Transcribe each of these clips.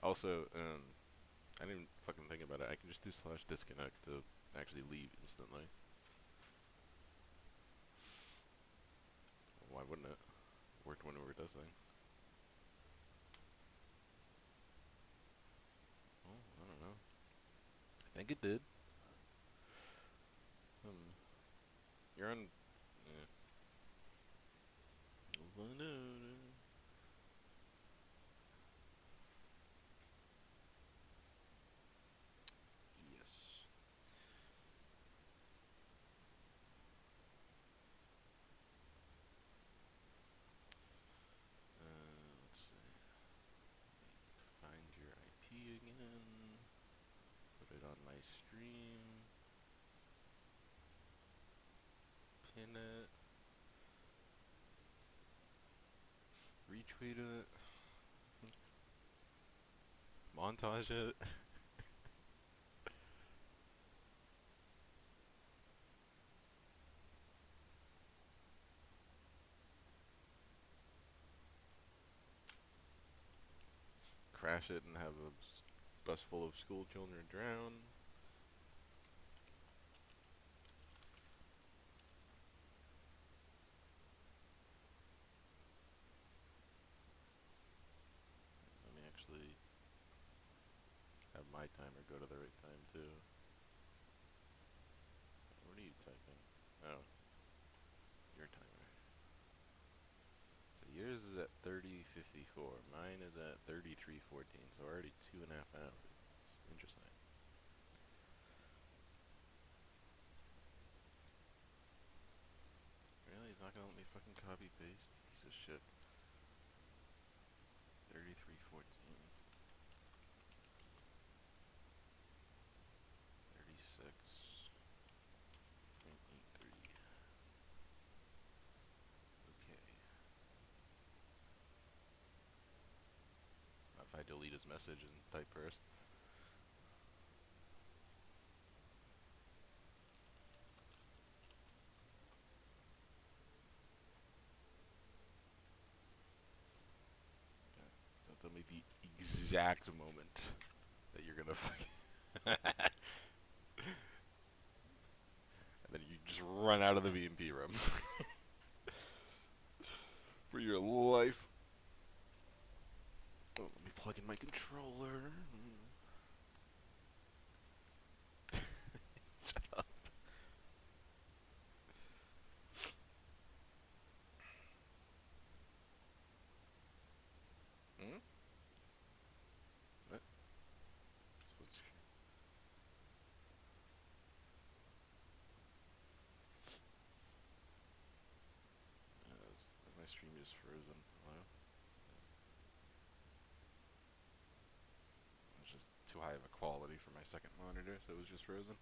Also, I didn't even fucking think about it. I can just do slash disconnect to actually leave instantly. Why wouldn't it? Worked whenever it does thing. Well, I don't know. I think it did. Hmm. You're on. Yeah. We'll find out. Yes. Let's see. Find your IP again. Put it on my stream. Pin it. Retweet it. Montage it. Crash it and have a bus full of school children drown. Let me actually have my timer go to the right time too. What are you typing? Oh, your timer. So yours is at 30:54. Mine is at 33:14. So already 2.5 hours. Interesting. Really? He's not gonna let me fucking copy paste? Piece of shit. 33:14. 36.83. Okay. If I delete his message and type first. Okay. So tell me the exact moment that you're gonna fucking. And then you just run out of the VMP room for your life. Oh, let me plug in my controller. Hmm? What? What's, my stream just frozen. Hello? It was just too high of a quality for my second monitor, so it was just frozen.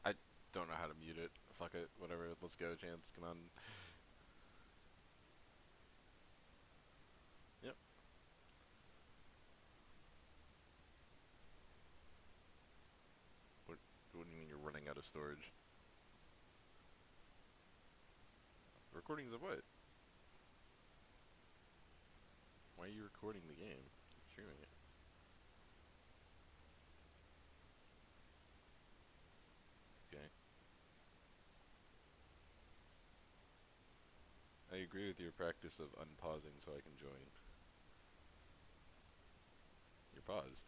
I don't know how to mute it. Fuck it. Whatever. Let's go, Chance. Come on. Yep. What, what do you mean you're running out of storage? Recordings of what? Why are you recording the game? You're streaming it. Okay. I agree with your practice of unpausing so I can join. You're paused.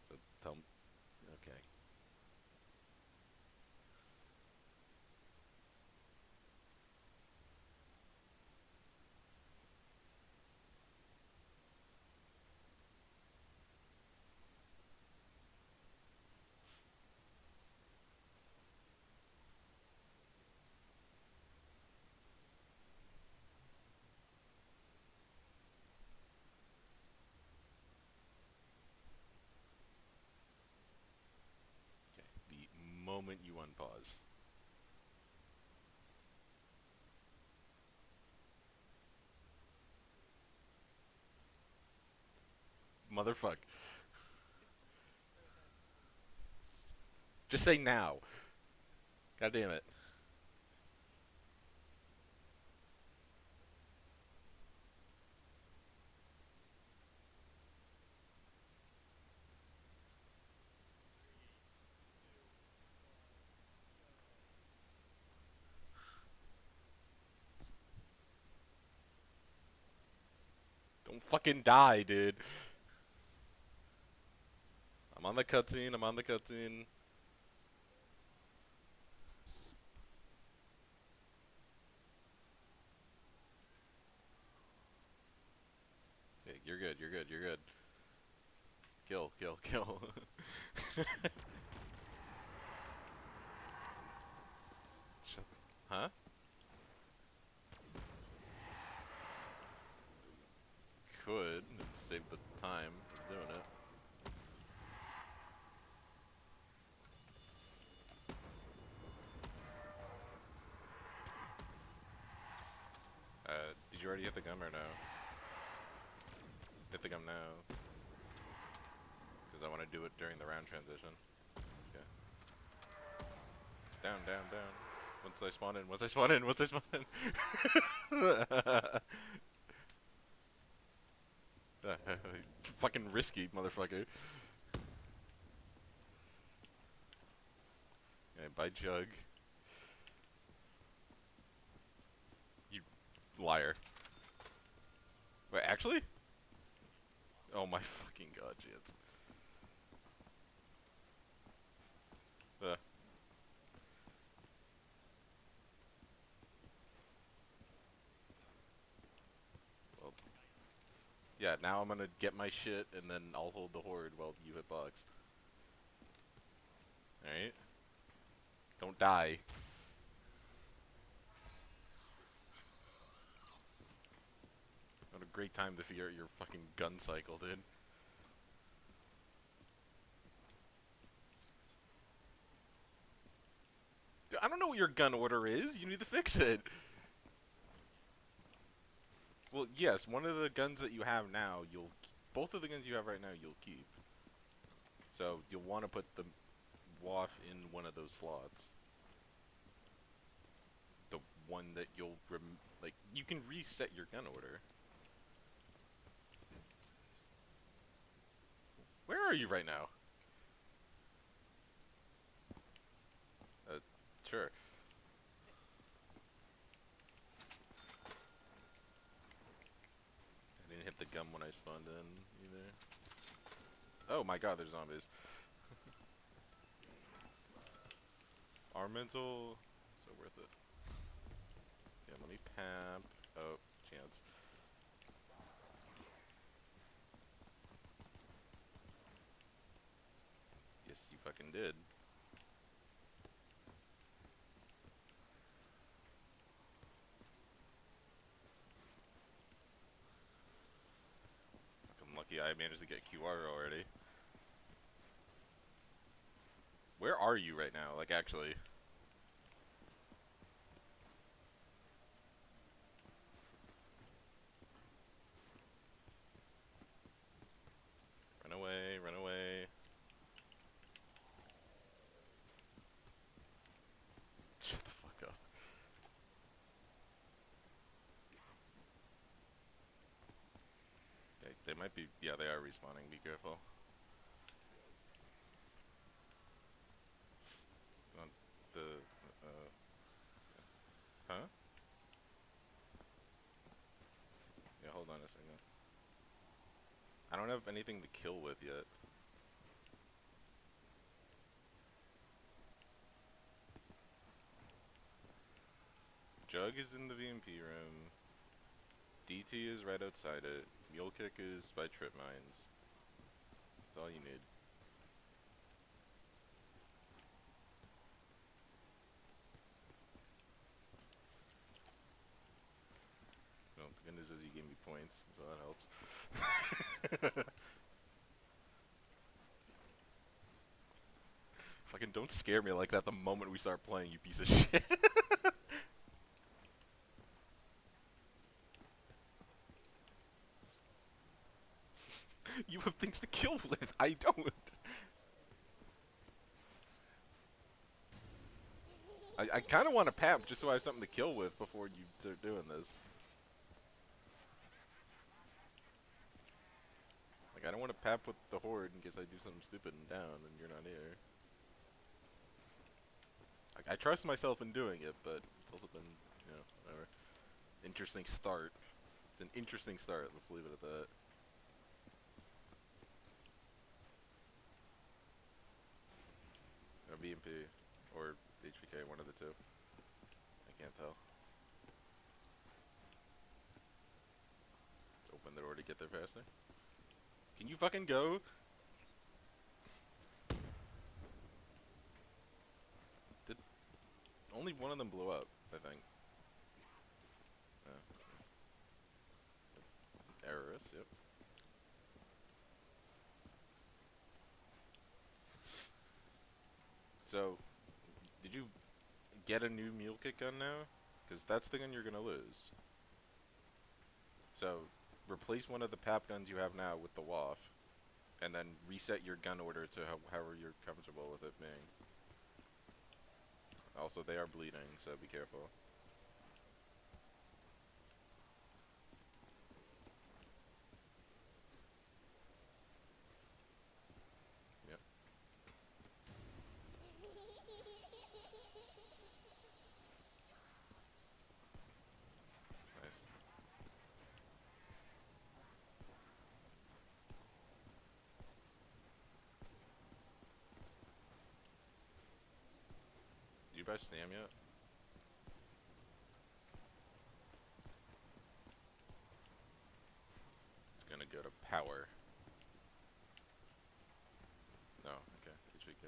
So tell me. Okay. Okay. The moment you unpause. Motherfuck. Just say now. God damn it. Don't fucking die, dude. I'm on the cutscene. I'm on the cutscene. Okay, you're good. You're good. You're good. Kill, kill, kill. Shut. Huh? Could. It'd save the time of doing it. Did you already hit the gum or no? Hit the gum now. Because I want to do it during the round transition. Okay. Down, down, down. Once I spawn in, once I spawn in, once I spawn in. Fucking risky, motherfucker. Okay, bye, Jug. You liar. Wait, actually? Oh my fucking god, Jits. Uh, well, yeah, now I'm gonna get my shit, and then I'll hold the horde while you hit box. Alright? Don't die. What a great time to figure out your fucking gun cycle, dude. Dude, I don't know what your gun order is. You need to fix it. Well, yes, one of the guns that you have now, both of the guns you have right now, you'll keep. So you'll want to put the WAF in one of those slots. The one that you'll like, you can reset your gun order. Where are you right now? Sure. I didn't hit the gum when I spawned in either. Oh my god, there's zombies. Armental, so worth it. Yeah, let me pamp. Oh, chance. Yes, you fucking did. I'm lucky I managed to get QR already. Where are you right now? Like, actually. Run away, run away. Shut the fuck up. They might be, yeah, they are respawning, be careful. On the, huh? Yeah, hold on a second. I don't have anything to kill with yet. Jug is in the VMP room. DT is right outside it. Mule Kick is by Trip Mines. That's all you need. Well, the good news is you gave me points, so that helps. Fucking don't scare me like that the moment we start playing, you piece of shit. You have things to kill with. I don't. I kind of want to pap just so I have something to kill with before you start doing this. Like, I don't want to pap with the horde in case I do something stupid and down and you're not here. Like, I trust myself in doing it, but it's also been, you know, whatever. Interesting start. It's an interesting start. Let's leave it at that. VMP or HVK, one of the two. I can't tell. Open the door to get there faster. Can you fucking go? Did only one of them blew up, I think. Errors, yep. So, did you get a new mule kick gun now? Because that's the gun you're gonna lose. So, replace one of the PAP guns you have now with the WAF, and then reset your gun order to however you're comfortable with it being. Also, they are bleeding, so be careful. Yep. Nice. Did you buy Stam yet? It's gonna go to power. No, okay. HVK.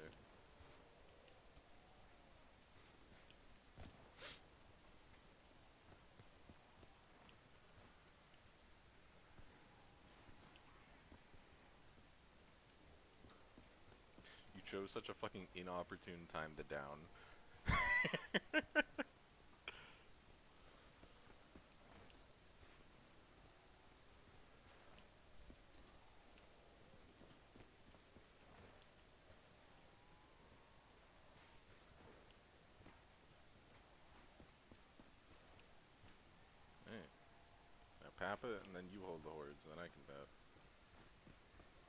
You chose such a fucking inopportune time to down. Hey. Now pap it, and then you hold the hordes, and then I can pap.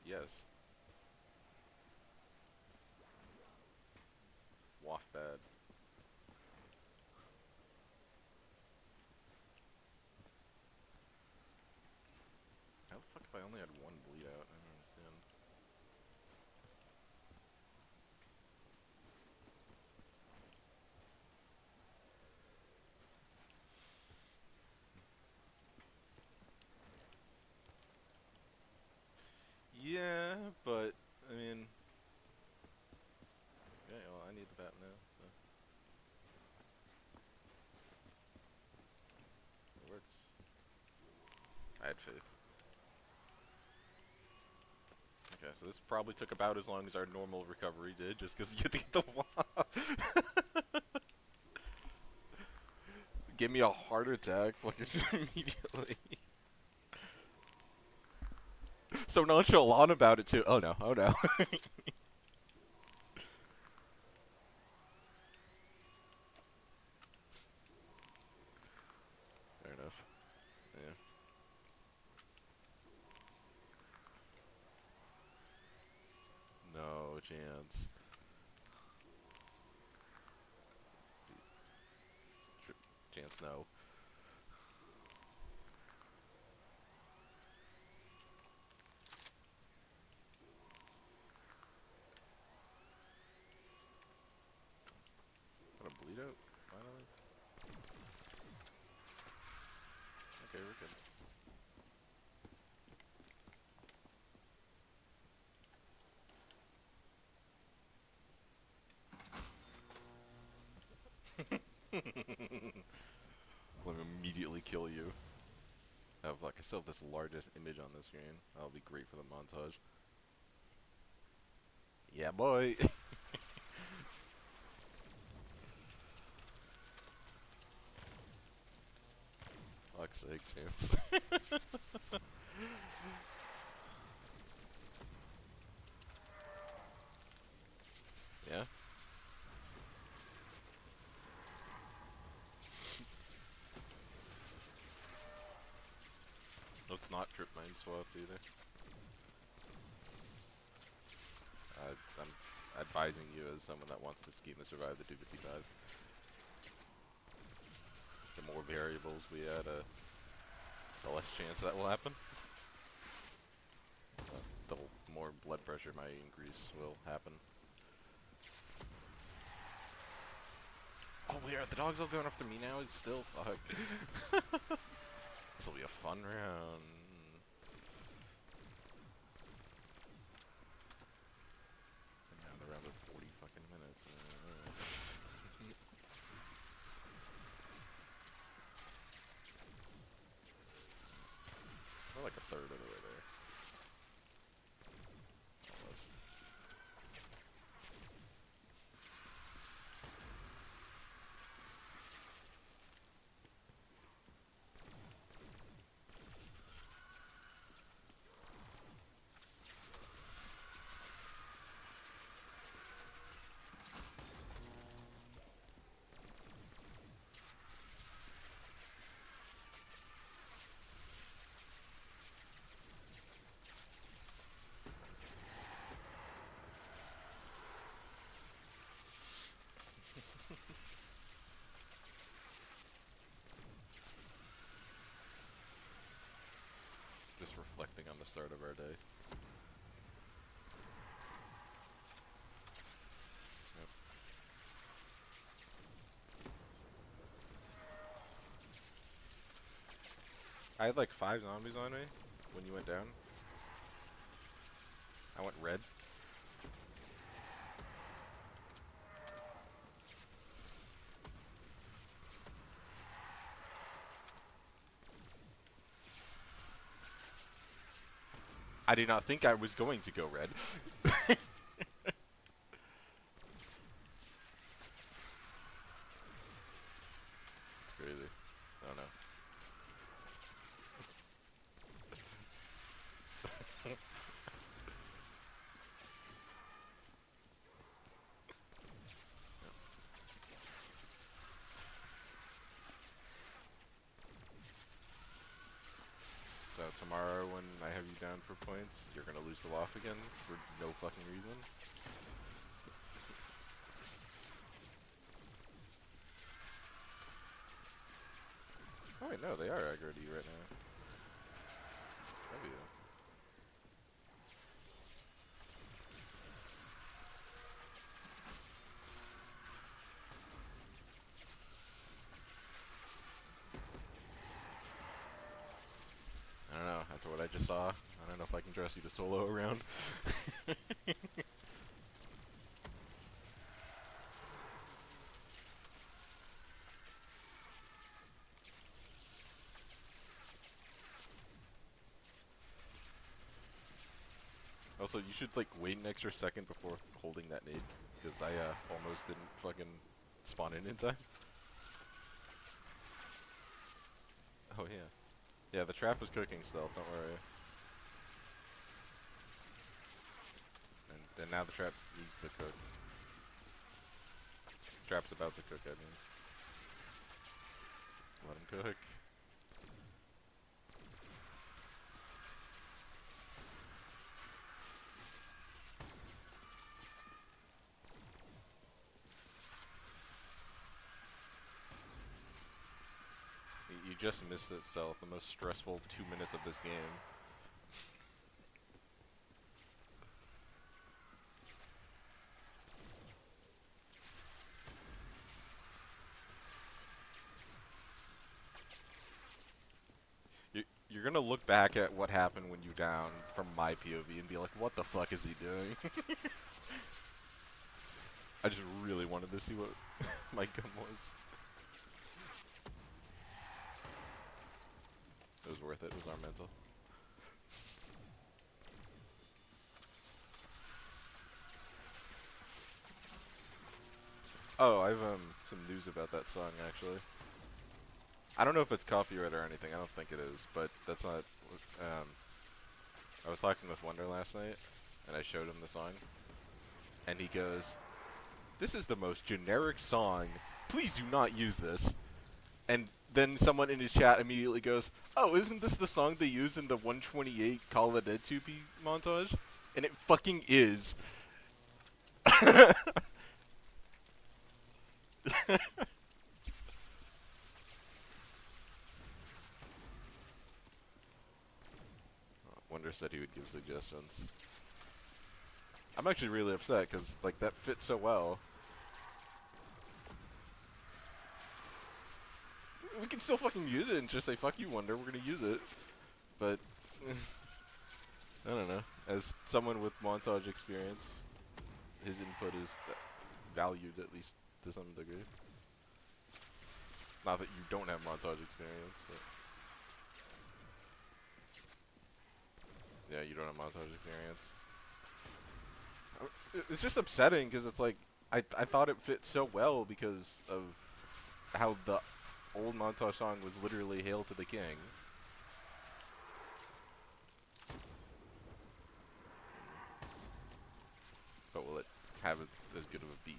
Yes. Waft bad. How the fuck if I only had one bleed out? I don't understand. Yeah, but, I mean... Yeah, well, I need the bat now, so... It works. I had faith. Okay, so this probably took about as long as our normal recovery did, just because you had to get the wall. Give me a heart attack fucking immediately. So nonchalant about it too. Oh no, oh no. Fair enough. Yeah. No chance. Chance no. Got a bleed out? Finally? Okay, we're good. Let me immediately kill you. Oh fuck, I still have this largest image on the screen. That'll be great for the montage. Yeah, boy. Fuck's sake, Chance. Yeah? Let's not trip mine swap either. I'm advising you as someone that wants to scheme to survive the 255. The more variables we add, the less chance that will happen. The more blood pressure my increase will happen. Oh, wait, are the dogs all going after me now? It's still fuck. This will be a fun round. And now the round of 40 fucking minutes. We're like a third of the way there. Almost. Just reflecting on the start of our day. Yep. I had like 5 zombies on me when you went down. I went red. I did not think I was going to go red. It's crazy. Oh no. So tomorrow when I have you down for points, you're gonna lose the loft again for no fucking reason. Oh wait, no, they are aggro to you right now. Love you. I don't know, after what I just saw, I don't know if I can trust you to solo around. Also, you should like wait an extra second before holding that nade, because I almost didn't fucking spawn in time. Oh yeah. Yeah, the trap was cooking stealth, don't worry. And now the trap needs to cook. Trap's about to cook, I mean. Let him cook. You just missed it, stealth. The most stressful 2 minutes of this game. You're gonna look back at what happened when you down from my POV and be like, what the fuck is he doing? I just really wanted to see what my gun was. It was worth it. It was our mental. Oh, I have some news about that song actually. I don't know if it's copyright or anything. I don't think it is, but that's not. I was talking with Wonder last night, and I showed him the song, and he goes, "This is the most generic song. Please do not use this." And then someone in his chat immediately goes, "Oh, isn't this the song they used in the 128 Call of the Dead 2P montage?" And it fucking is. said he would give suggestions. I'm actually really upset because like that fits so well. We can still fucking use it and just say fuck you, Wonder. We're gonna use it, but I don't know. As someone with montage experience, his input is valued at least to some degree. Not that you don't have montage experience, but yeah, you don't have montage experience. It's just upsetting because it's like I thought it fit so well because of how the old montage song was literally "Hail to the King." But will it have as good of a beat?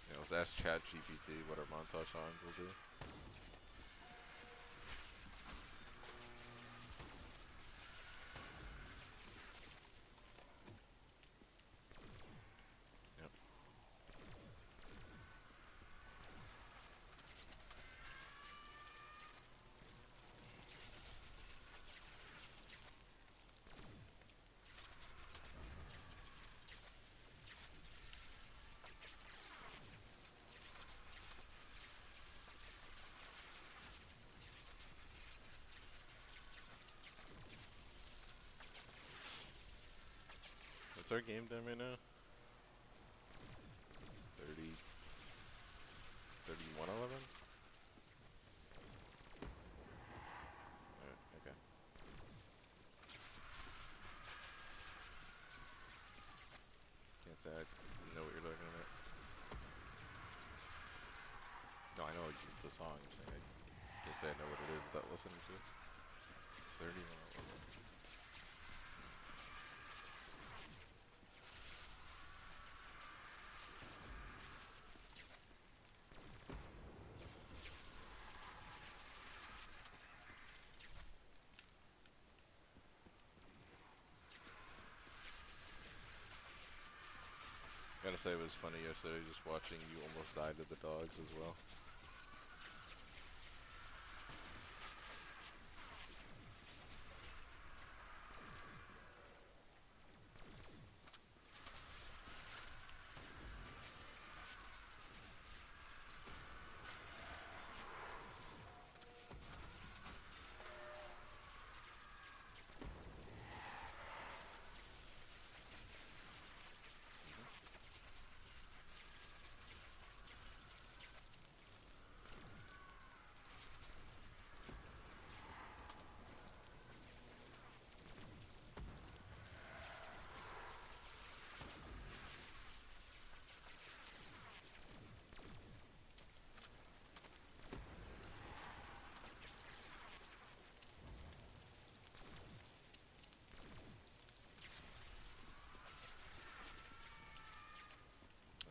You know, let's ask ChatGPT what our montage songs will do. Yep. What's our game time right now? 30, 31:11. Alright, okay. Can't say I know what you're looking at. No, I know it's a song. I'm saying I can't say I know what it is without listening to it. 31:11. Gotta say it was funny yesterday just watching you almost die to the dogs as well.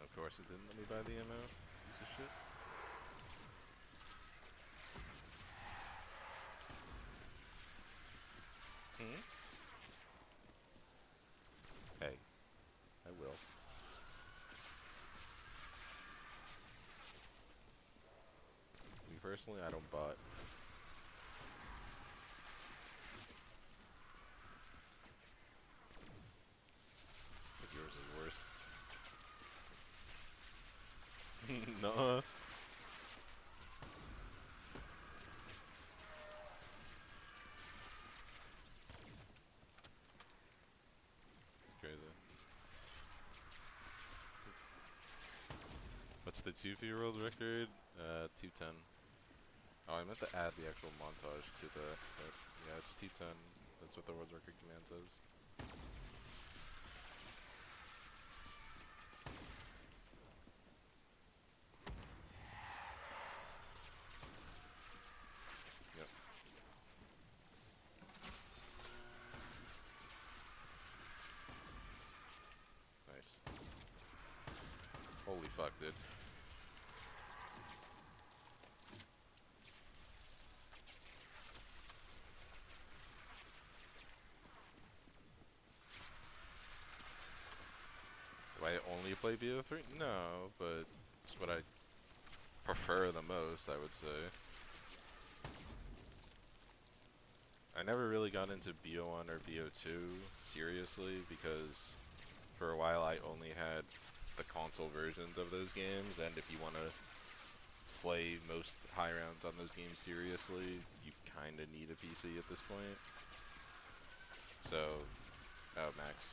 Of course it didn't let me buy the ammo. Piece of shit. Hmm? Hey, I will. Me personally, I don't bot. But yours is worse. Nuh-uh. It's crazy. What's the 2-year-old record? 210. Oh, I meant to add the actual montage to the... But yeah, it's 210. That's what the world record command says. Yep. Nice. Holy fuck, dude. Do I only play BO3? No, but it's what I prefer the most, I would say. I never really got into BO1 or BO2 seriously because for a while I only had the console versions of those games, and if you want to play most high rounds on those games seriously, you kind of need a PC at this point. So, oh, Max.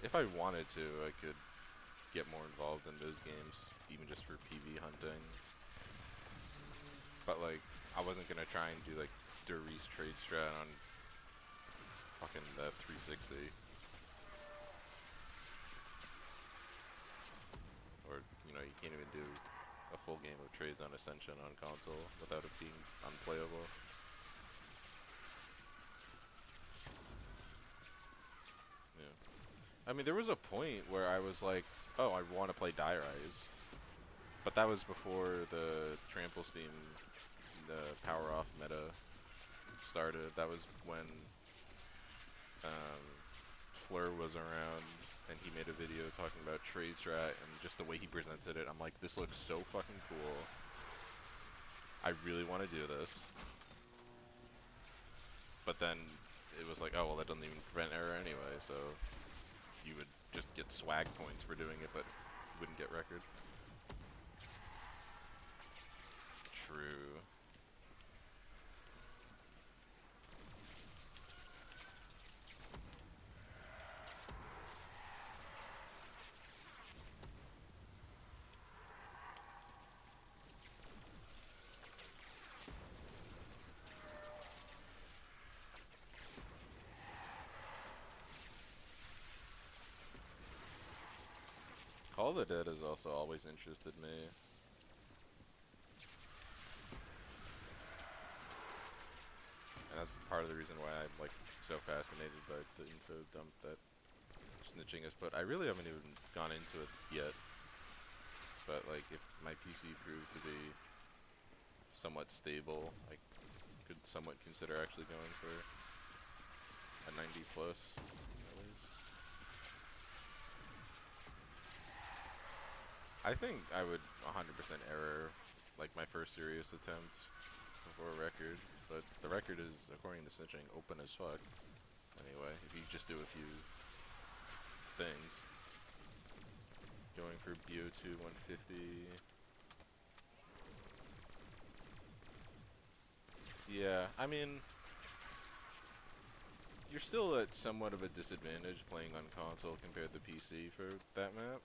If I wanted to, I could get more involved in those games, even just for PV hunting. But like, I wasn't gonna try and do like Duri's trade strat on fucking the 360. Or, you know, you can't even do a full game of trades on Ascension on console without it being unplayable. Yeah. I mean, there was a point where I was like, oh, I want to play Die Rise. But that was before the Trample Steam, the Power Off meta started. That was when Fleur was around and he made a video talking about trade strat, and just the way he presented it, I'm like, this looks so fucking cool. I really want to do this. But then it was like, oh, well, that doesn't even prevent error anyway, so you would just get swag points for doing it, but wouldn't get record. True. Call of the Dead has also always interested me. And that's part of the reason why I'm like so fascinated by the info dump that Snitching has put. I really haven't even gone into it yet. But like, if my PC proved to be somewhat stable, I could somewhat consider actually going for a 90 plus at least. I think I would 100% error like my first serious attempt before a record, but the record is, according to Snitching, open as fuck. Anyway, if you just do a few things. Going for BO2 150. Yeah, I mean, you're still at somewhat of a disadvantage playing on console compared to PC for that map.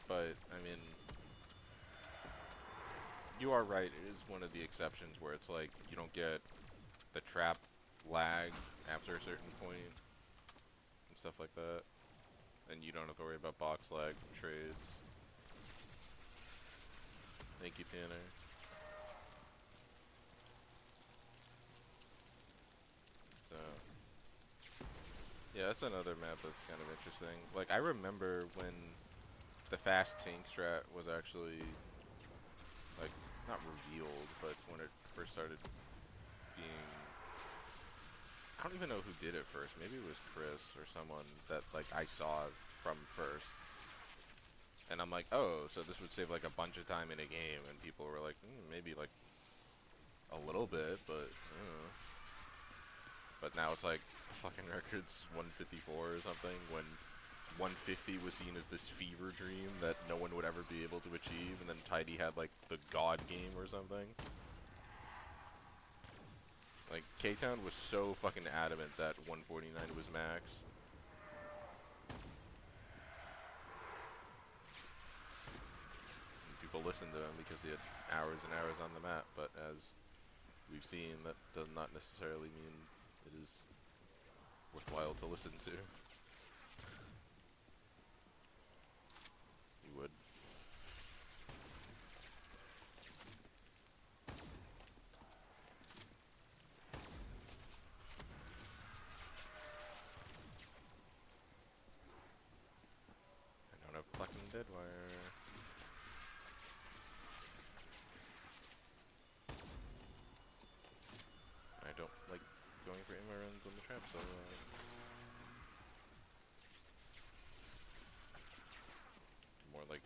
But, I mean, you are right, it is one of the exceptions where it's like, you don't get the trap lag after a certain point and stuff like that. And you don't have to worry about box lag trades. Thank you, Tanner. So, yeah, that's another map that's kind of interesting. Like, I remember when the fast tank strat was actually, like, not revealed, but when it first started being, I don't even know who did it first. Maybe it was Chris or someone that, like, I saw from first. And I'm like, oh, so this would save, like, a bunch of time in a game. And people were like, maybe, like, a little bit, but, I don't know. But now it's like, the fucking record's 154 or something, when 150 was seen as this fever dream that no one would ever be able to achieve, and then Tidy had, like, the god game or something. Like, K-Town was so fucking adamant that 149 was max. And people listened to him because he had hours and hours on the map, but as we've seen, that does not necessarily mean it is worthwhile to listen to. You would. I don't have fucking Deadwire. I don't like going for inner runs on the trap so more like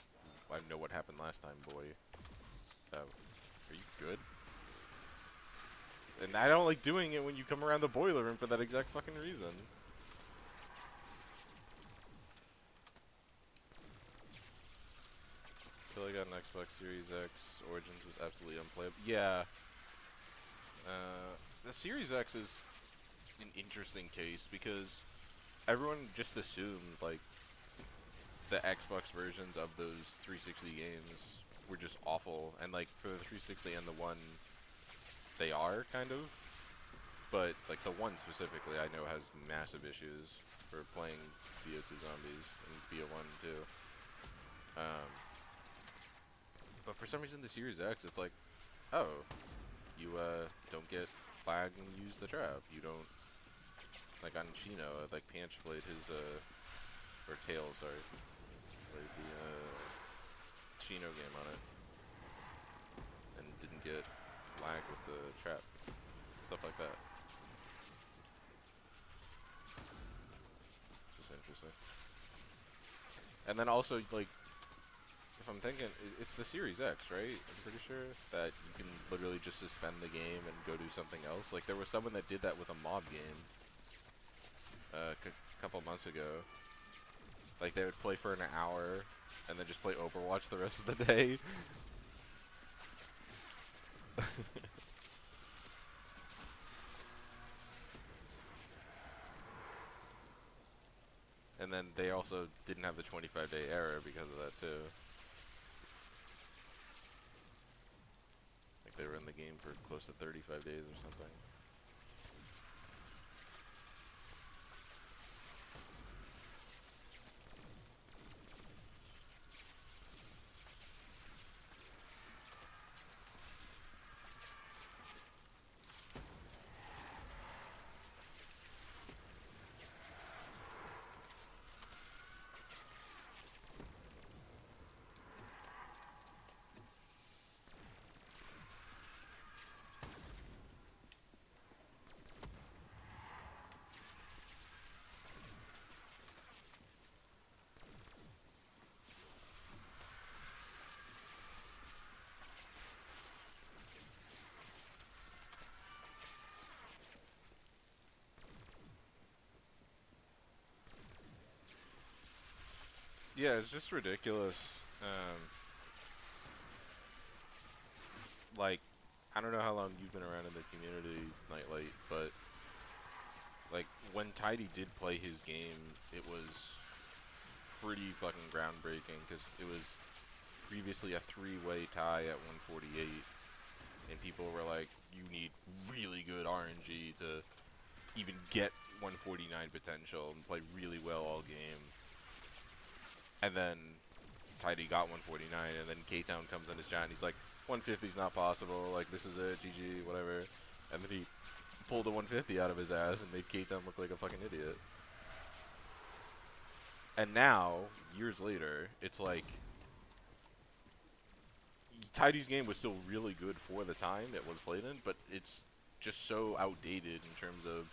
know what happened last time, boy. Are you good? And I don't like doing it when you come around the boiler room for that exact fucking reason. Until I got an Xbox Series X, Origins was absolutely unplayable. Yeah. The Series X is an interesting case because everyone just assumed, like, the Xbox versions of those 360 games were just awful. And, like, for the 360 and the One, they are, kind of. But, like, the One specifically, I know has massive issues for playing BO2 Zombies and BO1 too. But for some reason, the Series X, it's like, oh, you don't get lag when you use the trap. You don't, like on Chino, like Panch played his, or Tails, sorry, played the Chino game on it, and didn't get lag with the trap, stuff like that. Just interesting. And then also, like, if I'm thinking, it's the Series X, right? I'm pretty sure that you can literally just suspend the game and go do something else. Like, there was someone that did that with a mob game a couple months ago. Like, they would play for an hour and then just play Overwatch the rest of the day. And then they also didn't have the 25-day error because of that, too. Like, they were in the game for close to 35 days or something. Yeah, it's just ridiculous. Like, I don't know how long you've been around in the community, Nightlight, but like when Tidy did play his game, it was pretty fucking groundbreaking because it was previously a three-way tie at 148, and people were like, "You need really good RNG to even get 149 potential and play really well all game." And then Tidy got 149, and then K-Town comes in his chat and he's like, 150's not possible, like, this is it, GG, whatever. And then he pulled a 150 out of his ass and made K-Town look like a fucking idiot. And now, years later, it's like, Tidy's game was still really good for the time it was played in, but it's just so outdated in terms of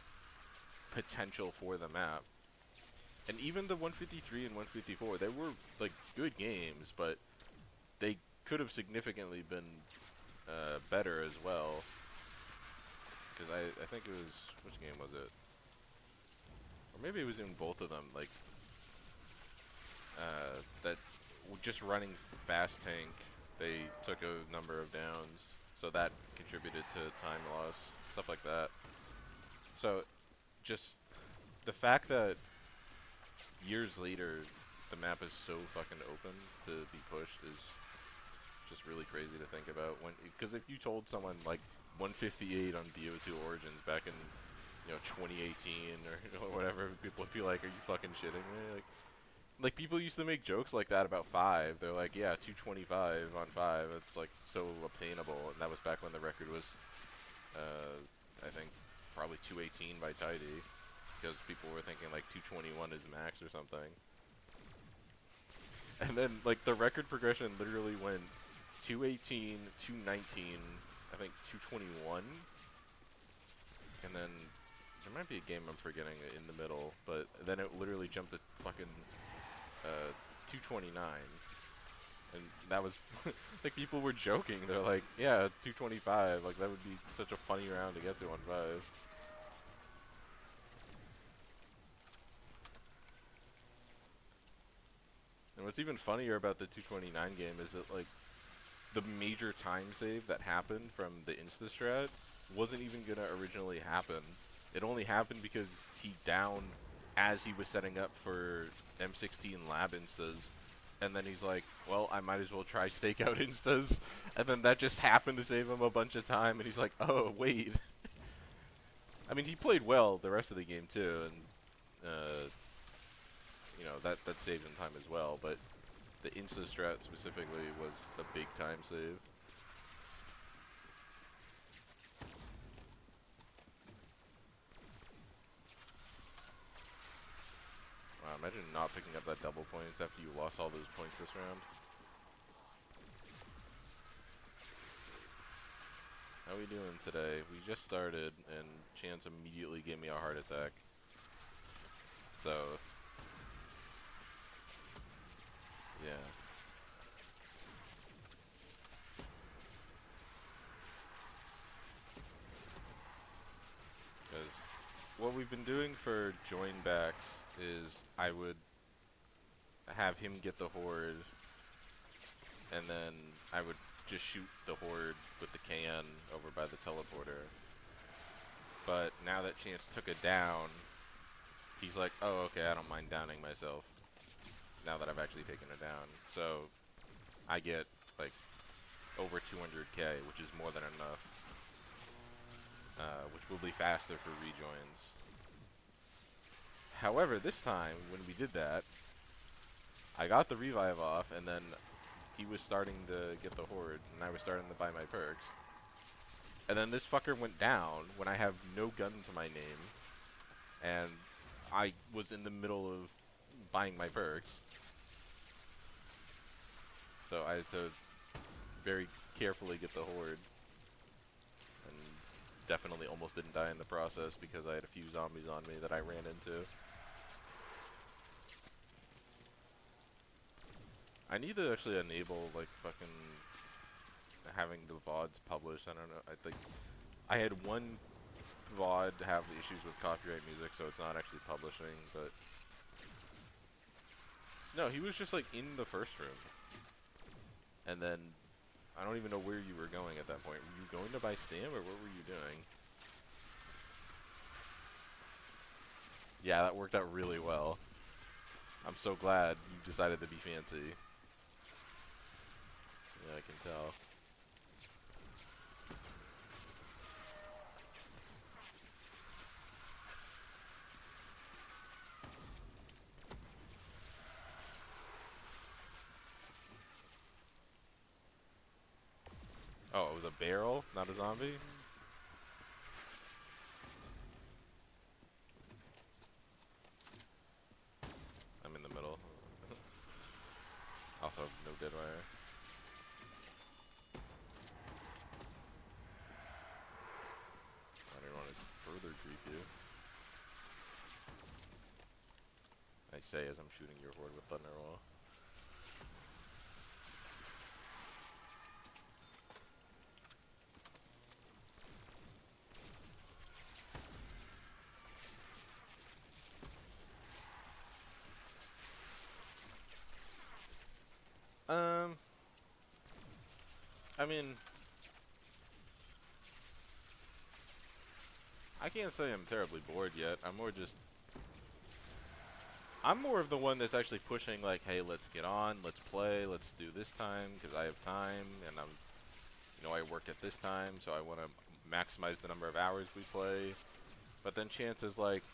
potential for the map. And even the 153 and 154, they were, like, good games, but they could have significantly been better as well. Because I think it was, which game was it? Or maybe it was in both of them, like, that just running fast tank, they took a number of downs, so that contributed to time loss, stuff like that. So, just the fact that years later the map is so fucking open to be pushed is just really crazy to think about. Because if you told someone like 158 on BO2 Origins back in 2018 or whatever, people would be like, "Are you fucking shitting me?" Like people used to make jokes like that about 5. They're like, "Yeah, 225 on 5. It's like so obtainable." And that was back when the record was, I think, probably 218 by Tidy, because people were thinking like 221 is max or something. And then like the record progression literally went 218, 219, I think 221, and then there might be a game I'm forgetting in the middle, but then it literally jumped to fucking 229, And that was, like, people were joking. They're like, yeah, 225, like, that would be such a funny round to get to on 5. And what's even funnier about the 229 game is that, like, the major time save that happened from the insta-strat wasn't even gonna originally happen. It only happened because he downed as he was setting up for M16 lab instas. And then he's like, well, I might as well try stakeout instas. And then that just happened to save him a bunch of time. And he's like, oh, wait. I mean, he played well the rest of the game, too. And, you know, that saved him time as well. But the insta-strat specifically was the big time save. Wow, imagine not picking up that double points after you lost all those points this round. How we doing today? We just started, and Chance immediately gave me a heart attack. So, yeah. Because what we've been doing for join backs is I would have him get the horde, and then I would just shoot the horde with the can over by the teleporter. But now that Chance took it down, he's like, oh, okay, I don't mind downing myself now that I've actually taken it down. So I get, like, over 200k, which is more than enough, which will be faster for rejoins. However, this time, when we did that, I got the revive off, and then he was starting to get the horde, and I was starting to buy my perks. And then this fucker went down when I have no gun to my name, and I was in the middle of buying my perks. So I had to very carefully get the horde, and definitely almost didn't die in the process because I had a few zombies on me that I ran into. I need to actually enable, like, fucking having the VODs published. I don't know. I think I had one VOD have issues with copyright music, so it's not actually publishing, but no, he was just, like, in the first room. And then I don't even know where you were going at that point. Were you going to buy Stam, or what were you doing? Yeah, that worked out really well. I'm so glad you decided to be fancy. Yeah, I can tell. Oh, it was a barrel, not a zombie? I'm in the middle. Also, no dead wire. I didn't want to further grief you. I say as I'm shooting your horde with Thunderwall. I mean, I can't say I'm terribly bored yet. I'm more of the one that's actually pushing, like, hey, let's get on, let's play, let's do this time, because I have time, and I work at this time, so I want to maximize the number of hours we play. But then Chance is like,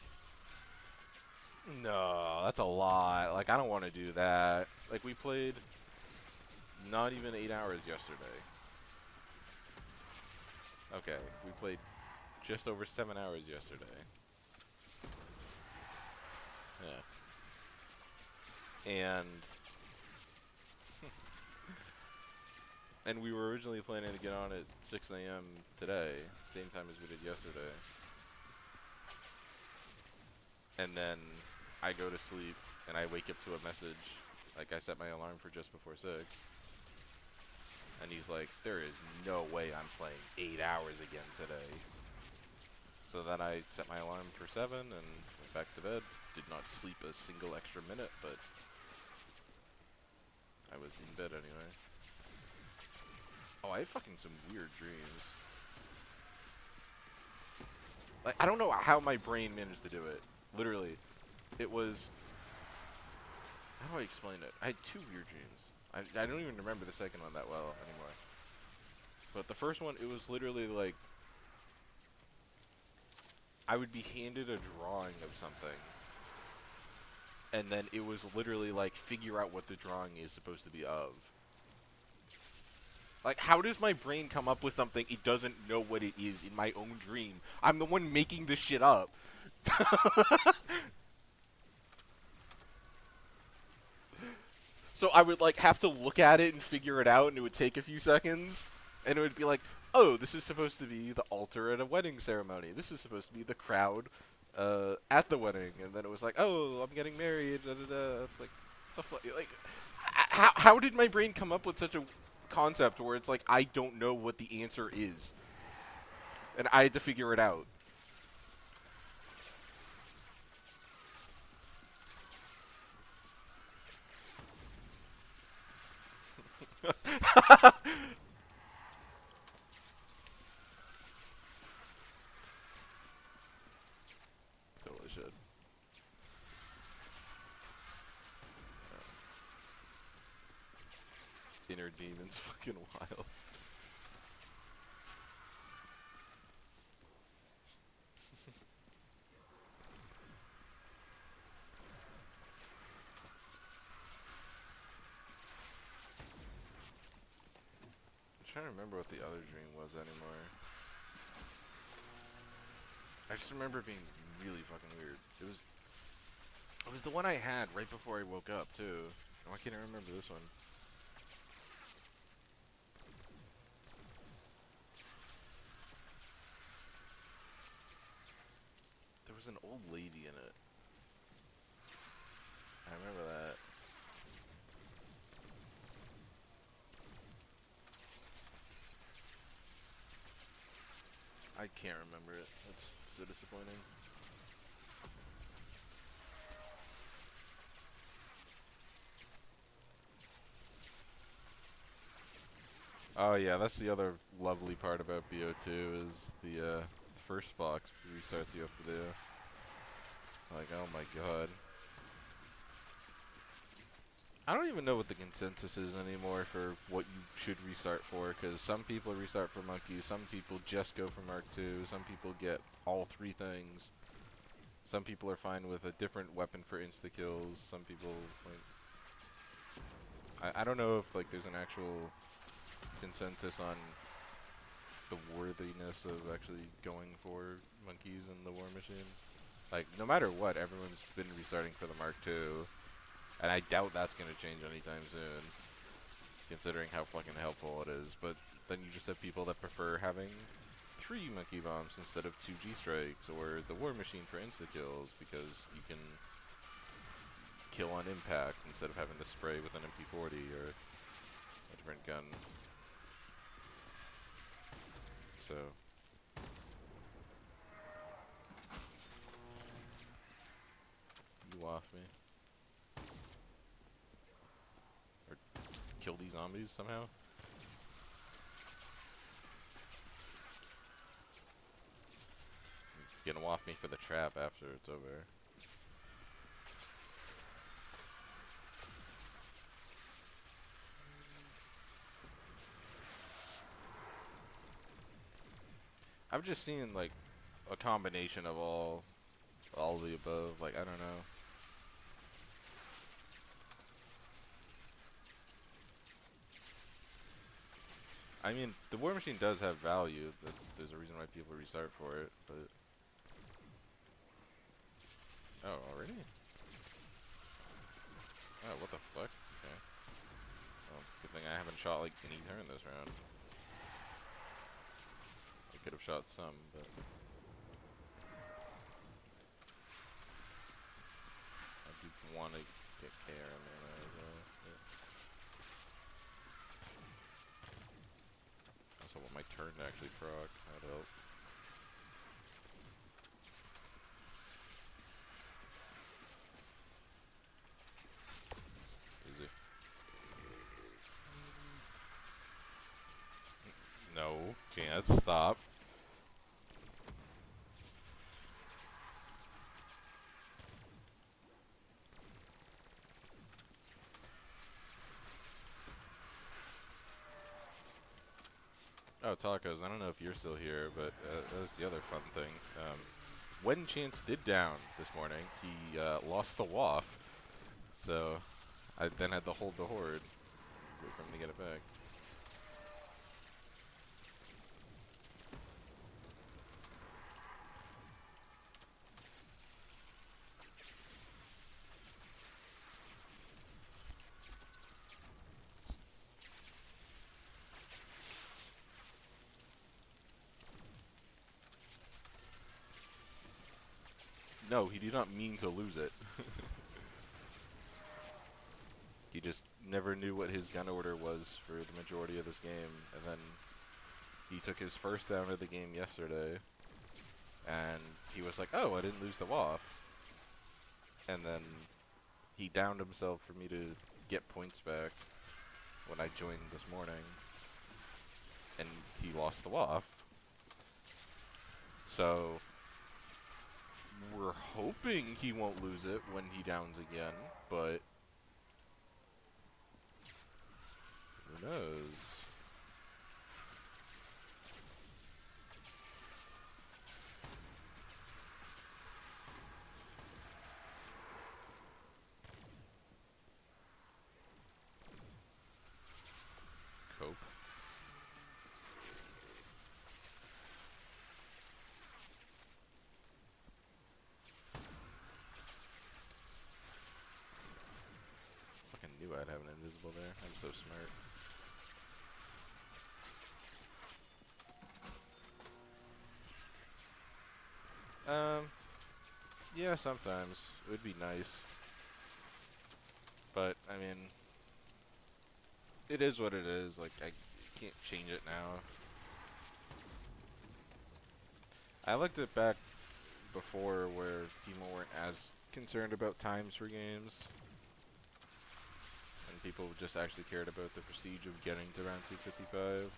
no, that's a lot. Like, I don't want to do that. Like, we played not even 8 hours yesterday. Okay, we played just over 7 hours yesterday. Yeah. And we were originally planning to get on at 6 a.m. today, same time as we did yesterday. And then I go to sleep, and I wake up to a message. Like, I set my alarm for just before 6. And he's like, there is no way I'm playing 8 hours again today. So then I set my alarm for 7 and went back to bed. Did not sleep a single extra minute, but I was in bed anyway. Oh, I had fucking some weird dreams. Like, I don't know how my brain managed to do it. Literally. It was... How do I explain it? I had 2 weird dreams. I don't even remember the second one that well anymore. But the first one, it was literally like... I would be handed a drawing of something. And then it was literally like, figure out what the drawing is supposed to be of. Like, how does my brain come up with something it doesn't know what it is in my own dream? I'm the one making this shit up. So I would, like, have to look at it and figure it out, and it would take a few seconds. And it would be like, oh, this is supposed to be the altar at a wedding ceremony. This is supposed to be the crowd at the wedding. And then it was like, oh, I'm getting married. Da, da, da. It's like, the fuck? Like, how did my brain come up with such a concept where it's like, I don't know what the answer is? And I had to figure it out. Totally should. Inner demons fucking wild. I'm trying to remember what the other dream was anymore. I just remember it being really fucking weird. It was the one I had right before I woke up too. Why can't I remember this one? There was an old lady in it. I remember that. I can't remember it. That's so disappointing. Oh yeah, that's the other lovely part about BO2 is the first box restarts you after the like, oh my god. I don't even know what the consensus is anymore for what you should restart for, because some people restart for monkeys, some people just go for Mark II, some people get all 3 things. Some people are fine with a different weapon for insta-kills, some people, like... I don't know if, like, there's an actual consensus on the worthiness of actually going for monkeys in the War Machine. Like, no matter what, everyone's been restarting for the Mark II. And I doubt that's going to change anytime soon, considering how fucking helpful it is. But then you just have people that prefer having 3 monkey bombs instead of 2 G-strikes, or the War Machine for insta-kills, because you can kill on impact instead of having to spray with an MP40 or a different gun. So... you off me. Kill these zombies somehow? You're gonna waft me for the trap after it's over. I've just seen like a combination of all of the above. Like, I don't know. I mean, the War Machine does have value. There's a reason why people restart for it, but... Oh, already? Oh, what the fuck? Okay. Well, good thing I haven't shot, like, any turn this round. I could have shot some, but... I do want to get KR in there as well. also want my turn to actually proc. That'd help. Easy. No, can't stop. Oh, Tacos, I don't know if you're still here, but that was the other fun thing. When Chance did down this morning, he lost the waff, so I then had to hold the horde, wait for him to get it back. No, he did not mean to lose it. He just never knew what his gun order was for the majority of this game, and then he took his first down of the game yesterday, and he was like, oh, I didn't lose the waff. And then he downed himself for me to get points back when I joined this morning, and he lost the waff. So we're hoping he won't lose it when he downs again, but who knows? Cope. Fucking knew I'd have an invisible there. I'm so smart. Yeah, sometimes. It would be nice. But, I mean, it is what it is. Like, I can't change it now. I looked at back before where people weren't as concerned about times for games. And people just actually cared about the prestige of getting to round 255.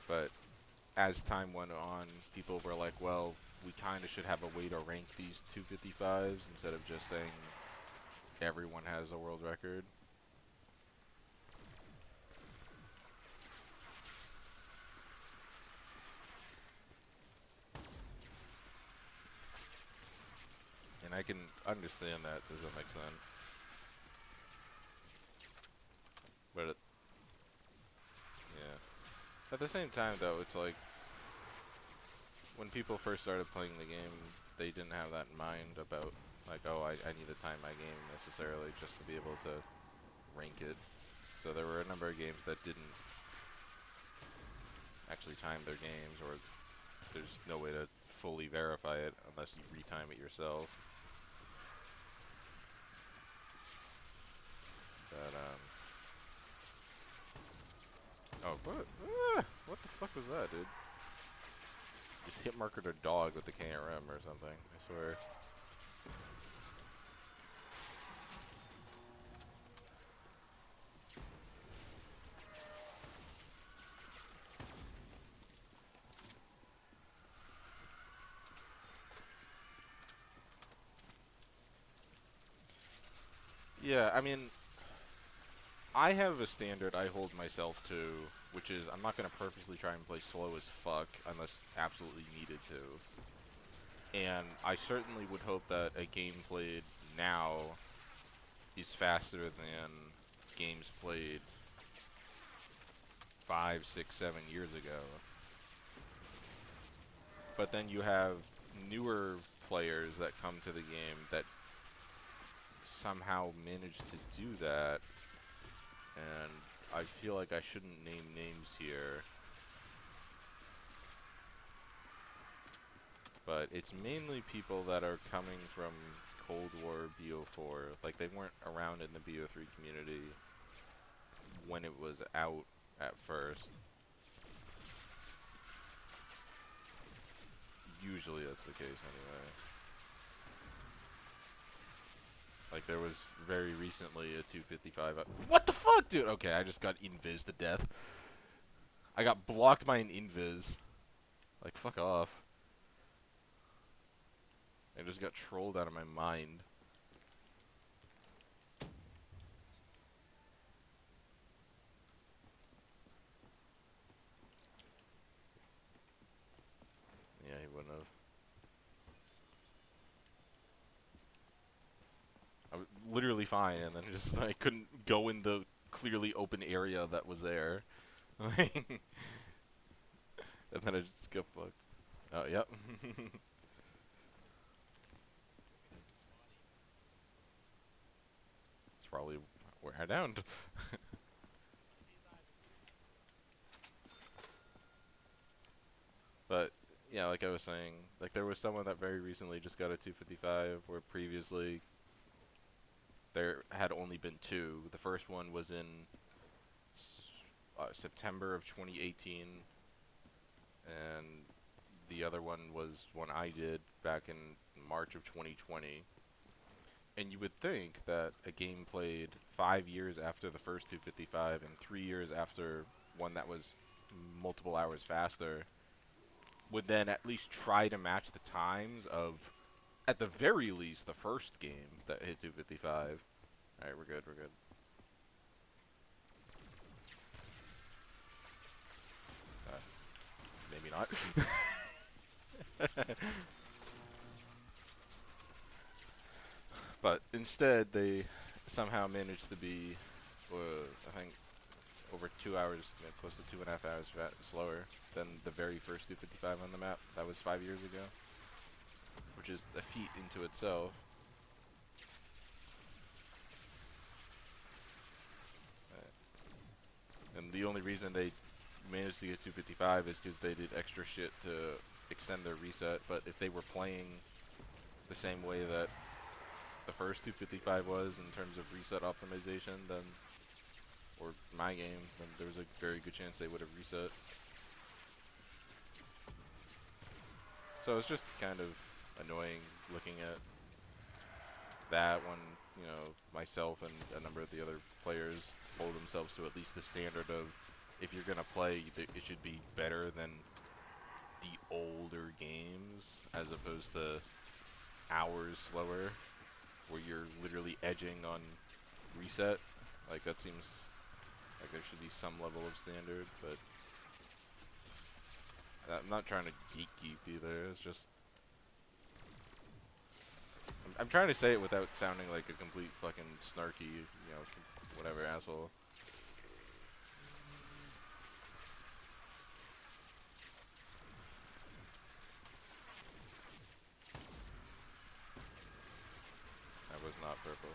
But as time went on, people were like, well, we kind of should have a way to rank these 255s instead of just saying everyone has a world record. And I can understand that to some extent. But, yeah. At the same time, though, it's like, when people first started playing the game, they didn't have that in mind about, like, oh, I need to time my game necessarily just to be able to rank it. So there were a number of games that didn't actually time their games, or there's no way to fully verify it unless you retime it yourself. But, oh, what the fuck was that, dude? Just hit markered a dog with the KRM or something, I swear. Yeah, I mean, I have a standard I hold myself to, which is I'm not going to purposely try and play slow as fuck unless absolutely needed to. And I certainly would hope that a game played now is faster than games played 5, 6, 7 years ago. But then you have newer players that come to the game that somehow manage to do that, and I feel like I shouldn't name names here, but it's mainly people that are coming from Cold War BO4. Like, they weren't around in the BO3 community when it was out at first. Usually that's the case anyway. Like, there was very recently a 255. What the fuck, dude? Okay, I just got invis to death. I got blocked by an invis. Like, fuck off. I just got trolled out of my mind. Yeah, he wouldn't have. I was literally fine, and then just I couldn't go in the clearly open area that was there. And then I just got fucked. Oh, yep. It's probably where I downed. But, yeah, like I was saying, like there was someone that very recently just got a 255, where previously there had only been two. The first one was in September of 2018, and the other one was one I did back in March of 2020. And you would think that a game played 5 years after the first 255 and 3 years after one that was multiple hours faster would then at least try to match the times of, at the very least, the first game that hit 255. Alright, we're good, we're good. Maybe not. But instead, they somehow managed to be, I think, over 2 hours, close to 2.5 hours slower than the very first 255 on the map. That was 5 years ago, which is a feat into itself. And the only reason they managed to get 255 is because they did extra shit to extend their reset. But if they were playing the same way that the first 255 was in terms of reset optimization, then, or my game, then there was a very good chance they would have reset. So it's just kind of annoying looking at that when, you know, myself and a number of the other players hold themselves to at least the standard of, if you're gonna play, it should be better than the older games, as opposed to hours slower, where you're literally edging on reset. Like, that seems like there should be some level of standard, but I'm not trying to gatekeep either. It's just, I'm trying to say it without sounding like a complete fucking snarky, you know, whatever asshole. That was not purple.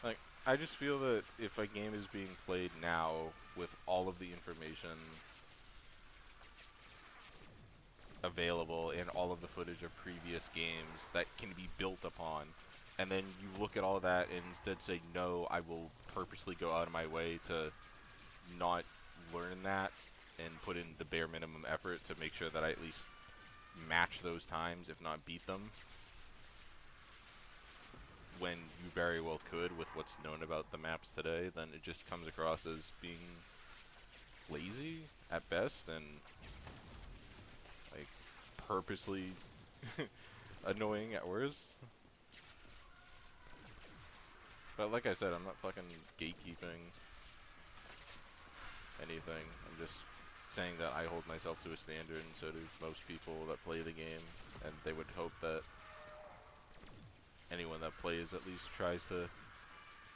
Like, I just feel that if a game is being played now with all of the information available and all of the footage of previous games that can be built upon, and then you look at all of that and instead say, no, I will purposely go out of my way to not learn that and put in the bare minimum effort to make sure that I at least match those times, if not beat them, when you very well could with what's known about the maps today, then it just comes across as being lazy at best and like purposely annoying at worst. But like I said, I'm not fucking gatekeeping anything. I'm just saying that I hold myself to a standard, and so do most people that play the game, and they would hope that anyone that plays at least tries to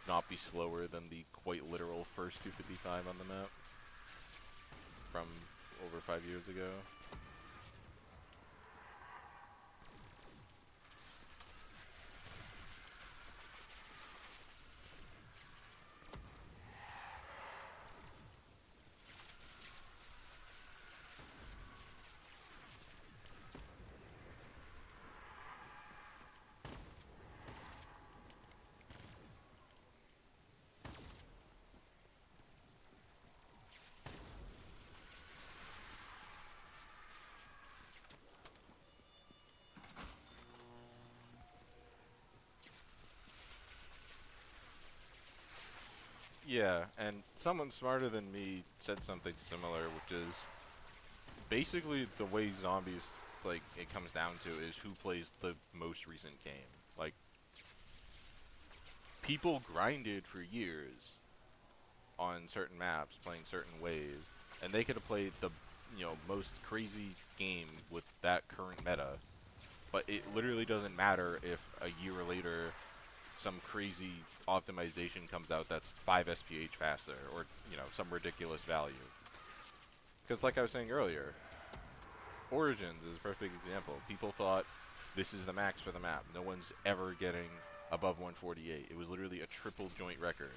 not be slower than the quite literal first 255 on the map from over 5 years ago. Yeah, and someone smarter than me said something similar, which is basically the way zombies, like, it comes down to is who plays the most recent game. Like, people grinded for years on certain maps, playing certain ways, and they could have played the, most crazy game with that current meta, but it literally doesn't matter if a year later some crazy optimization comes out that's 5 SPH faster, or, some ridiculous value. Because like I was saying earlier, Origins is a perfect example. People thought this is the max for the map. No one's ever getting above 148. It was literally a triple joint record.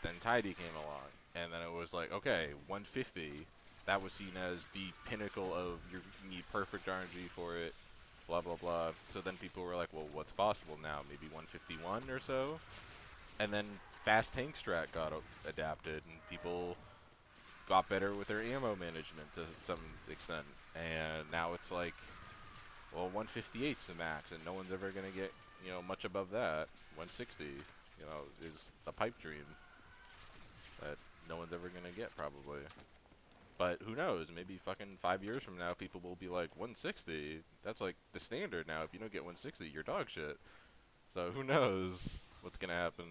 Then Tidy came along, and then it was like, okay, 150. That was seen as the pinnacle of you need perfect RNG for it, blah blah blah. So then people were like, well, what's possible now? Maybe 151 or so. And then fast tank strat got adapted, and people got better with their ammo management to some extent. And now it's like, well, 158's the max, and no one's ever gonna get much above that. 160, is a pipe dream that no one's ever gonna get probably. But who knows? Maybe fucking 5 years from now, people will be like 160. That's like the standard now. If you don't get 160, you're dog shit. So who knows what's gonna happen?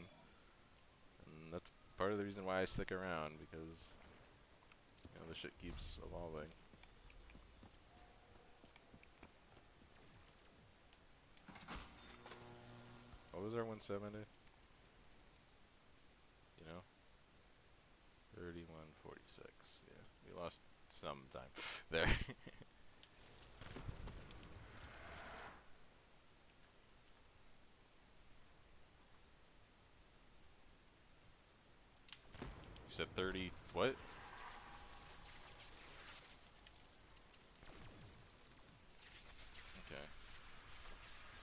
And that's part of the reason why I stick around, because the shit keeps evolving. What was our 170? You know, 3146. Yeah, we lost some time there. You said 30. What? Okay.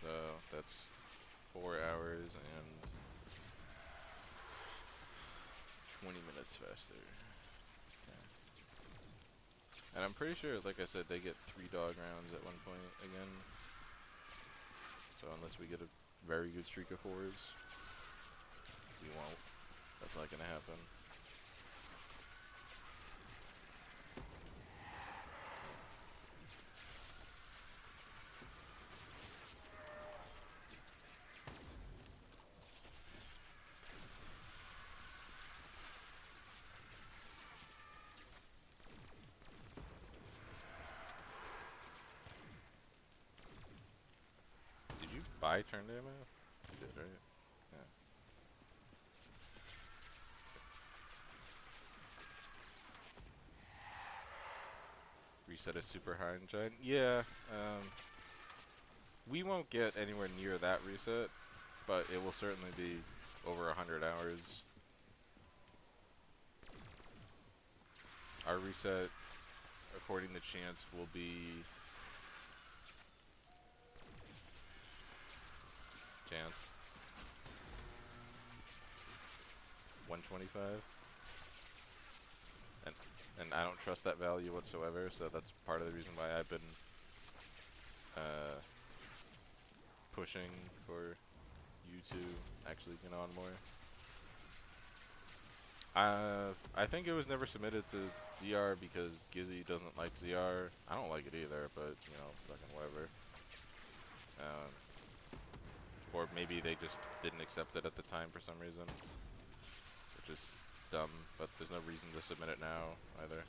So that's 4 hours and 20 minutes faster. Okay. And I'm pretty sure, like I said, they get 3 dog rounds at one point again. So unless we get a very good streak of 4s, we won't. That's not gonna happen. Did you buy turned ammo? You did, right? Yeah. Reset is super high in Giant. Yeah. We won't get anywhere near that reset, but it will certainly be over 100 hours. Our reset, according to Chance, will be Chance 125, and I don't trust that value whatsoever. So that's part of the reason why I've been pushing for you to actually get on more. I think it was never submitted to ZR because Gizzy doesn't like ZR. I don't like it either, but fucking whatever. Or maybe they just didn't accept it at the time for some reason, which is dumb. But there's no reason to submit it now either.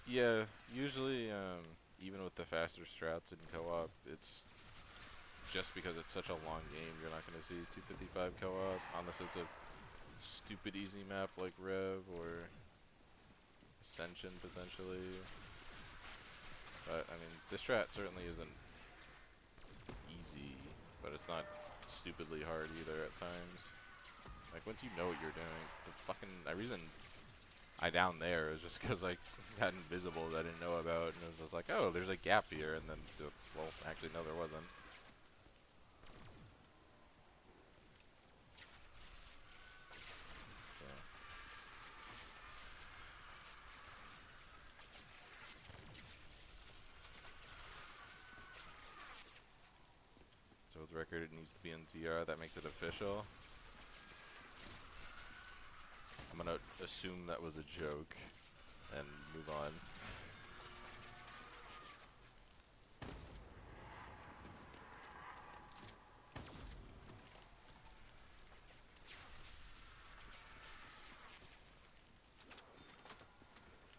Yeah, usually, even with the faster strats in co-op, it's just because it's such a long game, you're not going to see 255 co-op unless it's a stupid easy map like Rev or Ascension potentially. But I mean, this strat certainly isn't easy, but it's not stupidly hard either at times. Like once you know what you're doing, the reason I down there is just because I got invisible that I didn't know about, and it was just like, oh, there's a gap here, and then well, actually no, there wasn't. So. record, it needs to be in ZR. That makes it official. I'm gonna assume that was a joke and move on.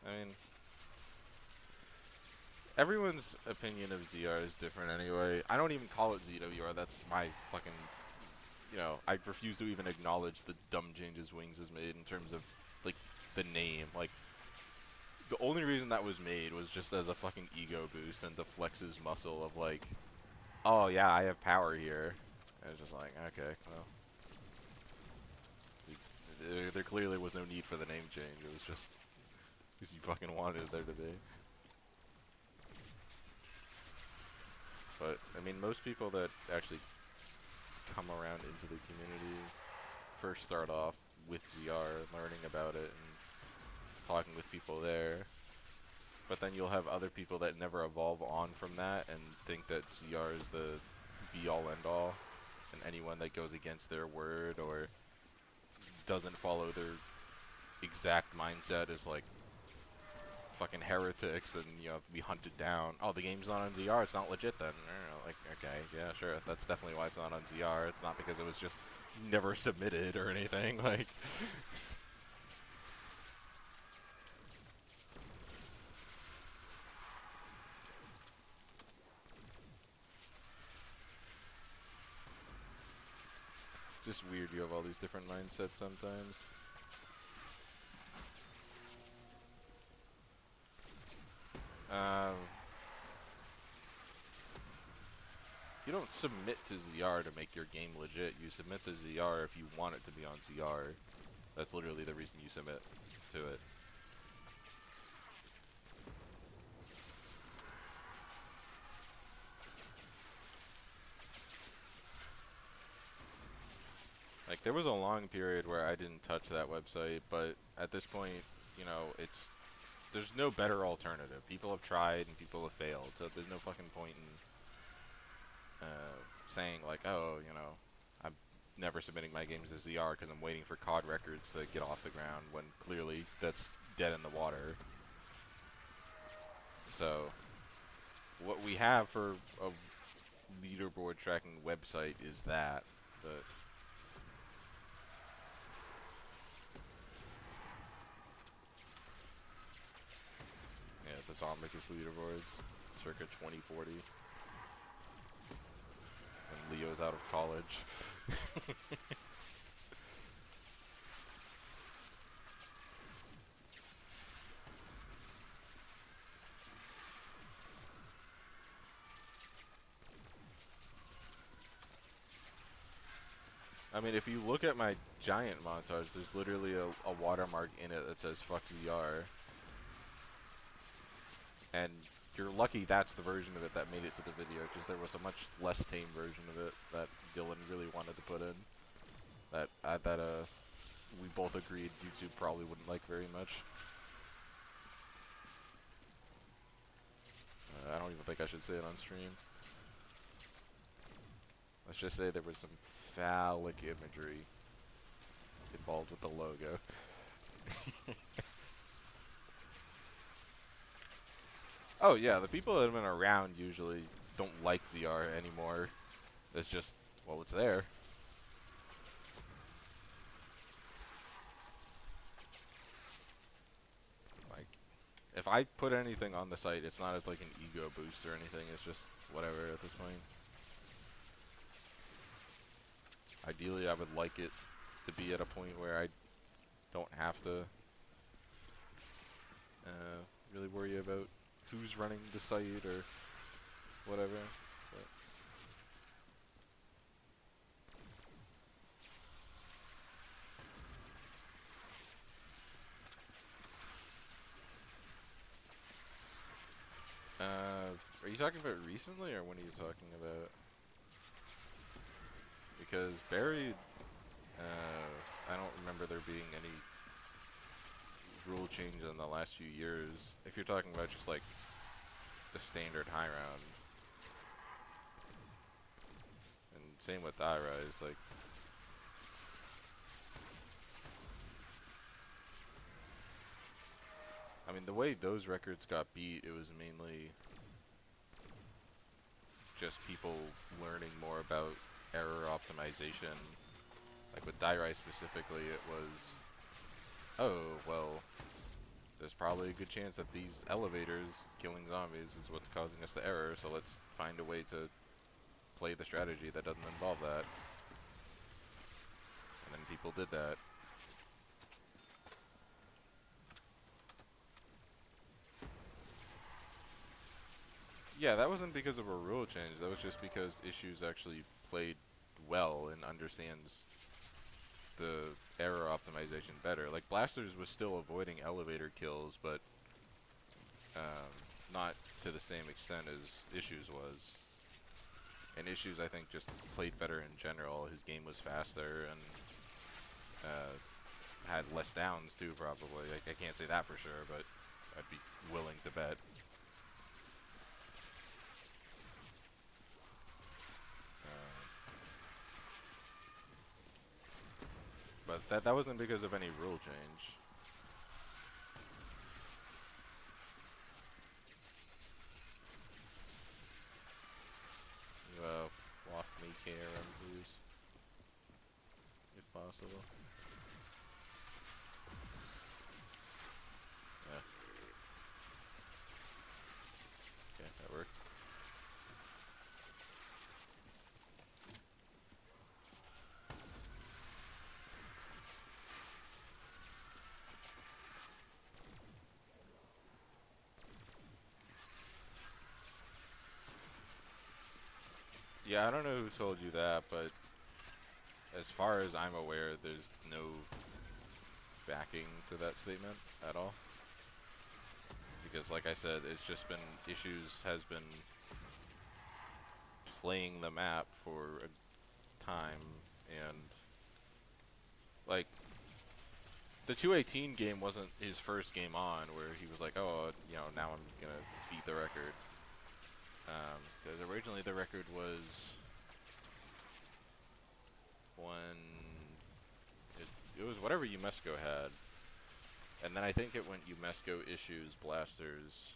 I mean, everyone's opinion of ZR is different anyway. I don't even call it ZWR. That's my fucking, you know, I refuse to even acknowledge the dumb changes Wings has made in terms of, like, the name. Like, the only reason that was made was just as a fucking ego boost and to flex his muscle of, like, oh yeah, I have power here. And it's just like, okay, well. There clearly was no need for the name change. It was just because you fucking wanted there to be. But, I mean, most people that actually come around into the community first start off with ZR, learning about it and talking with people there. But then you'll have other people that never evolve on from that and think that ZR is the be-all end-all. And anyone that goes against their word or doesn't follow their exact mindset is like fucking heretics and, you know, be hunted down. Oh, the game's not on ZR, it's not legit then. Like, okay, yeah, sure, that's definitely why it's not on ZR. It's not because it was just never submitted or anything, like... It's just weird you have all these different mindsets sometimes. You don't submit to ZR to make your game legit. You submit to ZR if you want it to be on ZR. That's literally the reason you submit to it. Like, there was a long period where I didn't touch that website, but at this point, you know, there's no better alternative. People have tried and people have failed, so there's no fucking point in saying like, oh, you know, I'm never submitting my games to ZR because I'm waiting for COD records to get off the ground when clearly that's dead in the water. So, what we have for a leaderboard tracking website is that, but yeah, the Zombicus leaderboards, circa 2040. When Leo's out of college. I mean, if you look at my giant montage, there's literally a watermark in it that says fuck ZR. And you're lucky that's the version of it that made it to the video, because there was a much less tame version of it that Dylan really wanted to put in. That we both agreed YouTube probably wouldn't like very much. I don't even think I should say it on stream. Let's just say there was some phallic imagery involved with the logo. Oh yeah, the people that have been around usually don't like ZR anymore. It's just, well, it's there. Like, if I put anything on the site, it's not as like an ego boost or anything. It's just whatever at this point. Ideally, I would like it to be at a point where I don't have to really worry about who's running the site or whatever. Are you talking about recently, or when are you talking about? Because Buried, I don't remember there being any rule change in the last few years. If you're talking about just like the standard high round, and same with iRise. Like, I mean, the way those records got beat, it was mainly just people learning more about error optimization. Like with Dairai specifically, it was, oh, well, there's probably a good chance that these elevators killing zombies is what's causing us the error, so let's find a way to play the strategy that doesn't involve that. And then people did that. Yeah, that wasn't because of a rule change. That was just because Issues actually played well and understands the error optimization better. Like, Blasters was still avoiding elevator kills, but not to the same extent as Issues was. And Issues, I think, just played better in general. His game was faster and had less downs too, probably. I can't say that for sure, but I'd be willing to bet. But that wasn't because of any rule change. Walk me KRM, please, if possible. Yeah. Okay, that worked. Yeah, I don't know who told you that, but as far as I'm aware, there's no backing to that statement at all. Because, like I said, it's just been Issues has been playing the map for a time, and like the 218 game wasn't his first game on where he was like, oh, you know, now I'm gonna beat the record. Because originally the record was when it was whatever Umesco had, and then I think it went Umesco, Issues, Blasters.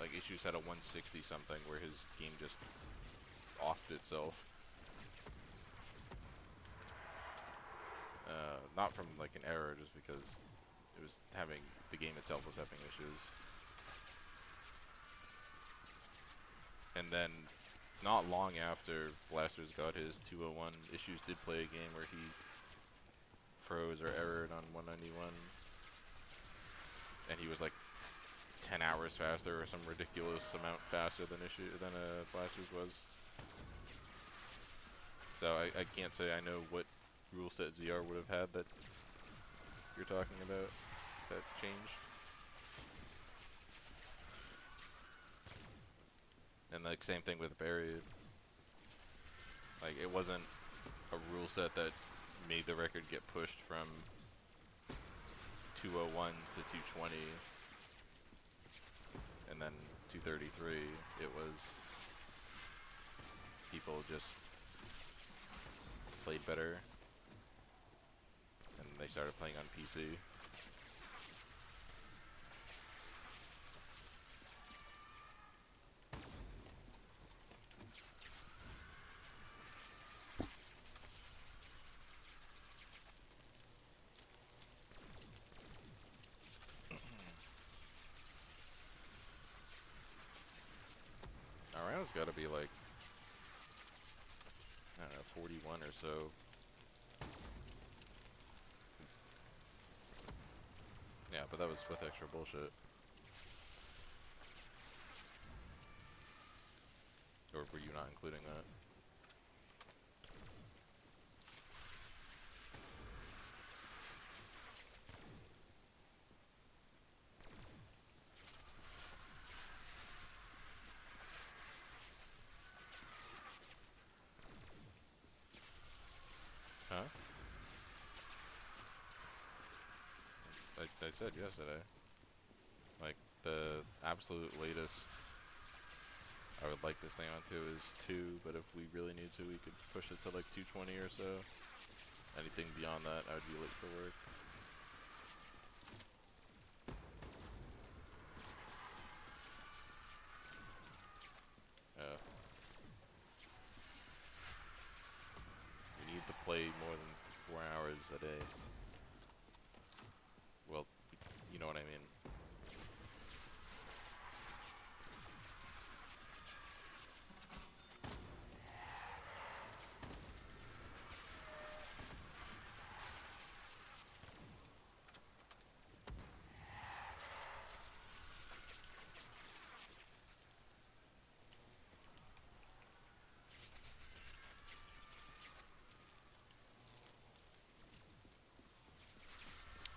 Like Issues had a 160 something where his game just offed itself. Not from like an error, just because it was having, the game itself was having issues. And then not long after Blasters got his 201, Issues did play a game where he froze or errored on 191, and he was like 10 hours faster or some ridiculous amount faster than Blasters was. So I can't say I know what rule set ZR would have had that you're talking about that changed. And like same thing with Buried. Like it wasn't a rule set that made the record get pushed from 201 to 220 and then 233. It was people just played better and they started playing on PC. Our round's got to be like, I don't know, 41 or so. Yeah, but that was with extra bullshit. Or were you not including that? Huh? I said yesterday. Like, the absolute latest I would like this thing onto is 2, but if we really need to, we could push it to like 220 or so. Anything beyond that, I would be late for work. We need to play more than 4 hours a day. Well, you know what I mean.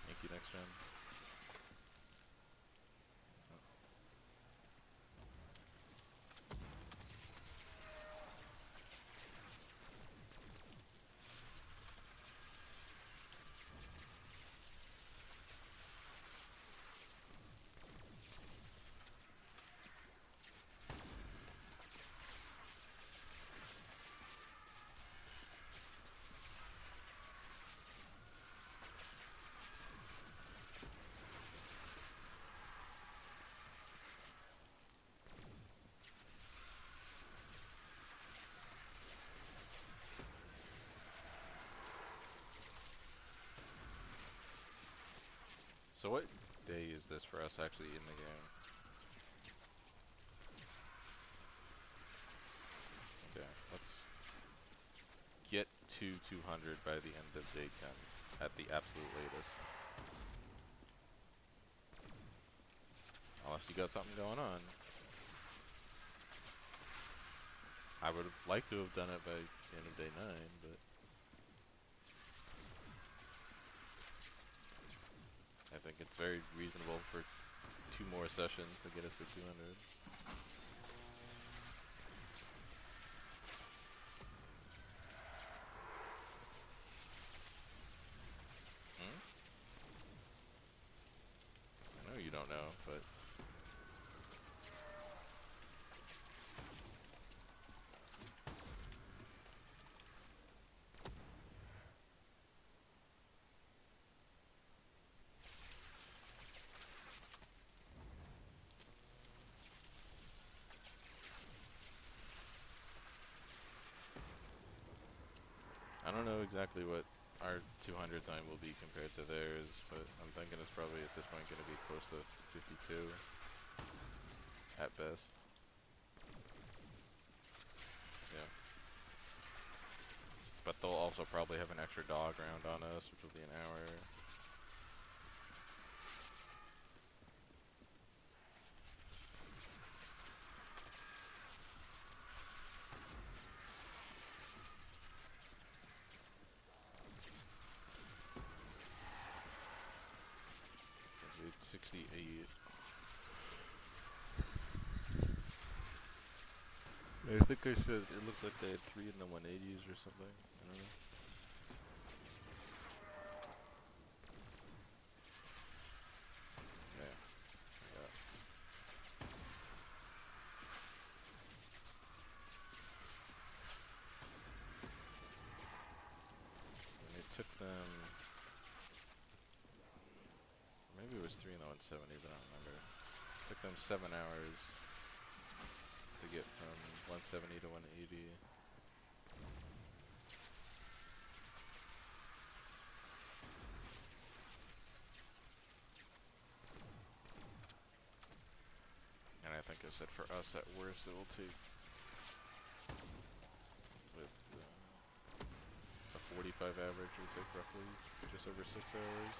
Thank you, next gen. So what day is this for us actually in the game? Okay, let's get to 200 by the end of day 10 at the absolute latest. Unless you got something going on. I would have liked to have done it by the end of day 9, but I think it's very reasonable for 2 more sessions to get us to 200. Hmm? I know you don't know, but I don't know exactly what our 200 time will be compared to theirs, but I'm thinking it's probably at this point going to be close to 52 at best. Yeah. But they'll also probably have an extra dog round on us, which will be an hour. Maybe 68. I think I said it looked like they had 3 in the 180s or something. I don't know. Yeah. Yeah. And it took them. Maybe it was 3 in the 170s. I don't remember. It took them 7 hours to get from 170 to 180. And I think I said for us at worst it will take with a 45 average it will take roughly just over 6 hours.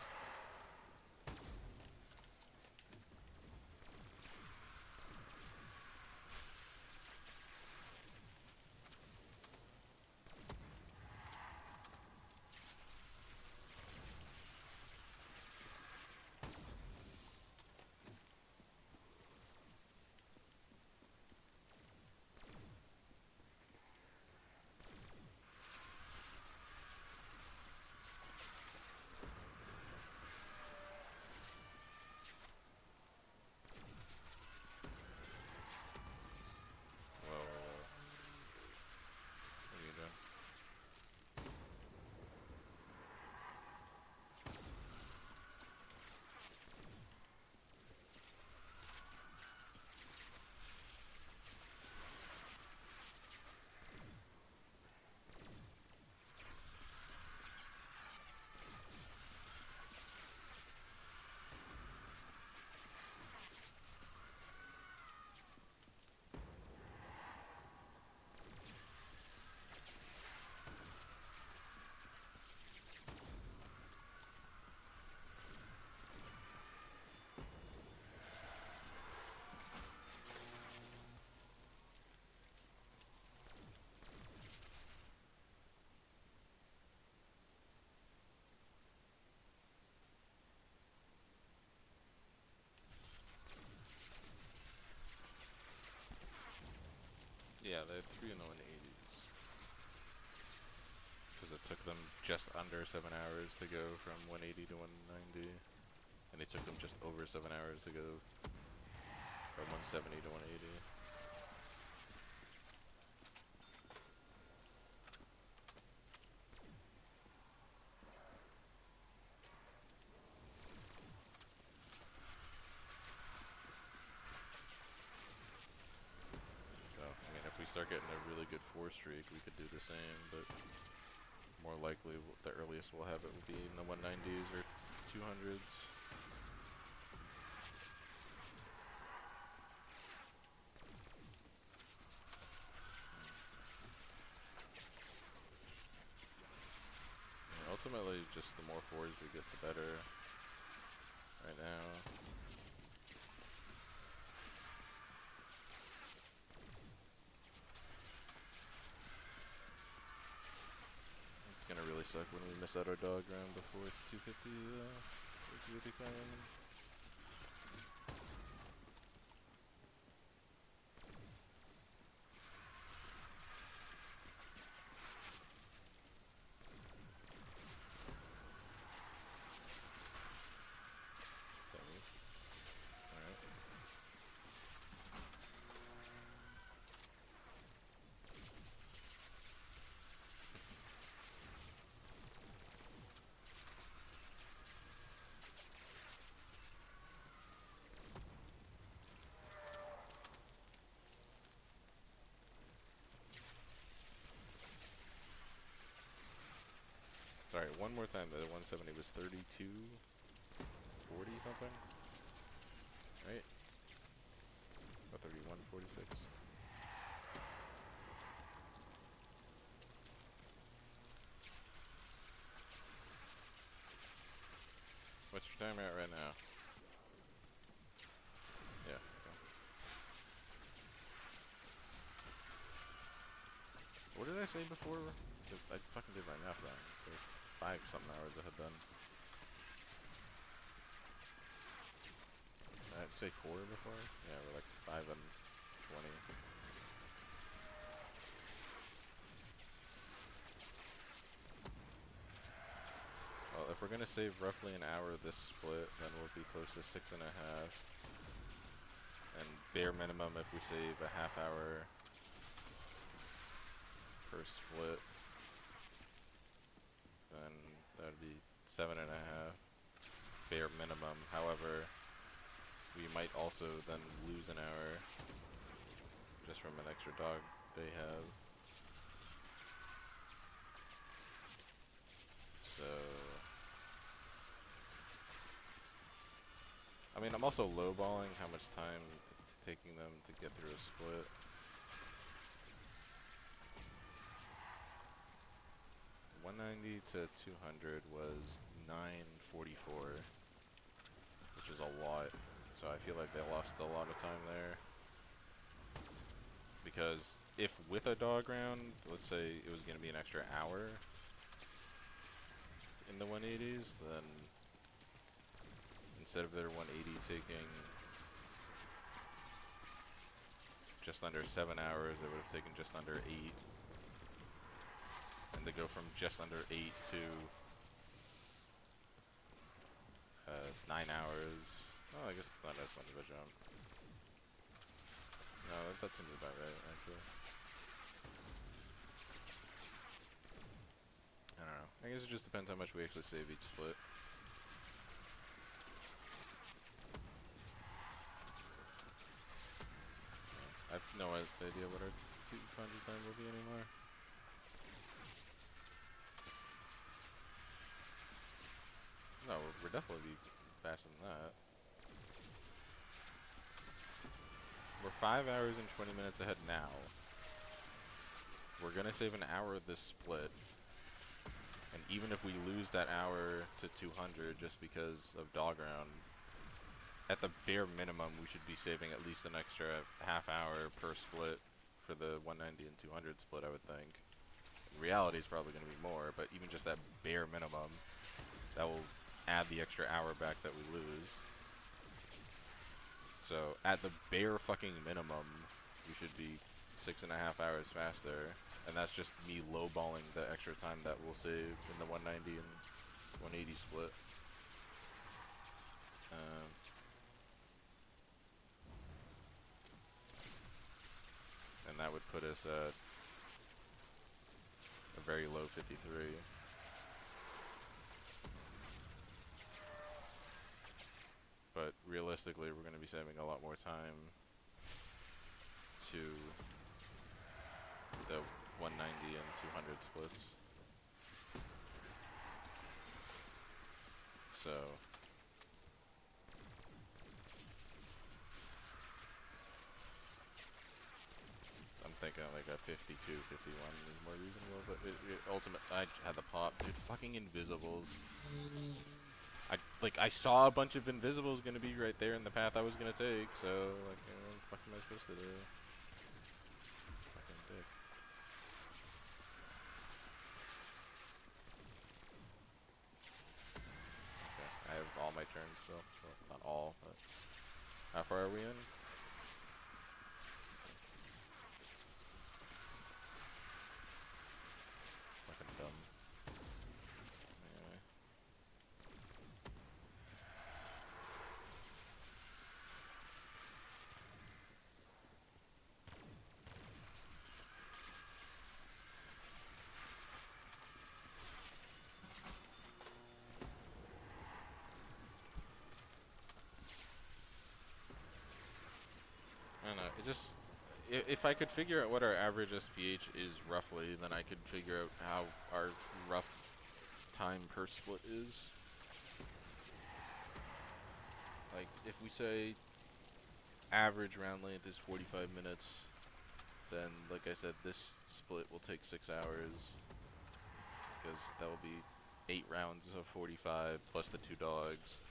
3 in the 180s. Because it took them just under 7 hours to go from 180 to 190. And it took them just over 7 hours to go from 170 to 180. So, I mean, if we start getting a really good 4 streak, we could do the same, but more likely the earliest we'll have it will be in the 190s or 200s. Ultimately, just the more 4s we get, the better. Right now. It's gonna really suck when we miss out our dog round before 250, or 255. Sorry, one more time. The 170 was 32.40 something, right? Or 31.46. What's your time at right now? Yeah. Okay. What did I say before? Because I fucking did my math wrong. Like 5 something hours I had done. I'd say 4 before. Yeah, we're like 5 and 20. Well, if we're gonna save roughly an hour this split, then we'll be close to 6.5. And bare minimum, if we save a half hour per split, then that'd be 7.5 bare minimum. However, we might also then lose an hour just from an extra dog they have. So, I mean, I'm also lowballing how much time it's taking them to get through a split. $190 to 200 was 9:44, which is a lot. So I feel like they lost a lot of time there. Because if with a dog round, let's say it was going to be an extra hour in the 180s, then instead of their 180 taking just under 7 hours, it would have taken just under 8. And to go from just under 8 to 9 hours. Oh, I guess it's not as much of a jump. No, that seems about right, actually. I don't know. I guess it just depends how much we actually save each split. I have no idea what our 200 time will be anymore. No, we're definitely faster than that. We're 5 hours and 20 minutes ahead now. We're gonna save an hour this split. And even if we lose that hour to 200 just because of dog round, at the bare minimum, we should be saving at least an extra half hour per split for the 190 and 200 split, I would think. In reality, it's probably going to be more, but even just that bare minimum, that will add the extra hour back that we lose. So, at the bare fucking minimum, we should be 6.5 hours faster, and that's just me lowballing the extra time that we'll save in the 190 and 180 split. And that would put us at a very low 53. But realistically, we're going to be saving a lot more time to the 190 and 200 splits. So I'm thinking like a 52, 51 is more reasonable, but I had the pop, dude, fucking invisibles. I saw a bunch of invisibles gonna be right there in the path I was gonna take, so like, you know, what the fuck am I supposed to do? Fucking dick. Okay, I have all my turns still. Well, not all, but how far are we in? Fucking dumb. Anyway. I don't know, it just, if I could figure out what our average SPH is roughly, then I could figure out how our rough time per split is. Like, if we say average round length is 45 minutes, then, like I said, this split will take 6 hours, because that will be 8 rounds of 45 plus the 2 dogs.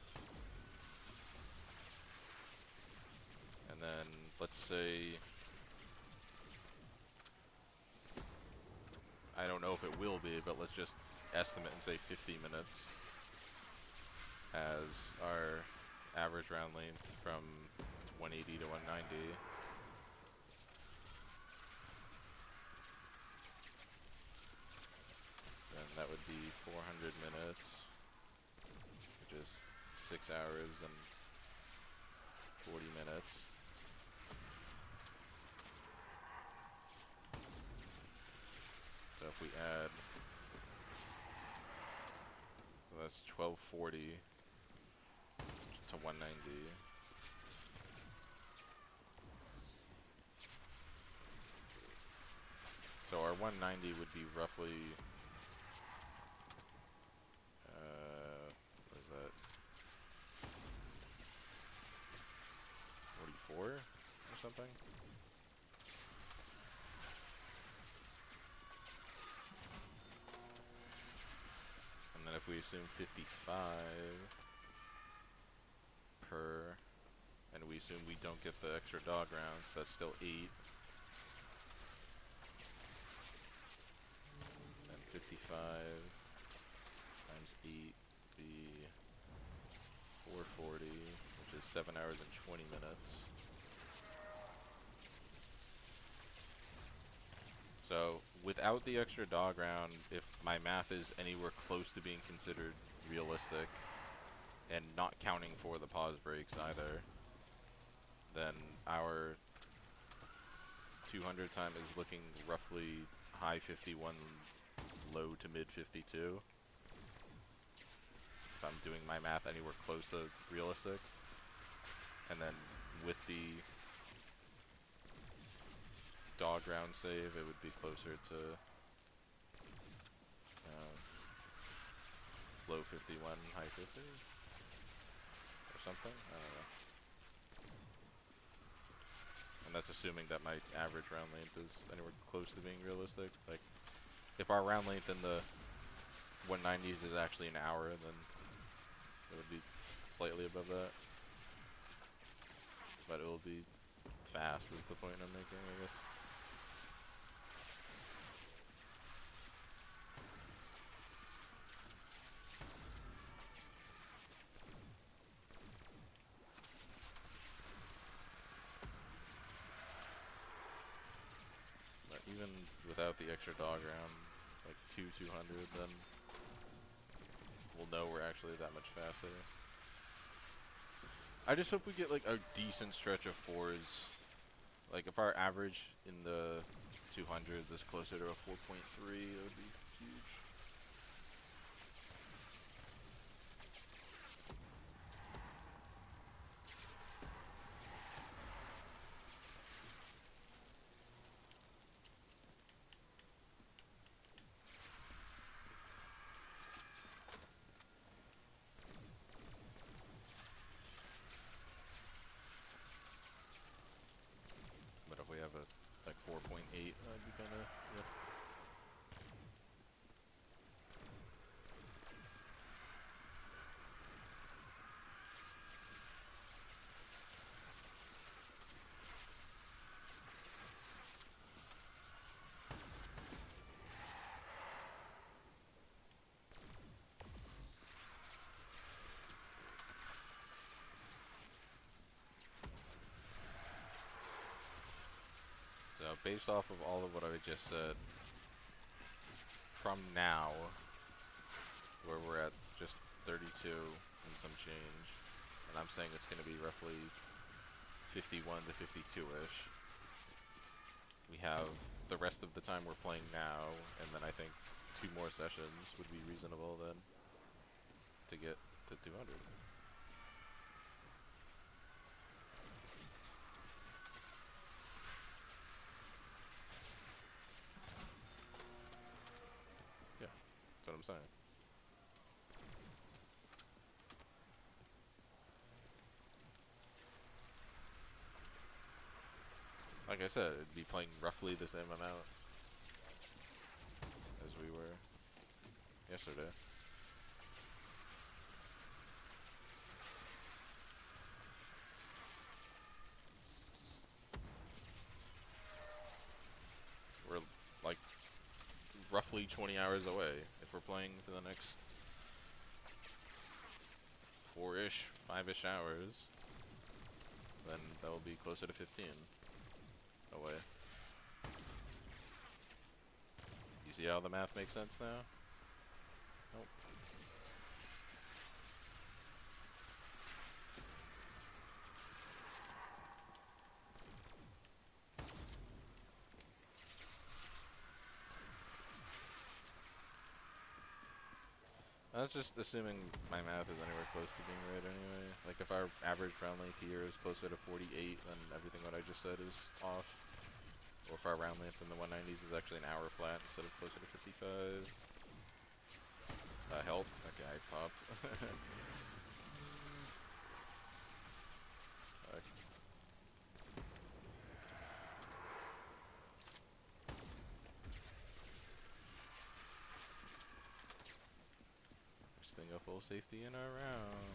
And then, let's say, I don't know if it will be, but let's just estimate and say 50 minutes as our average round length from 180 to 190. Then that would be 400 minutes, which is 6 hours and 40 minutes. So if we add, so that's 1240 to 190. So our 190 would be roughly, what is that? 44 or something? And then if we assume 55 per, and we assume we don't get the extra dog rounds, that's still 8. And 55 times 8 would be 440, which is 7 hours and 20 minutes. So, without the extra dog round, if my math is anywhere close to being considered realistic, and not counting for the pause breaks either, then our 200 time is looking roughly high 51, low to mid 52. If I'm doing my math anywhere close to realistic. And then with the dog round save, it would be closer to low 51, high 50 or something. I don't know. And that's assuming that my average round length is anywhere close to being realistic. Like, if our round length in the 190s is actually an hour, then it would be slightly above that. But it will be fast is the point I'm making, I guess. got the extra dog around like 200, then we'll know we're actually that much faster. I just hope we get like a decent stretch of 4s. Like if our average in the 200s is closer to a 4.3, it would be huge. But if we have a like 4.8, that'd be kind of yeah. So based off of all of what I just said, from now, where we're at just 32 and some change, and I'm saying it's going to be roughly 51 to 52-ish. We have the rest of the time we're playing now, and then I think 2 more sessions would be reasonable then to get to 200. Yeah, that's what I'm saying. Like I said, it'd be playing roughly the same amount as we were yesterday. We're like roughly 20 hours away. If we're playing for the next 4-ish, 5-ish hours, then that will be closer to 15 away. You see how the math makes sense now? Nope. That's just assuming my math is anywhere close to being right anyway. Like if our average round length here is closer to 48, then everything what I just said is off. Or if our round length in the 190s is actually an hour flat instead of closer to 55. Help? Okay, I popped. First thing a full safety in our round.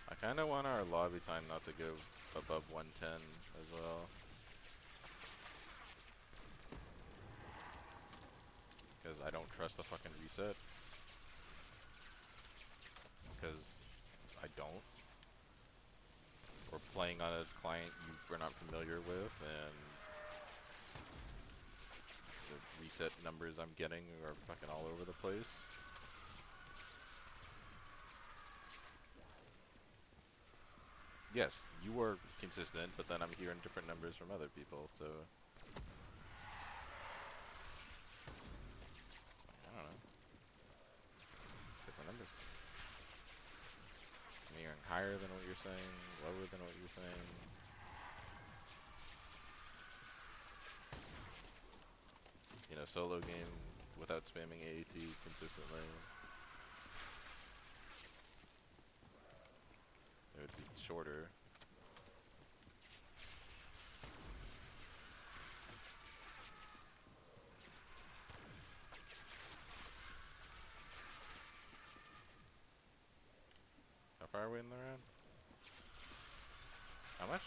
I kind of want our lobby time not to go above 110 as well. Because I don't trust the fucking reset. Because I don't. We're playing on a client we're not familiar with, and the reset numbers I'm getting are fucking all over the place. Yes, you are consistent, but then I'm hearing different numbers from other people, so I don't know. Different numbers. I'm hearing higher than what you're saying, lower than what you're saying. You know, solo game without spamming AATs consistently. It would be shorter. far are we in the round? How much?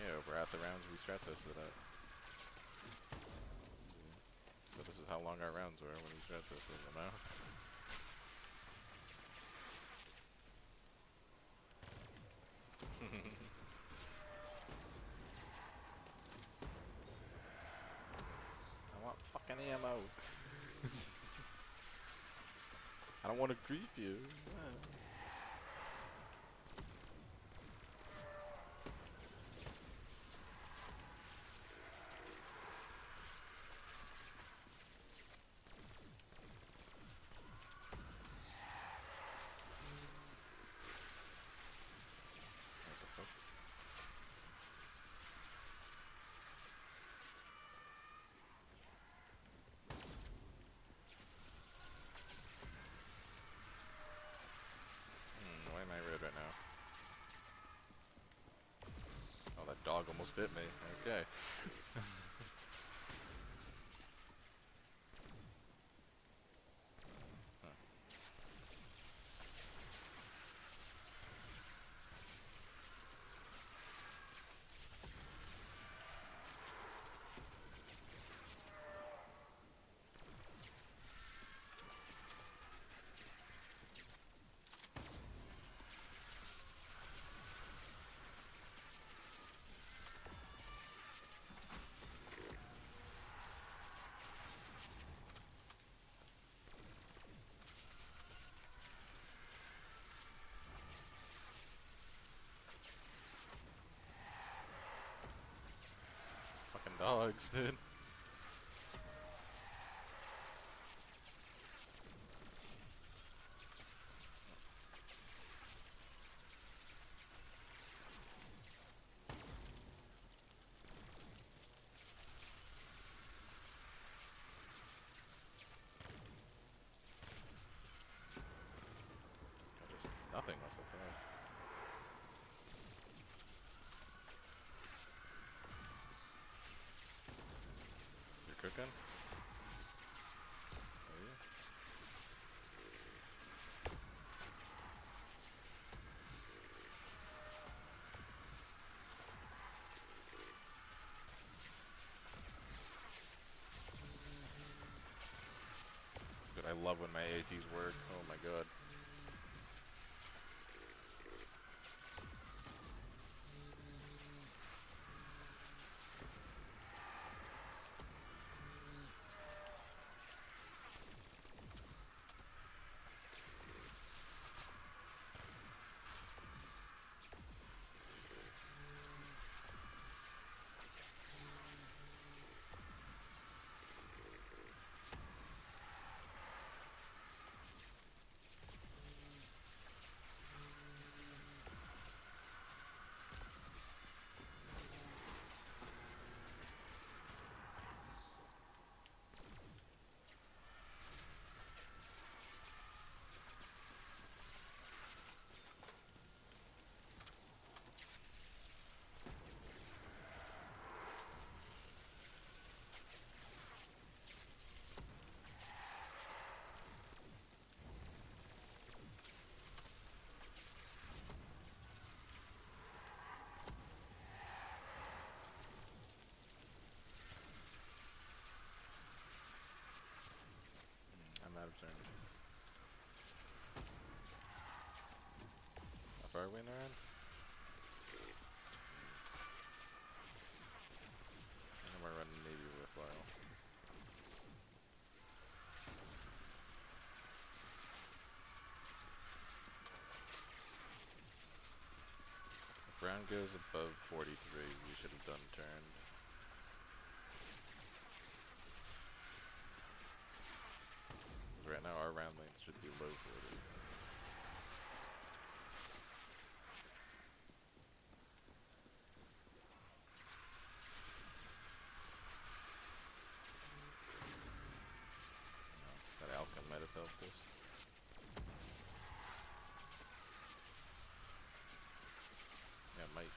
Yeah, we're at the rounds we strat tested at. So this is how long our rounds were when we strat tested them out. I want fucking ammo. I don't want to grief you. What the fuck? Why am I red right now? Oh, that dog almost bit me. Okay. Huh. Fucking dogs, dude. Just nothing else up there. You're cooking? Are you? Dude, I love when my ATs work. Oh my god. I'm out of syringe. How far are we in the round? I think we're running maybe worthwhile. If round goes above 43, we should have done turned. Right now our round length should be low 40. No, that Alchem might have helped us. Yeah, it might.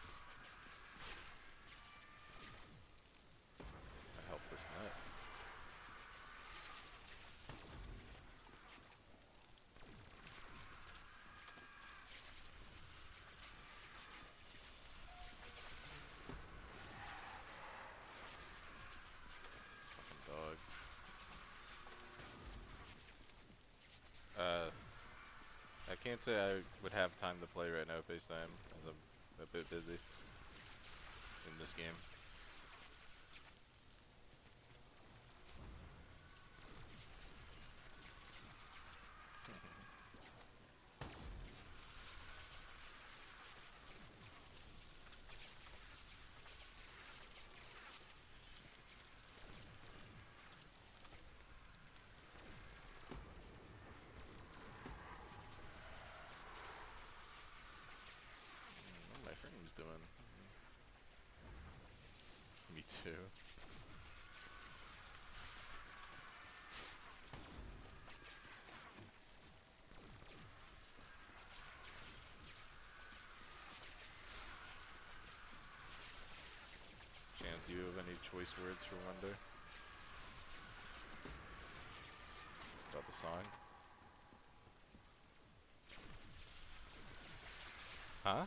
can't say I would have time to play right now FaceTime, as I'm a bit busy in this game. What my frame's doing? Me too. Chance, do you have any choice words for Wonder? About the song? Huh?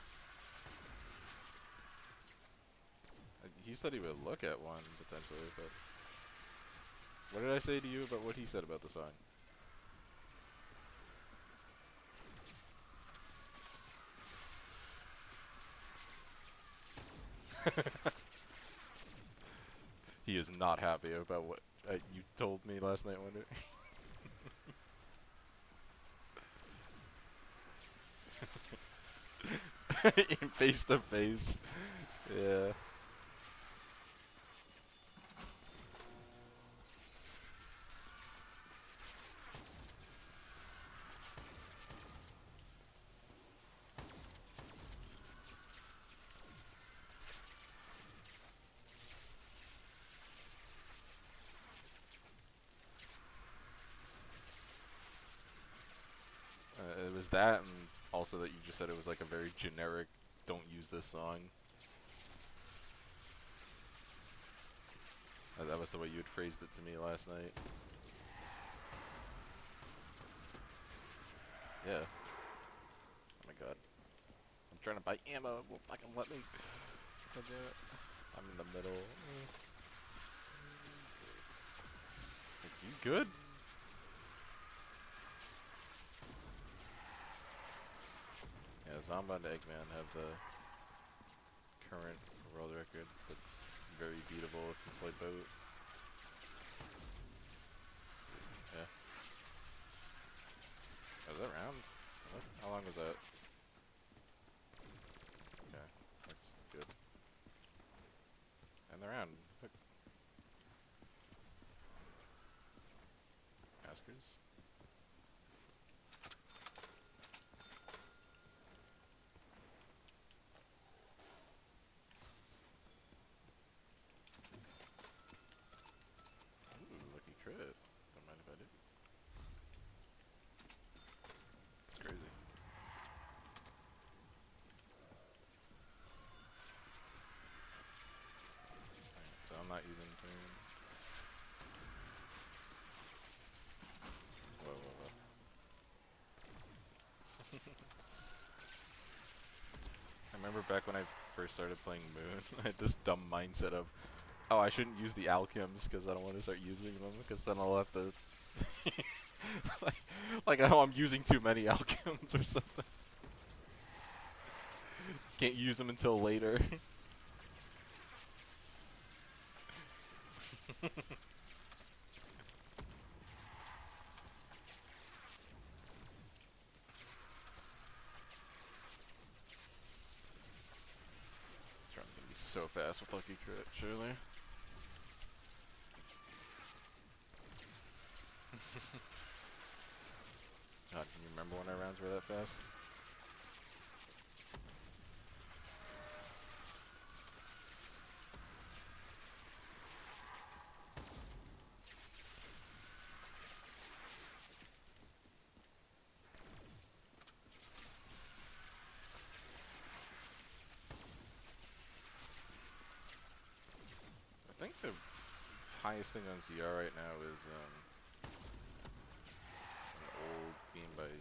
He said he would look at one, potentially, but... What did I say to you about what he said about the song? He is not happy about what you told me last night, Wonder. Face to face. Yeah. It was that, and also that you just said it was like a very generic, don't use this song. That was the way you had phrased it to me last night. Yeah. Oh my god. I'm trying to buy ammo. Well, fucking let me. God damn it. I'm in the middle. You good? Yeah, Zomba and Eggman have the current world record that's very beatable if you play boat. Yeah. Was that round? What? How long was that? Okay, that's good. And the round. Look. Askers? Ooh, lucky crit. Don't mind if I do. It's crazy. Right, so I'm not using turn. Whoa, whoa, whoa. I remember back when I first started playing Moon, I had this dumb mindset of, oh, I shouldn't use the alchems because I don't want to start using them because then I'll have to, like, oh, I'm using too many alchems or something. Can't use them until later. Trying to be so fast with lucky crit, surely. God, can you remember when our rounds were that fast? I think the highest thing on ZR right now is an old game by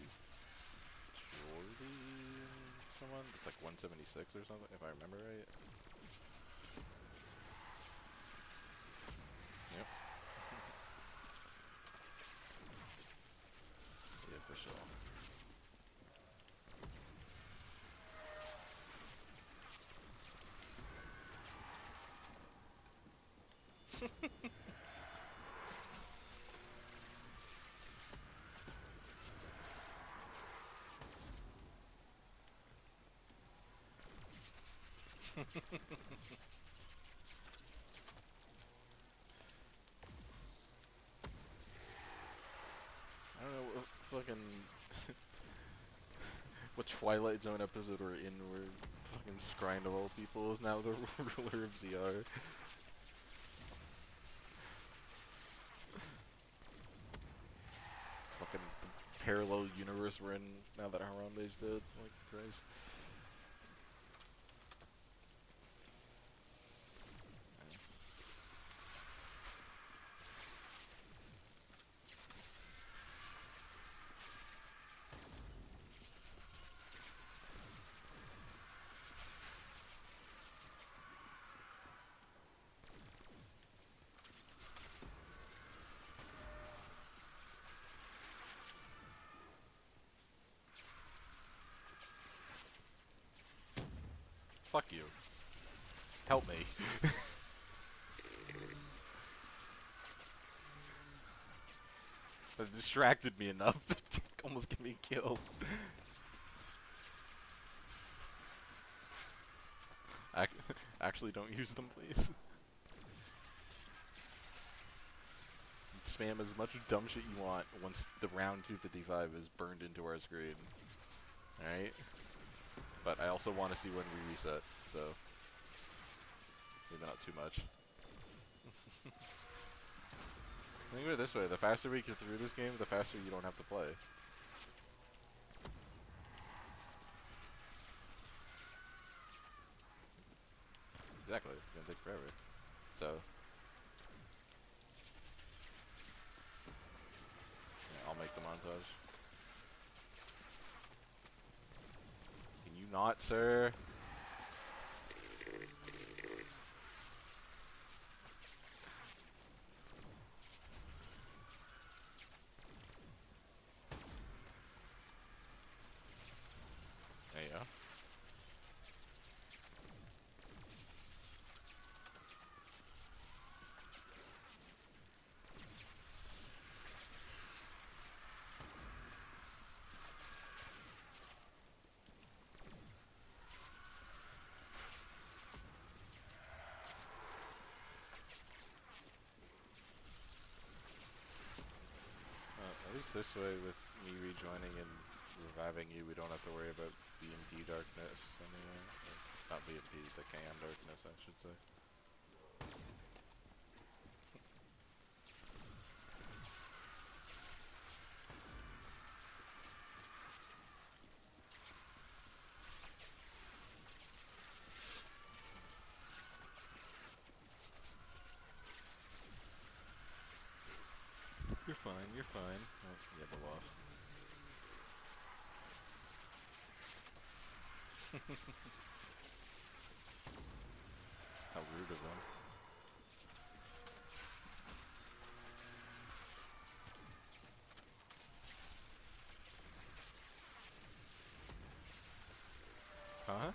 Jordy someone. It's like 176 or something, if I remember right. Yep. The official. I don't know what fucking what Twilight Zone episode we're in where fucking Scrine of all people is now the ruler of ZR. Fucking the parallel universe we're in now that Harambe's dead. Like Christ. Fuck you. Help me. That distracted me enough to almost get me killed. Actually, don't use them, please. Spam as much dumb shit you want once the round 255 is burned into our screen. Alright? But I also want to see when we reset, so maybe not too much. Think of it this way, the faster we get through this game, the faster you don't have to play. Exactly, it's gonna take forever. So, yeah, I'll make the montage. Can you not, sir? There you go. At least this way, with me rejoining and reviving you, we don't have to worry about BMP darkness anyway. Not BMP, the KM darkness, I should say. You're fine, you're fine. Oh, yeah, the off. How rude of them. Huh?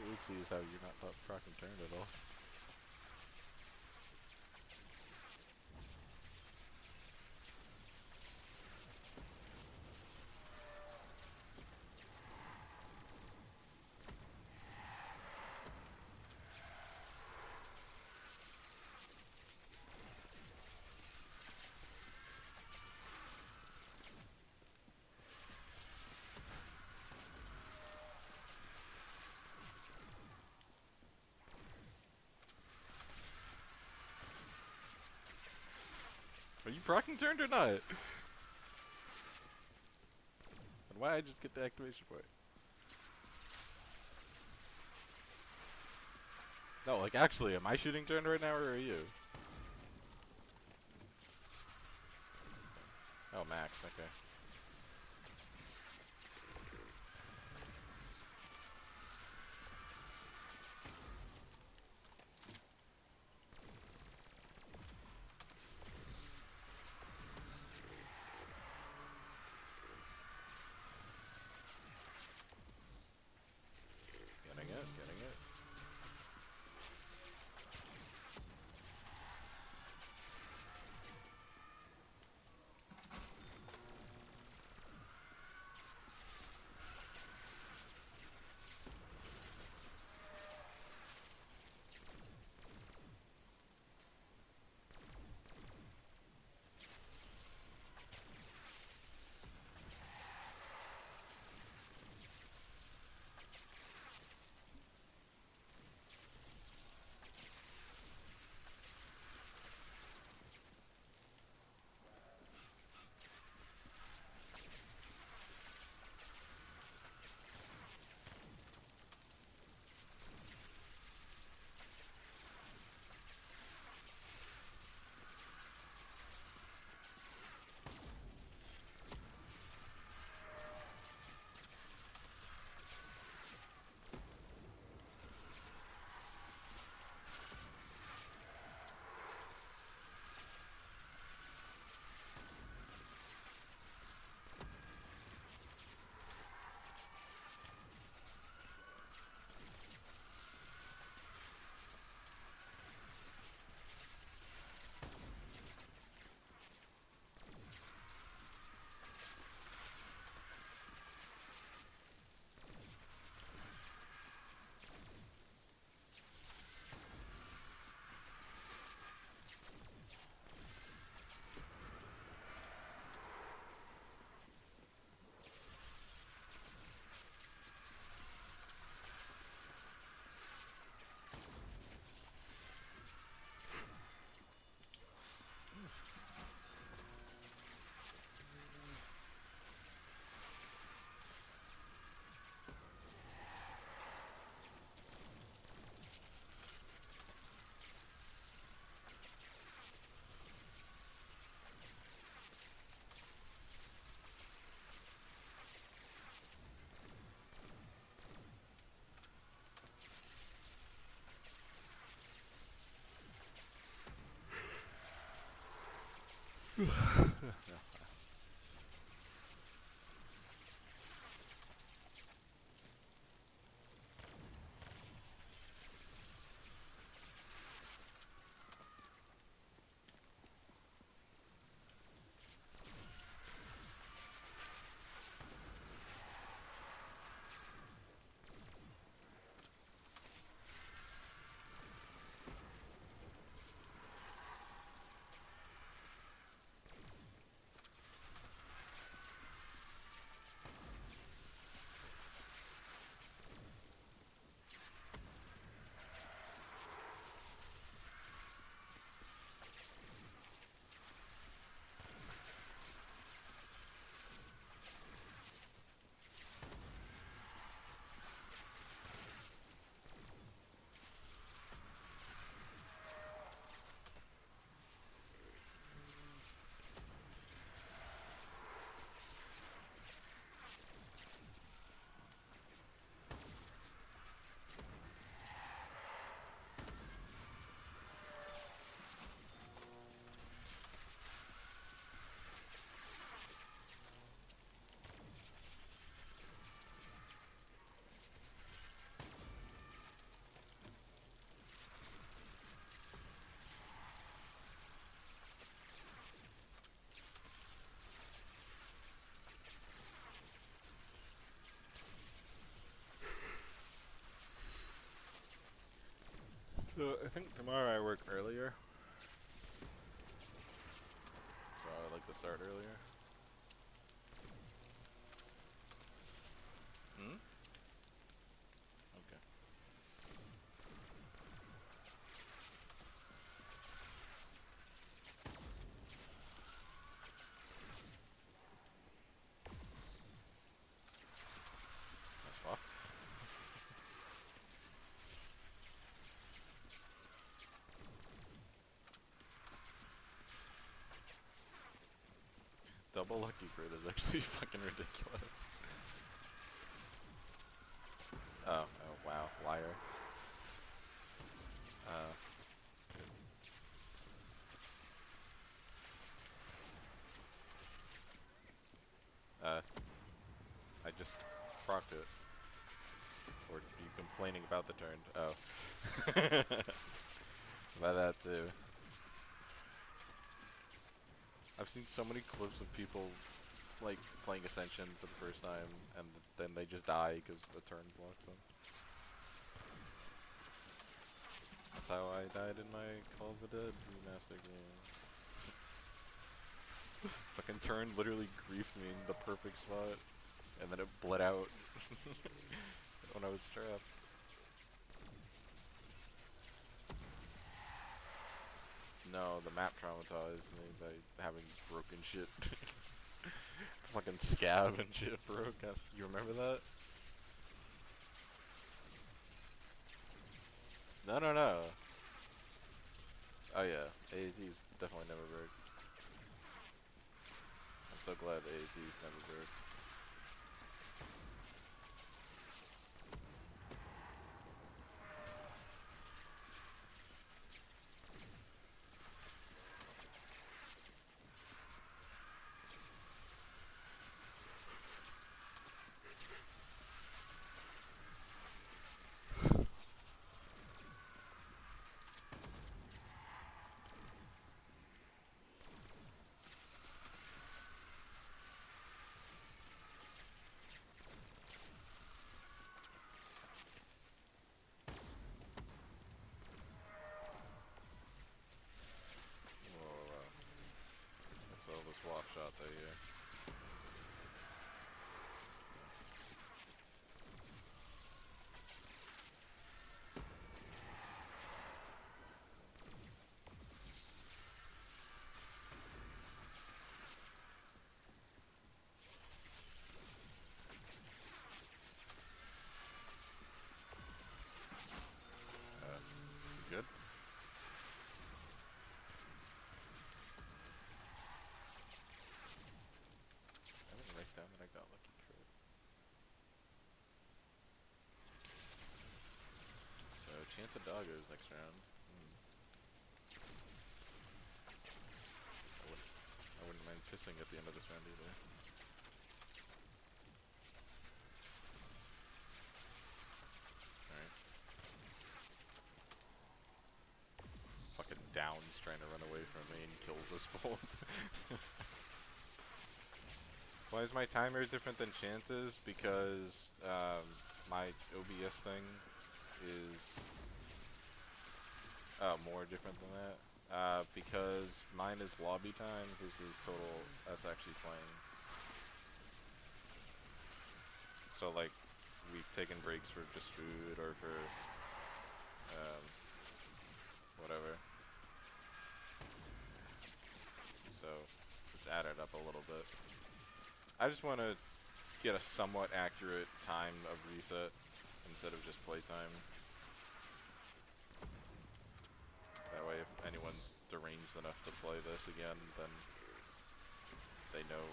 Oopsie is how you're not proc and turned at all. Are you proccing turned or not? And why I just get the activation point? No, like actually, am I shooting turned right now or are you? Oh, Max, okay. Getting it, getting it. think tomorrow I work earlier, so I would like to start earlier. Hmm? Okay. That's off. Double lucky crit is actually fucking ridiculous. Oh, oh wow, liar. Uh, uh, I just procced it. Or are you complaining about the turn? Oh. By that too. I've seen so many clips of people like playing Ascension for the first time and then they just die because a turn blocks them. That's how I died in my Call of the Dead remaster game. Fucking turn literally griefed me in the perfect spot, and then it bled out when I was trapped. No, the map traumatized me by having broken shit. Fucking scab and shit broke. You remember that? No, no, no. Oh yeah, AAT's definitely never broke. I'm so glad AAT's never broke. Whoa, whoa, whoa. That's all the swap shot that you. You good? I didn't write down that I got lucky crit. So chance of doggos next round. I wouldn't mind pissing at the end of this round either. Alright. Fucking Downs trying to run away from me and kills us both. Why is my timer different than Chance's? Because my OBS thing is more different than that. Because mine is lobby time, his is total us actually playing. So like, we've taken breaks for just food or for whatever. So it's added up a little bit. I just want to get a somewhat accurate time of reset instead of just playtime. That way if anyone's deranged enough to play this again, then they know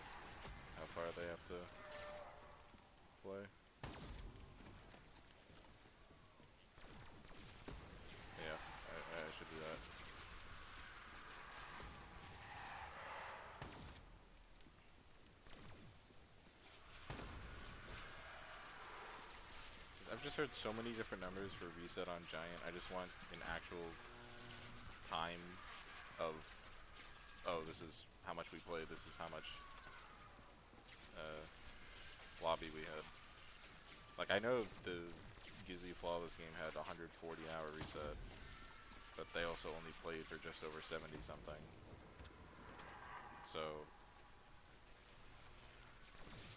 how far they have to play. Yeah, I should do that. I've just heard so many different numbers for reset on Giant. I just want an actual time of, oh, this is how much we played, this is how much lobby we had. Like, I know the Gizzy Flawless game had 140 hour reset, but they also only played for just over 70 something. So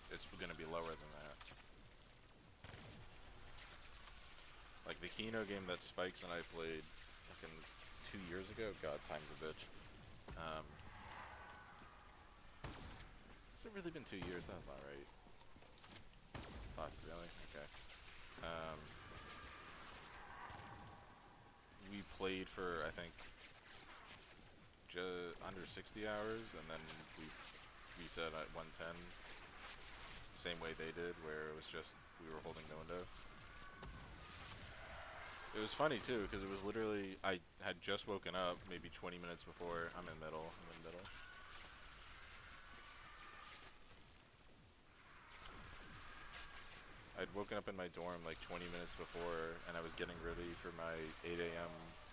it's gonna be lower than that. Like the Kino game that Spikes and I played fucking 2 years ago, god, time's a bitch. Has it really been 2 years? That's not right. Fuck, really? Okay. We played for, I think, under 60 hours, and then we reset at 110. Same way they did, where it was just, we were holding the window. It was funny too, because it was literally, I had just woken up maybe 20 minutes before. I'm in middle. I'd woken up in my dorm like 20 minutes before, and I was getting ready for my 8 a.m.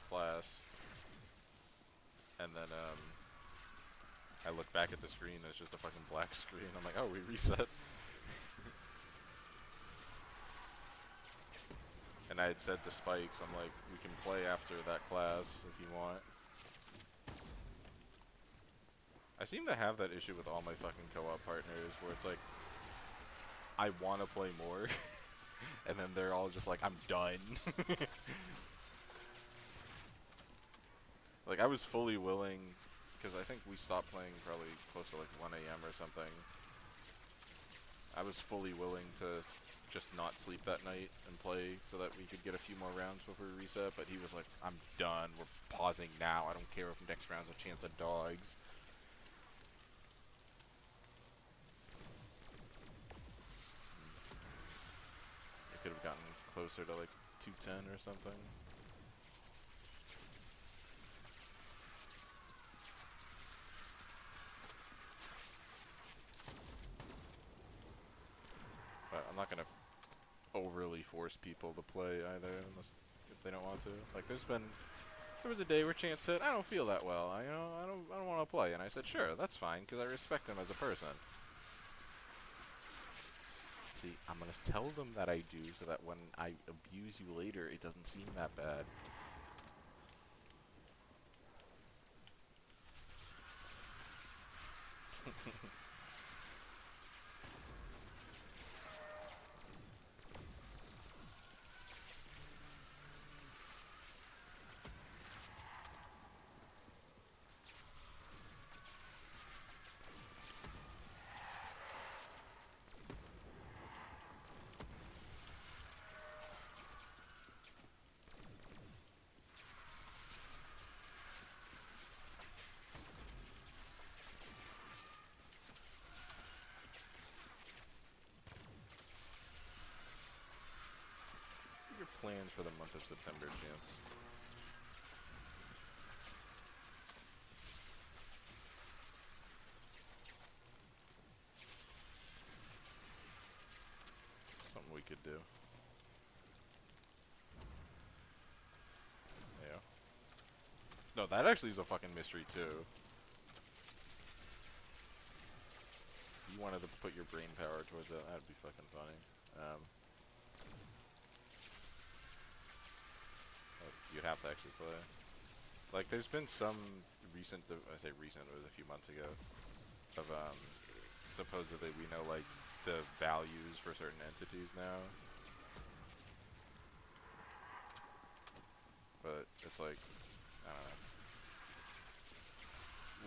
class. And then, I look back at the screen, and it's just a fucking black screen. I'm like, oh, we reset. And I had said to Spikes, I'm like, we can play after that class if you want. I seem to have that issue with all my fucking co-op partners, where it's like, I want to play more, and then they're all just like, I'm done. Like, I was fully willing, because I think we stopped playing probably close to like 1 a.m. or something. I was fully willing to just not sleep that night and play so that we could get a few more rounds before we reset, but he was like, I'm done, we're pausing now, I don't care if next round's a chance of dogs. It could have gotten closer to like 210 or something. But I'm not gonna overly force people to play either, unless if they don't want to. Like there was a day where Chance said, "I don't feel that well. I don't want to play," and I said, "Sure, that's fine, because I respect him as a person." See, I'm gonna tell them that I do, so that when I abuse you later, it doesn't seem that bad. What are your plans for the month of September, Chance? Something we could do. Yeah. No, that actually is a fucking mystery too. You wanted to put your brain power towards that, that'd be fucking funny. You'd have to actually play. Like, there's been some recent, I say recent, it was a few months ago, of, supposedly we know, like, the values for certain entities now. But it's like, I don't know.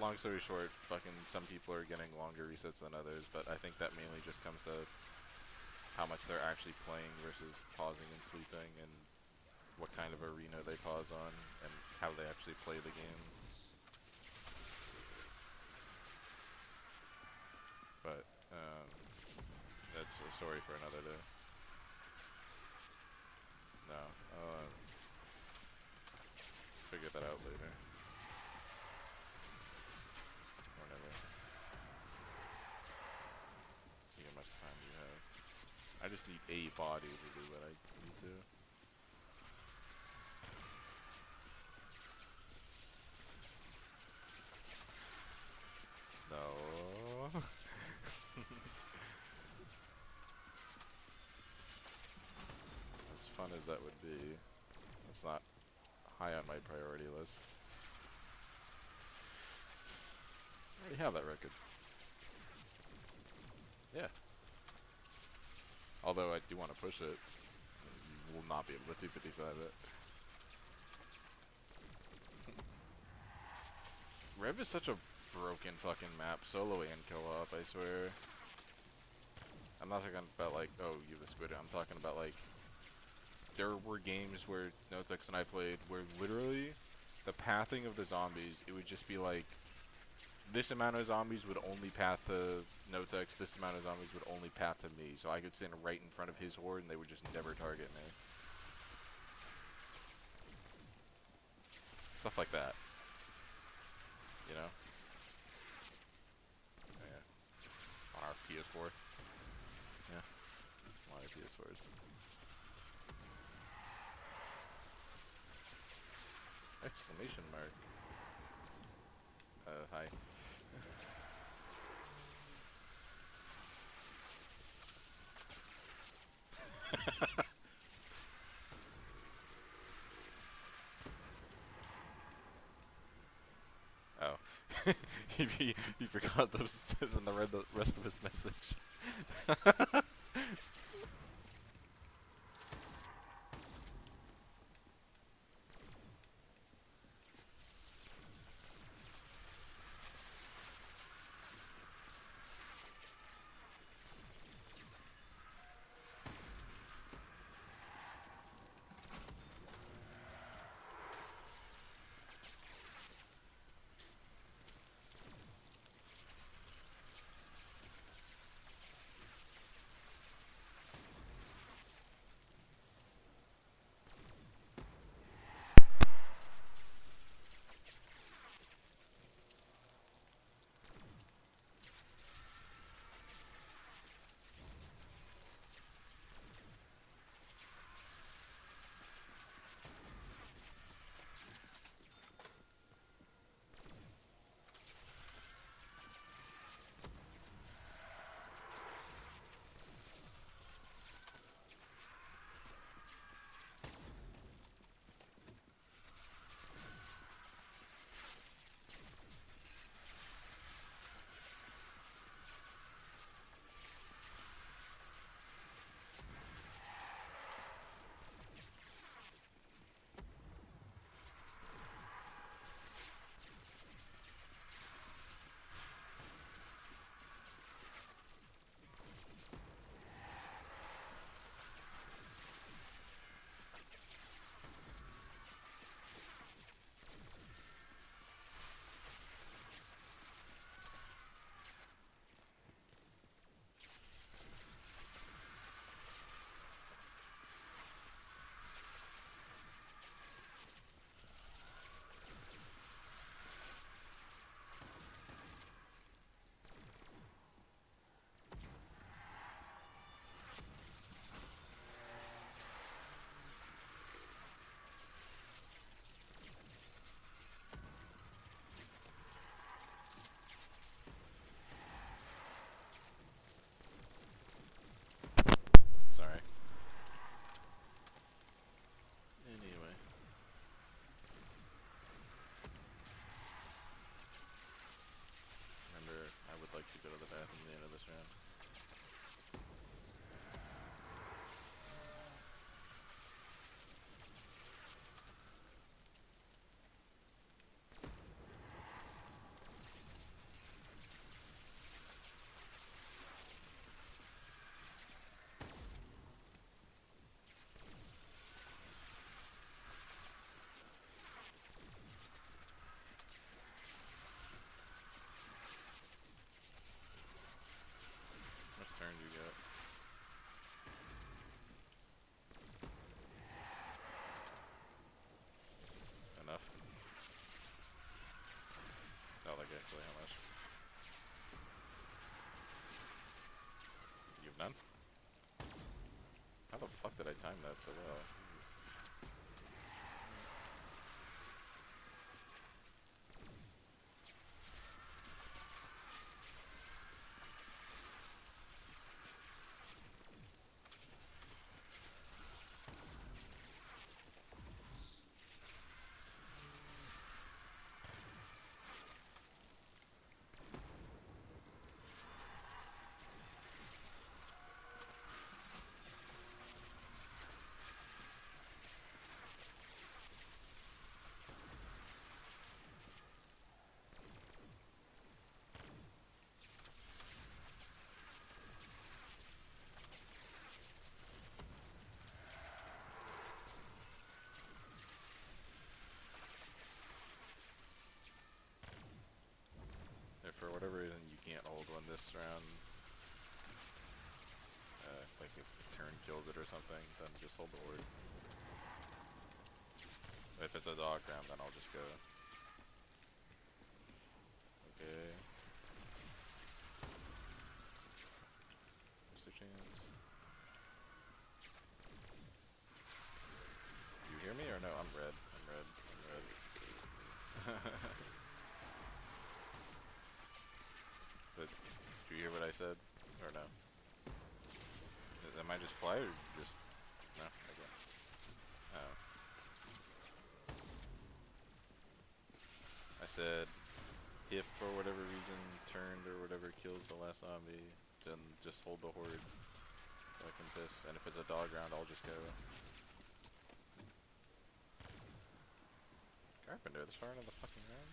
Long story short, fucking some people are getting longer resets than others, but I think that mainly just comes to how much they're actually playing versus pausing and sleeping, and what kind of arena they pause on, and how they actually play the game. But, that's a story for another day. No, I'll figure that out later. Or never. See how much time you have. I just need a body to do what I need to. No. As fun as that would be, it's not high on my priority list. I already have that record. Yeah. Although I do want to push it. You will not be able to 255 it. Rev is such a broken fucking map, solo and co-op, I swear. I'm not talking about like, oh, you have the squid. I'm talking about like, there were games where Notex and I played where literally the pathing of the zombies, it would just be like, this amount of zombies would only path to Notex, this amount of zombies would only path to me. So I could stand right in front of his horde and they would just never target me. Stuff like that, you know? Oh, yeah. On our PS4. Yeah, on our PS4s. Exclamation mark. Hi. Oh. he forgot those says and read the rest of his message. Sorry. Anyway. Remember, I would like to go to the bathroom at the end of this round. How much turn do you get? Enough? Not like actually how much? You've none? How the fuck did I time that so well? Jesus. this round. Like if turn kills it or something, then just hold the ward. If it's a dog round, then I'll just go. Okay. What's the chance? You hear me or no? I'm red. I'm red. I'm red. But did you hear what I said? Or no? Am I just quiet or just no? Okay. Oh. I said if for whatever reason turned or whatever kills the last zombie, then just hold the horde so I can piss. And if it's a dog round, I'll just go. Carpenter, this far into the fucking round?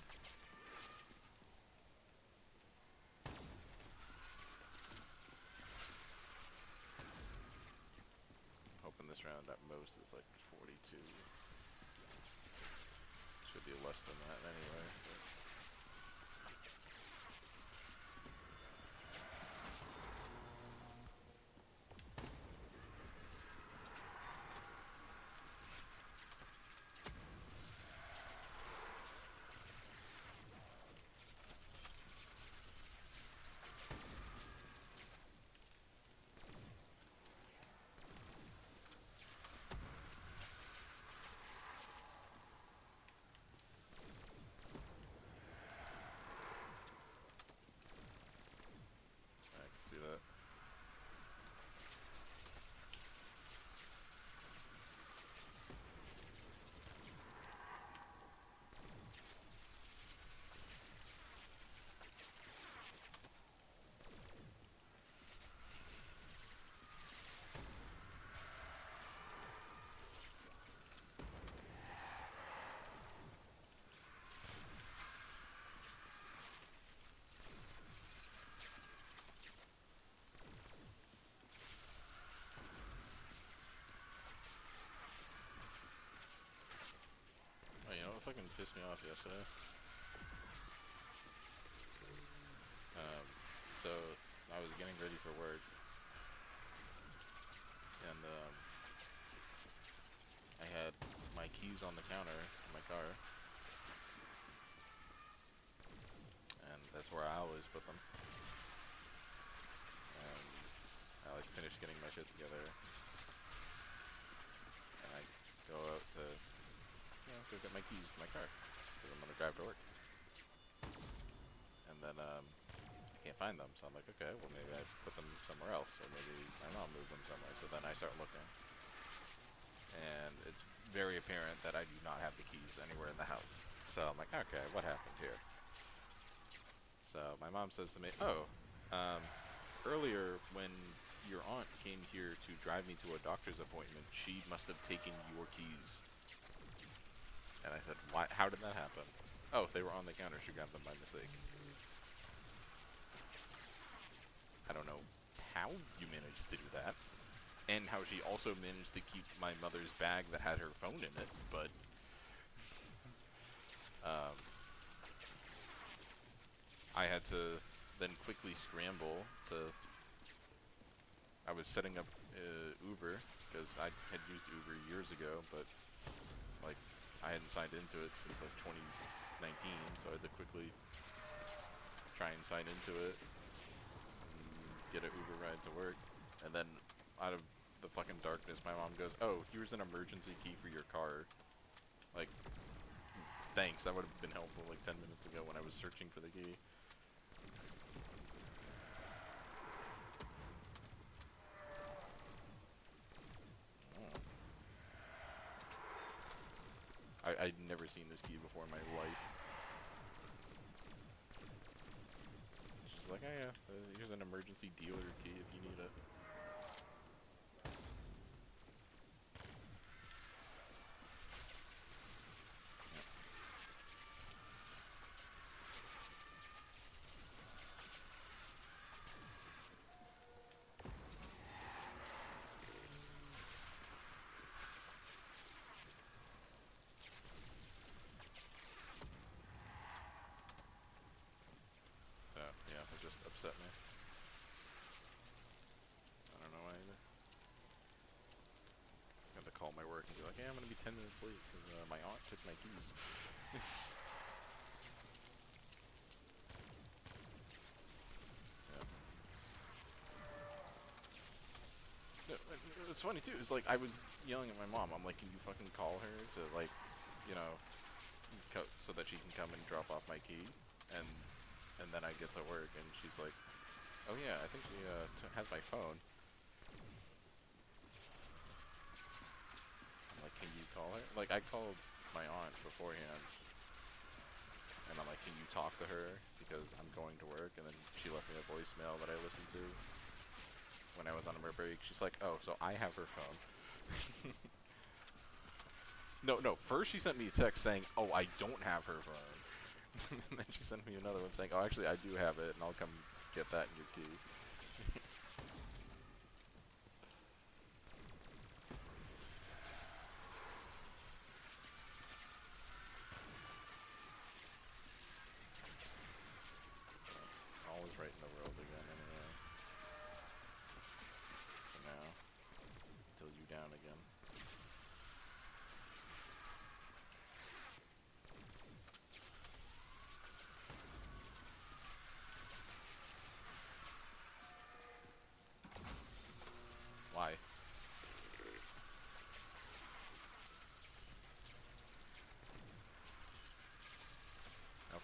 Hoping this round at most is like 42. Should be less than that anyway. But I can see that. Oh, you know what fucking pissed me off yesterday? So I was getting ready for work, and I had my keys on the counter in my car, and that's where I always put them. And I like finished getting my shit together, and I go out to, go get my keys to my car, because I'm gonna drive to work. And then I can't find them, so I'm like, okay, well maybe I put them somewhere else, or maybe my mom moved them somewhere. So then I start looking, and it's very apparent that I do not have the keys anywhere in the house. So I'm like, okay, what happened here? So my mom says to me, oh, earlier when your aunt came here to drive me to a doctor's appointment, she must have taken your keys. And I said, why? How did that happen? Oh, they were on the counter. She grabbed them by mistake. I don't know how you managed to do that, and how she also managed to keep my mother's bag that had her phone in it, but I had to then quickly scramble to. I was setting up Uber, because I had used Uber years ago, but like I hadn't signed into it since like 2019, so I had to quickly try and sign into it, get an Uber ride to work, and then out of the fucking darkness, my mom goes, oh, here's an emergency key for your car. Like, thanks, that would have been helpful like 10 minutes ago when I was searching for the key. I'd never seen this key before in my life. She's like, oh yeah, here's an emergency dealer key if you need it. Yeah, it just upset me. 10 minutes late because my aunt took my keys. Yeah. No, it's funny too. It's like I was yelling at my mom. I'm like, can you fucking call her to like, you know, so that she can come and drop off my key, and then I get to work, and she's like, oh yeah, I think she has my phone. I'm like, can you call her? Like, I called my aunt beforehand, and I'm like, can you talk to her because I'm going to work? And then she left me a voicemail that I listened to when I was on her break. She's like, oh, so I have her phone. No. First she sent me a text saying, oh, I don't have her phone. And then she sent me another one saying, oh, actually, I do have it, and I'll come get that in your key. All is right in the world again, anyway. For now. Until you down again. Why? Nope.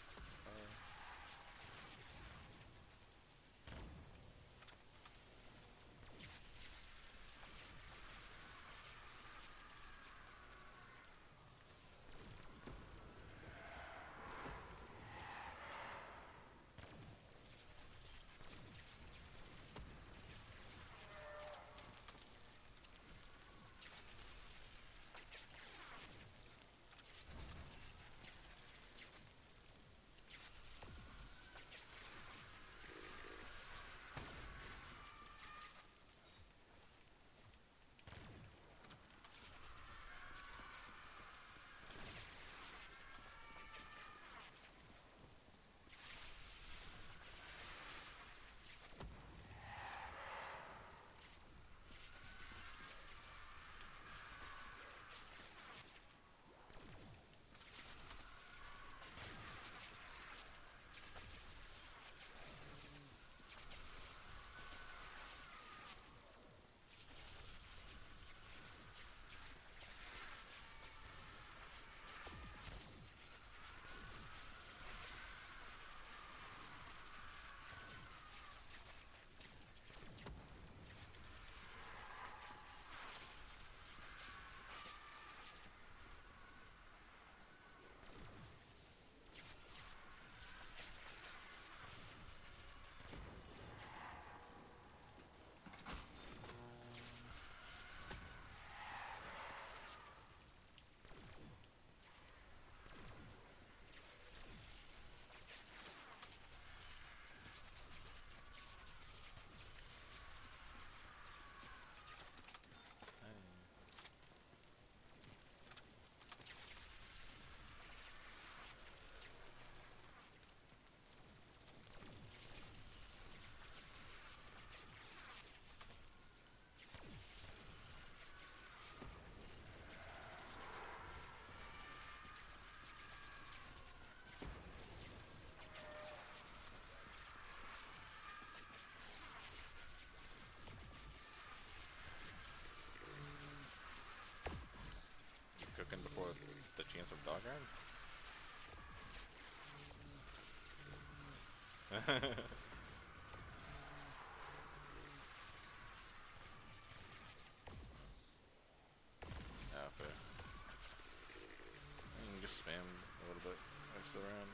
Cooking before the chance of dog run? Yeah, fair. You can just spam a little bit next to the round.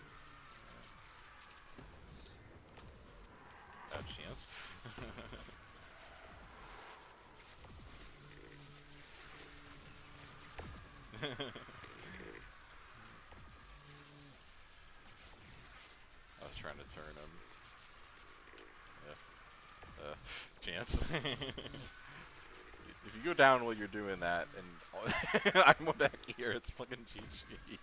That chance. I was trying to turn him. Yeah. Chance. If you go down while you're doing that, and I'm back here, it's fucking GG.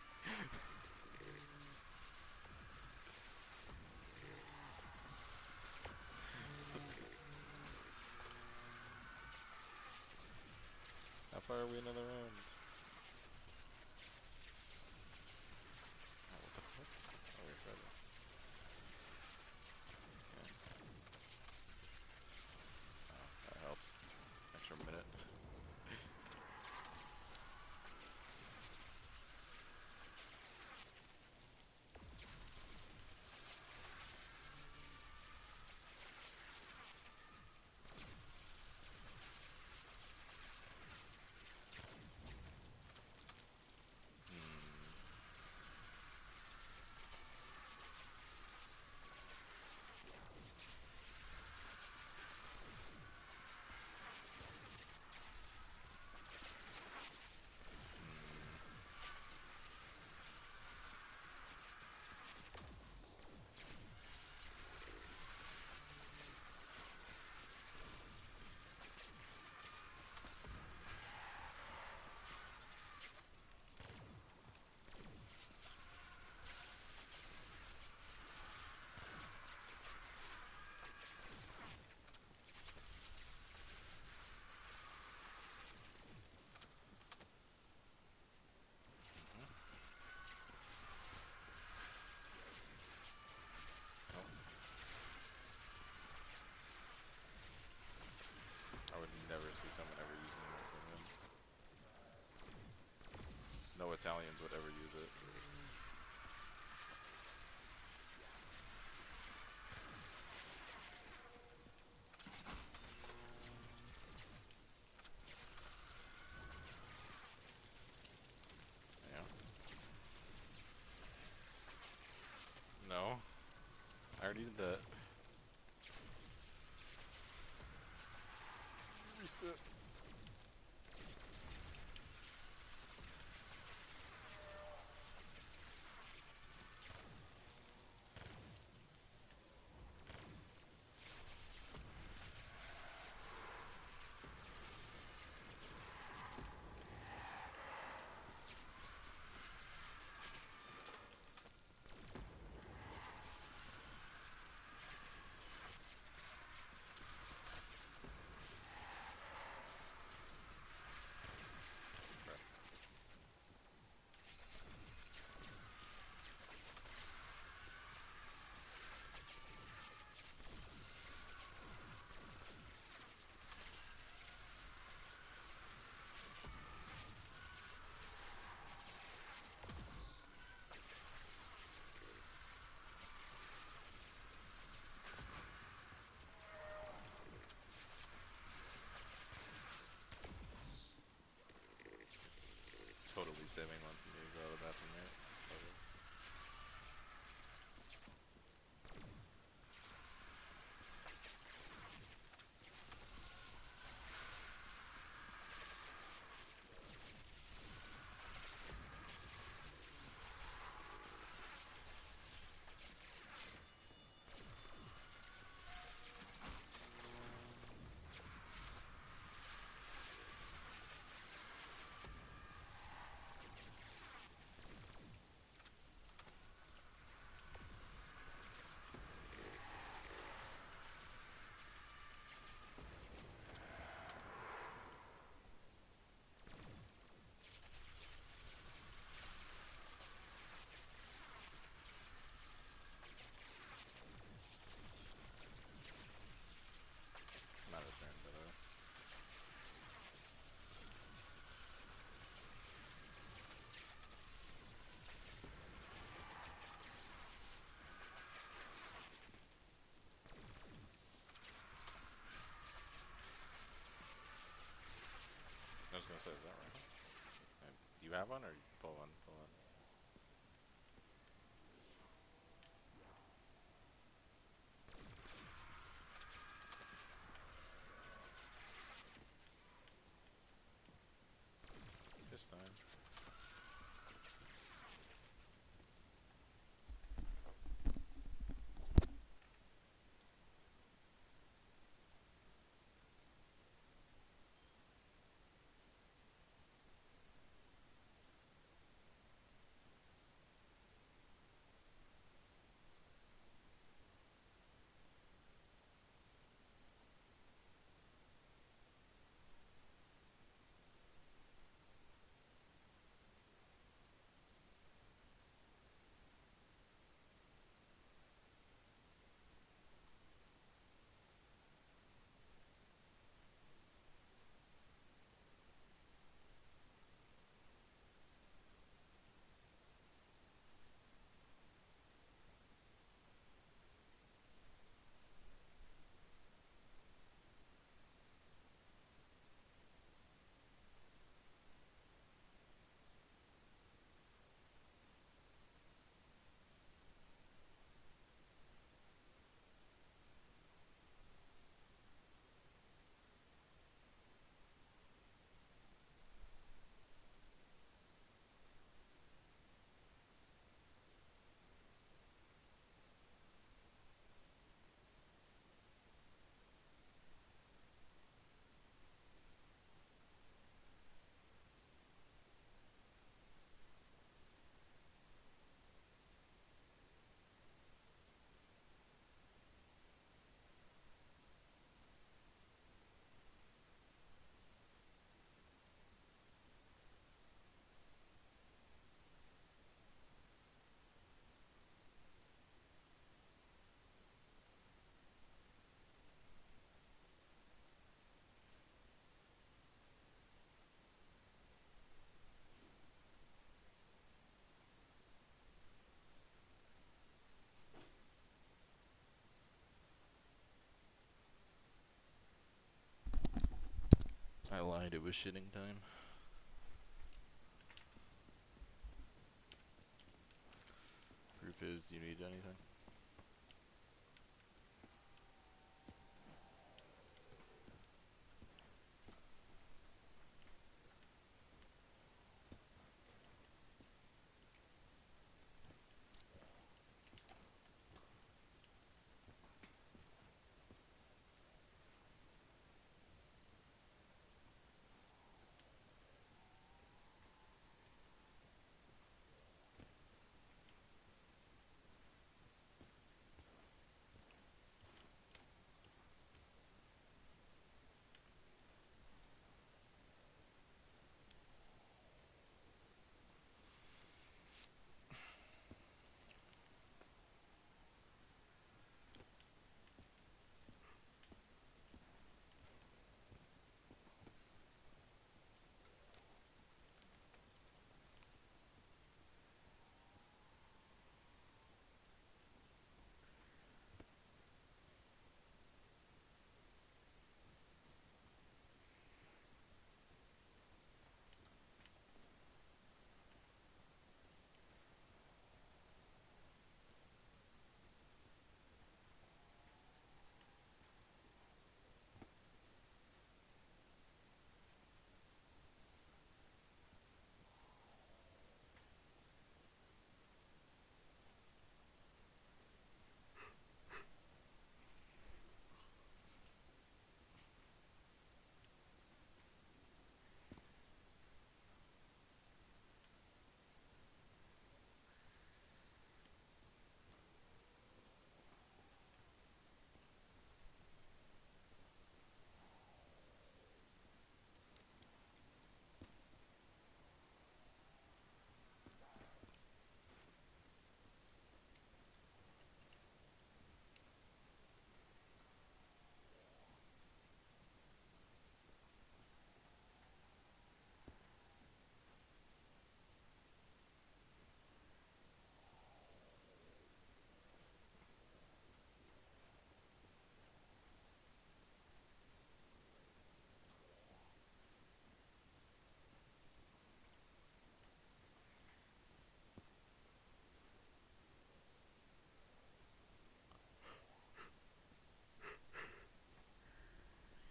How far are we another round? Americans would ever use it. Yeah. No. I already did that. Reset. Totally saving one from you to go to the bathroom, right? Totally. Not as fan, but I was gonna say, is that right? Do you have one or you pull one? Pull one. This time. I lied, it was shitting time. Proof is, do you need anything?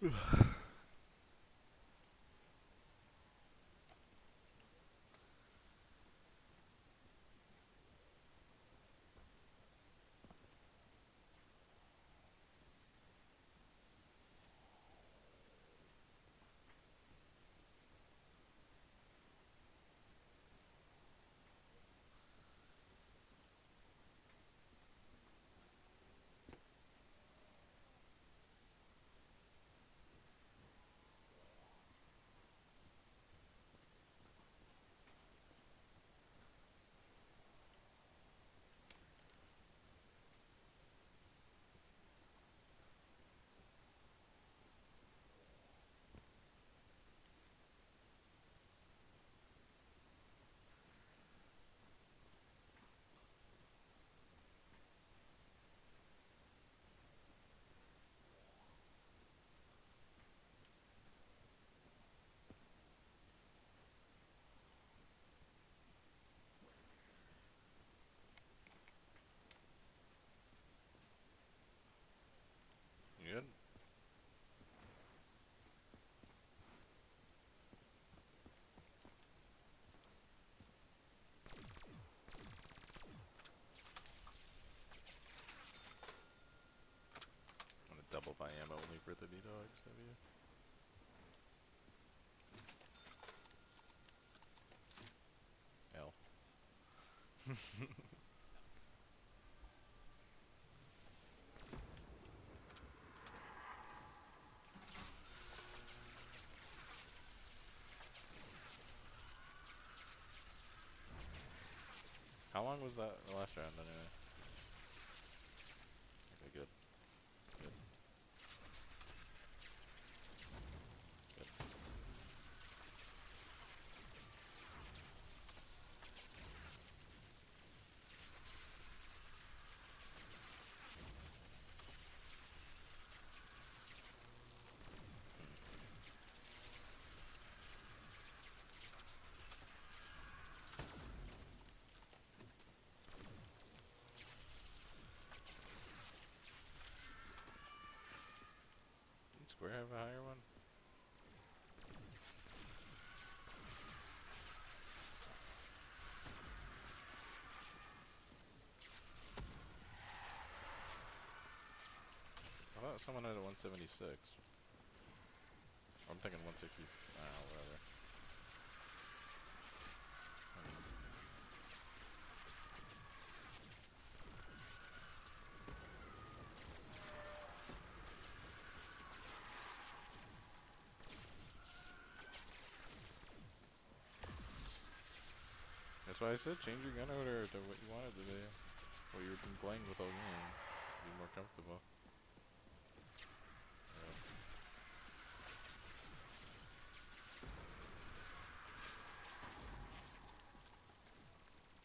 You good? I'm gonna double my ammo only for the B-Dogs, W. L. How long was that the last round anyway? Okay, good. Good. Good. Square have a higher one? I thought someone had a 176. I'm thinking 160. I don't know, whatever. That's why I said change your gun order to what you wanted today. What you've been playing with all game. Be more comfortable.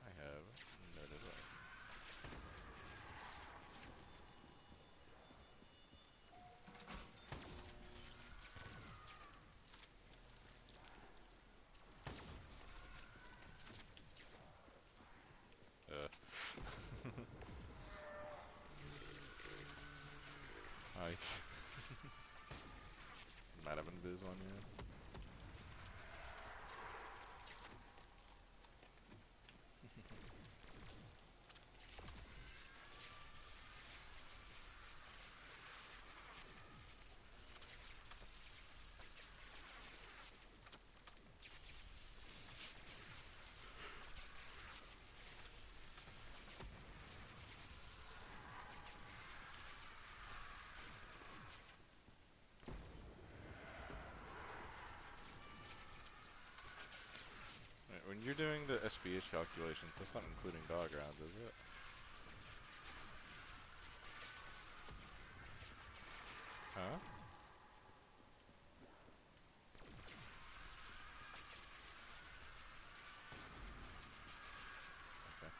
I have noted that. Hi. Might have been biz on you. When you're doing the SPH calculations, that's not including dog rounds, is it? Huh? Okay.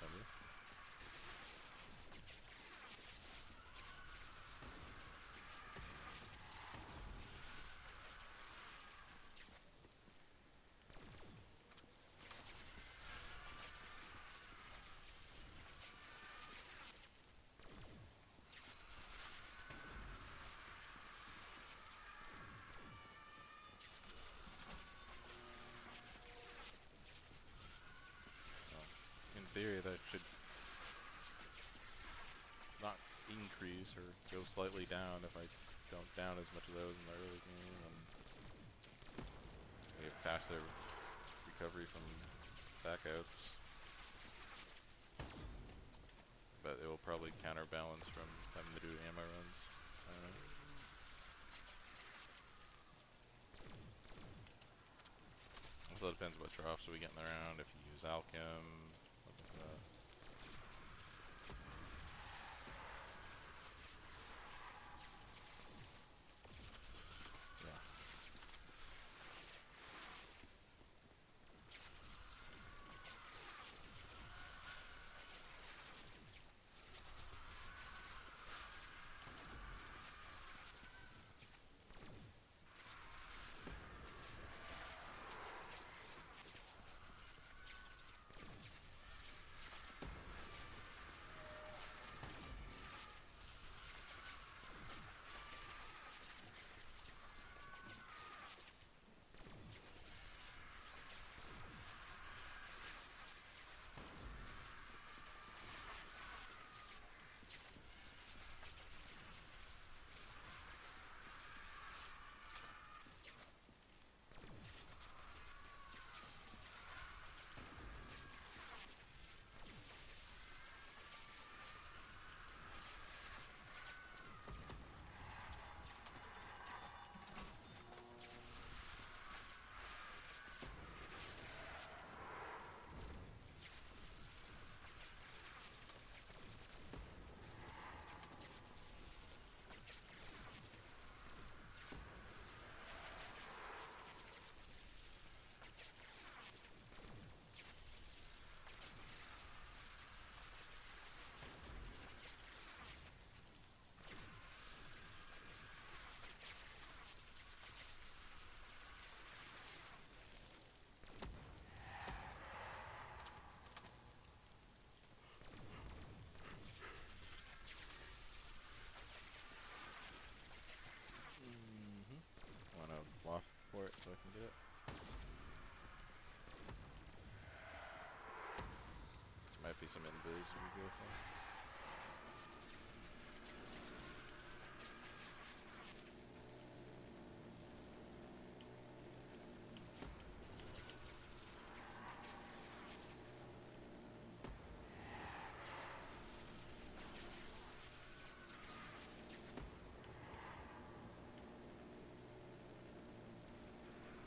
W. Well, in theory, that should not increase or go slightly down if I don't down as much of those in the early game, and they have faster recovery from backouts. But it will probably counterbalance from having to do ammo runs. I don't know. Also depends what drops we get in the round, if you use Alchem, stuff like that. Yeah. be some invis we go for.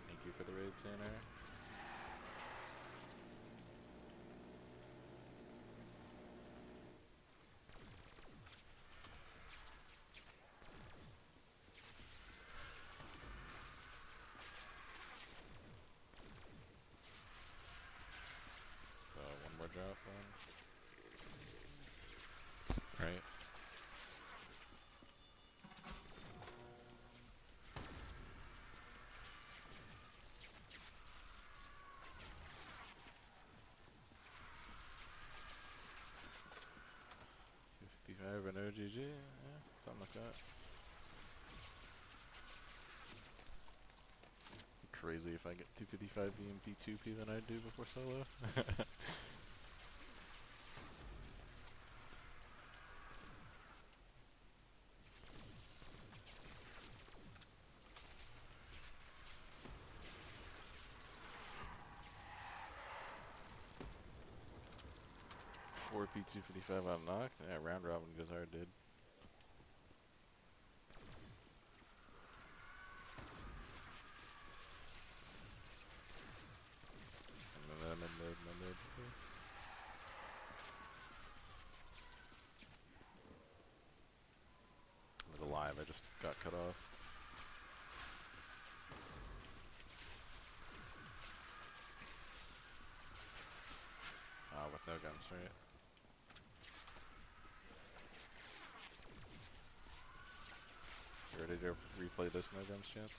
Thank you for the raid, Tanner. One more drop one. Right. $55 and OGG, yeah, something like that. Crazy if I get 255 VMP 2P than I do before solo. 4P 255 out knocked. Yeah, round robin goes hard, dude. I was alive, I just got cut off. With no guns, right? You ready to replay this no guns chance?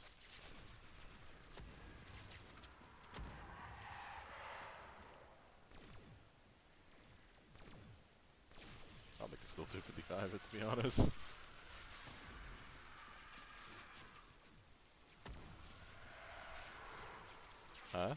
Probably could still 255 it, to be honest. Huh?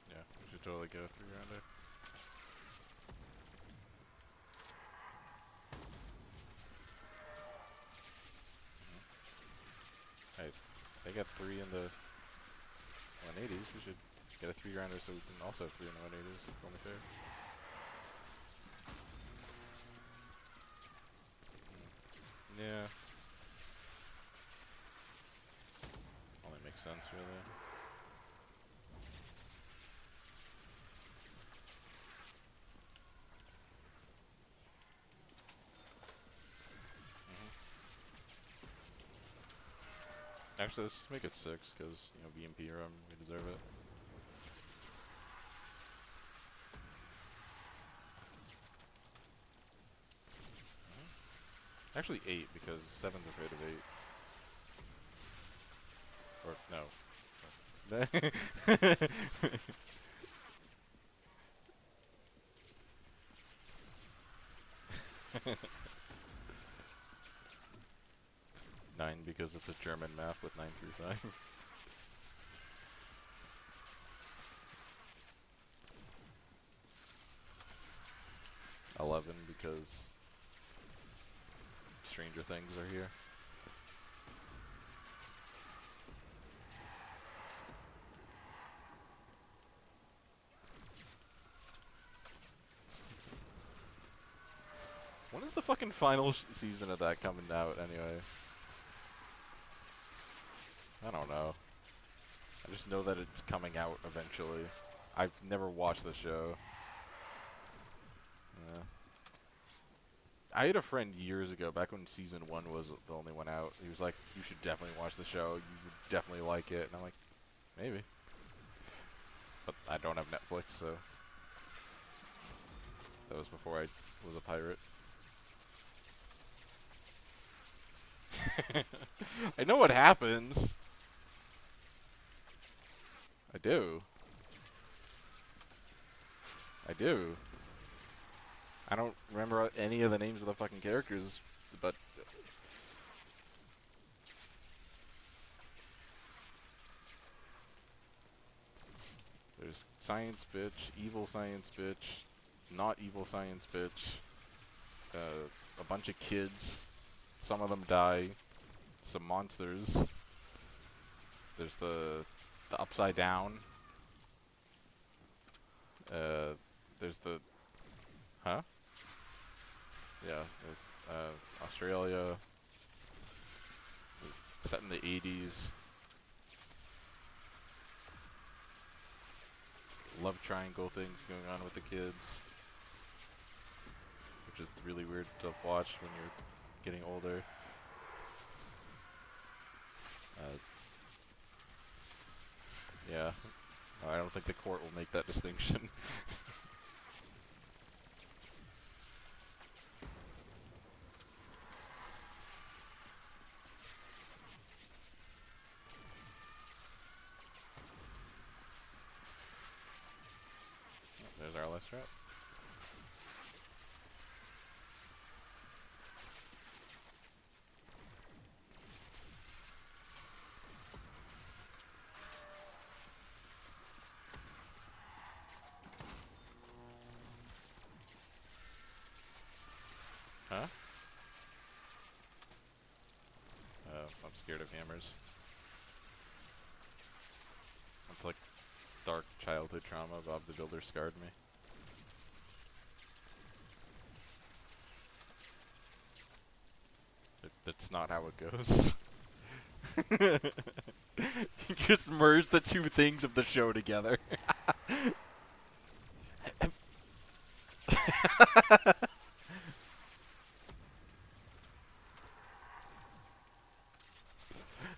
Yeah, we should totally go 3-rounder. Hey, they got 3 in the 180s. We should get a 3-rounder so we can also have 3 in the 180s. Only fair. Yeah. Only makes sense, really. Actually, let's just make it 6, because, you know, VMP run, we deserve it. Actually 8, because 7's afraid of 8. Nine because it's a German map with 9 through 5. 11 because Stranger Things are here. When is the fucking final season of that coming out anyway? I don't know. I just know that it's coming out eventually. I've never watched the show. Yeah. I had a friend years ago, back when season 1 was the only one out. He was like, "You should definitely watch the show. You would definitely like it." And I'm like, maybe. But I don't have Netflix, so that was before I was a pirate. I know what happens. I do. I do. I don't remember any of the names of the fucking characters, but there's science bitch, evil science bitch, not evil science bitch, a bunch of kids. Some of them die. Some monsters. There's the upside down. There's the huh? Yeah, there's Australia. Set in the 80s. Love triangle things going on with the kids, which is really weird to watch when you're getting older. Yeah, I don't think the court will make that distinction. There's our last trap. Huh? I'm scared of hammers. It's like dark childhood trauma. Bob the Builder scarred me. That's not how it goes. You just merge the two things of the show together.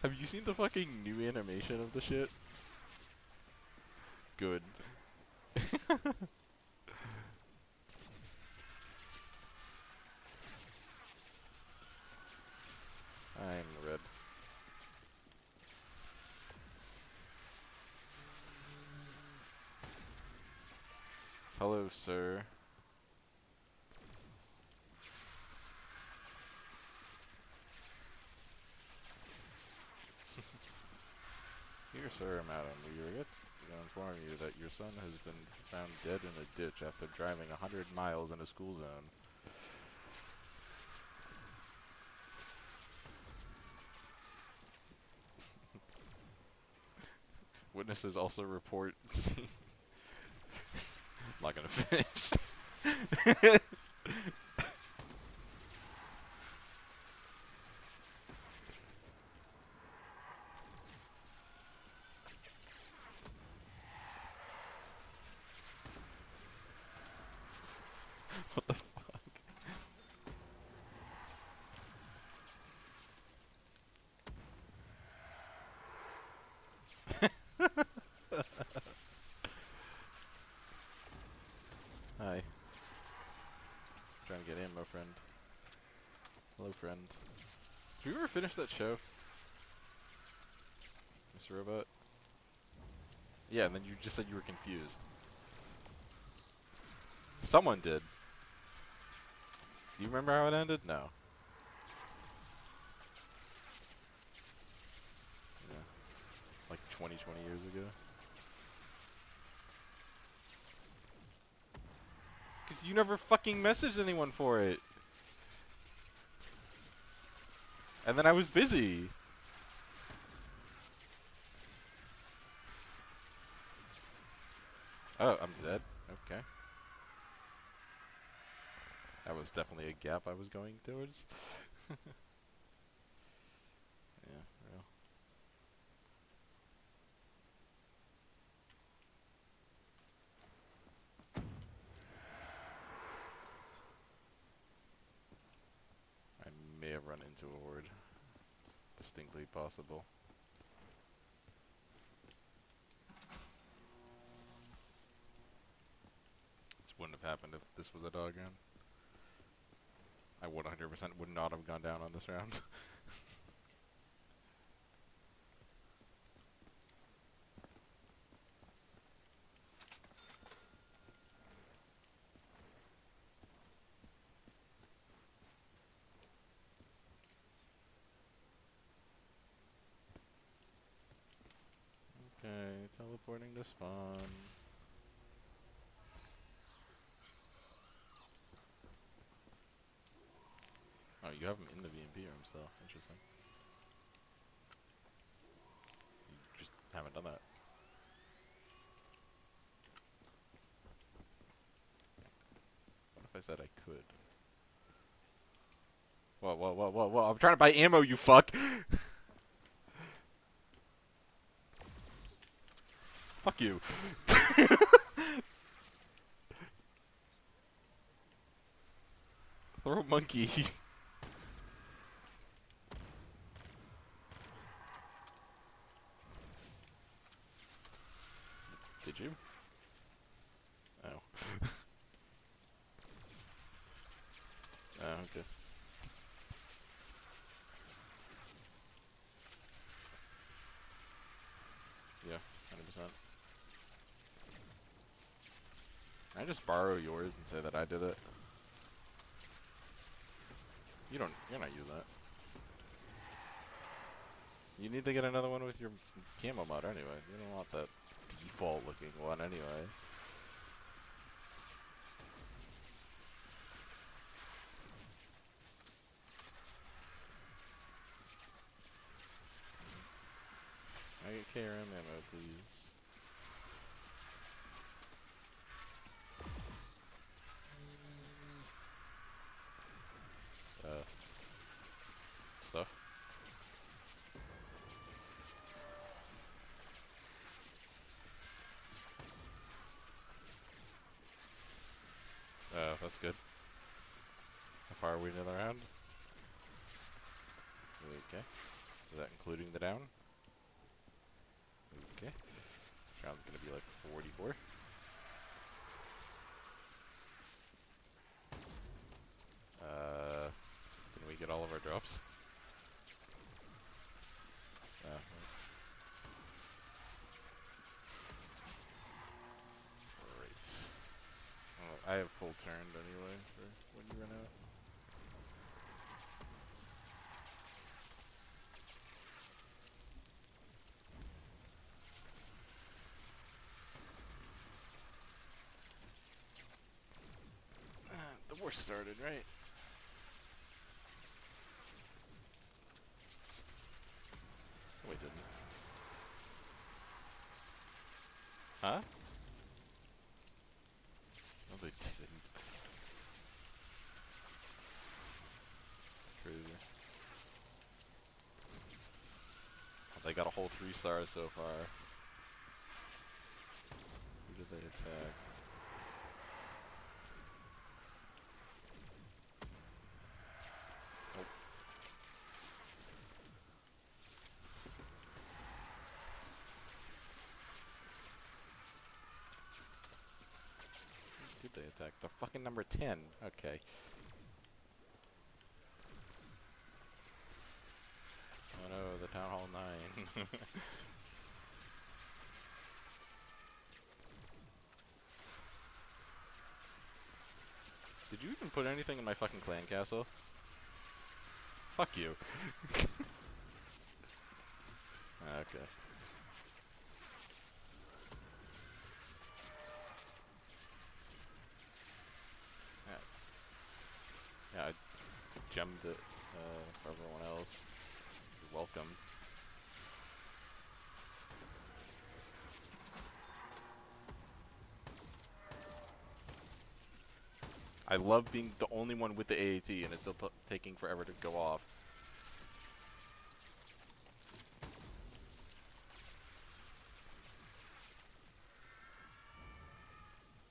Have you seen the fucking new animation of the shit? Good. I'm red. Hello, sir. Here, sir, madam, we regret to inform you that your son has been found dead in a ditch after driving 100 miles in a school zone. Witnesses also report seeing... I'm not gonna finish. What the fuck? Hi. Trying to get in, my friend. Hello, friend. Did we ever finish that show? Mr. Robot? Yeah, and then you just said you were confused. Someone did. Do you remember how it ended? No. Yeah. Like 20 years ago. Because you never fucking messaged anyone for it. And then I was busy. Oh, I'm dead. Okay. That was definitely a gap I was going towards. Yeah, real. I may have run into a horde. It's distinctly possible. This wouldn't have happened if this was a dog round. I 100% would not have gone down on this round. Okay, teleporting to spawn. Oh, you have him in the VMP room still. Interesting. You just haven't done that. What if I said I could? Whoa, whoa, whoa, whoa, whoa. I'm trying to buy ammo, you fuck! Fuck you. Throw a monkey. Did you? Oh. Oh, okay. Yeah, 100%. Can I just borrow yours and say that I did it? You're not using that. You need to get another one with your camo mod anyway. You don't want that default looking one anyway. I get KRM ammo, please. Stuff. That's good. How far are we into the round? Okay. Is that including the down? Okay. This round's gonna be like 44. Didn't we get all of our drops? Great. Well, I have full turned anyway for when you run out. The war started, right? Oh, wait, didn't. Huh? No, they didn't. It's crazy. They got a whole 3 stars so far. Who did they attack? Nope. Who did they attack? The fucking number 10. Okay. Oh no, the Town Hall 9. you even put anything in my fucking clan castle? Fuck you. Okay. Yeah, I gemmed it for everyone else. You're welcome. I love being the only one with the AAT and it's still taking forever to go off.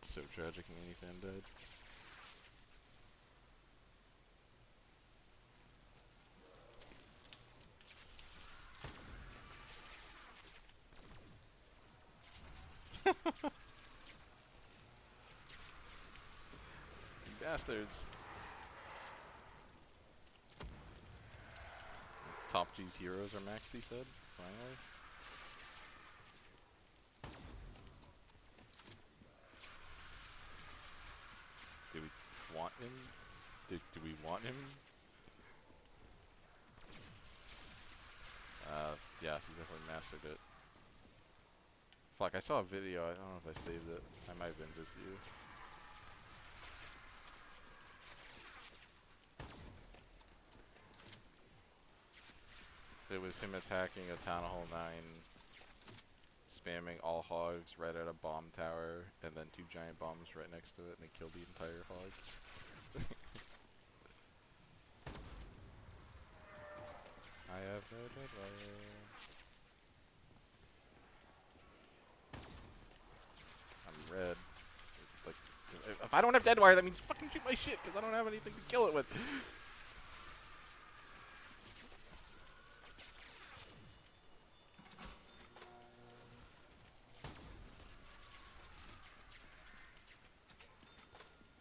So tragic Minifan died. You bastards. Top G's heroes are maxed, he said, finally. Do we want him? Do we want him? Yeah, he's definitely mastered it. Fuck, I saw a video, I don't know if I saved it. I might have been just you. It was him attacking a Town Hall 9, spamming all hogs right at a bomb tower, and then 2 giant bombs right next to it, and it killed the entire hogs. I have no deadwire. I'm red. Like, if I don't have deadwire, that means fucking shoot my shit, because I don't have anything to kill it with.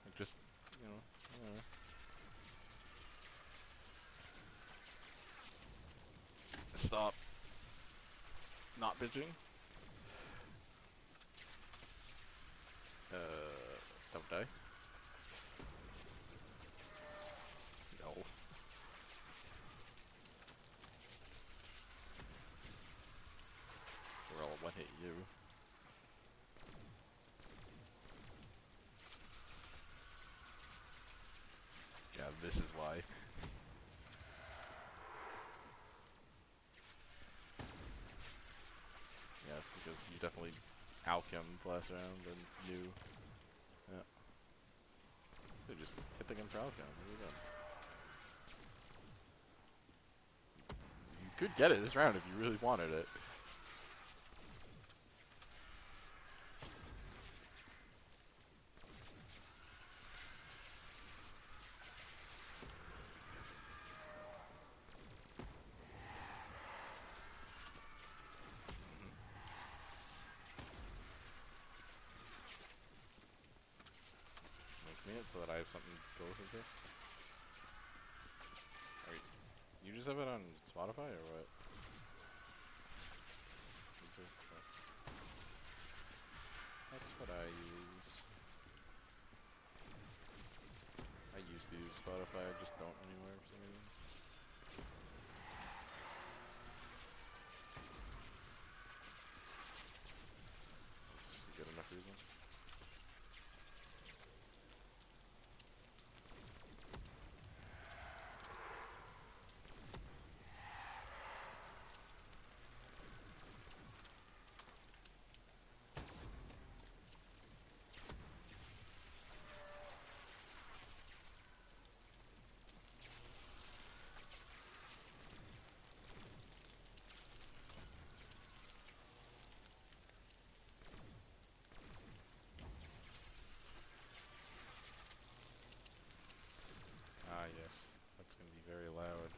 Like, just, you know, I don't know. Stop. Not bitching. Don't die. No. Or I'll one hit you. Yeah, this is why. Yeah, because you definitely alchemed last round and knew. Yeah. They're just tipping him for alchem. What are you doing? You could get it this round if you really wanted it. Make me it so that I have something to listen to. You just have it on Spotify or what? That's what I use. I used to use Spotify, I just don't anymore for some reason. That's a good enough reason. Ah yes, that's gonna be very loud.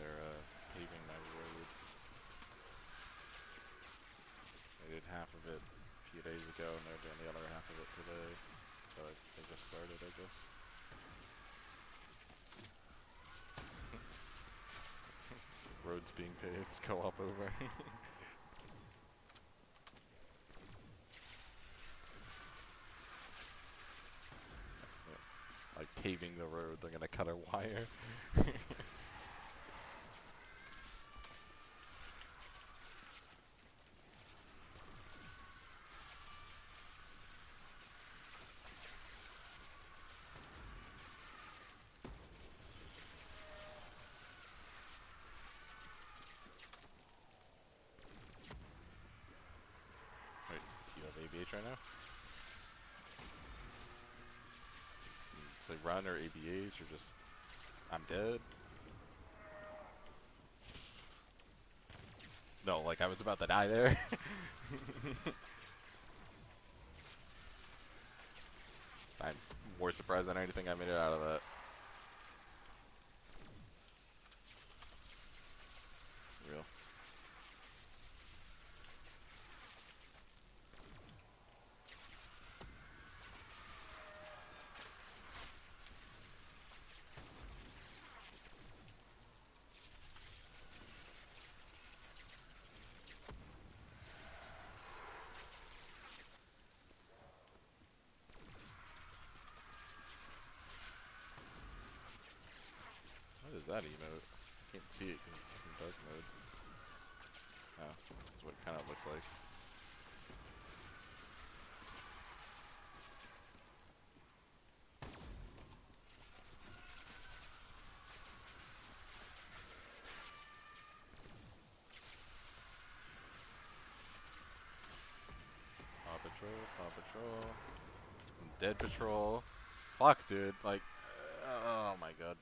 They're paving my road. They did half of it a few days ago and they're doing the other half of it today. So they just started, I guess. Roads being paved, co-op over. Cut a wire. Wait, you have ABH right now? Say run or ABH or just I'm dead? No, like I was about to die there. I'm more surprised than anything I made it out of that. Real. What is that emote? Can't see it because it's in dark mode. Oh, that's what it kind of looks like. Paw Patrol, Paw Patrol. Dead Patrol. Fuck, dude. Like, oh my god.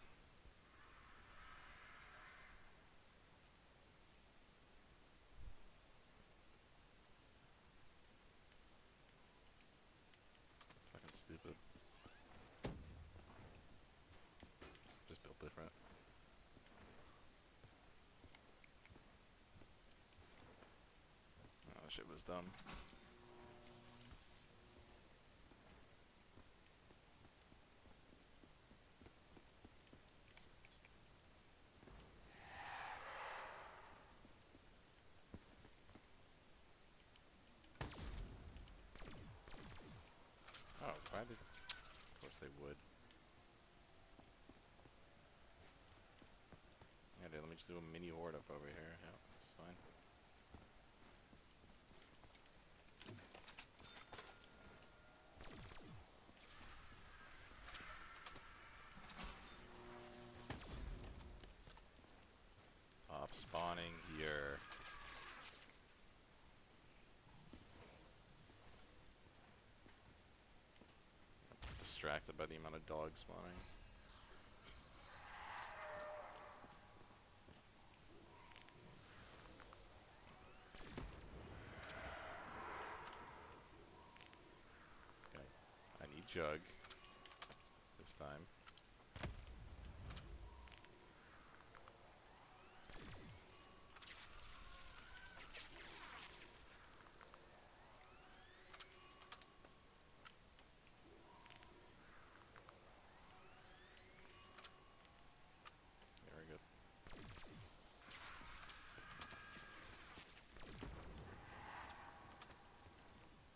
Fucking stupid. Just built different. Oh, shit was dumb. Oh, why did... Of course they would. Yeah, dude, let me just do a mini horde up over here. Yeah, it's fine. Stop spawning here. Distracted by the amount of dogs spawning. Okay. I need Jug. This time. Very good.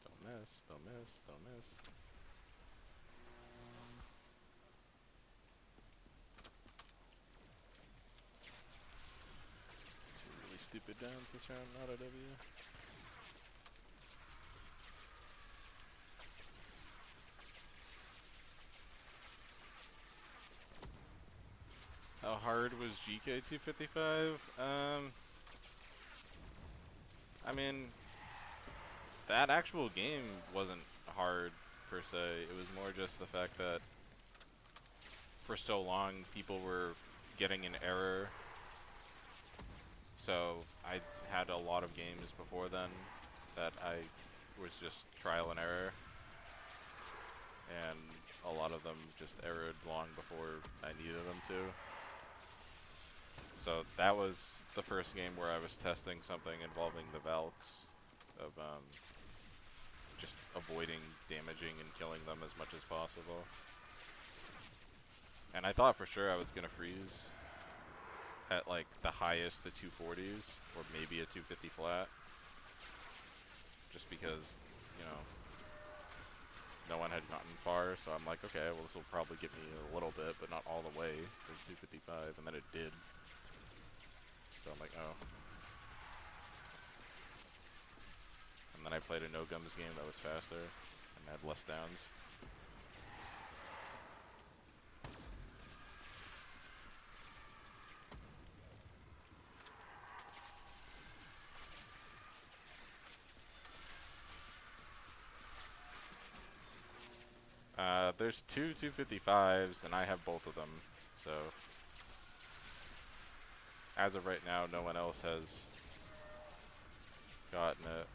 Don't miss, don't miss, don't miss. Two really stupid downs this round, not a W. How hard was GK 255? I mean, that actual game wasn't hard per se. It was more just the fact that for so long people were getting an error. So I had a lot of games before then that I was just trial and error. And a lot of them just errored long before I needed them to. So that was the first game where I was testing something involving the Valks of just avoiding damaging and killing them as much as possible. And I thought for sure I was gonna freeze at like the highest, the 240s, or maybe a 250 flat. Just because, you know, no one had gotten far, so I'm like, okay, well, this will probably get me a little bit, but not all the way for 255, and then it did. So I'm like, oh. And then I played a no-gums game that was faster and had less downs. There's two 255s, and I have both of them, so as of right now, no one else has gotten it.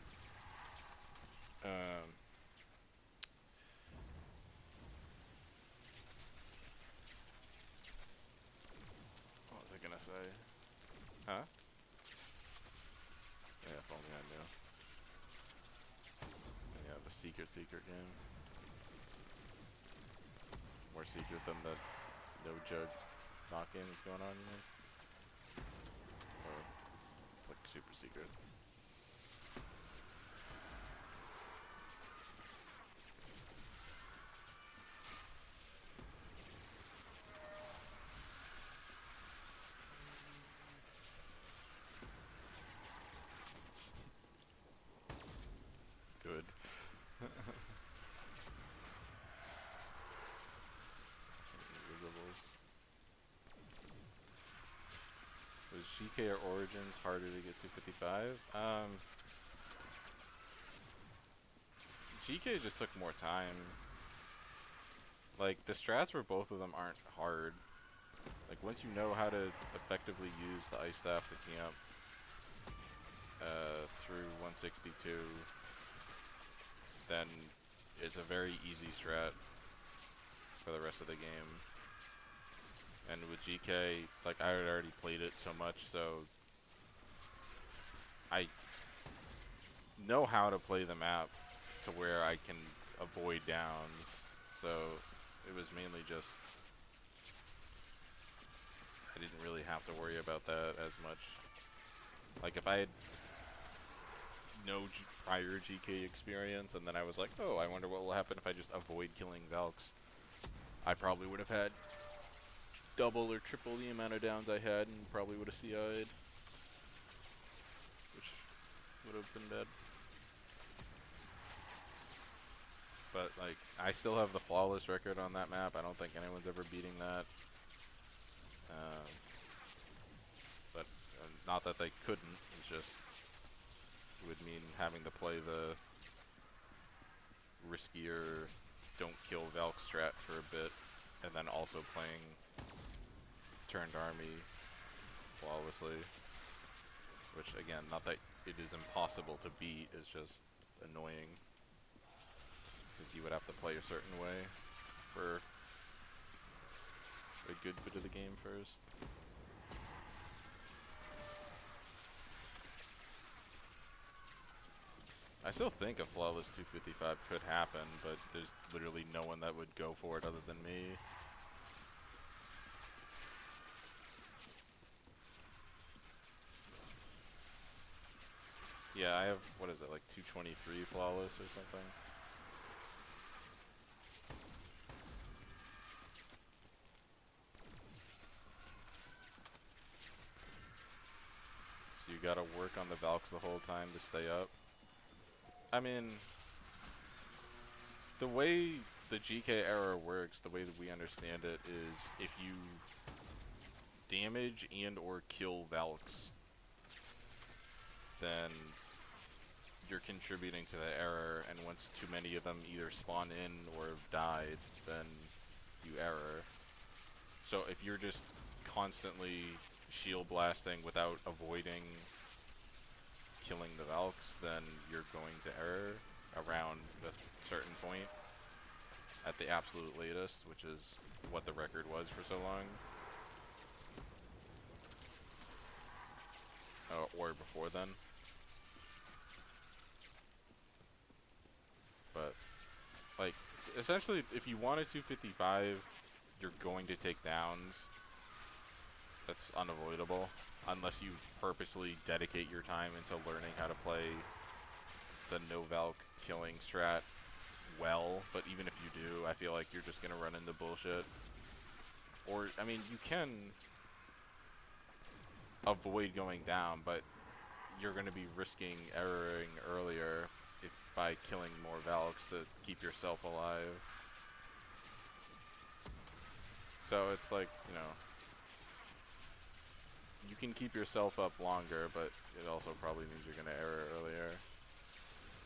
What was I gonna say? Huh? Yeah, if only I knew. Yeah, the secret game. More secret than the no jug knock game that's going on, you mean? Or it's like super secret. Good. Invisibles. Was GK or Origins harder to get to 55? GK just took more time. Like, the strats for both of them aren't hard. Like, once you know how to effectively use the Ice Staff to camp through 162, then it's a very easy strat for the rest of the game. And with GK, like, I had already played it so much, so I know how to play the map to where I can avoid downs. So it was mainly just, I didn't really have to worry about that as much. Like, if I had no prior GK experience and then I was like, oh, I wonder what will happen if I just avoid killing Valks, I probably would have had double or triple the amount of downs I had and probably would have CI'd, which would have been bad. But, like, I still have the flawless record on that map. I don't think anyone's ever beating that. But not that they couldn't, it's just, it would mean having to play the riskier don't kill Valk strat for a bit, and then also playing turned army flawlessly. Which, again, not that it is impossible to beat, it's just annoying. Because you would have to play a certain way for a good bit of the game first. I still think a flawless 255 could happen, but there's literally no one that would go for it other than me. Yeah, I have, what is it, like 223 flawless or something? So you gotta work on the Valks the whole time to stay up. I mean, the way the GK era works, the way that we understand it, is if you damage and or kill Valks, then you're contributing to the error, and once too many of them either spawn in or have died, then you error. So if you're just constantly shield blasting without avoiding killing the Valks, then you're going to error around a certain point at the absolute latest, which is what the record was for so long. Or before then. But, like, essentially, if you want a 255, you're going to take downs. That's unavoidable. Unless you purposely dedicate your time into learning how to play the no Valk killing strat well, but even if you do, I feel like you're just gonna run into bullshit. Or, I mean, you can avoid going down, but you're gonna be risking erroring earlier by killing more Valks to keep yourself alive. So it's like, you know, you can keep yourself up longer, but it also probably means you're gonna error earlier.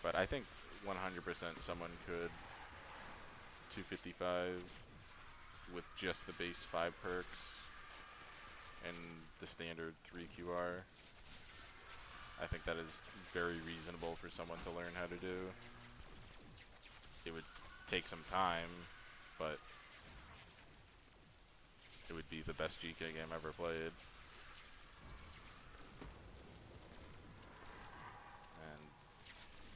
But I think 100% someone could 255 with just the base 5 perks and the standard 3 QR. I think that is very reasonable for someone to learn how to do. It would take some time, but it would be the best GK game ever played. And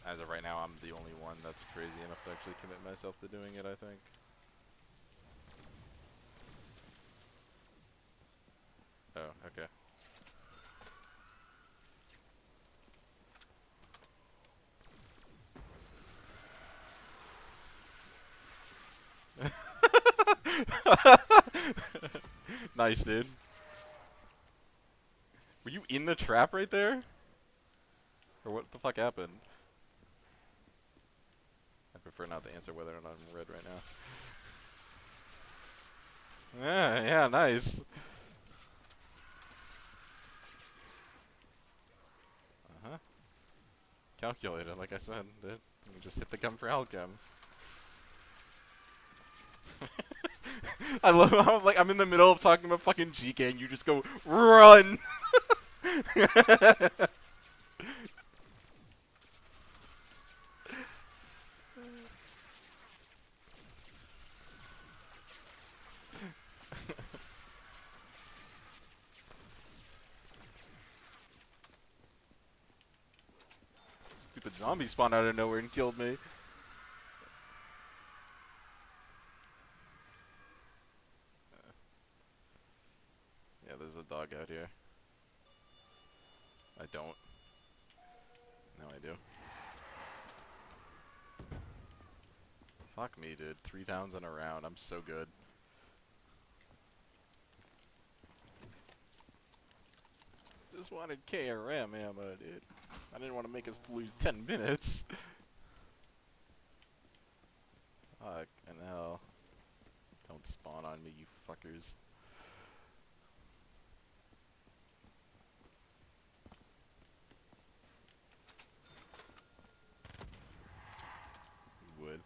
as of right now, I'm the only one that's crazy enough to actually commit myself to doing it, I think. Oh, okay. Nice, dude. Were you in the trap right there? Or what the fuck happened? I prefer not to answer whether or not I'm red right now. Yeah, nice. Uh-huh. Calculated, like I said, dude. You just hit the gun for Alchem. I love how I'm in the middle of talking about fucking GK and you just go, RUN! Stupid zombie spawned out of nowhere and killed me. Yeah, there's a dog out here. I don't. No, I do. Fuck me, dude. 3 downs in a round. I'm so good. Just wanted KRM ammo, dude. I didn't want to make us lose 10 minutes. Fuck and hell. Don't spawn on me, you fuckers. You would.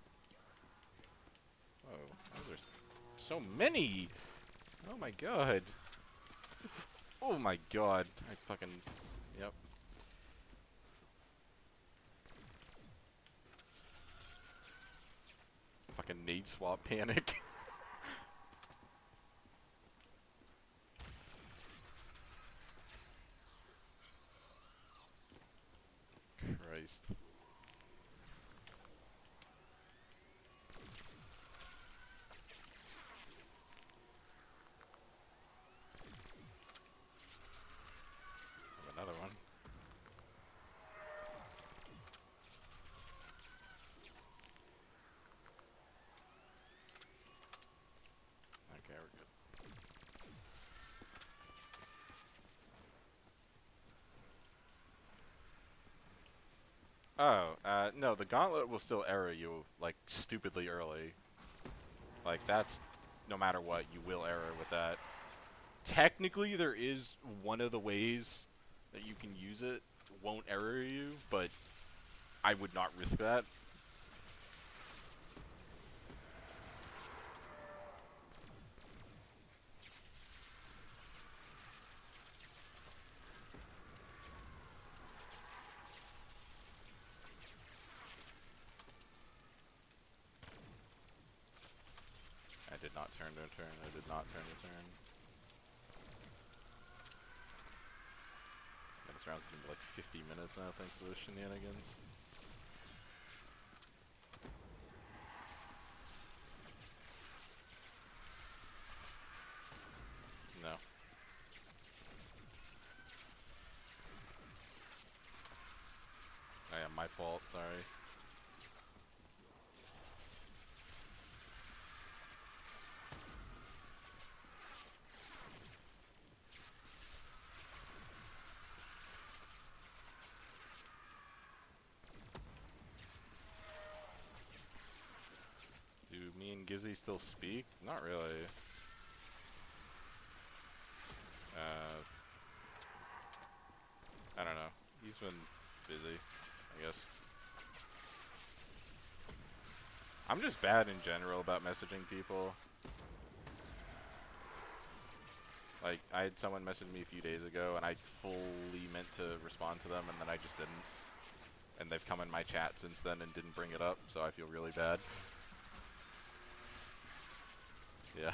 Oh, those are so many! Oh my god. Oh my god. I fucking... Yep. Fucking nade swap panic. Christ. Another one. Okay, we're good. Oh, no, the gauntlet will still error you, like, stupidly early. Like, that's, no matter what, you will error with that. Technically, there is one of the ways that you can use it won't error you, but I would not risk that. I did not turn to turn. I did not turn to turn. Yeah, this round's gonna be like 50 minutes now thanks to those shenanigans. No. Oh yeah, my fault, sorry. Can Gizzy still speak? Not really. I don't know. He's been busy, I guess. I'm just bad in general about messaging people. Like, I had someone message me a few days ago, and I fully meant to respond to them, and then I just didn't. And they've come in my chat since then and didn't bring it up, so I feel really bad. Yeah.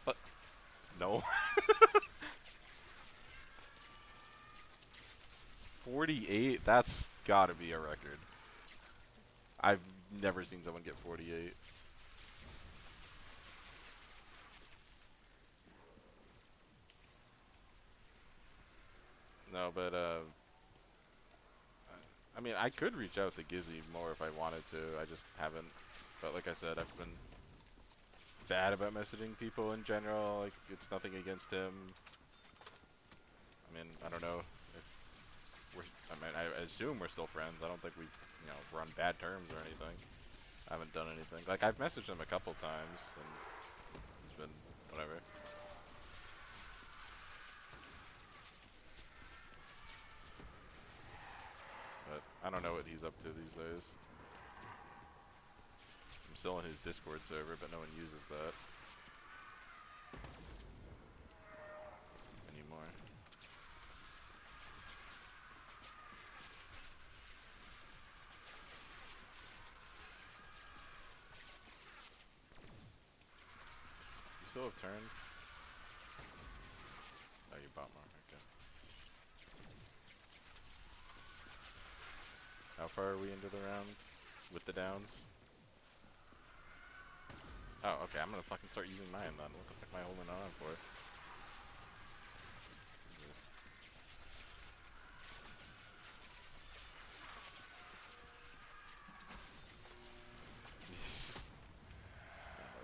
But, no. 48? That's gotta be a record. I've never seen someone get 48. No, but, I mean, I could reach out to Gizzy more if I wanted to. I just haven't. But like I said, I've been bad about messaging people in general. Like, it's nothing against him. I mean, I don't know if we're. I mean, I assume we're still friends. I don't think we, we're on bad terms or anything. I haven't done anything. Like, I've messaged him a couple times, and he's been whatever. But I don't know what he's up to these days. I'm still in his Discord server, but no one uses that anymore. You still have turn? Oh, you bought more. Okay. How far are we into the round with the downs? Oh, okay. I'm gonna fucking start using mine then. What the fuck am I holding on for?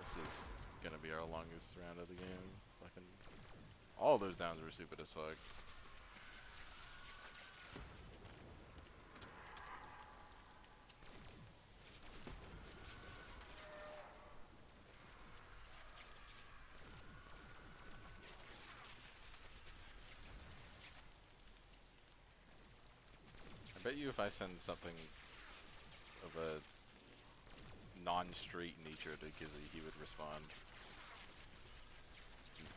This is gonna be our longest round of the game. Fucking all those downs were stupid as fuck. I bet you if I send something of a non-straight nature to Gizzy, he would respond.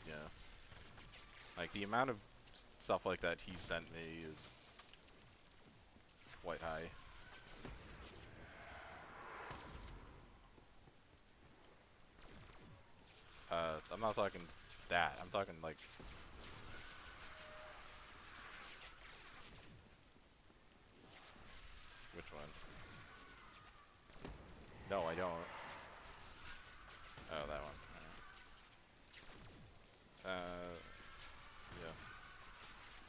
Yeah. Like, the amount of stuff like that he sent me is quite high. I'm not talking that. I'm talking, like... Which one? No, I don't. Oh, that one. Yeah.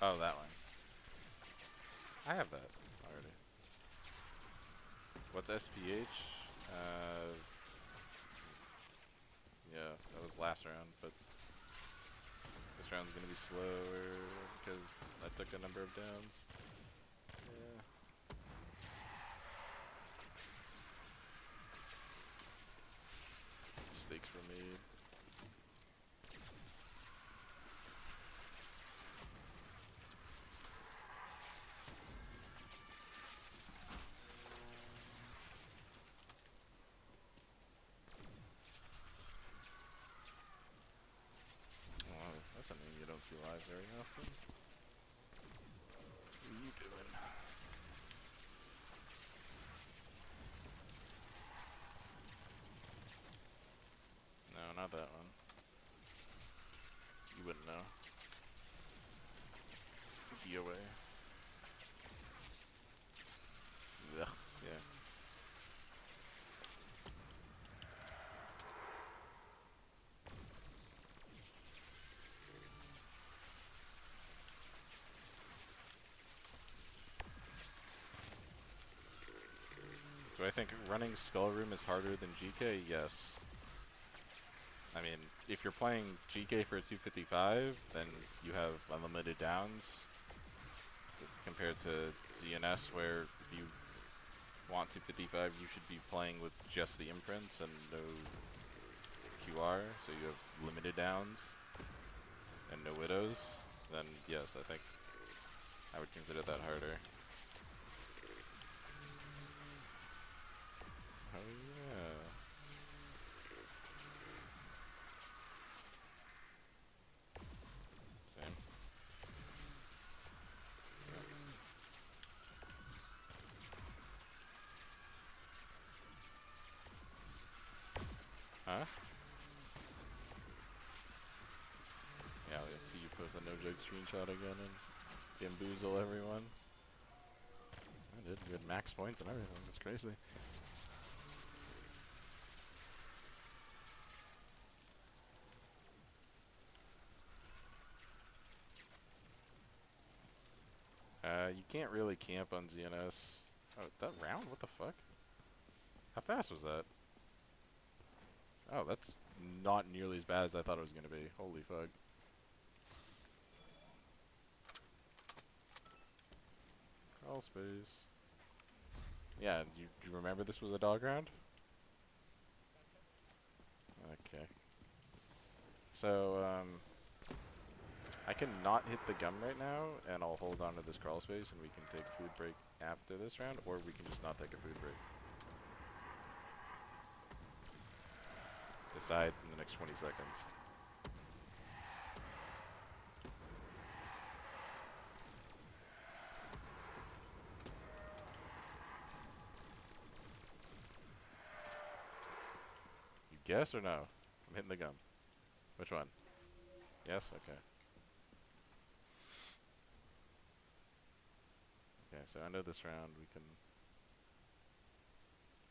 Oh, that one. I have that already. What's SPH? Yeah, that was last round, but this round's gonna be slower because I took a number of downs. Yeah. Mistakes were made. Well, that's something you don't see live very often. What are you doing? No, not that one. You wouldn't know. DOA. Ugh. Yeah. Do I think running Skullroom is harder than GK? Yes. I mean, if you're playing GK for 255, then you have unlimited downs. Compared to ZNS, where if you want 255, you should be playing with just the imprints and no QR, so you have limited downs and no widows, then yes, I think I would consider that harder. Oh yeah. Same. Huh? Yeah, let's see you post a no joke screenshot again and gamboozle everyone. I did. You had max points and everything. That's crazy. You can't really camp on ZNS. Oh, that round? What the fuck? How fast was that? Oh, that's not nearly as bad as I thought it was gonna be. Holy fuck. Crawl space. Yeah, do you remember this was a dog round? Okay. So, I can not hit the gum right now, and I'll hold on to this crawl space, and we can take a food break after this round, or we can just not take a food break. Decide in the next 20 seconds. You guess or no? I'm hitting the gum. Which one? Yes? Okay. Okay, so end of this round, we can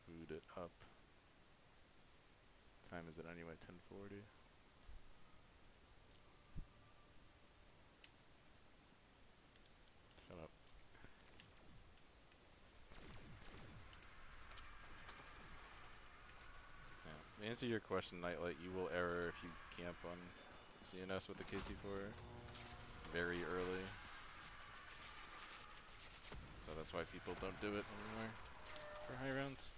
food it up. Time is it anyway? 10:40. Shut up. Yeah. To answer your question, Nightlight, you will error if you camp on CNS with the KT4 very early. So that's why people don't do it anymore for high rounds.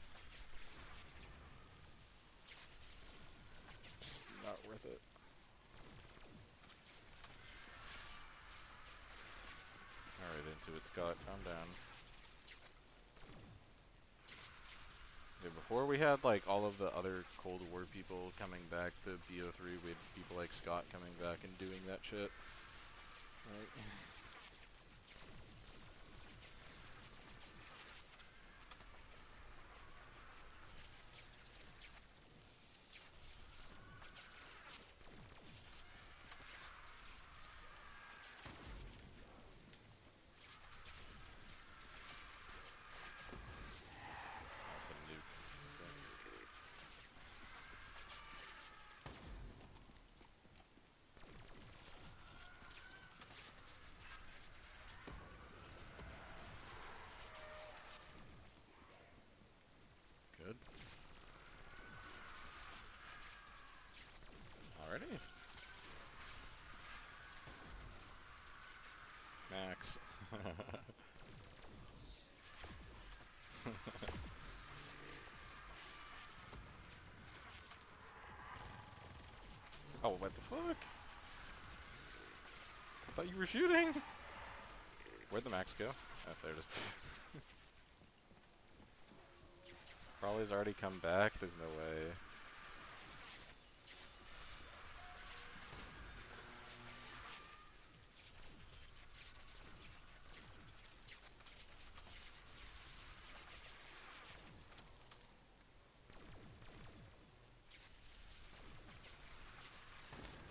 It's not worth it. Alright, into it, Scott. Calm down. Yeah, before we had like all of the other Cold War people coming back to BO3, we had people like Scott coming back and doing that shit. Right? That's a nuke. Good. Alrighty. Max. Oh, what the fuck? I thought you were shooting! Where'd the Max go? Oh, there it is. Probably's already come back, there's no way.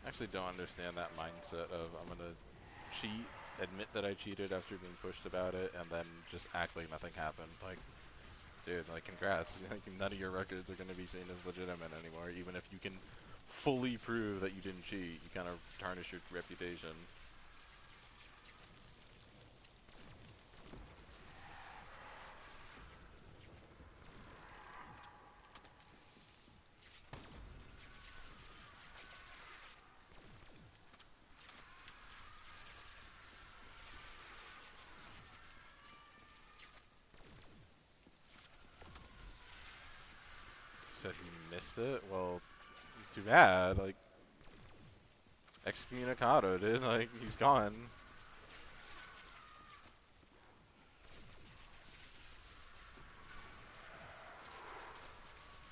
I actually don't understand that mindset of I'm gonna cheat, admit that I cheated after being pushed about it, and then just act like nothing happened. Like, dude, like, congrats. Like, none of your records are gonna be seen as legitimate anymore, even if you can fully prove that you didn't cheat. You kind of tarnish your reputation. said he missed it. Well, too bad. Like, excommunicado, dude. Like, he's gone.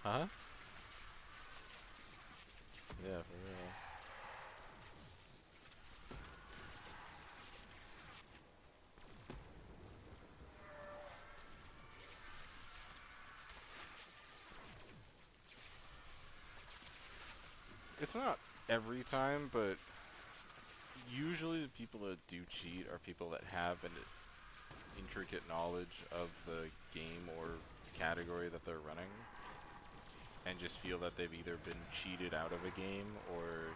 Huh? Yeah, for real. It's not every time, but usually the people that do cheat are people that have an intricate knowledge of the game or category that they're running, and just feel that they've either been cheated out of a game or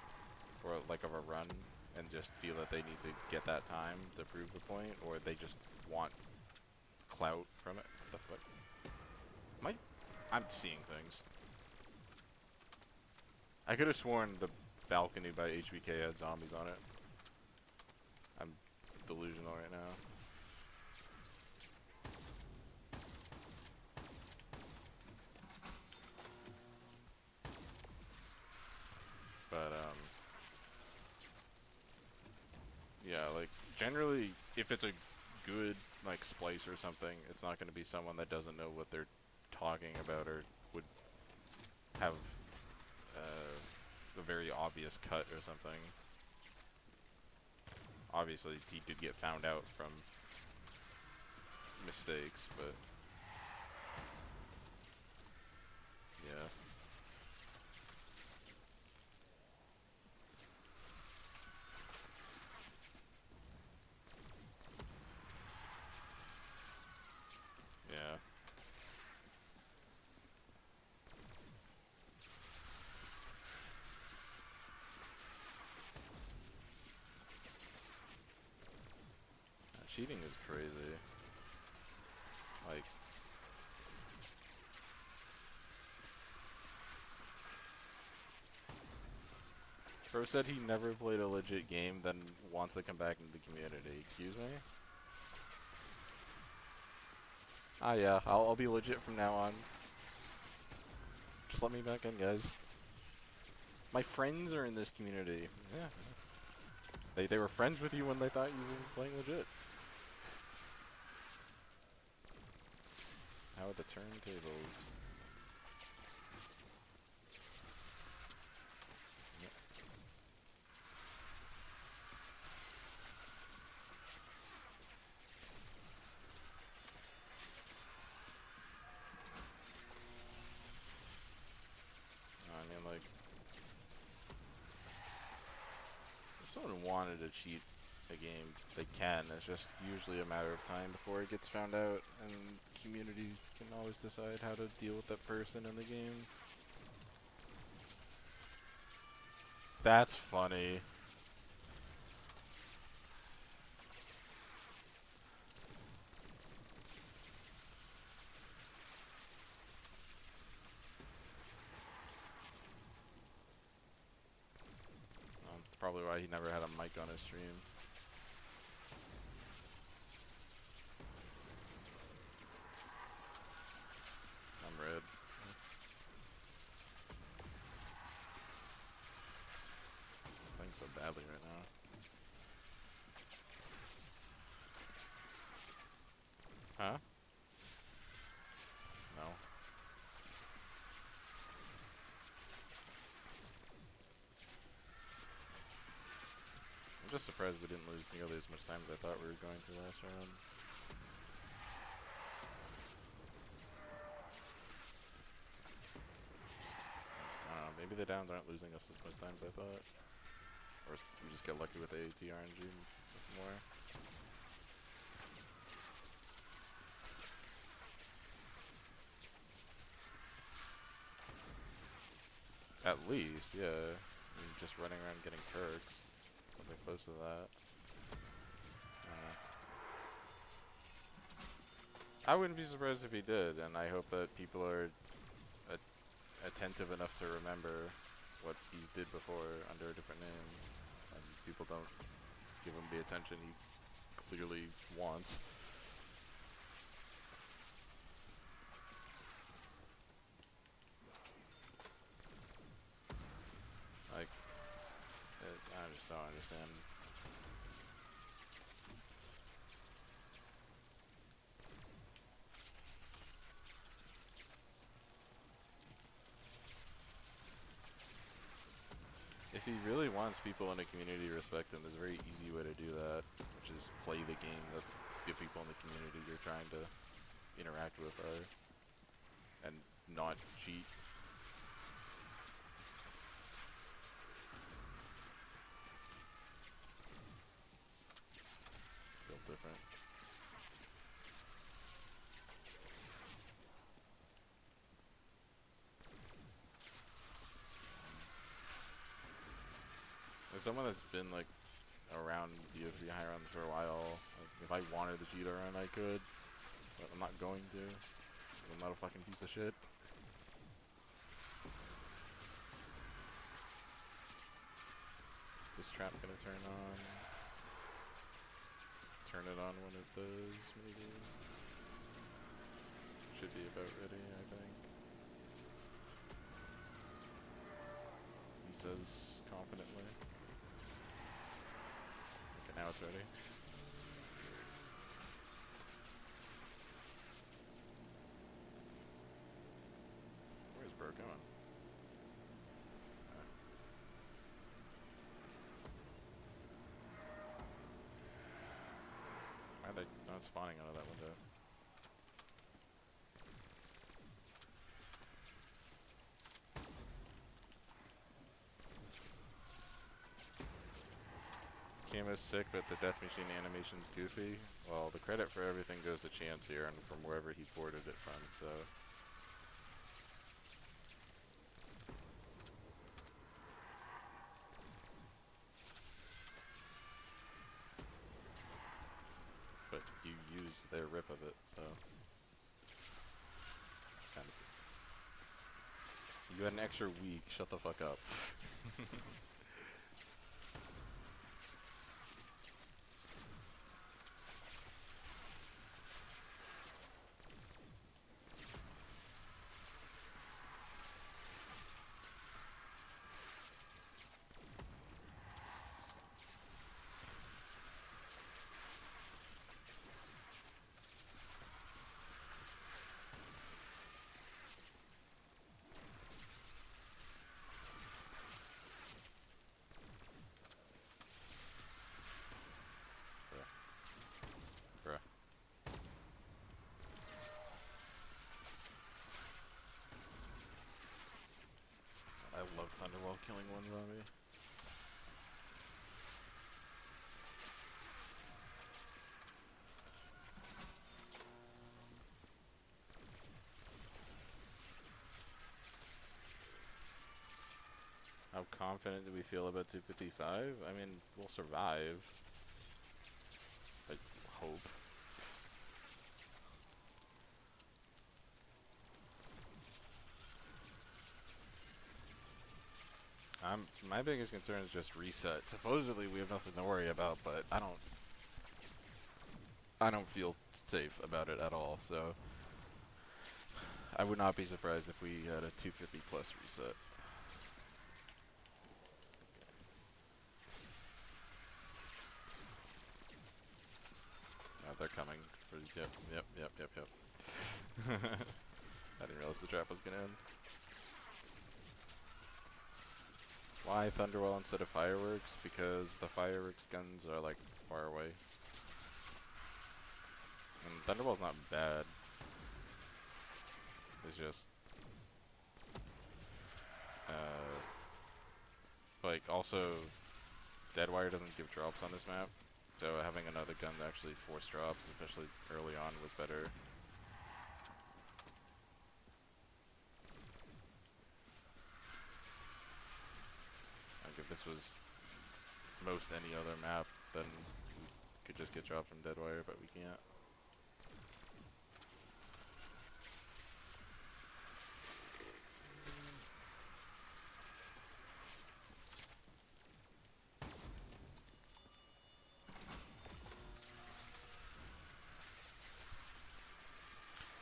like of a run, and just feel that they need to get that time to prove the point, or they just want clout from it. What the fuck? Am I'm seeing things. I could have sworn the balcony by HBK had zombies on it. I'm delusional right now. But, yeah, like, generally, if it's a good, like, splice or something, it's not going to be someone that doesn't know what they're talking about or would have a very obvious cut or something. Obviously, he did get found out from mistakes, but yeah. Yeah. Cheating is crazy. Like, bro said he never played a legit game, then wants to come back into the community. Excuse me? Ah, yeah, I'll be legit from now on. Just let me back in, guys. My friends are in this community. Yeah. They were friends with you when they thought you were playing legit. How are the turntables? Yep. I mean, like, if someone wanted to cheat a game, they can. It's just usually a matter of time before it gets found out, and community can always decide how to deal with that person in the game. That's funny. That's probably why he never had a mic on his stream. I'm red. Playing so badly right now. Huh? No. I'm just surprised we didn't lose nearly as much time as I thought we were going to last round. I don't know, maybe the downs aren't losing us as much time as I thought. Or we just get lucky with the AT RNG more. At least, yeah. I mean, just running around getting perks. Something close to that. I wouldn't be surprised if he did, and I hope that people are attentive enough to remember what he did before under a different name, and people don't give him the attention he clearly wants. just don't understand. If he really wants people in the community to respect him, there's a very easy way to do that, which is play the game that the people in the community you're trying to interact with are, and not cheat. Built different. As someone that's been like around BO3 high runs for a while, like, if I wanted to cheat a run, I could, but I'm not going to. I'm not a fucking piece of shit. Is this trap gonna turn on? Turn it on when it does, maybe? Should be about ready, I think. He says confidently. Okay, now it's ready. Where's bro going? Why are they not spawning out of that window? Camo's sick, but the Death Machine animation's goofy. Well, the credit for everything goes to Chance here, and from wherever he ported it from, so... But you use their rip of it, so... Kind of... You had an extra week, shut the fuck up. Bruh. I love Thunderwall killing one zombie. How confident do we feel about 255? I mean, we'll survive. I hope. My biggest concern is just reset. Supposedly we have nothing to worry about, but I don't feel safe about it at all, so I would not be surprised if we had a 250 plus reset. They're coming. Yep. I didn't realize the trap was gonna end. Why Thunderwall instead of fireworks? Because the fireworks guns are like far away. And Thunderwall's not bad. It's just like also Deadwire doesn't give drops on this map. So having another gun that actually force drops, especially early on, was better. Like if this was most any other map, then we could just get dropped from Deadwire, but we can't.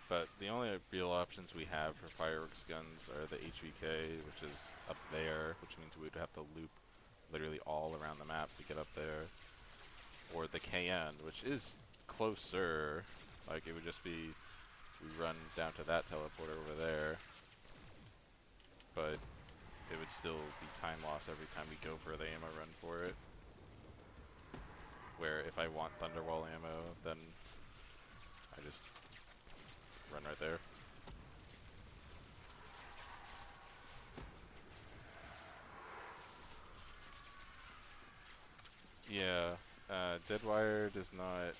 But the only real options we have for fireworks guns are the HVK, which is up there, which means we would have to loop literally all around the map to get up there. Or the KN, which is closer. Like, it would just be, we run down to that teleporter over there. But it would still be time loss every time we go for the ammo run for it. Where if I want Thunderwall ammo, then I just run right there. Yeah, Deadwire does not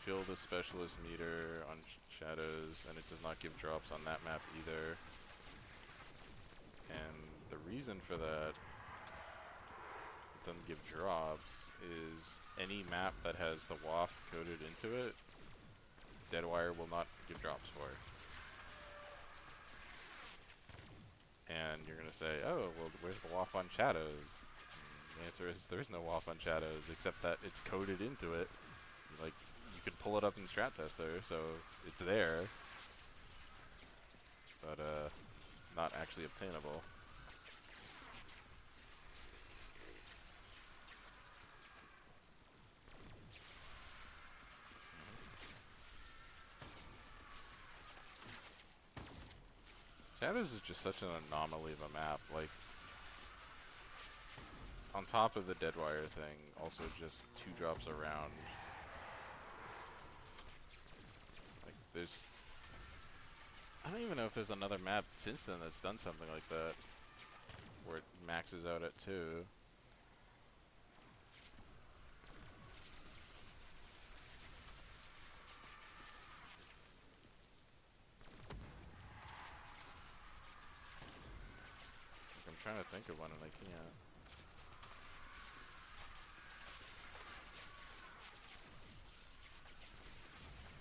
fill the specialist meter on shadows, and it does not give drops on that map either. And the reason for that, it doesn't give drops, is any map that has the WAF coded into it, Deadwire will not give drops for. And you're gonna say, oh, well, where's the WAF on shadows? And the answer is there's no WAF on shadows, except that it's coded into it. Like, you could pull it up in Strat Tester, so it's there, but not actually obtainable. Shadows is just such an anomaly of a map. Like, on top of the Deadwire thing, also just 2 drops around. Like, there's... I don't even know if there's another map since then that's done something like that, where it maxes out at 2. I'm trying to think of one and I can't.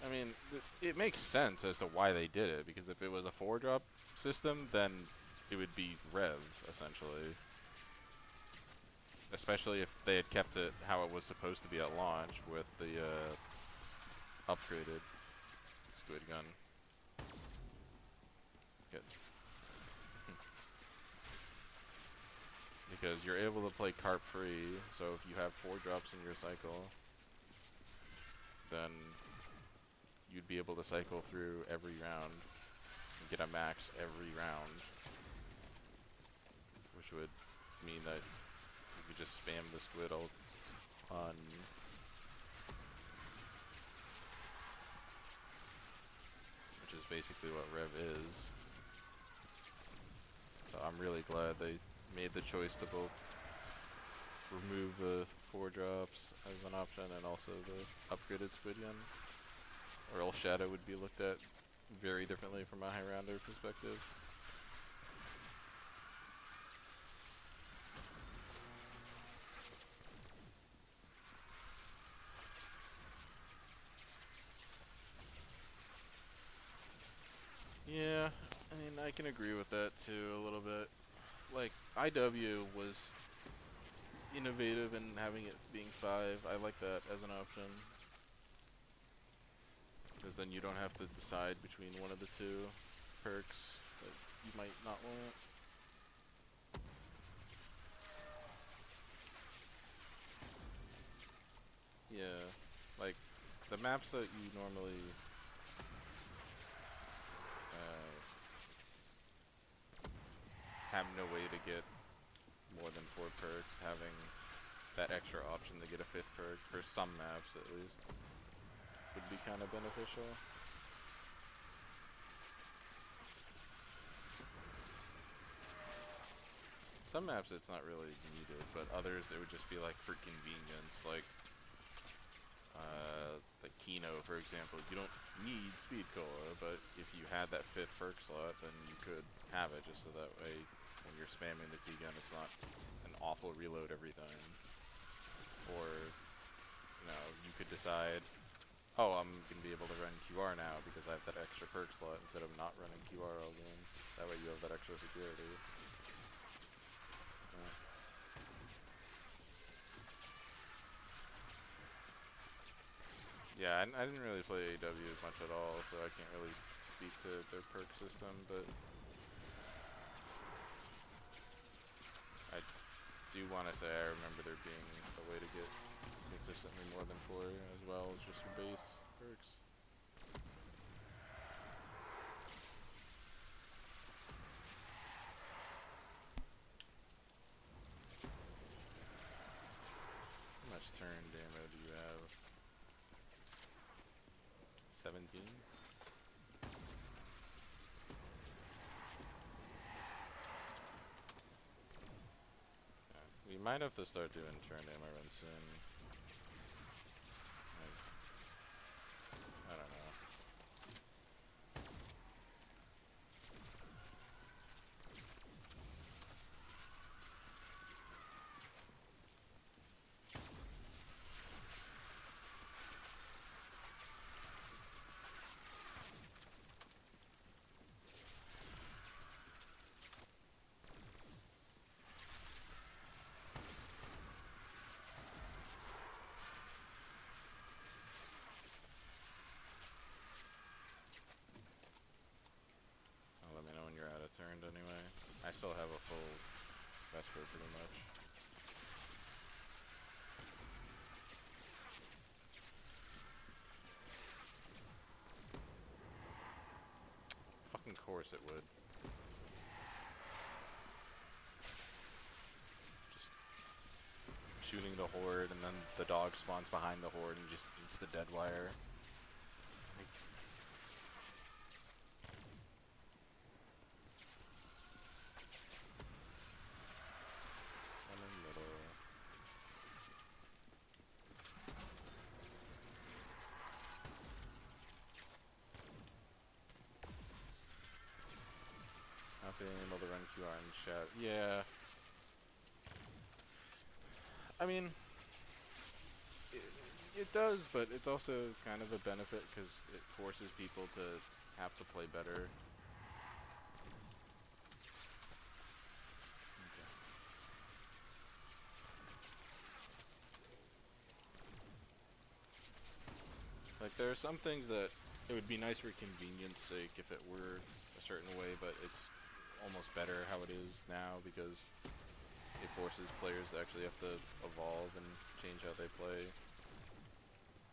I mean, it makes sense as to why they did it, because if it was a 4-drop system, then it would be Rev, essentially. Especially if they had kept it how it was supposed to be at launch with the upgraded squid gun. Good. Because you're able to play carp free, so if you have 4 drops in your cycle, then you'd be able to cycle through every round and get a max every round, which would mean that you could just spam the squid a ton. Which is basically what Rev is. So I'm really glad they made the choice to both remove the 4 drops as an option and also the upgraded squid gun. Or else Shadow would be looked at very differently from a high rounder perspective. Yeah, I mean, I can agree with that too a little bit. Like, IW was innovative in having it being 5. I like that as an option. Because then you don't have to decide between one of the 2 perks that you might not want. Yeah, like, the maps that you normally have no way to get more than 4 perks, having that extra option to get a 5th perk, for some maps at least, would be kind of beneficial. Some maps it's not really needed, but others it would just be like for convenience, like the Kino, for example. You don't need Speed Cola, but if you had that 5th perk slot, then you could have it just so that way when you're spamming the T-gun, it's not an awful reload every time. Or, you know, you could decide, oh, I'm going to be able to run QR now because I have that extra perk slot instead of not running QR all game. That way you have that extra security. Yeah, I didn't really play AW much at all, so I can't really speak to their perk system, but I say I remember there being a way to get consistently more than 4 as well as just your base perks. How much turn demo do you have? 17? We might have to start doing turn demo runs soon. I don't know. Let me know when you're out of turned anyway. I still have a full Vesper pretty much. Fucking course it would. Just shooting the horde and then the dog spawns behind the horde and just eats the dead wire. Like, one in the middle. Not being able to run QR and chat. Yeah. I mean, it does, but it's also kind of a benefit because it forces people to have to play better. Like, there are some things that it would be nice for convenience sake if it were a certain way, but it's almost better how it is now because it forces players to actually have to evolve and change how they play.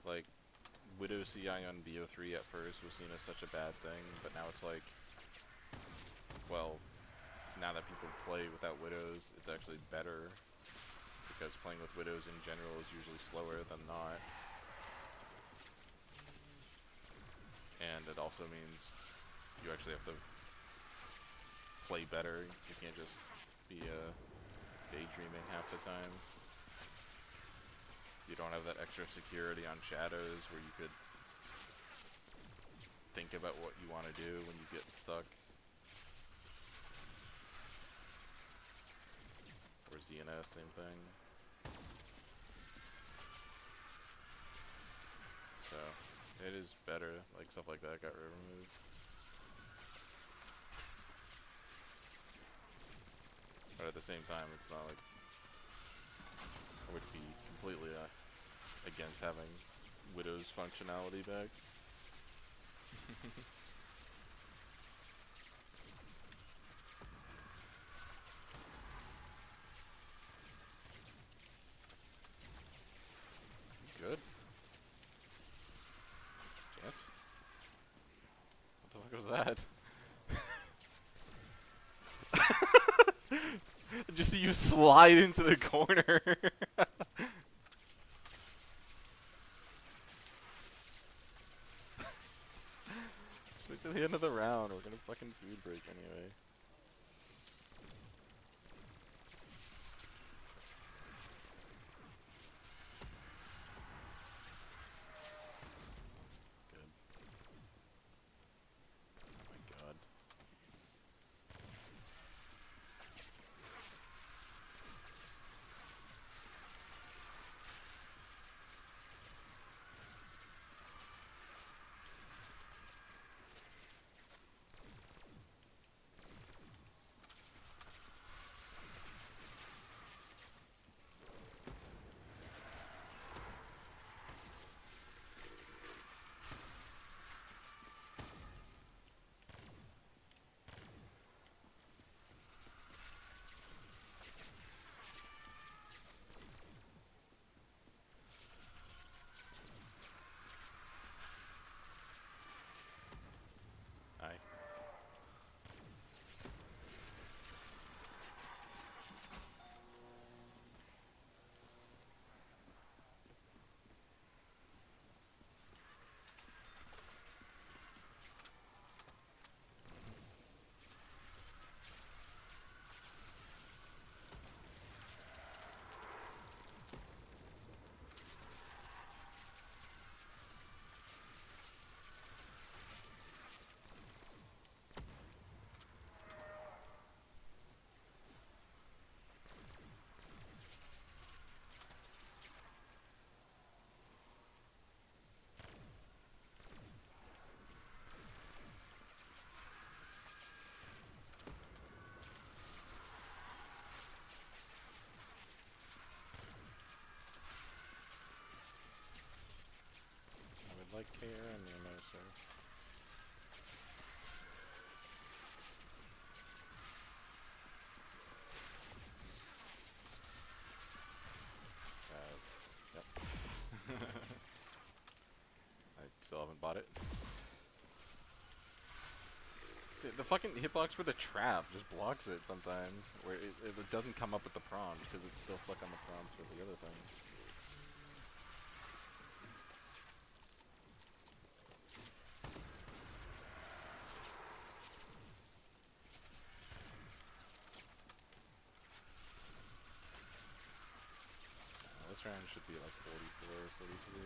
Like, Widow CI on BO3 at first was seen as such a bad thing, but now it's like, well, now that people play without Widows, it's actually better because playing with Widows in general is usually slower than not. And it also means you actually have to play better. You can't just be daydreaming half the time. You don't have that extra security on Shadows where you could think about what you want to do when you get stuck. Or ZNS, same thing. So, it is better, like stuff like that got removed. But at the same time, it's not like I would be completely against having Widow's functionality back. Good. Chance? What the fuck was that? Just see you slide into the corner. Just wait till the end of the round. We're gonna fucking food break anyway. That's good. Oh my god. bought it. The fucking hitbox for the trap just blocks it sometimes, where it doesn't come up with the prompt because it's still stuck on the prompt for the other thing. This round should be like 44, 43.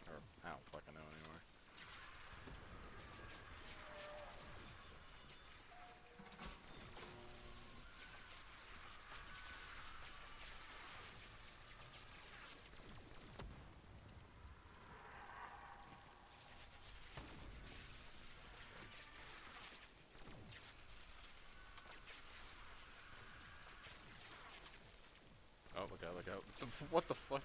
Or, I don't fucking know anymore. Oh, look out, look out. What the fuck?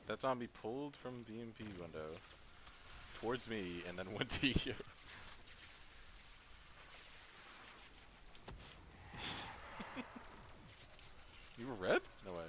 That zombie pulled from the EMP window towards me and then went to you. You were red? No way.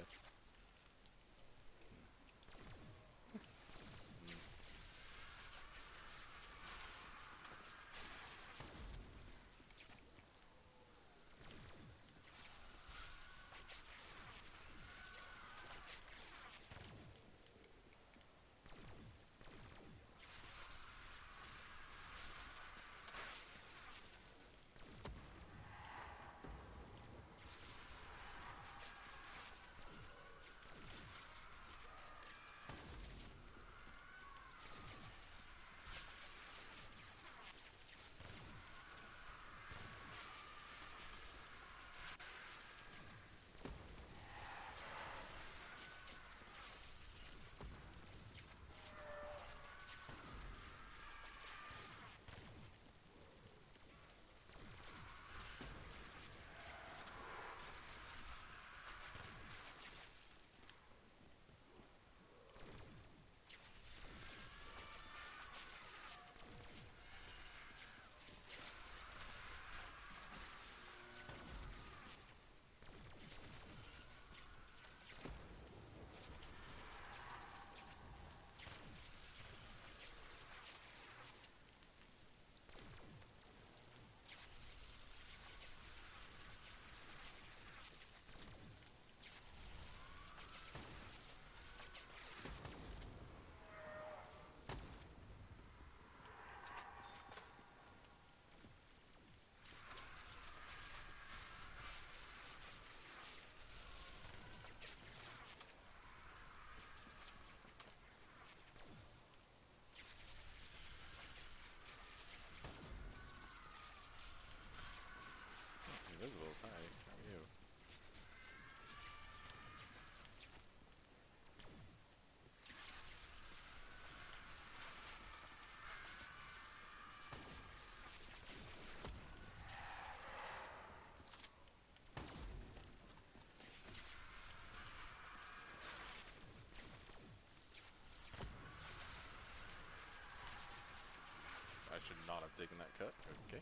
Invisibles, hi. How are you? I should not have taken that cut. Okay.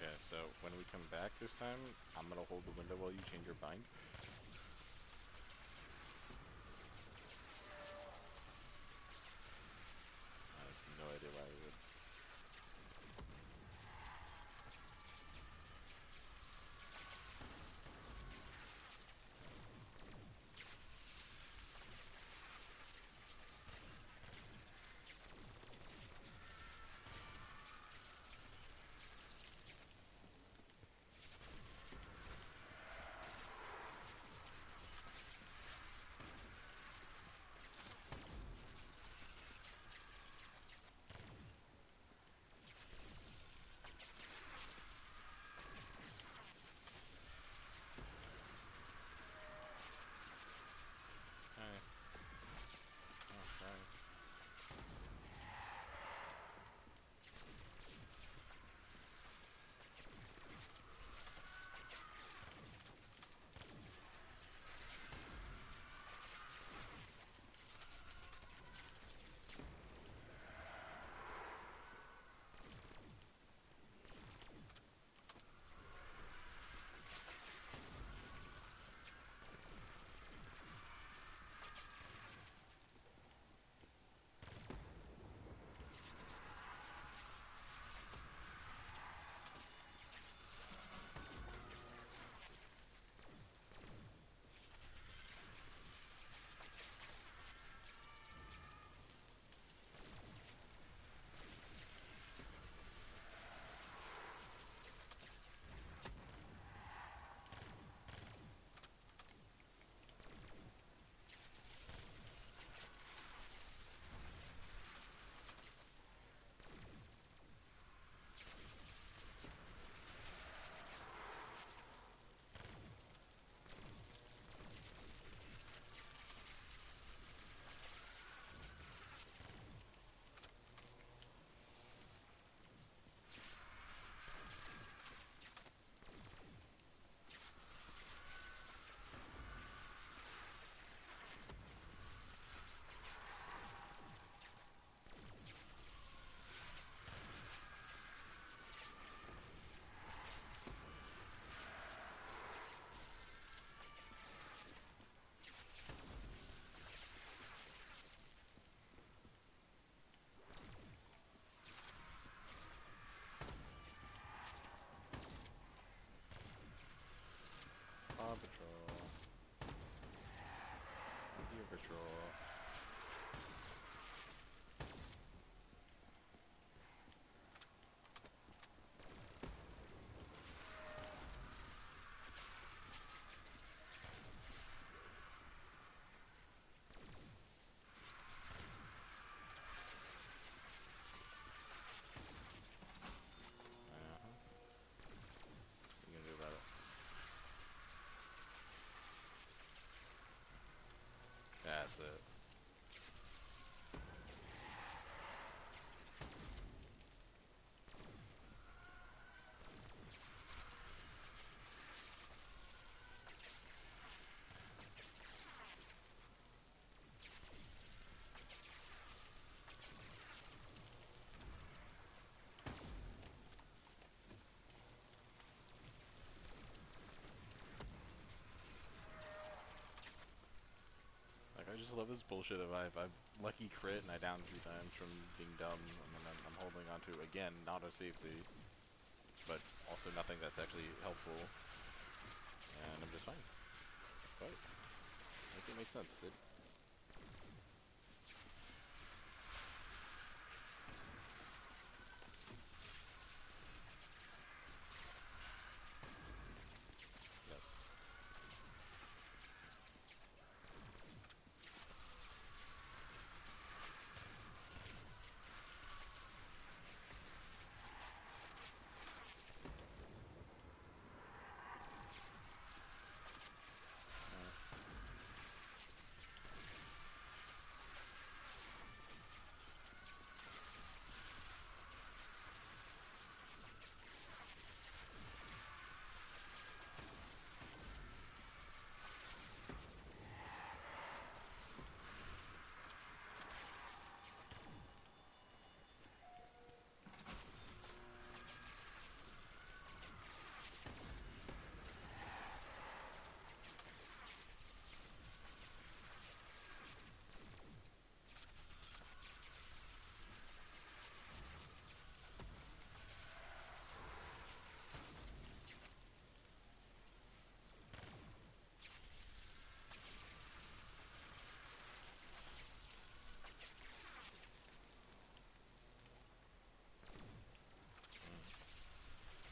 Okay, so when we come back this time, I'm gonna hold the window while you change your bind. I have no idea why we would. That's it. Like, I just love this bullshit of I've lucky crit and I down 3 times from being dumb, and then I'm holding on to, again, not a safety, but also nothing that's actually helpful, and I'm just fine. But, make it make sense, dude. Yes.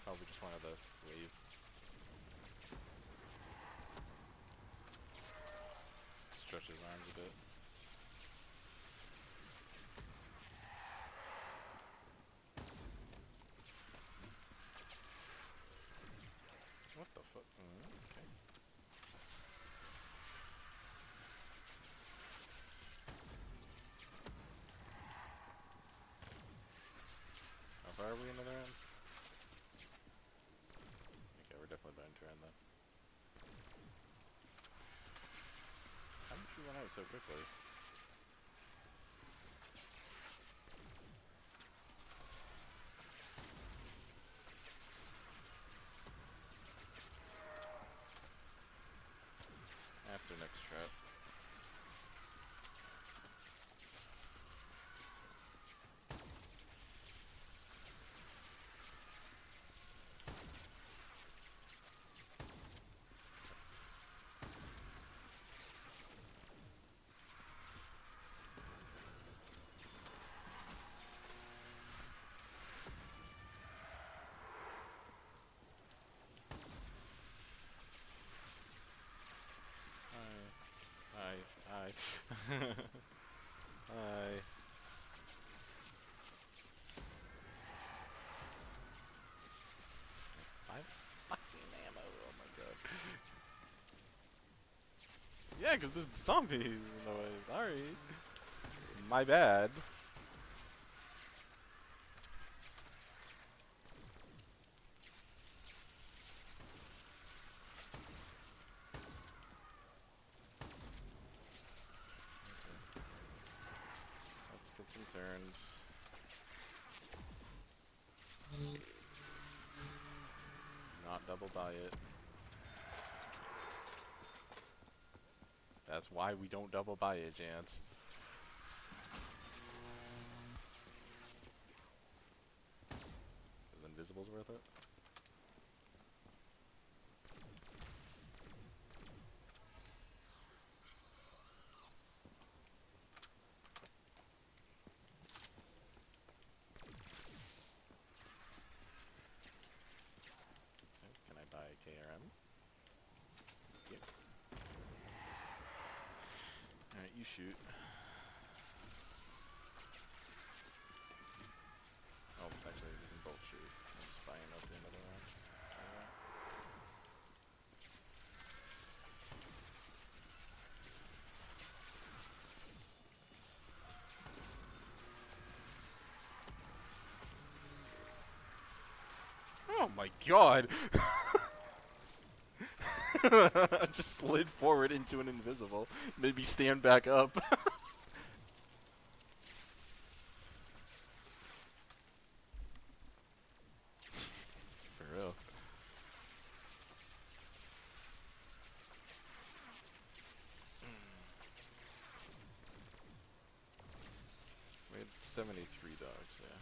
Probably just wanted to wave. Stretch his arms a bit. What the fuck? Okay. How far are we into the round? Okay, we're definitely burning turn then. How did you run out so quickly? After next trap. Hi. Hi. Hi. Five fucking ammo, oh my god. Yeah, because there's zombies in the way, sorry. My bad. Let's get some turned. Not double buy it. That's why we don't double buy it, Chance. Is Invisible's worth it? Okay, can I buy KRM? Yep. Alright, you shoot. Oh, actually, we can both shoot. I'm just buying up the end of the round. Try that. god! I just slid forward into an invisible. Made me stand back up. For real. We had 73 dogs, yeah.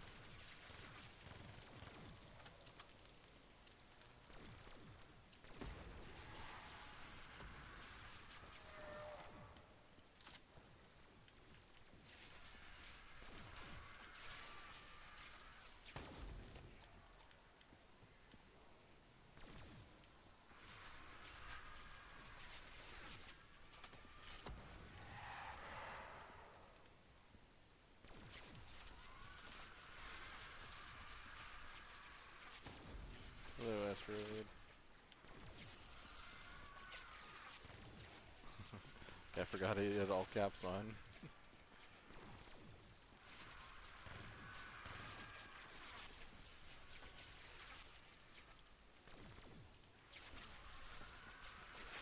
Hello, Asteroid. I forgot he had all caps on.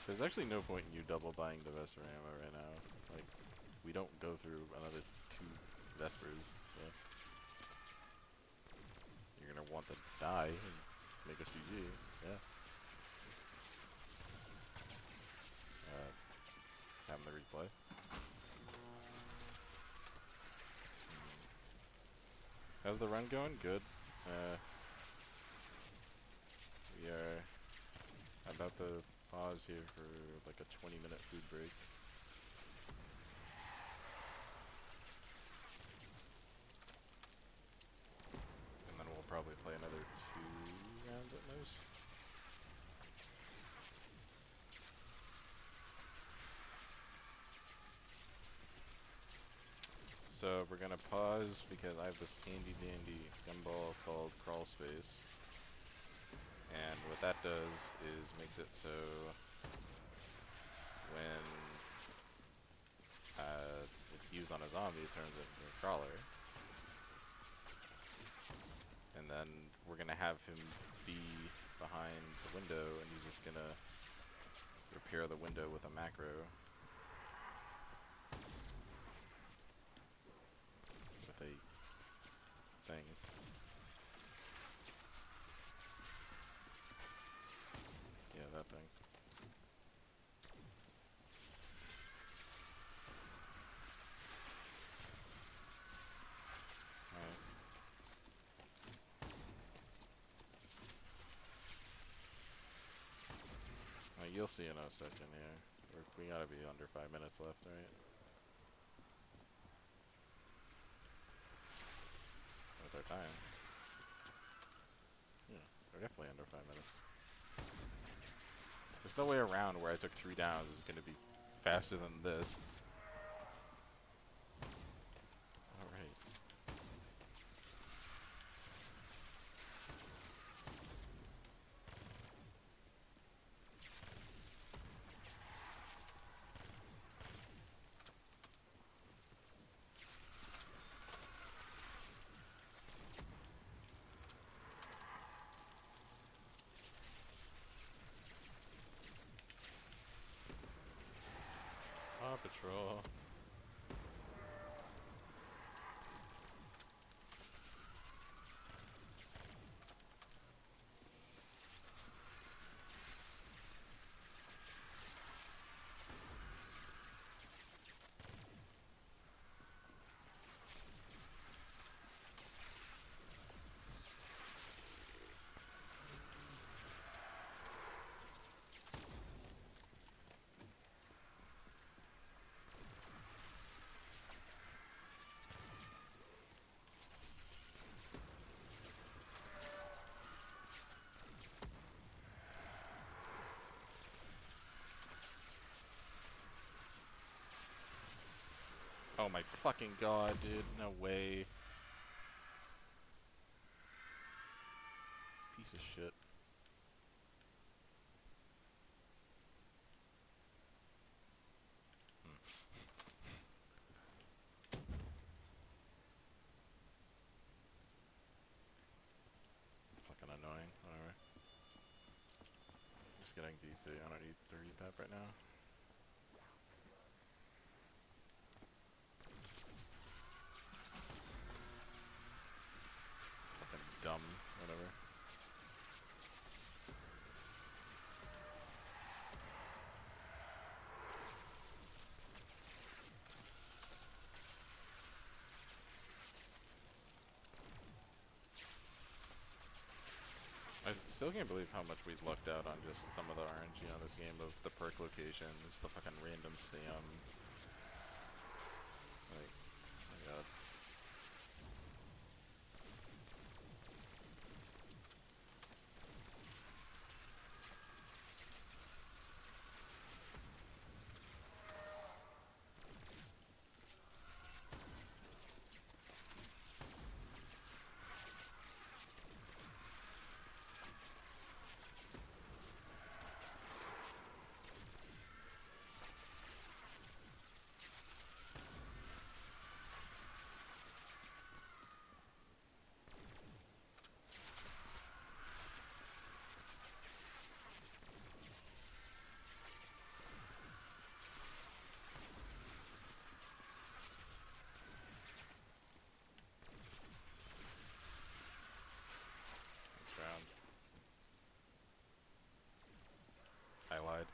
There's actually no point in you double buying the Vesper ammo right now. Like, we don't go through another 2 Vespers, so you're gonna want to die and make a CG, yeah. Having the replay. How's the run going? Good. We are about to pause here for like a 20-minute food break. And then we'll probably play another 2 rounds at most. So we're gonna pause because I have this handy dandy gumball called Crawl Space. And what that does is makes it so when it's used on a zombie, it turns it into a crawler. And then we're gonna have him be behind the window, and he's just gonna repair the window with a macro. With a thing. Yeah, that thing. Alright. You'll see in a second here. We gotta be under 5 minutes left, right? What's our time? Yeah, we're definitely under 5 minutes. There's no way around where I took 3 downs is gonna be faster than this. Alright. Paw Patrol. Oh my fucking god, dude. No way. Piece of shit. Fucking annoying. Whatever. just getting DT. I don't need 3 pep right now. Fucking dumb, whatever. I still can't believe how much we lucked out on just some of the RNG on this game of the perk locations, the fucking random stam. Like, oh my god. Next round. I lied.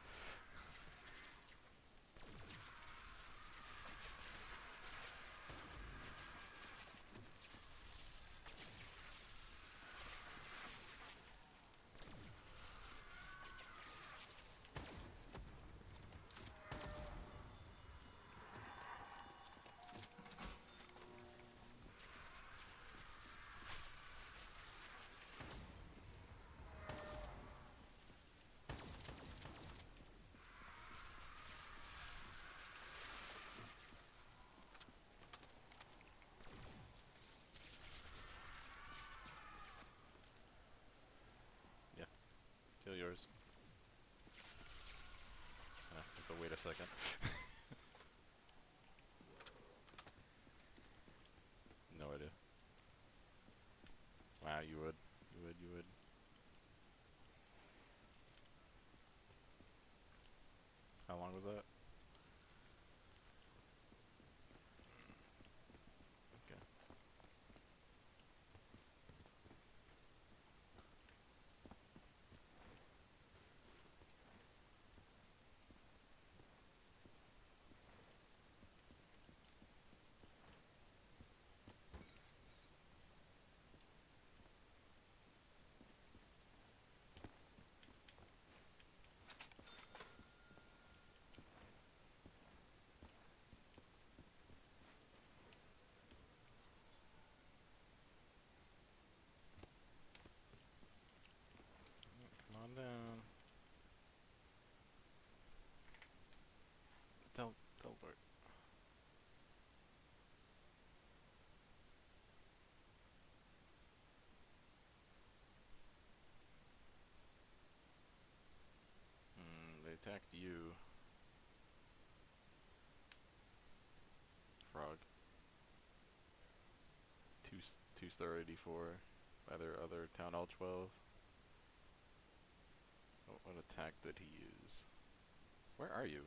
Yeah. Kill yours. But wait a second. No idea. Wow, you would. You would, you would. How long was that? Okay. Come on down. Teleport. They attacked you. Frog. Two star 84 by their other Town Hall 12. What attack did he use? Where are you?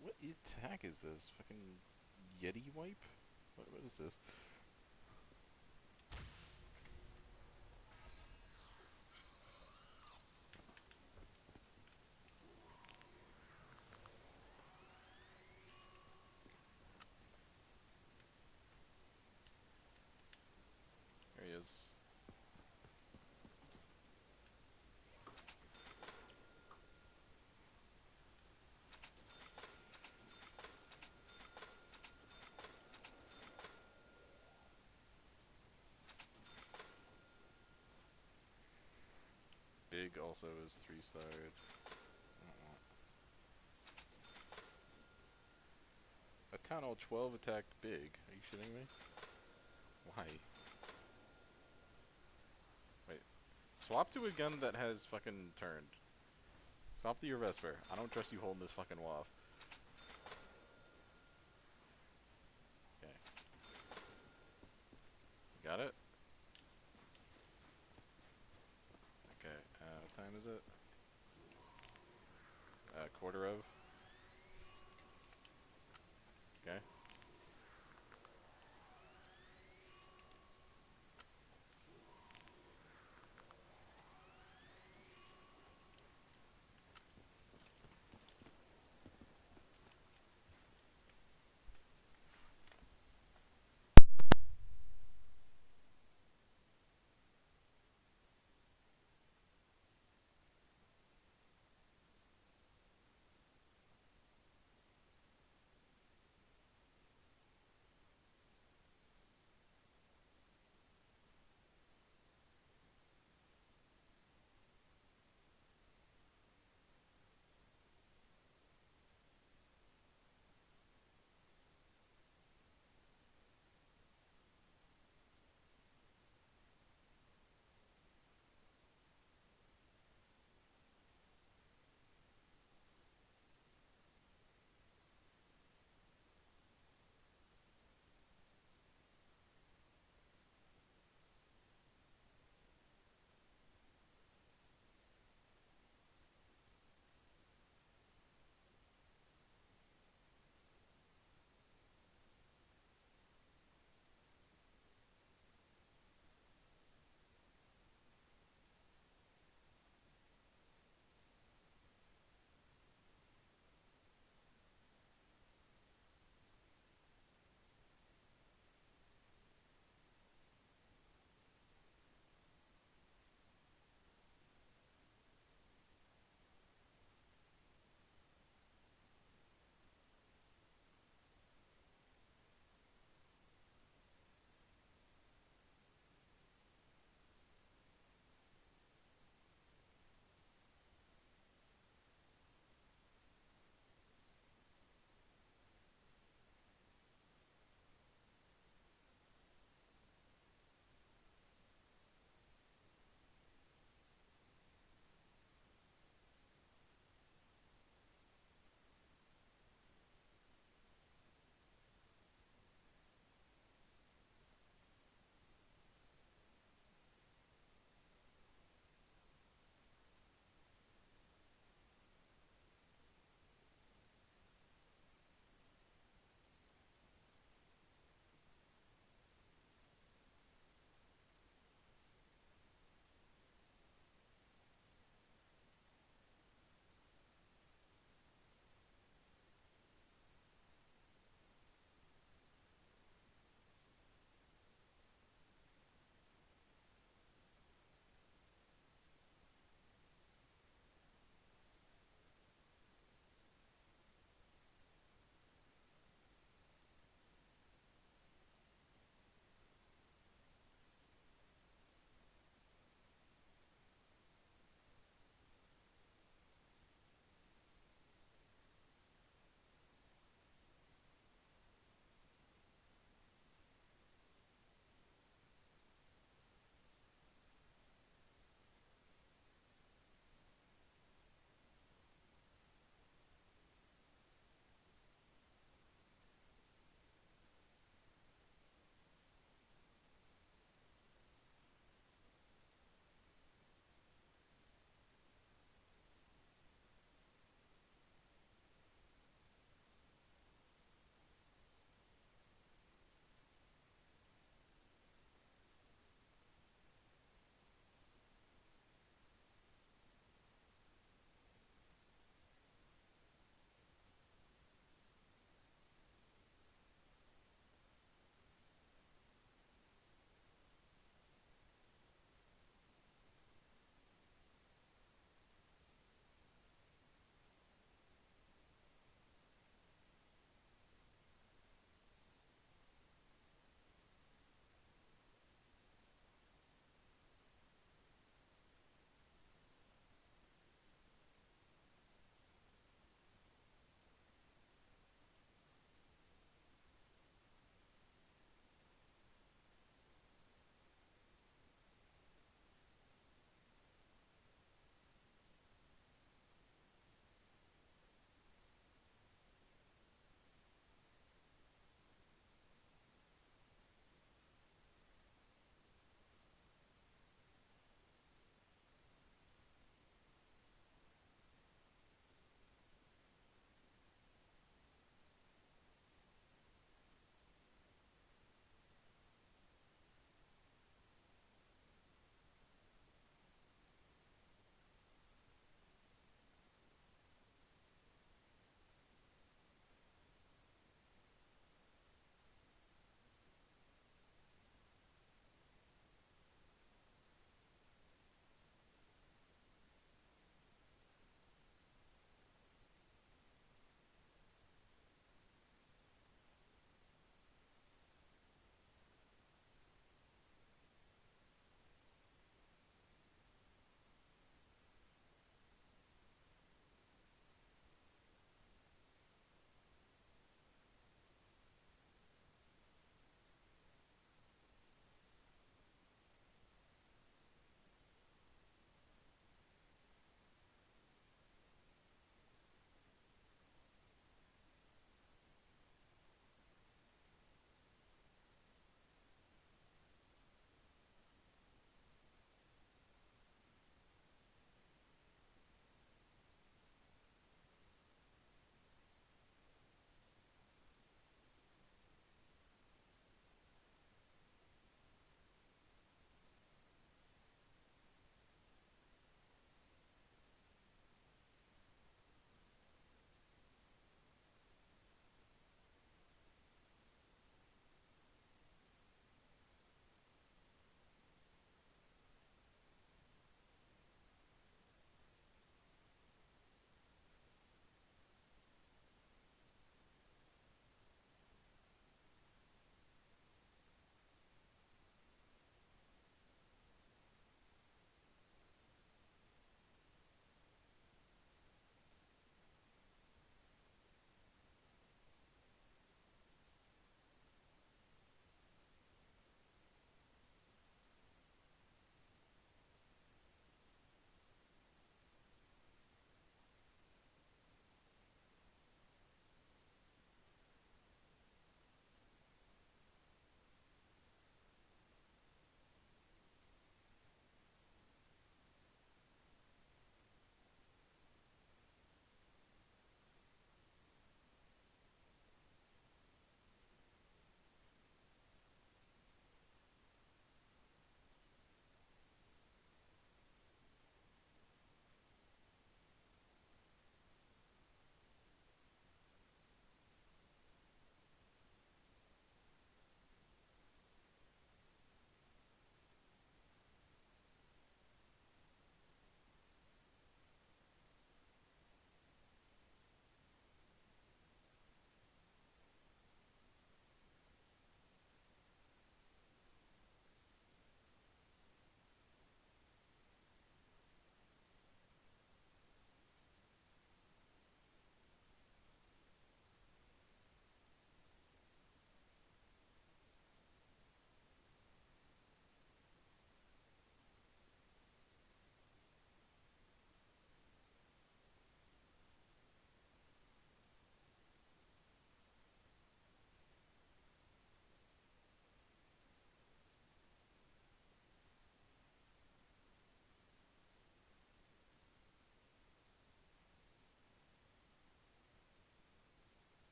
What attack is this? Fucking Yeti wipe? What is this? There he is. Big also is 3-starred. A Town Hall 12 attacked Big. Are you shitting me? Why? Wait. Swap to a gun that has fucking turned. Swap to your Vesper. I don't trust you holding this fucking WAF. Okay. Got it? Okay, what time is it? Quarter of. Okay.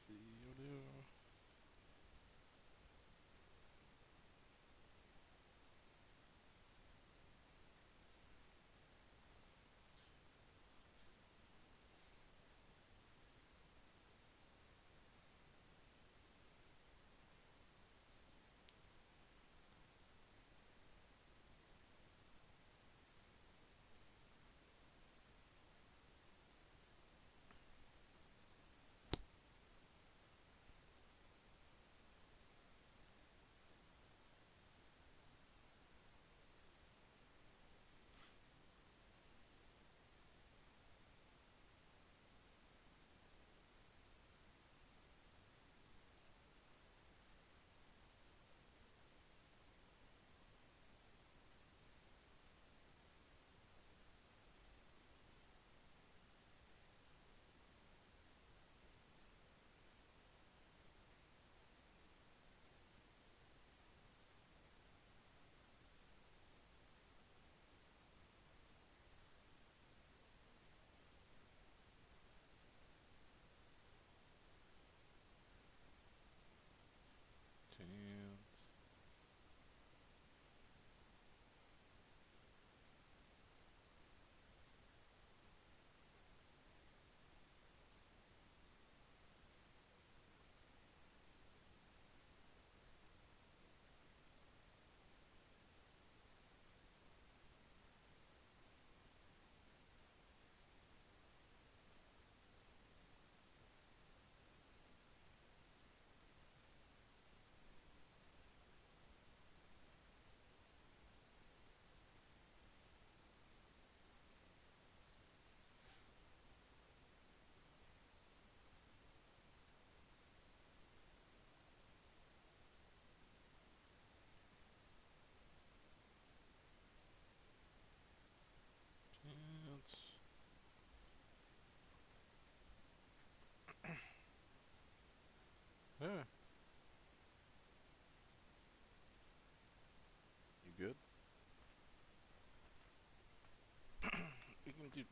see you do. Chance. Chance. Yeah. You good? We can do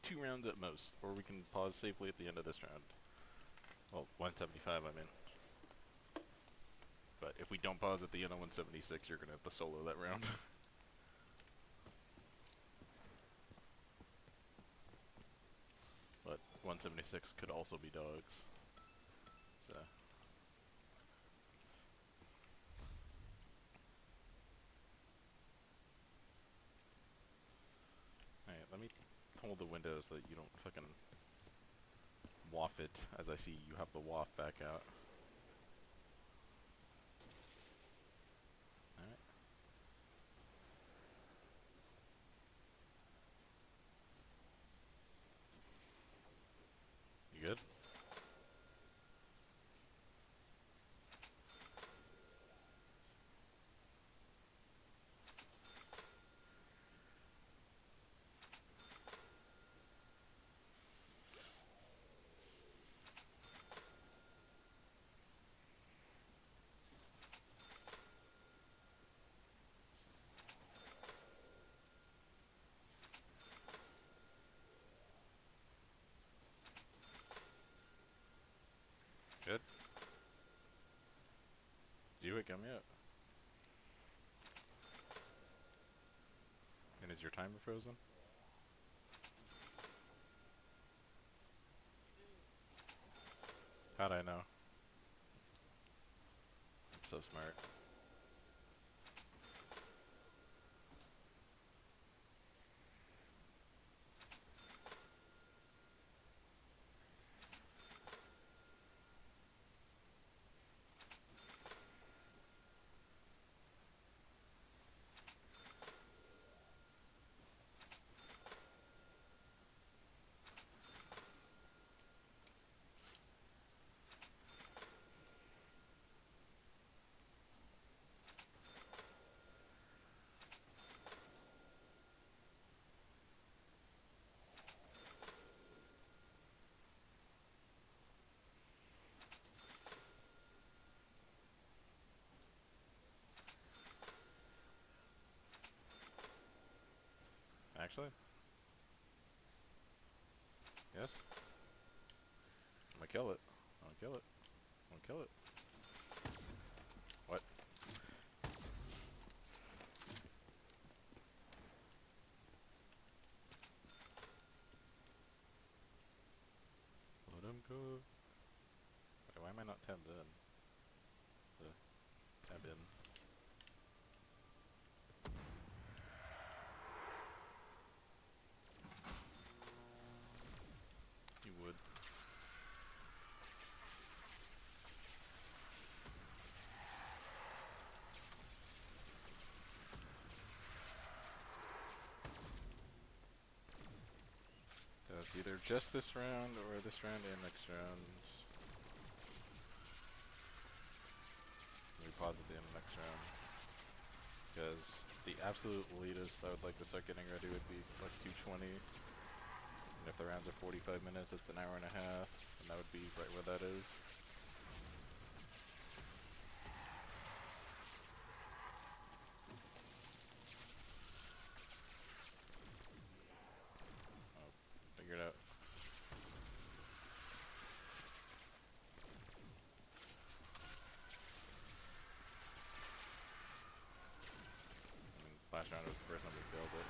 2 rounds at most, or we can pause safely at the end of this round. Well, 175, I mean. But if we don't pause at the end of 176, you're gonna have to solo that round. But 176 could also be dogs. So. Alright, let me hold the window so that you don't fucking waft it as I see you have the waft back out. Alright. You good? Good? Did you wake me up? And is your timer frozen? How'd I know? I'm so smart. Actually? Yes? I'm gonna kill it. I'll kill it. I'll kill it. What? Let him go. Wait, why am I not tabbed in? Tab in. You would. It's either just this round or this round and next round. We pause at the end of next round. Because the absolute latest I would like to start getting ready would be like 2:20. And if the rounds are 45 minutes, it's an hour and a half. And that would be right where that is. Oh, figure it out. I mean, last round was the first time we failed it.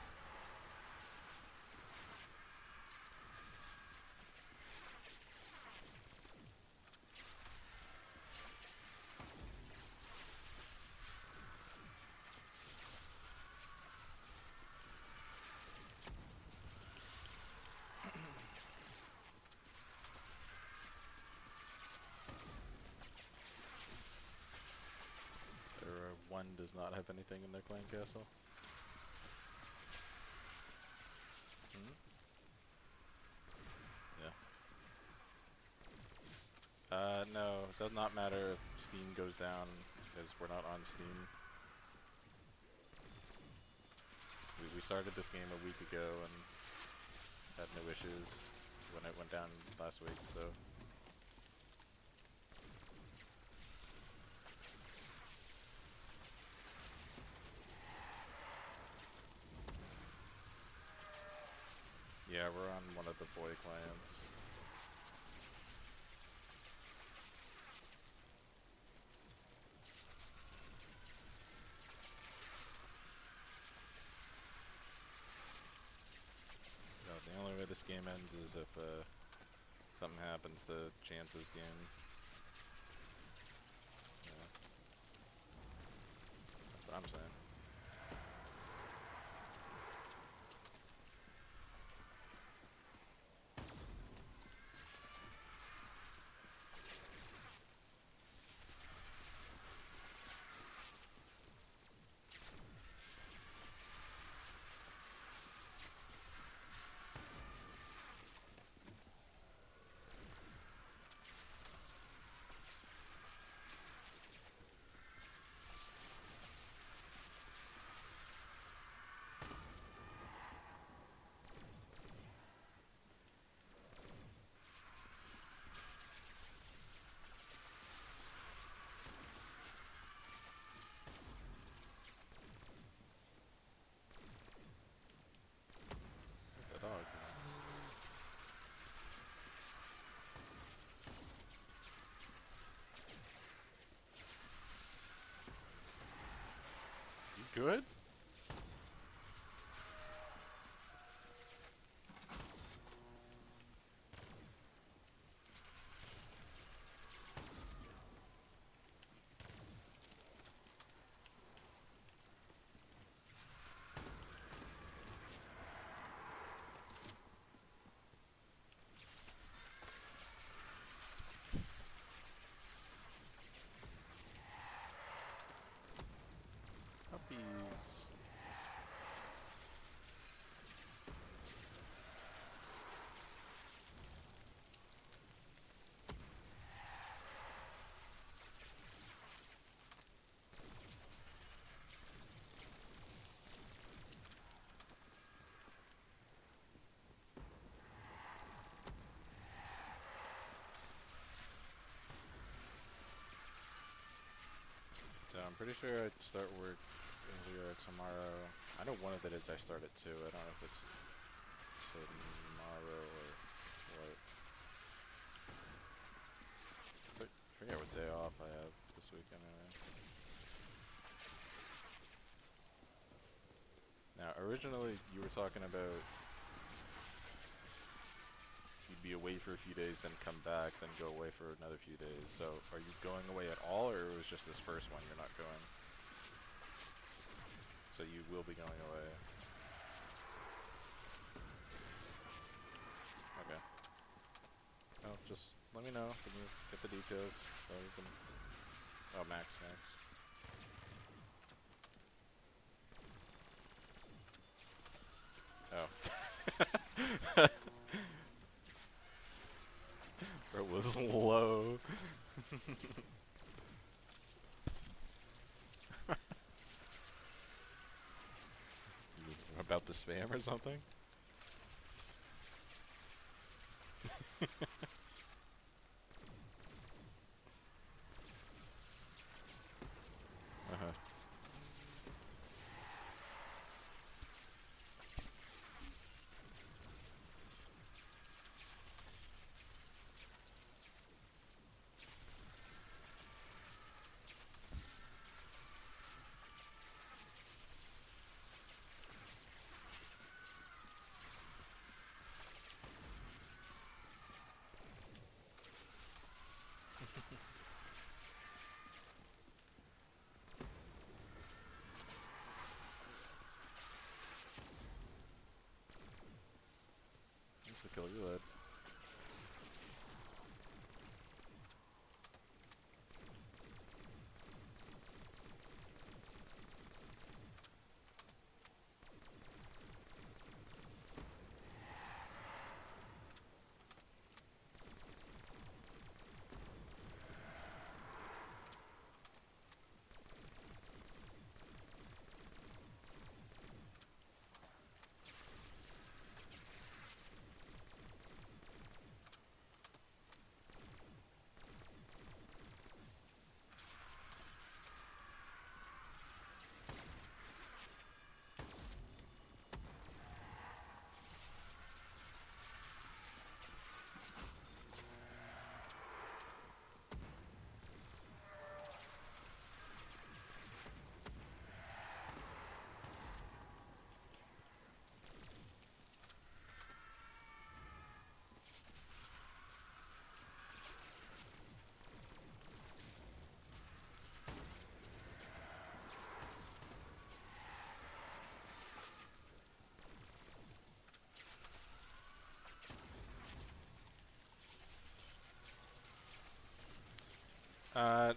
There, one does not have anything in their clan castle. Hmm? Yeah. No, it does not matter if Steam goes down, because we're not on Steam. We started this game a week ago and had no issues when it went down last week, so. Yeah, we're on one of the boy clans. So the only way this game ends is if something happens to Chance's game. Yeah. That's what I'm saying. The dog. You good? Puppies. So I'm pretty sure I'd start work earlier tomorrow. I know one of the days I start at 2. I don't know if it's tomorrow or what. Originally, you were talking about you'd be away for a few days, then come back, then go away for another few days. So, are you going away at all, or it was just this first one you're not going? So you will be going away. Okay. Oh, just let me know when you get the details, so you can. Oh, Max. Oh. It was low. About the spam or something? Uh-huh. That's the killer you led.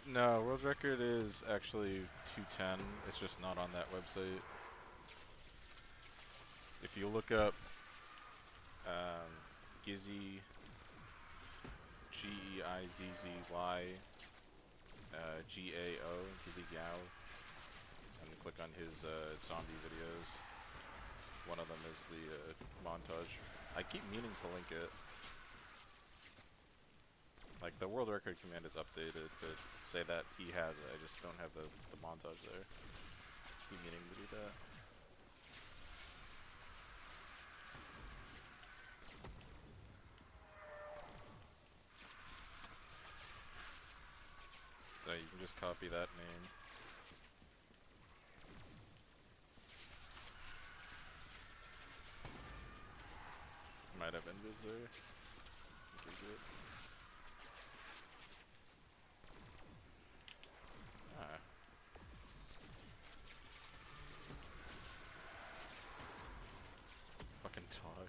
No, world record is actually 210. It's just not on that website. If you look up Gizzy, Geizzy, Gao, Gizzy Gao, and click on his zombie videos. One of them is the montage. I keep meaning to link it. Like, the world record command is updated to say that he has it. I just don't have the montage there. Keep meaning to do that. So you can just copy that name. Might have invis there. Okay, good. Ah. Fucking dog.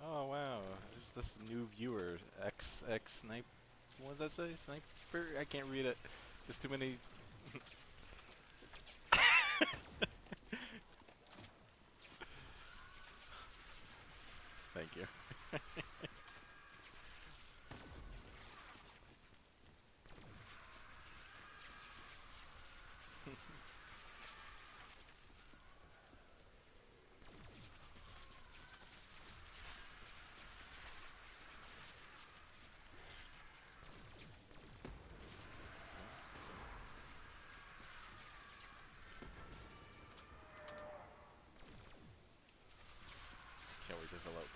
Oh wow, there's this new viewer, XX Snipe. What does that say? Sniper? I can't read it. There's too many. Thank you.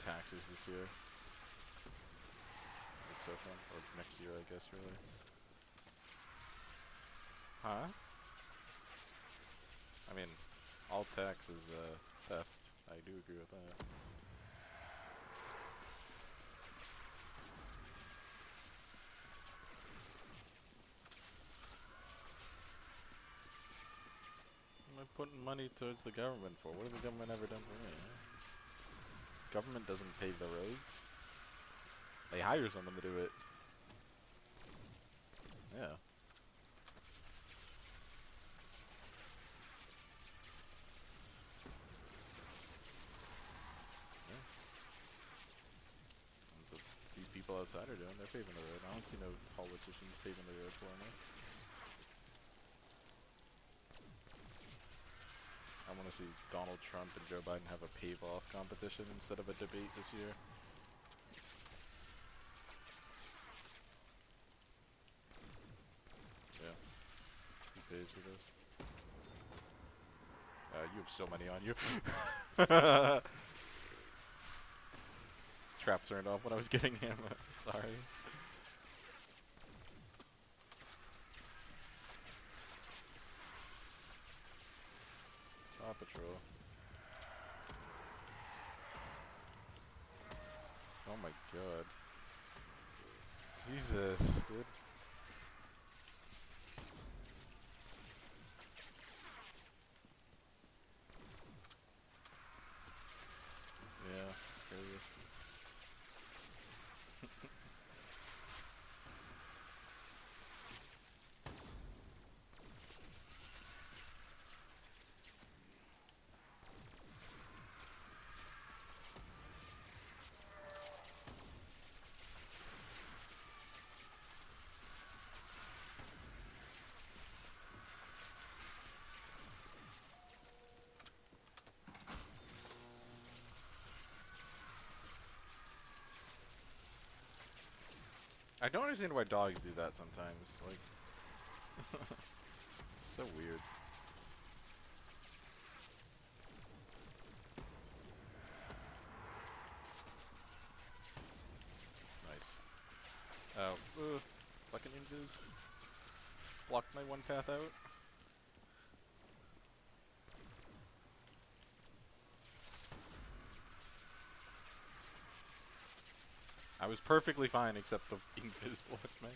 taxes this year. It's so fun. Or next year, I guess, really. Huh? I mean, all tax is theft. I do agree with that. What am I putting money towards the government for? What has the government ever done for me? Government doesn't pave the roads. They hire someone to do it. Yeah. Yeah. That's what these people outside are doing. They're paving the road. I don't see no politicians paving the road for me. I want to see Donald Trump and Joe Biden have a pave-off competition instead of a debate this year. Yeah. Who pays for this? You have so many on you. Trap turned off when I was getting him. Sorry. Paw Patrol. Oh my god. Jesus, dude. Yeah, it's crazy. I don't understand why dogs do that sometimes. Like, it's so weird. Nice. Oh, fucking invis. Blocked my one path out. I was perfectly fine except the invis blocked me.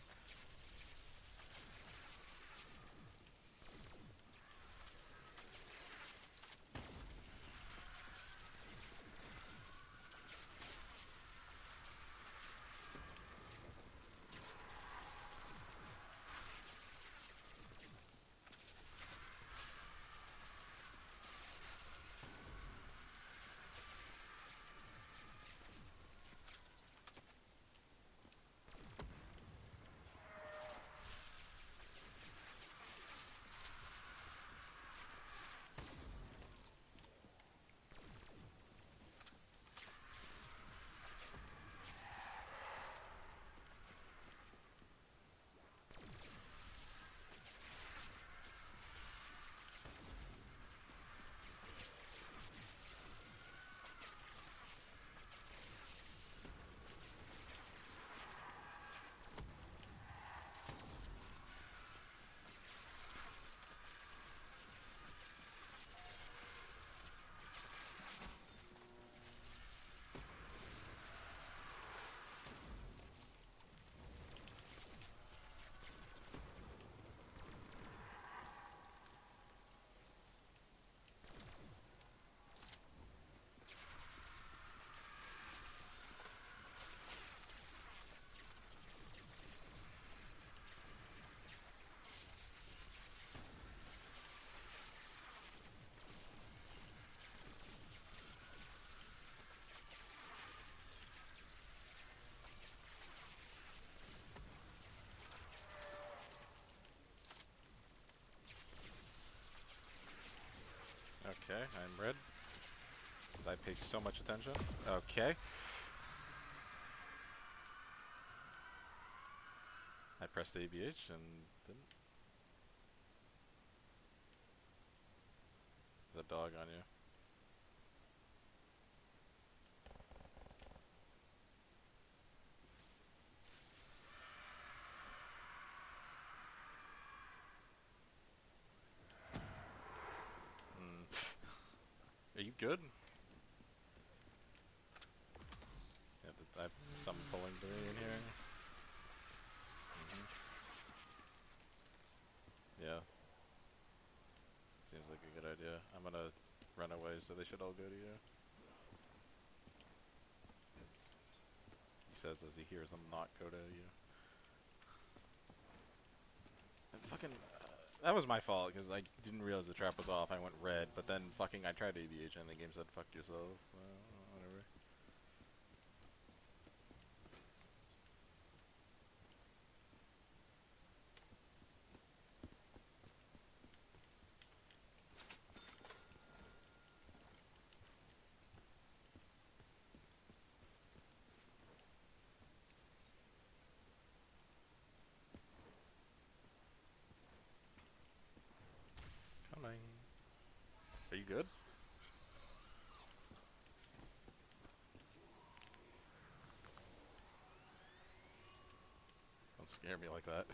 Okay, I'm red. Because I pay so much attention. Okay. I pressed ABH and didn't. There's a dog on you. good? Yeah, I have some pulling 3 in here. Hmm. Yeah. Seems like a good idea. I'm gonna run away, so they should all go to you. He says as he hears them not go to you. Fucking, that was my fault, because I didn't realize the trap was off. I went red, but then fucking I tried ABH and the game said fuck yourself. Whatever. Coming. Are you good? Don't scare me like that.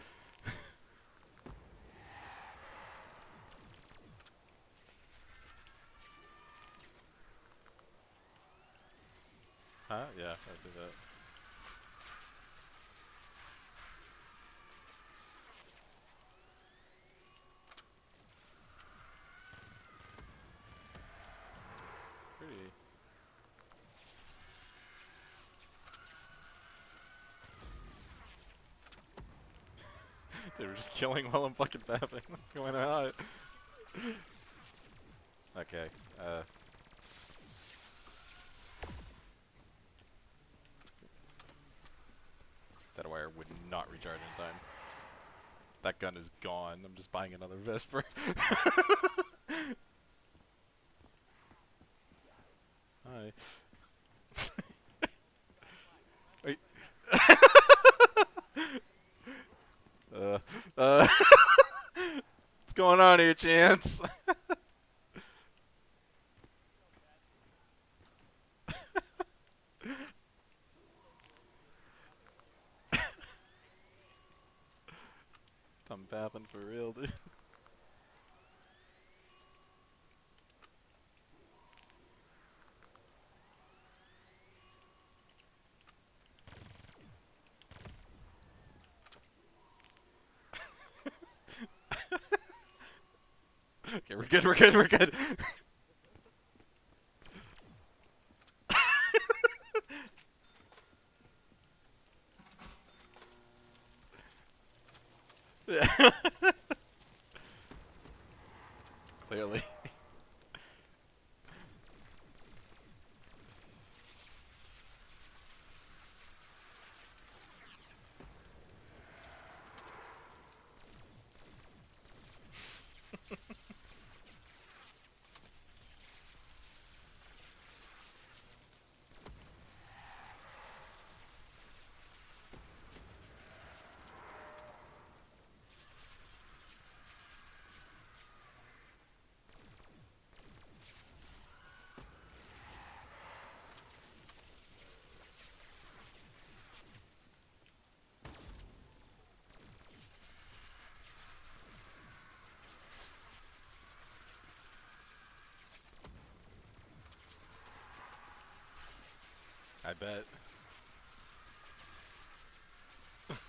Huh? Yeah, I see that. Pretty. They were just killing while I'm fucking fapping. What's going on? Okay, that wire would not recharge in time. That gun is gone. I'm just buying another Vesper. Hi. Wait. uh, uh, what's going on here, Chance? I'm bapping for real, dude. Okay, we're good, we're good, we're good. Yeah. Clearly. I bet. Well,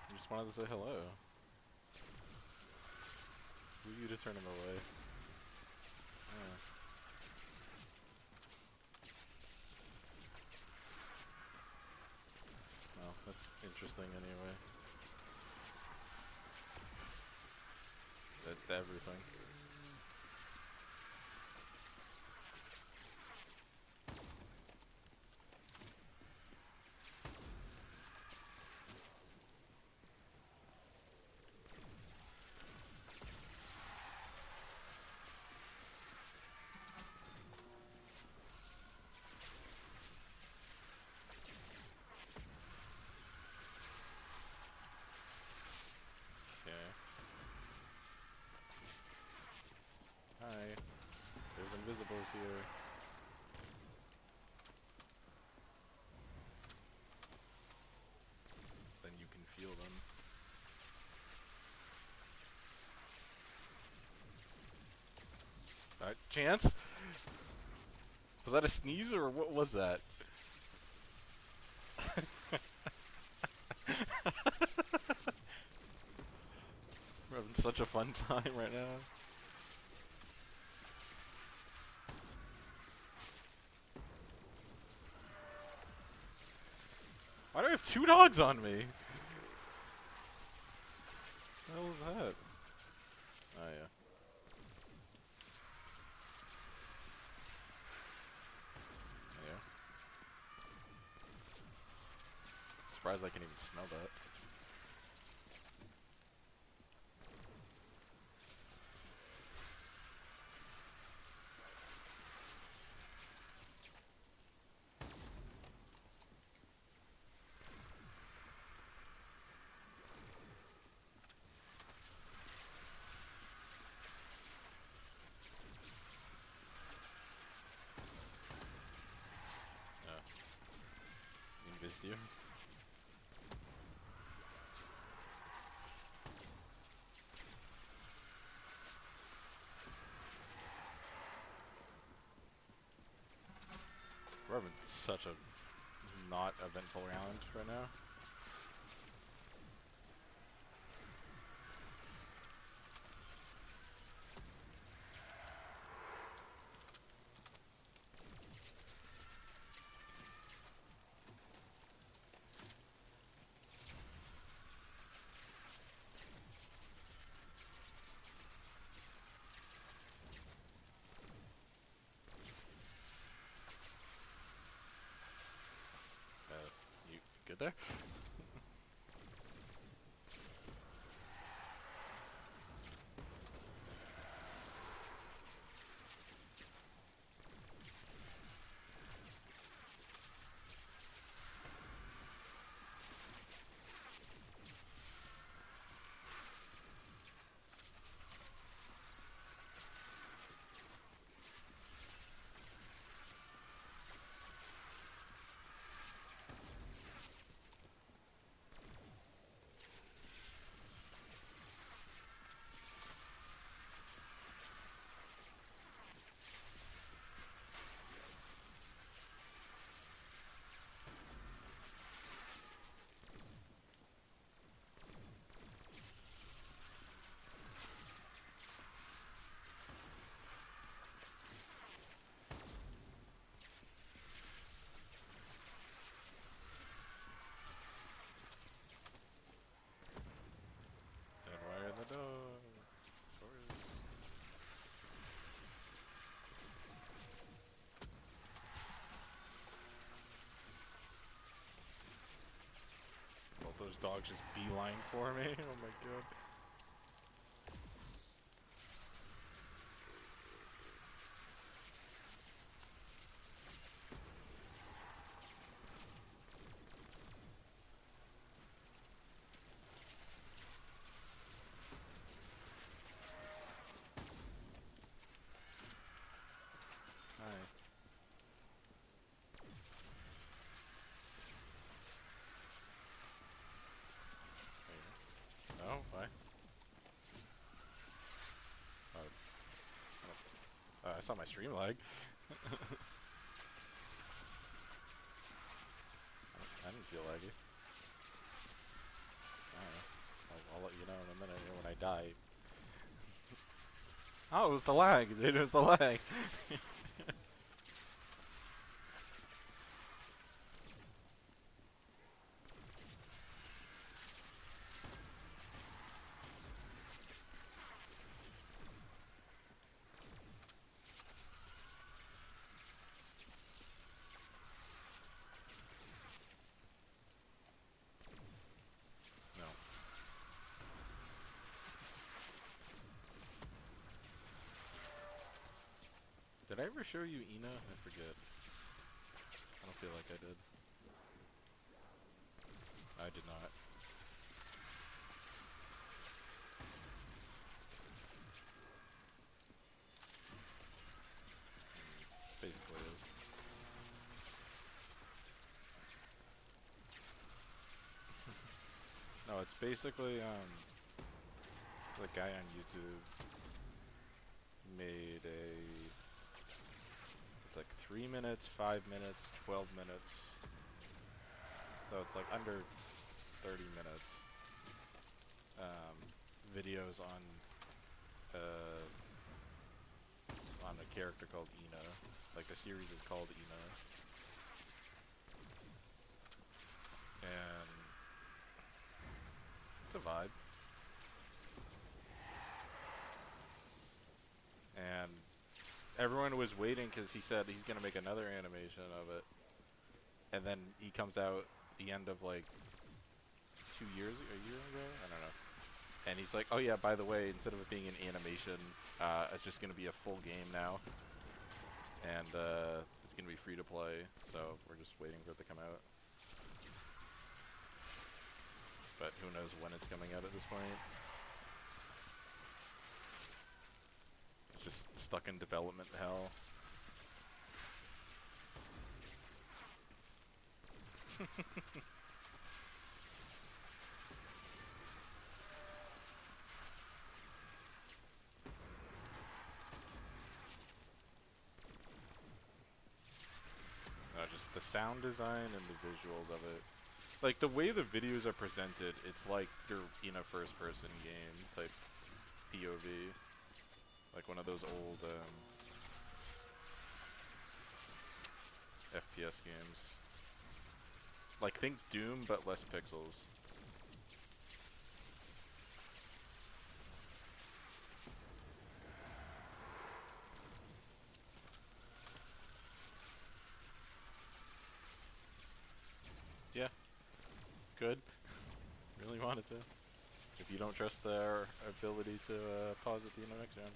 I just wanted to say hello. Who are you to turn him away? Yeah. Well, that's interesting anyway. Everything. Okay. Hi. There's invisibles here. Then you can feel them. chance? Was that a sneeze or what was that? We're having such a fun time right now. Why do I have two dogs on me? What the hell is that? Oh yeah. Yeah. Surprised I can even smell that. Yeah. Invis you. We're having such a not eventful round right now. You good there? Dead wire in the door. Of course. Both those dogs just beeline for me. Oh my god. Hi. Oh, why? I saw my stream lag. I didn't feel laggy. I'll let you know in a minute when I die. Oh, it was the lag, dude. It was the lag. No. Did I ever show you Ina? I forget. I don't feel like I did. I did not. Basically is. No, it's basically, the guy on YouTube made a 3 minutes, 5 minutes, 12 minutes. So it's like under 30 minutes. Videos uh, on a character called Ina. Like the series is called Ina. And it's a vibe. And everyone was waiting because he said he's gonna make another animation of it. And then he comes out the end of like a year ago? I don't know. And he's like, oh yeah, by the way, instead of it being an animation, it's just gonna be a full game now. And it's gonna be free to play, so we're just waiting for it to come out. But who knows when it's coming out at this point. It's just stuck in development hell. Just the sound design and the visuals of it. Like, the way the videos are presented, it's like you're in a first-person game type POV. Like one of those old FPS games. Like, think Doom, but less pixels. Yeah. Good. Really wanted to. If you don't trust their ability to pause at the end of next round.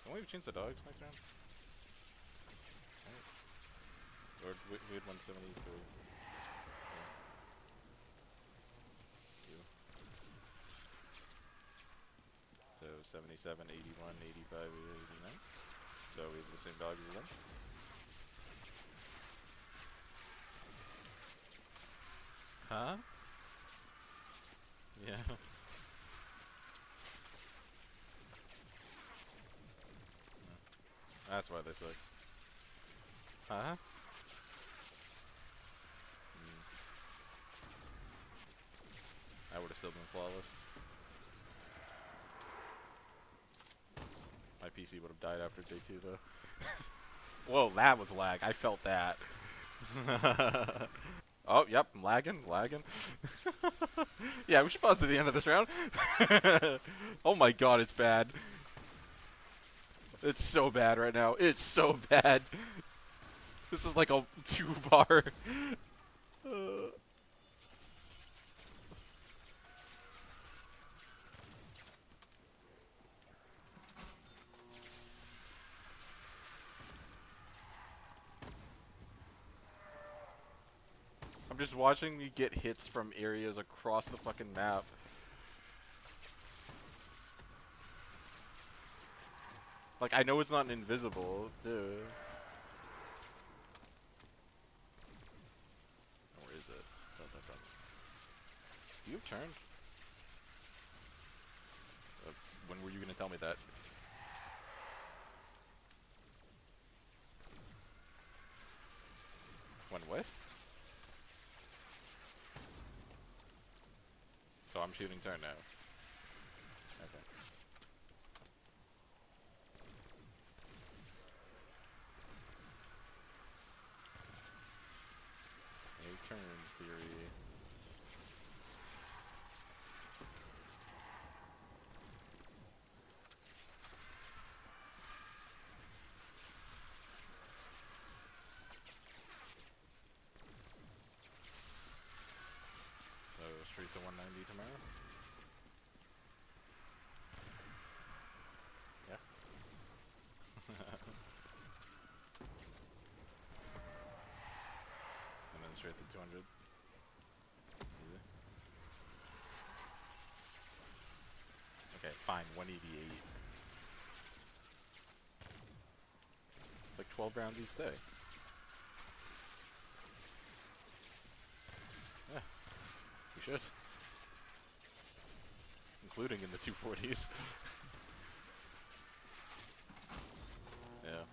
Don't we change the dogs next round? Right. Or we had 173. Yeah. You. So 77, 81, 85, 89. So we have the same dogs as them. Huh? Yeah. That's why they suck. Huh? I would have still been flawless. My PC would have died after day 2 though. Whoa, that was lag. I felt that. Oh, yep, I'm lagging. Yeah, we should pause at the end of this round. Oh my god, it's bad. It's so bad right now. It's so bad. This is like a 2-bar. I'm just watching you get hits from areas across the fucking map. Like, I know it's not invisible, too. Where is it? Do you have turned? When were you gonna tell me that? When what? So I'm shooting turn now. Okay. A turn theory. So straight to 190 tomorrow? Yeah. And then straight to 200. Easy. Okay, fine, 188. It's like 12 rounds each day. Yeah, you should. Including in the 240s. Yeah.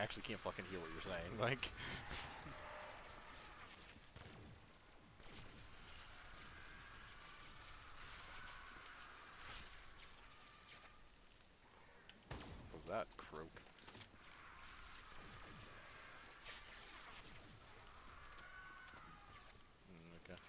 actually can't fucking hear what you're saying. Like, what was that croak? Okay.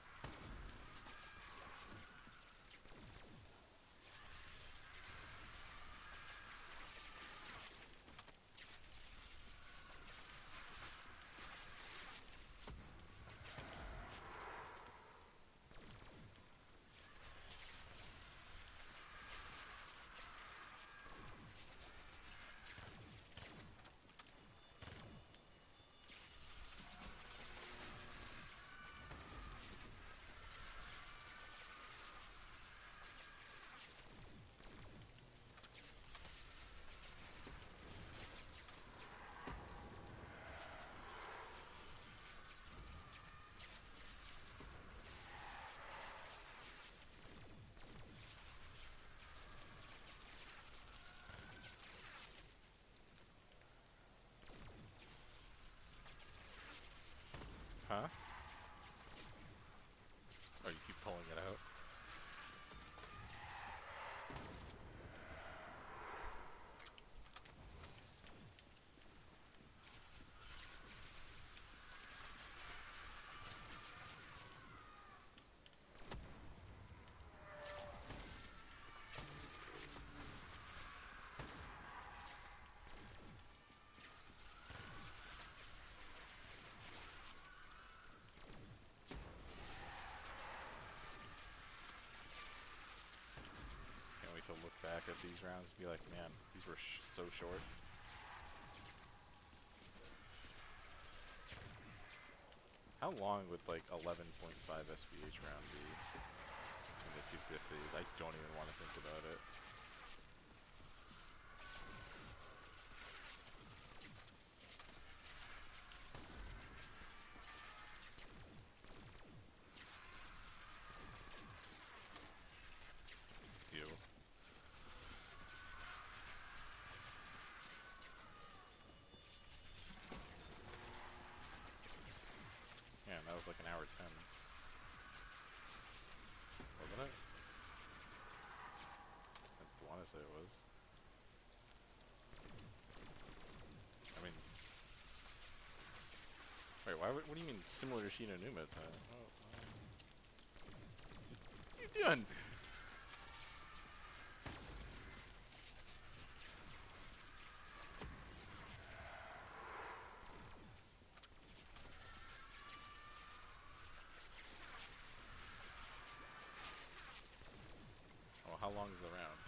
Huh? Oh, you keep pulling it out? Can't wait to look back at these rounds and be like, man, these were so short. How long would like 11.5 SVH round be in the 250s? I don't even want to think about it. Ew. Yeah, that was like an hour 10. Wasn't it? I want to say it was. I mean, wait, what do you mean similar to Shino Numa? Oh, what are you doing? Oh, how long is the round?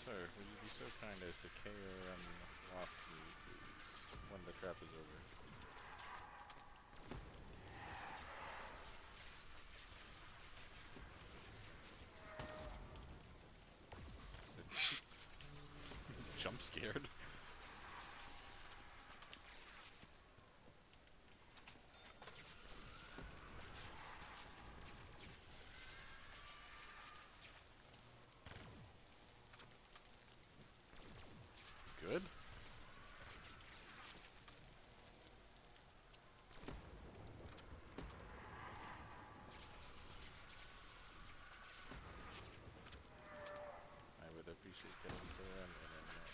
Sir, would you be so kind as to KRM off me, please, when the trap is over? Jump scared. Good? I would appreciate getting the run in.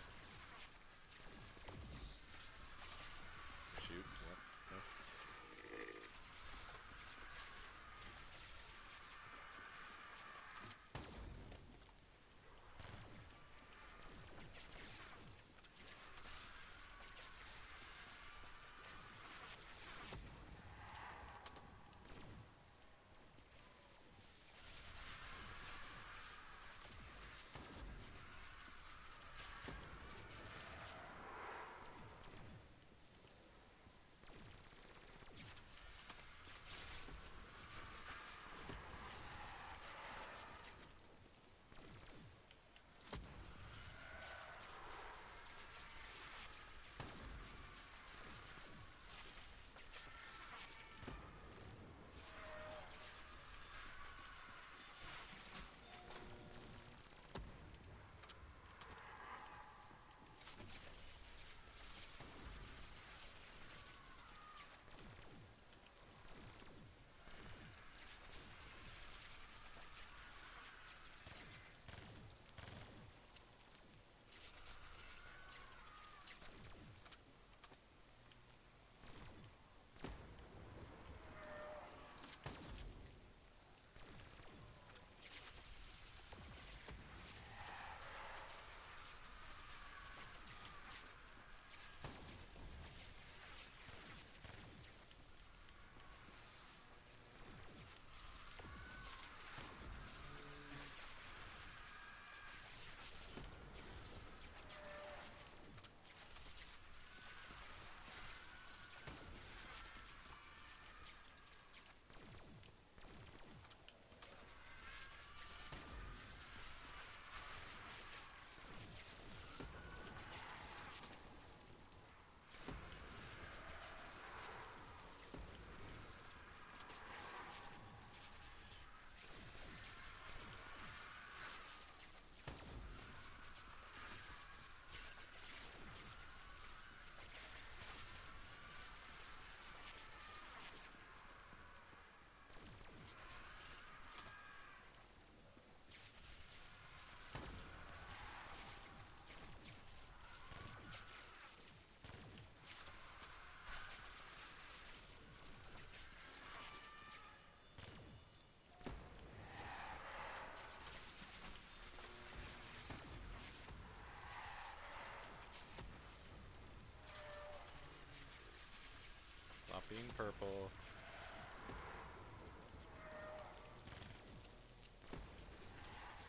purple.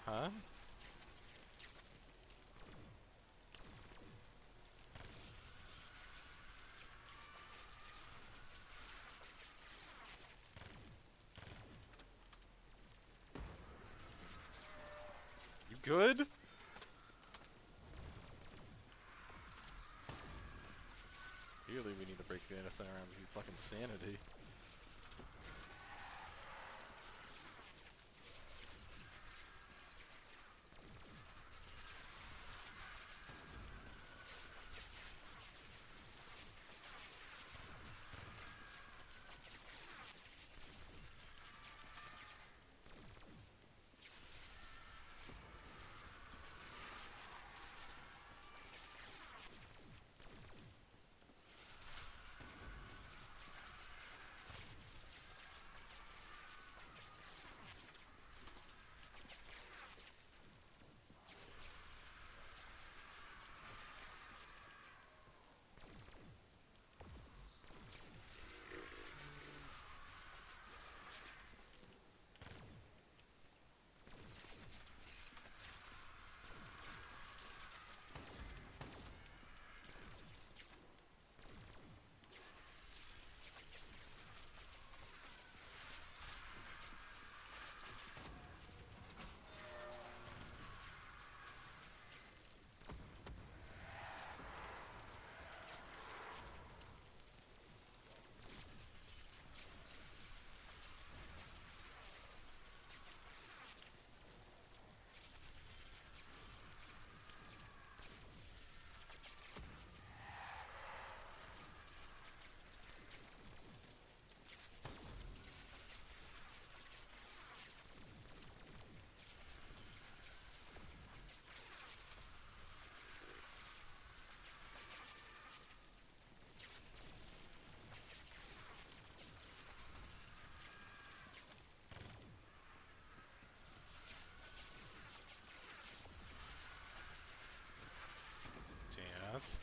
Huh? You good? Clearly we need to break the innocent around with fucking sanity. Chance.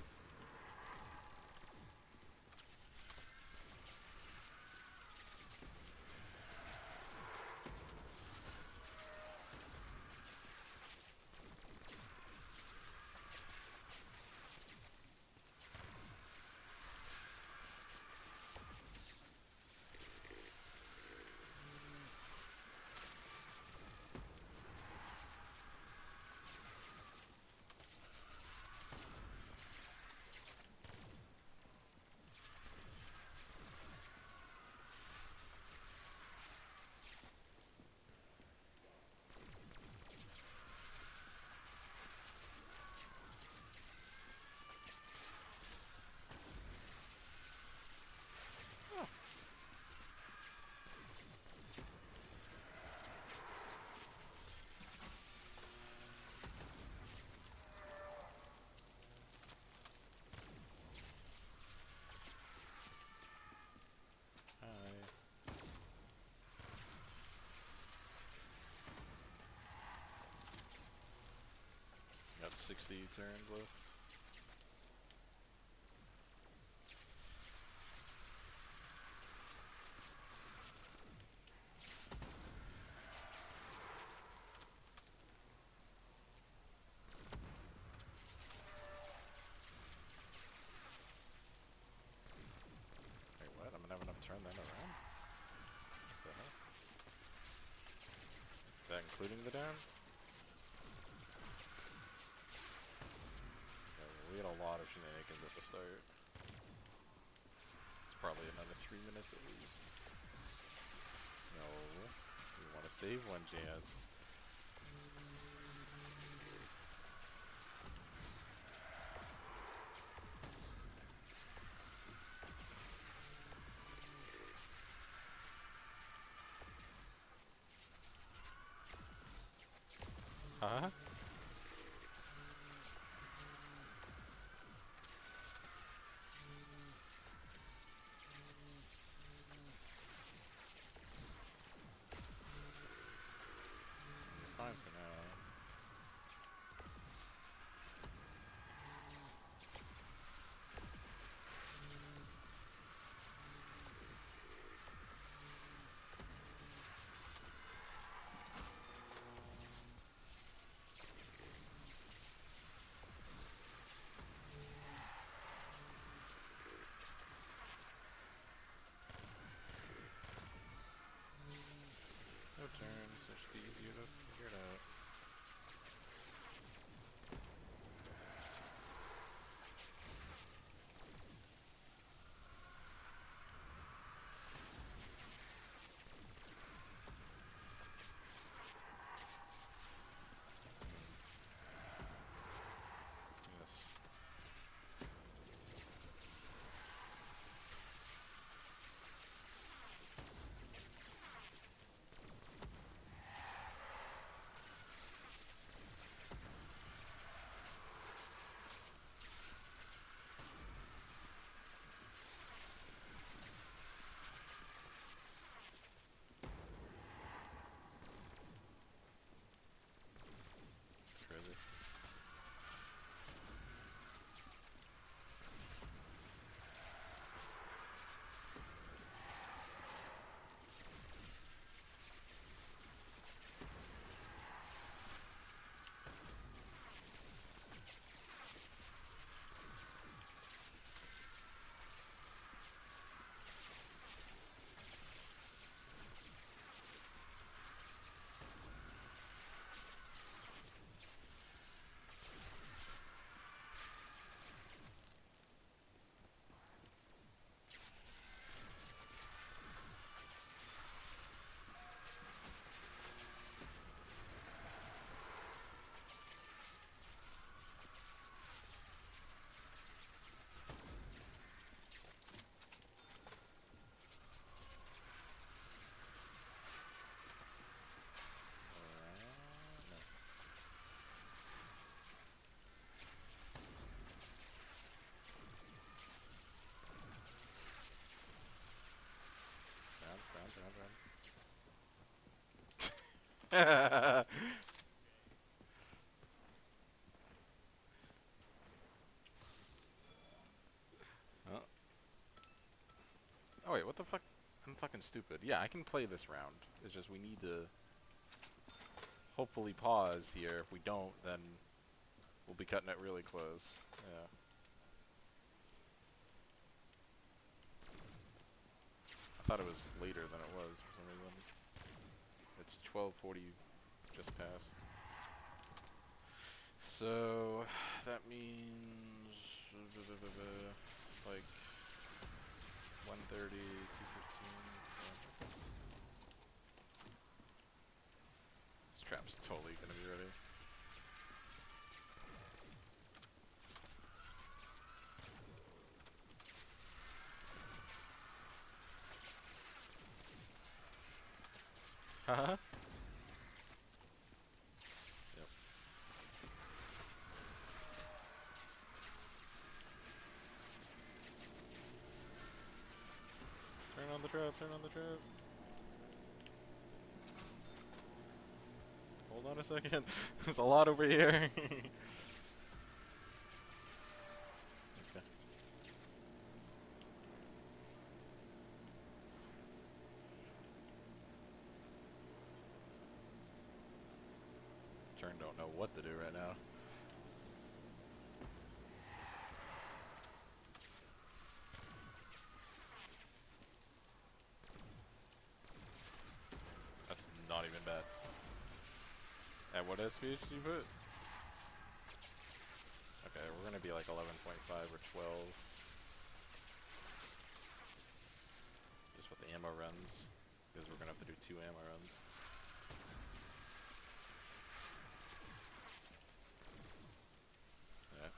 Hi. Got 60 turns left. Wait, what? I'm gonna have enough to turn that around? What the hell? Is that including the down? Yeah, well, we had a lot of shenanigans at the start. It's probably another 3 minutes at least. No. We want to save one, Jazz. Huh? Oh. Oh wait, what the fuck? I'm fucking stupid. Yeah, I can play this round. It's just we need to hopefully pause here. If we don't, then we'll be cutting it really close. Yeah. I thought it was later than it was for some reason. It's 12:40, just passed. So that means like 1:30, 2:15. Yeah. This trap's totally gonna be ready. Haha. Yep. Turn on the trap, turn on the trap. Hold on a second. There's a lot over here. Okay. Turn don't know what to do right now. That's not even bad. At what SP did you put? Okay, we're gonna be like 11.5 or 12. Just what the ammo runs. Because we're gonna have to do 2 ammo runs. Yeah.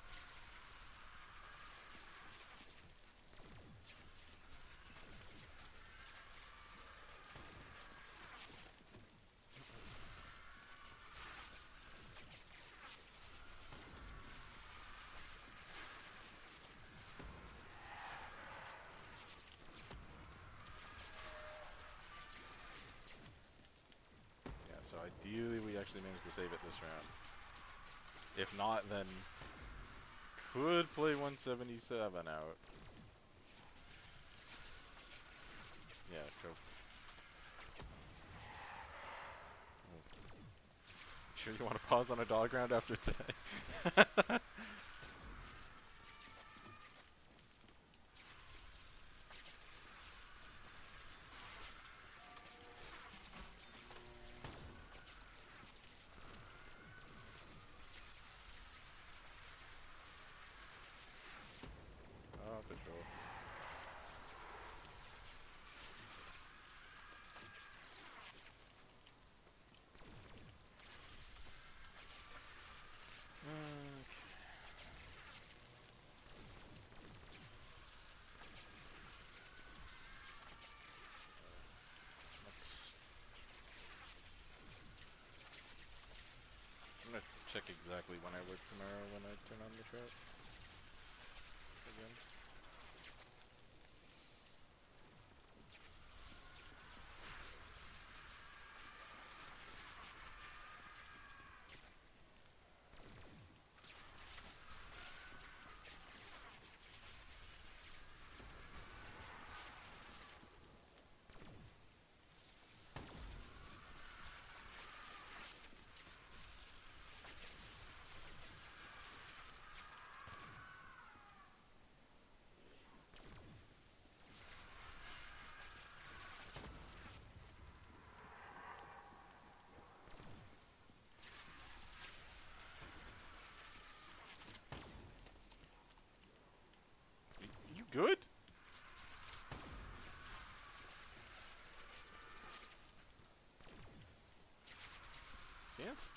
Yeah, so ideally we actually managed to save it this round. If not, then could play 177 out. Yeah, go. Sure you want to pause on a dog round after today? Oh, patrol. I'm gonna check exactly when I work tomorrow when I turn on the trap. Again. You good? Chance?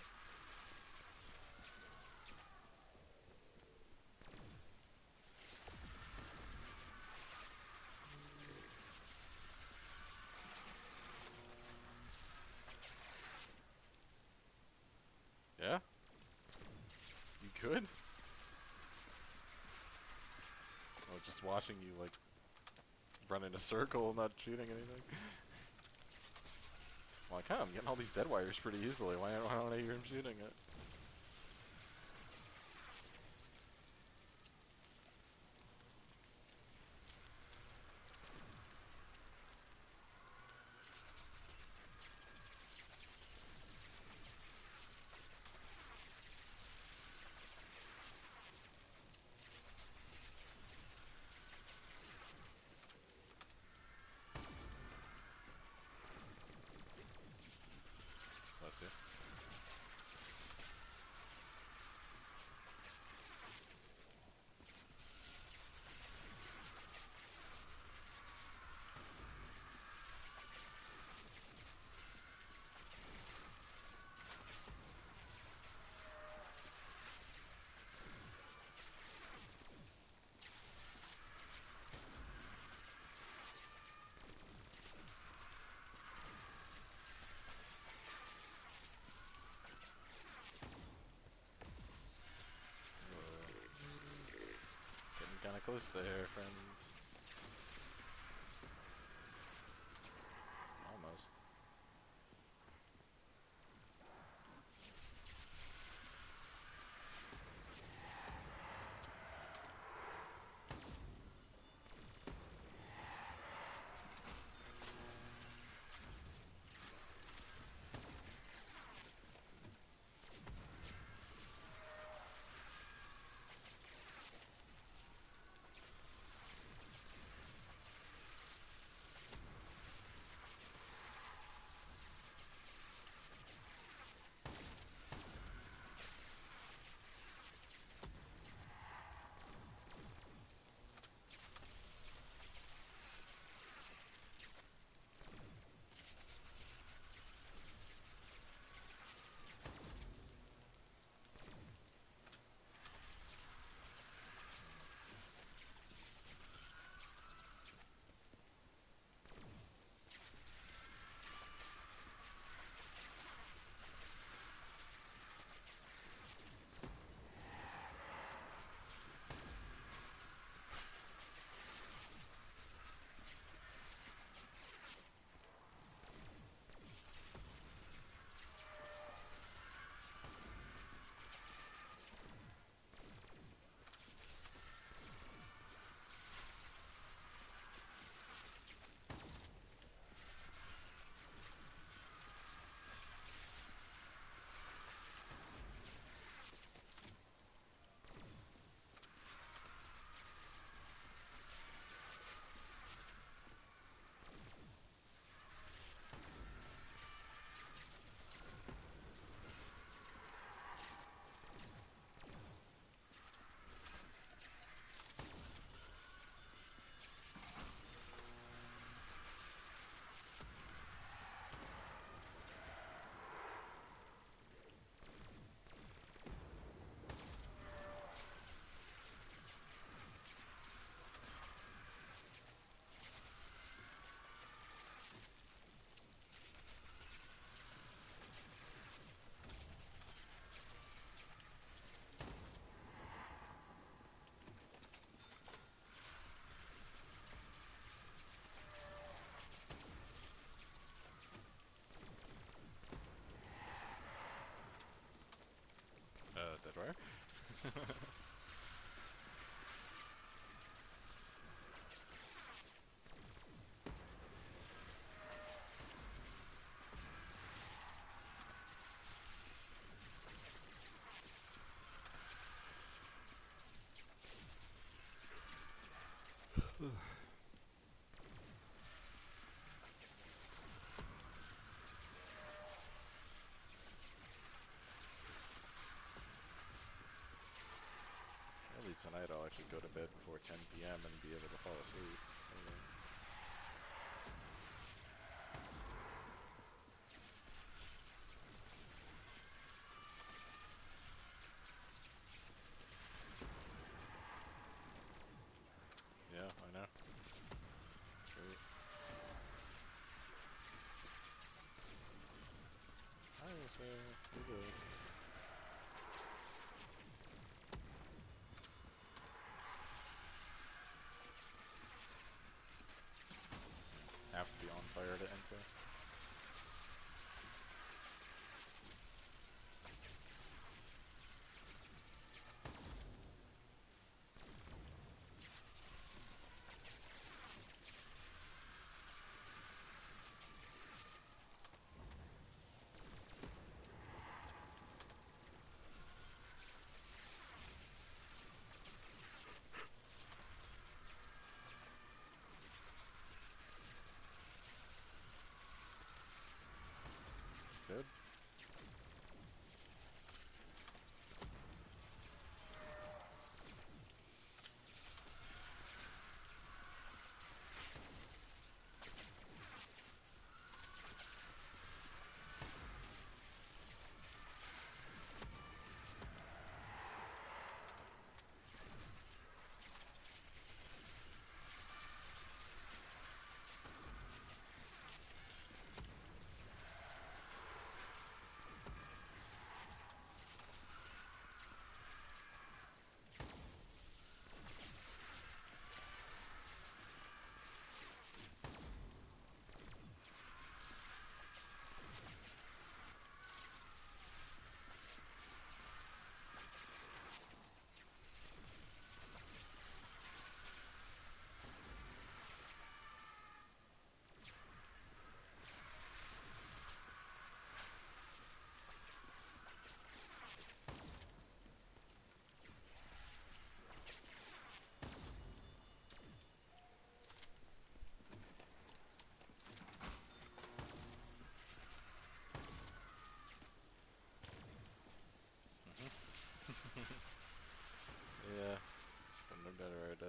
Yeah? You good? Oh, just watching you like run in a circle, not shooting anything. I'm like, huh, I'm getting all these dead wires pretty easily. Why don't I hear him shooting it? Bless you. Getting kind of close there, friend. Almost. Dead wire? Maybe tonight I'll actually go to bed before 10 p.m. and be able to fall asleep. Maybe. Yeah, I know. Sweet. I will say, we good.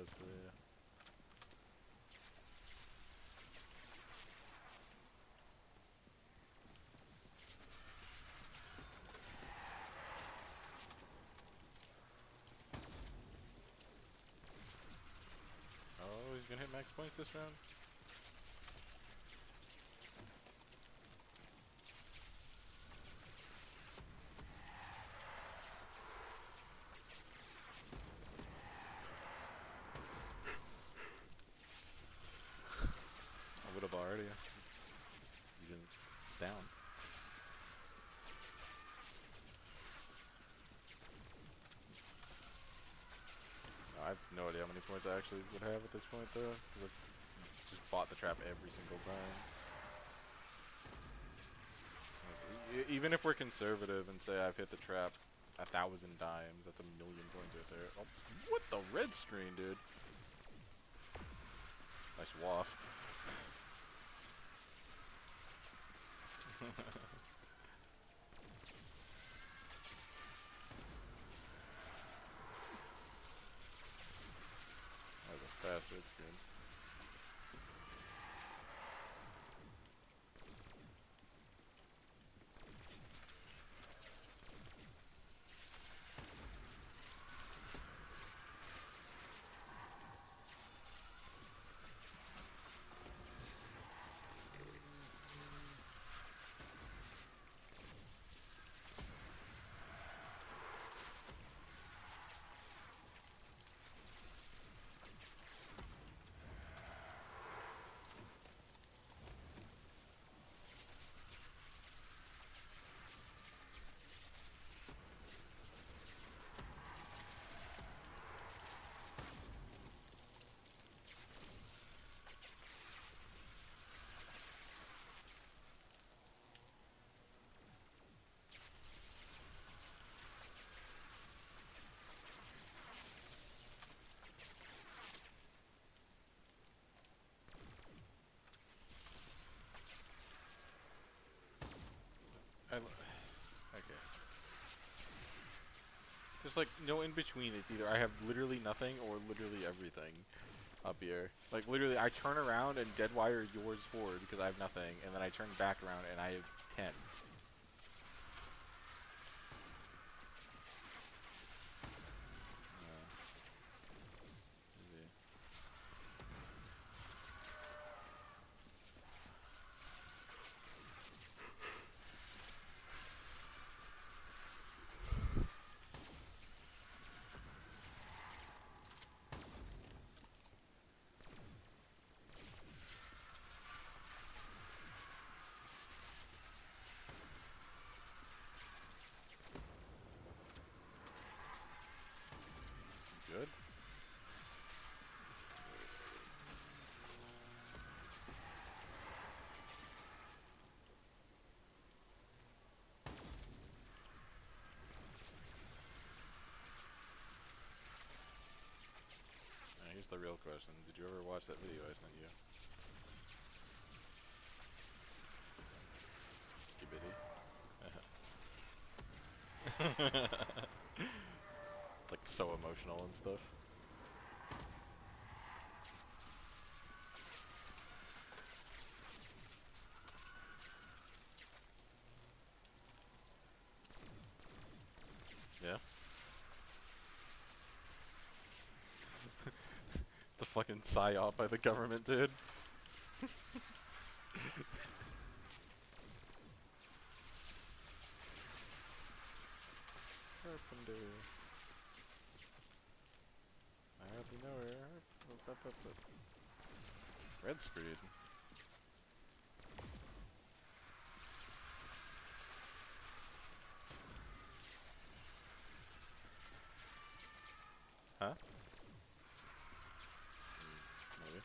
this there. Oh, he's gonna hit max points this round? I would have already. You didn't down. No, I have no idea how many points I actually would have at this point though, because I just bought the trap every single time. Like, even if we're conservative and say I've hit the trap 1,000 dimes, that's 1,000,000 points right there. Oh, what the red screen, dude? Nice waft. That was a fast red screen. Okay. There's like no in between. It's either I have literally nothing or literally everything up here. Like literally, I turn around and deadwire yours forward because I have nothing, and then I turn back around and I have 10. Easy. Good. Now here's the real question: did you ever watch that video I sent you? Skibidi. It's like so emotional and stuff. Yeah. It's a fucking psyop by the government, dude. Carpenter. I hardly know her. Red screen. Huh? Maybe.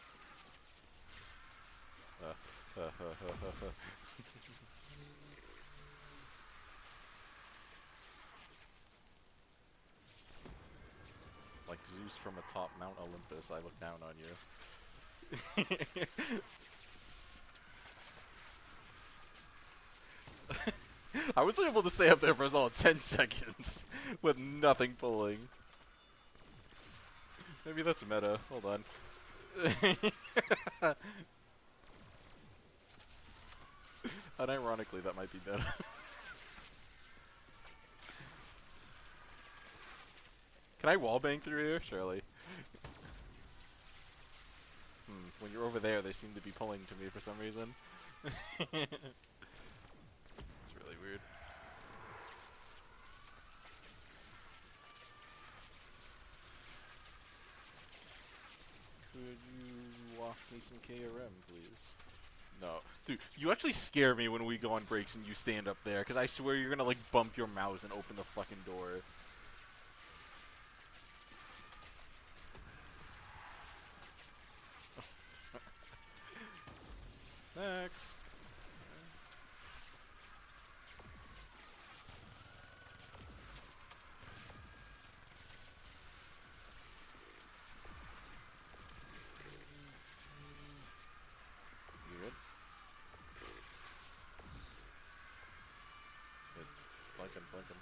Like Zeus from atop Mount Olympus, I look down on you. I was able to stay up there for as long as 10 seconds with nothing pulling. Maybe that's meta. Hold on. Unironically, that might be meta. Can I wallbang through here? Surely. When you're over there, they seem to be pulling to me for some reason. It's really weird. Could you waft me some KRM, please? No. Dude, you actually scare me when we go on breaks and you stand up there, because I swear you're gonna, like, bump your mouse and open the fucking door. Next. You good? Good. Blink him, blink him.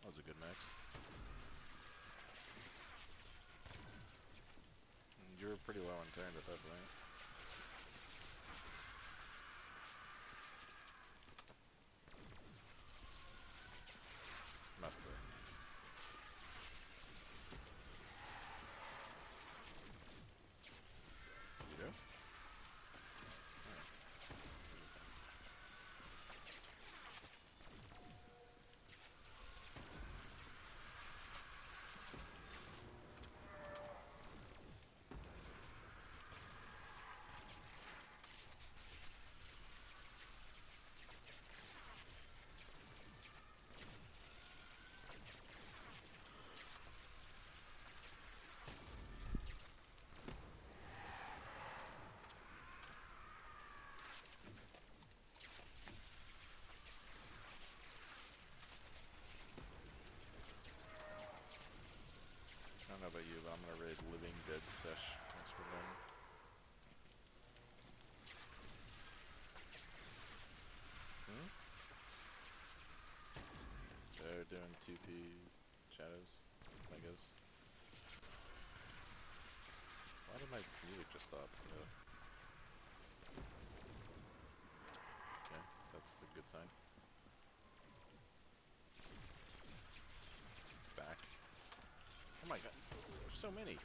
That was a good max. You were pretty well interned at that point. Must have. You do? I don't know about you, but I'm gonna raid Living Dead Sesh. Thanks for learning. They're doing 2P shadows, I guess. Why did my music just stop? Okay, that's a good sign. Back. Oh my god, there's so many.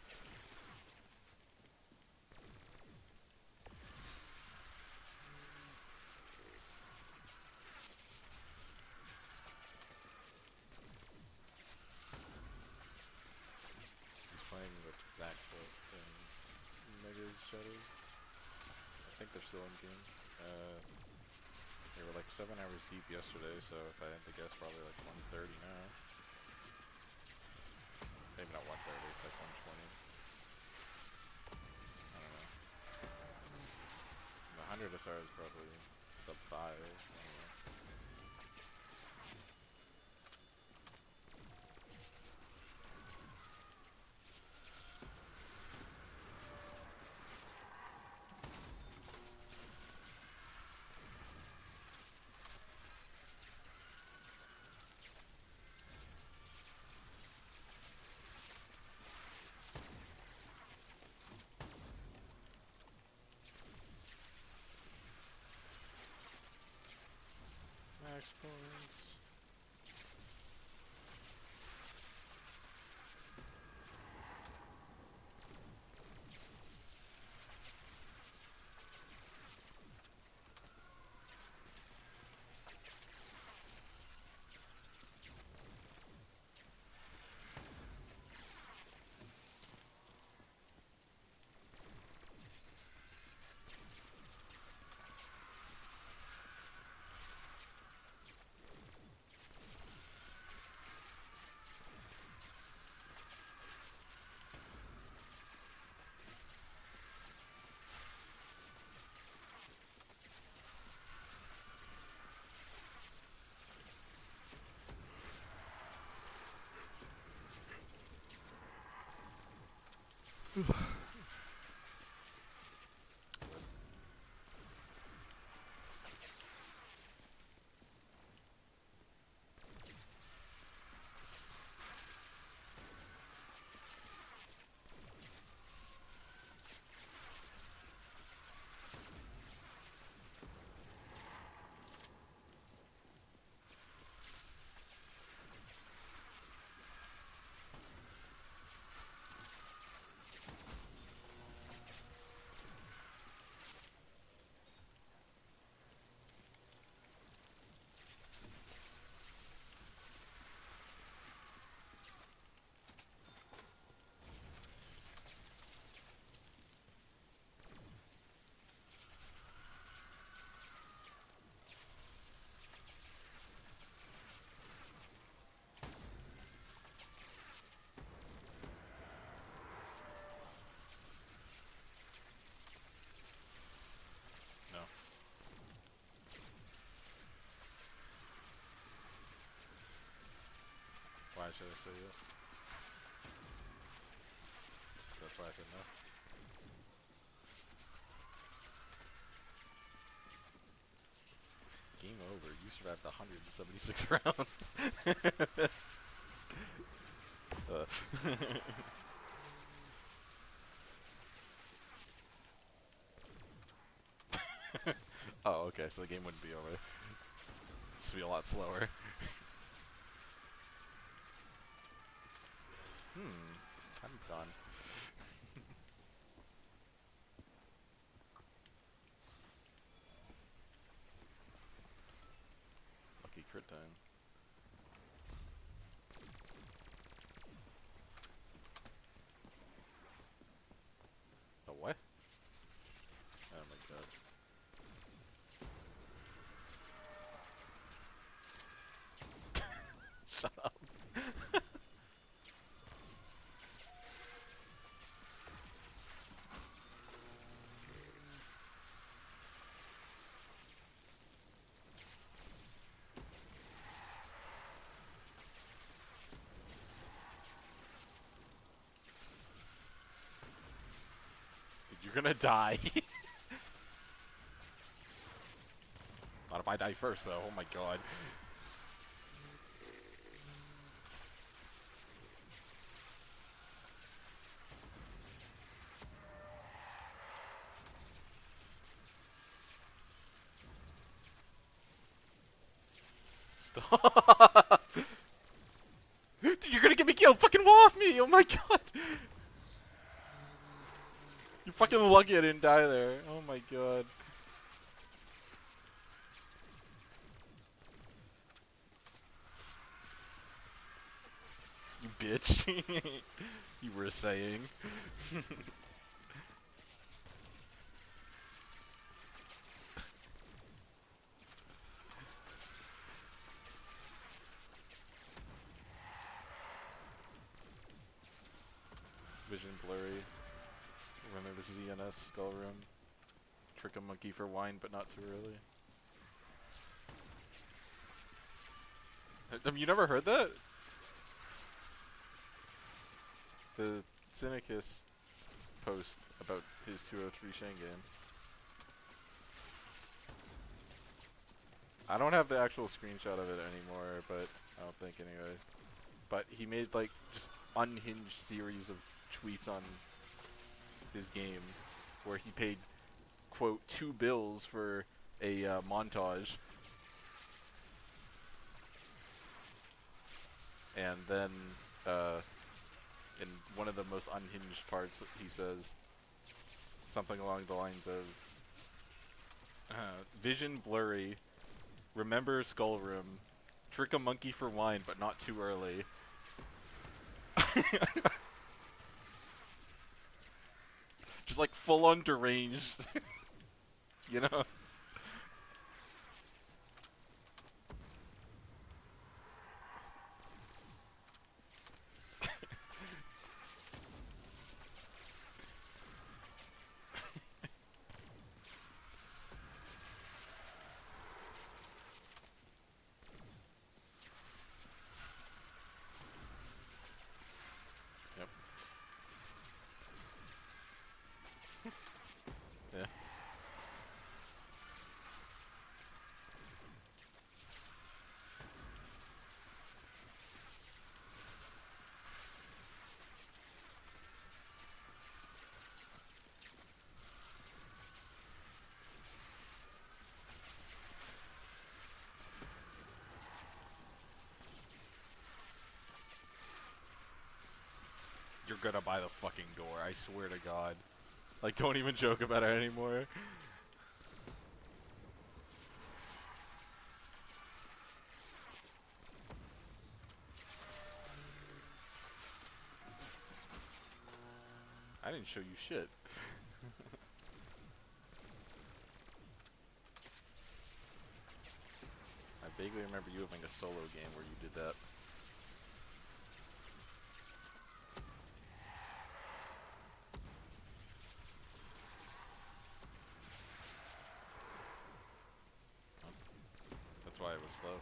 He's playing with Zach and Mega's shadows. I think they're still in game. They were like 7 hours deep yesterday, so if I had to guess, probably like 1:30 now. Maybe not 1:30, like 1:20. I don't know. The 100 SR is probably sub 5. I don't know. Max points. should I say yes? That's why I said no. Game over. You survived 176 rounds. Oh, okay, so the game wouldn't be over. Just be a lot slower. I'm done. Lucky crit time. The what? Oh my god. Shut up. Dude, you're gonna die. Not if I die first, though. Oh my god. Stop! Dude, you're gonna get me killed! Fucking wall off me! Oh my god! You're fucking lucky I didn't die there. Oh my god. You bitch. You were saying. Vision blurry. Remember ZNS skull room. Trick a monkey for wine, but not too early. Have you never heard that? The Cynicus post about his 203 Shane game. I don't have the actual screenshot of it anymore, but I don't think anyway. But he made like just unhinged series of tweets on his game where he paid quote 2 bills for a montage, and then in one of the most unhinged parts he says something along the lines of vision blurry, remember skull room, trick a monkey for wine but not too early. Just like full on deranged. You know? Yep. Yeah. You're gonna buy the fucking door, I swear to God. Like, don't even joke about it anymore. I didn't show you shit. I vaguely remember you having a solo game where you did that. That's why it was slow.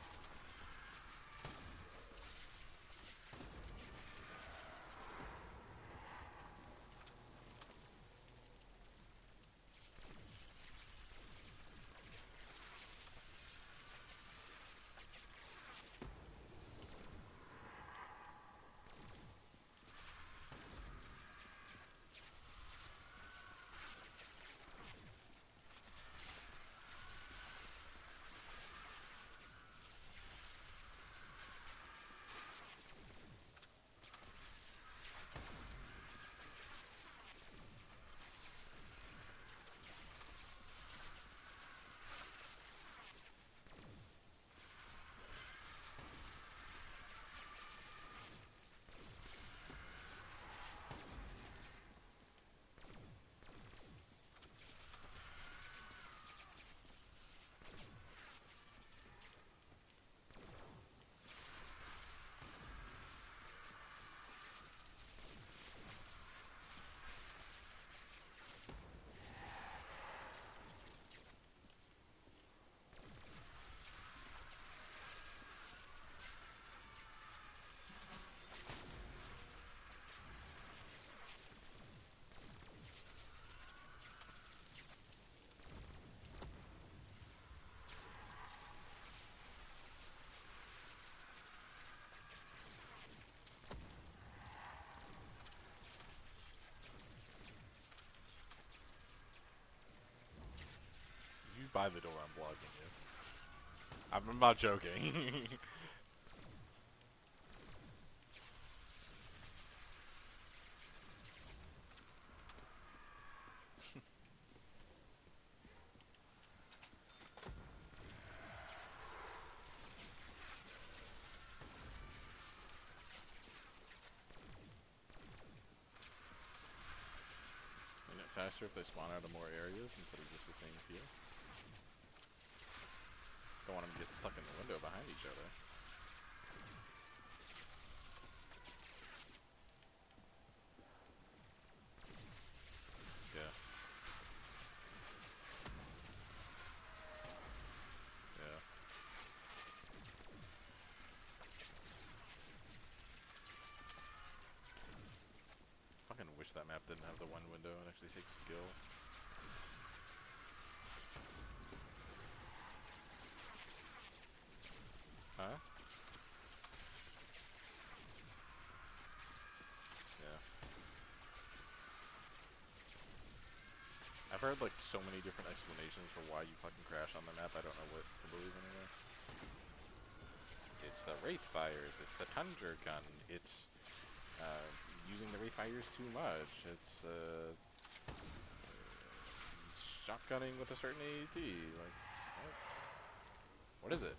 by the door, I'm blocking you. I'm not joking. Isn't it faster if they spawn out of more areas instead of just the same few? Don't want them to get stuck in the window behind each other. Yeah. Yeah. Fucking wish that map didn't have the one window. It actually takes skill. Huh? Yeah. I've heard like so many different explanations for why you fucking crash on the map. I don't know what to believe anymore. It's the Wraith Fires. It's the Tundra Gun. It's using the Wraith Fires too much. It's shotgunning with a certain AET. Like, what is it?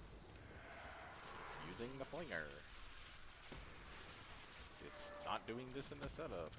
It's using the Flinger. It's not doing this in the setup.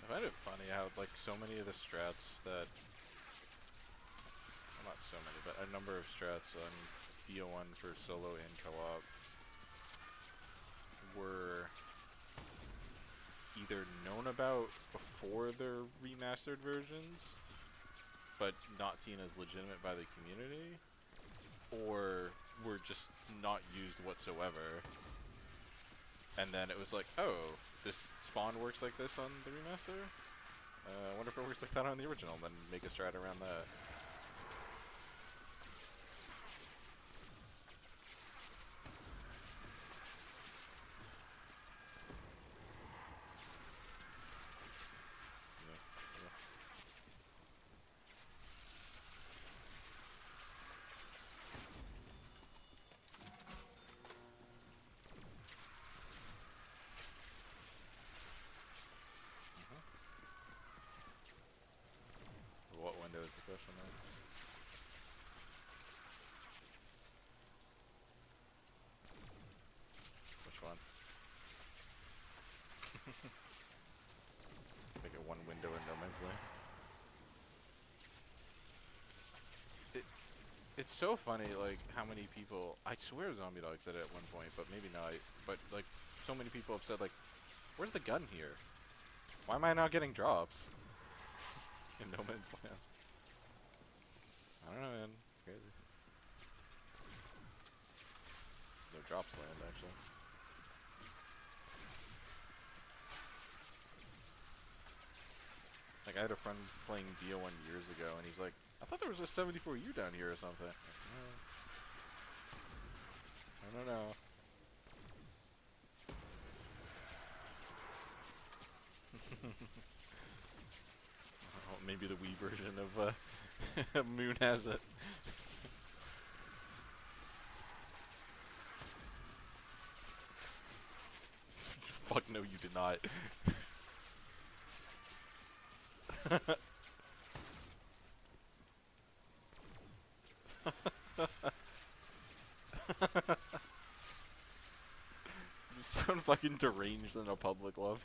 I find it funny how like so many of the strats that, well, not so many, but a number of strats on BO1 for solo and co-op were either known about before their remastered versions, but not seen as legitimate by the community, or were just not used whatsoever. And then it was like, oh, this spawn works like this on the remaster? I wonder if it works like that on the original, then make a strat around that. Yeah, yeah. What window is the question then? Which one? Make it one window in No Man's Land. It's so funny, like, how many people, I swear Zombie Dog said it at one point, but maybe not, but, like, so many people have said, like, where's the gun here? Why am I not getting drops in No Man's Land? I don't know, man. Crazy. No drops land, actually. Like, I had a friend playing BO1 years ago, and he's like, I thought there was a 74U down here or something. Like, no. I don't know. Oh, maybe the Wii version of Moon has it. Fuck no, you did not. You sound fucking deranged in a public lobby.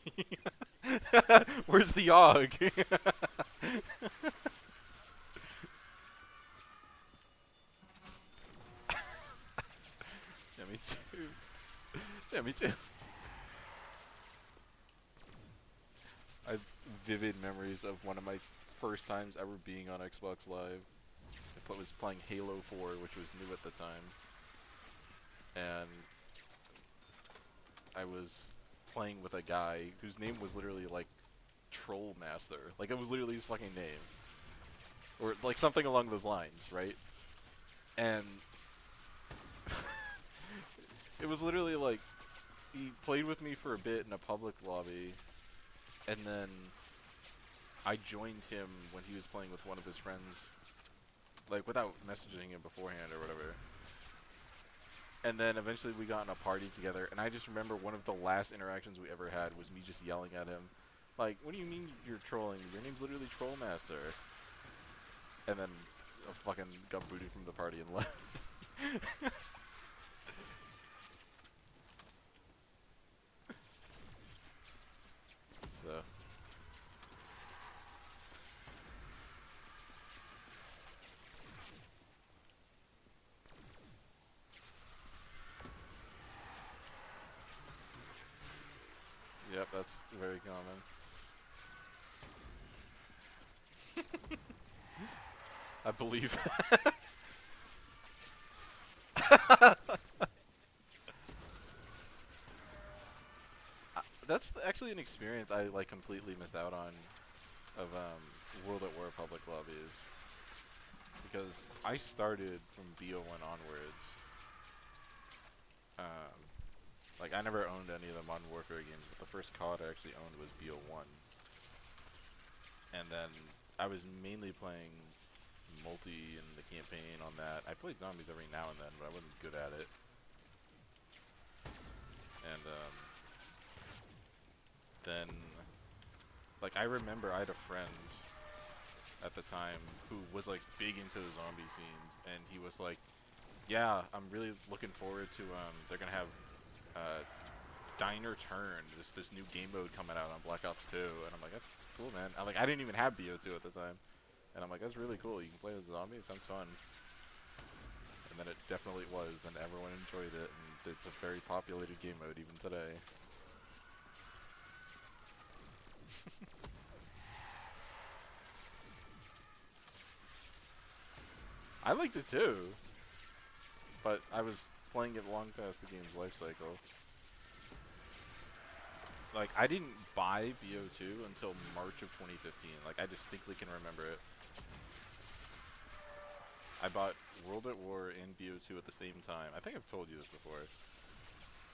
Where's the AUG? Yeah, me too. Yeah, me too. I vivid memories of one of my first times ever being on Xbox Live. Was playing Halo 4, which was new at the time, and I was playing with a guy whose name was literally like Troll Master. Like, it was literally his fucking name, or like something along those lines, right? And it was literally like he played with me for a bit in a public lobby, and then I joined him when he was playing with one of his friends, like without messaging him beforehand or whatever. And then eventually we got in a party together, and I just remember one of the last interactions we ever had was me just yelling at him, like, "What do you mean you're trolling? Your name's literally Trollmaster." And then I fucking got booted from the party and left. So, yep, that's very common. I believe. That's actually an experience I like completely missed out on of World at War public lobbies, because I started from BO1 onwards. Um, like, I never owned any of the Modern Warfare games, but the first COD I actually owned was BO1. And then I was mainly playing multi and the campaign on that. I played zombies every now and then, but I wasn't good at it. And then, like, I remember I had a friend at the time who was like big into the zombie scenes, and he was like, "Yeah, I'm really looking forward to they're gonna have Diner Turn, this new game mode coming out on Black Ops 2," and I'm like, "That's cool, man." I didn't even have BO2 at the time, and I'm like, "That's really cool. You can play as a zombie. It sounds fun." And then it definitely was, and everyone enjoyed it, and it's a very populated game mode even today. I liked it too, but I was playing it long past the game's life cycle. Like, I didn't buy BO2 until March of 2015. Like, I distinctly can remember it. I bought World at War and BO2 at the same time. I think I've told you this before.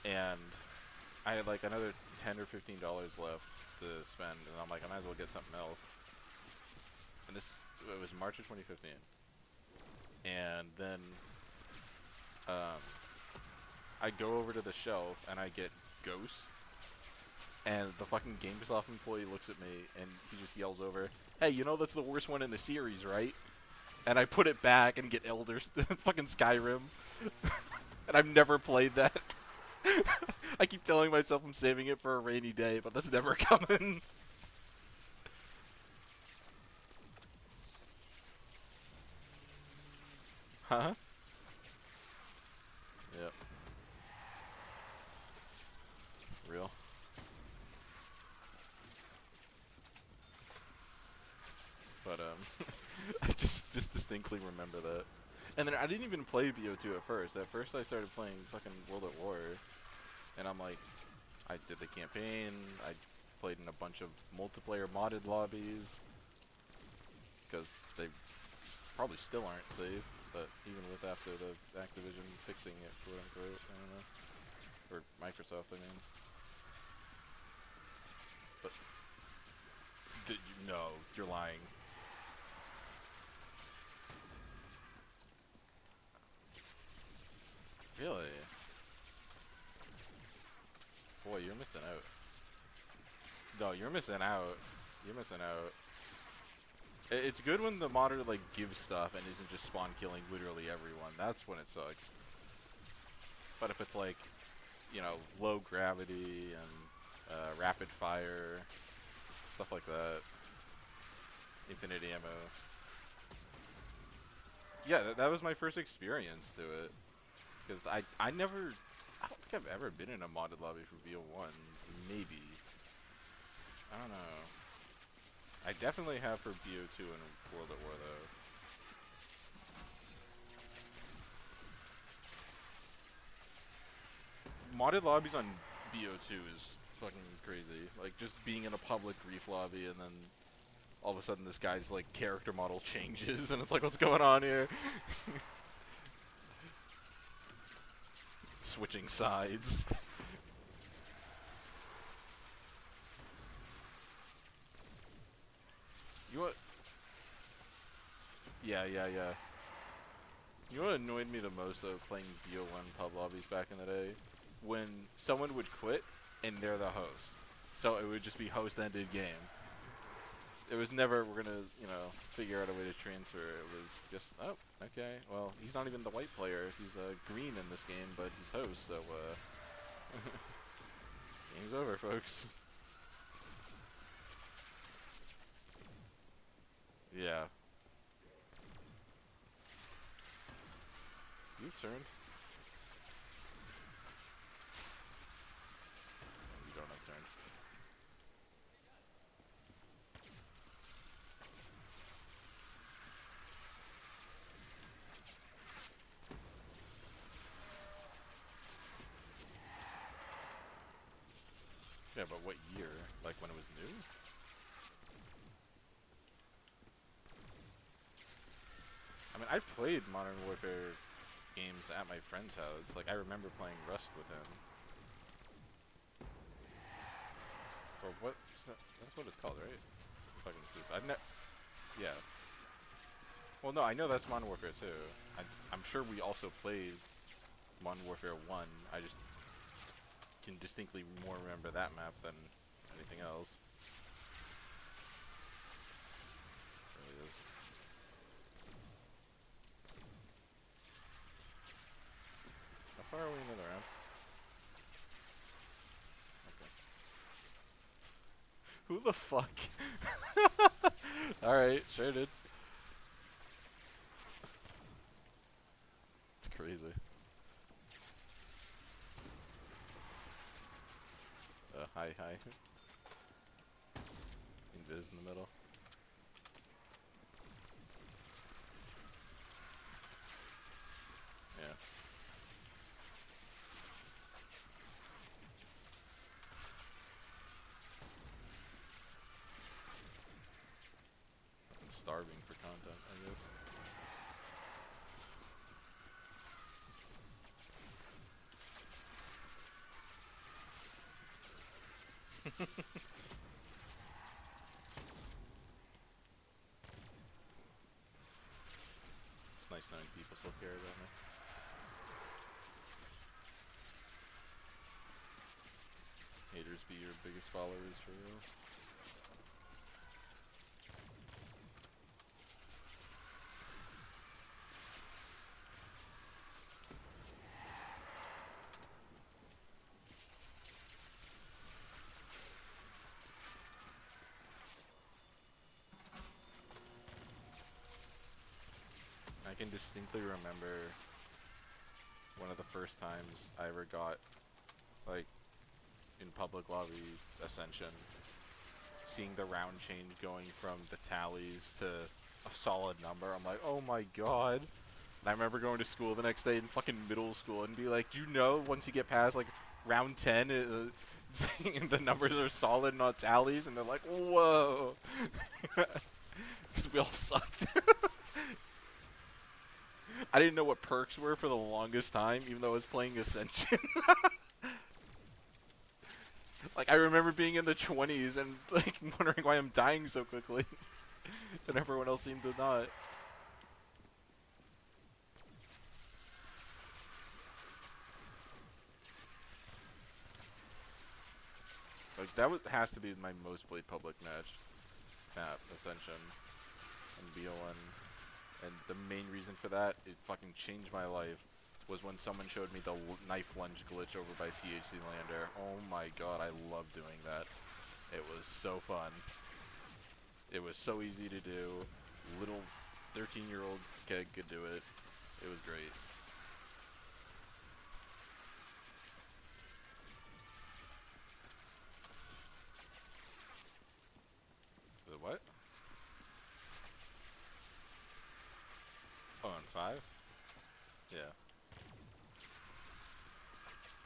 And I had like another $10 or $15 left to spend, and I'm like, I might as well get something else. And it was March of 2015. And then I go over to the shelf and I get Ghost, and the fucking GameStop employee looks at me and he just yells over, "Hey, you know that's the worst one in the series, right?" And I put it back and get Elder fucking Skyrim. And I've never played that. I keep telling myself I'm saving it for a rainy day, but that's never coming. Huh? Yep. Real. But I just distinctly remember that. And then I didn't even play BO2 at first. At first I started playing fucking World at War, and I'm like, I did the campaign, I played in a bunch of multiplayer modded lobbies, because they probably still aren't safe, but even with after the Activision fixing it, quote unquote, I don't know. Or Microsoft, I mean. But, no, you're lying. Really? Boy, you're missing out. No, you're missing out. You're missing out. It's good when the modder like gives stuff and isn't just spawn killing literally everyone. That's when it sucks. But if it's like, you know, low gravity and rapid fire, stuff like that, infinite ammo. Yeah, that was my first experience to it. Because I don't think I've ever been in a modded lobby for BO1. Maybe. I don't know. I definitely have for BO2 and World at War though. Modded lobbies on BO2 is fucking crazy. Like, just being in a public grief lobby and then all of a sudden this guy's, like, character model changes and it's like, what's going on here? Switching sides. You know what? Yeah. You know what annoyed me the most, though, playing BO1 pub lobbies back in the day? When someone would quit and they're the host. So it would just be host-ended game. It was never, we're gonna, you know, figure out a way to transfer. It was just, oh, okay, well, he's not even the white player. He's green in this game, but he's host, so, game's over, folks. Yeah. You turned. You don't have turned. Yeah, but what year? Like when it was new? I mean, I played Modern Warfare games at my friend's house. Like, I remember playing Rust with him. Or what? That's what it's called, right? Fucking stupid. Yeah. Well, no, I know that's Modern Warfare 2. I'm sure we also played Modern Warfare 1. I just can distinctly more remember that map than anything else. It really is. How far are we into the round? Okay. Who the fuck? Alright, sure did. It's crazy. Hi. Invis in the middle. Yeah. I'm starving for content, I guess. It's nice knowing people still care about me. Haters be your biggest followers for real. I can distinctly remember one of the first times I ever got, like, in public lobby Ascension, seeing the round change going from the tallies to a solid number. I'm like, oh my god. And I remember going to school the next day in fucking middle school and be like, do you know once you get past, like, round 10, the numbers are solid, not tallies? And they're like, whoa. Because we all sucked. I didn't know what perks were for the longest time, even though I was playing Ascension. Like, I remember being in the 20s and, like, wondering why I'm dying so quickly. And everyone else seemed to not. Like, that has to be my most played public match. Map, Ascension, and BO1. And the main reason for that, it fucking changed my life, was when someone showed me the knife lunge glitch over by PHC Lander. Oh my god, I love doing that. It was so fun. It was so easy to do. Little 13-year-old kid could do it. It was great. The what?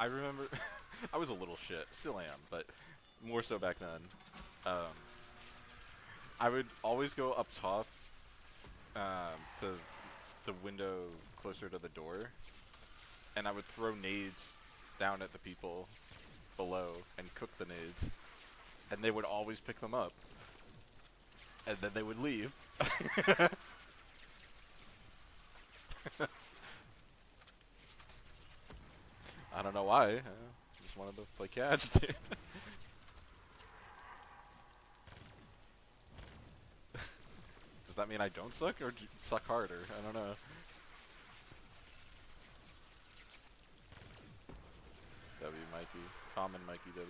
I remember I was a little shit, still am, but more so back then. Um, I would always go up top to the window closer to the door, and I would throw nades down at the people below and cook the nades, and they would always pick them up, and then they would leave. I don't know why. I just wanted to play catch, dude. Does that mean I don't suck, or suck harder? I don't know. W Mikey. Common Mikey W.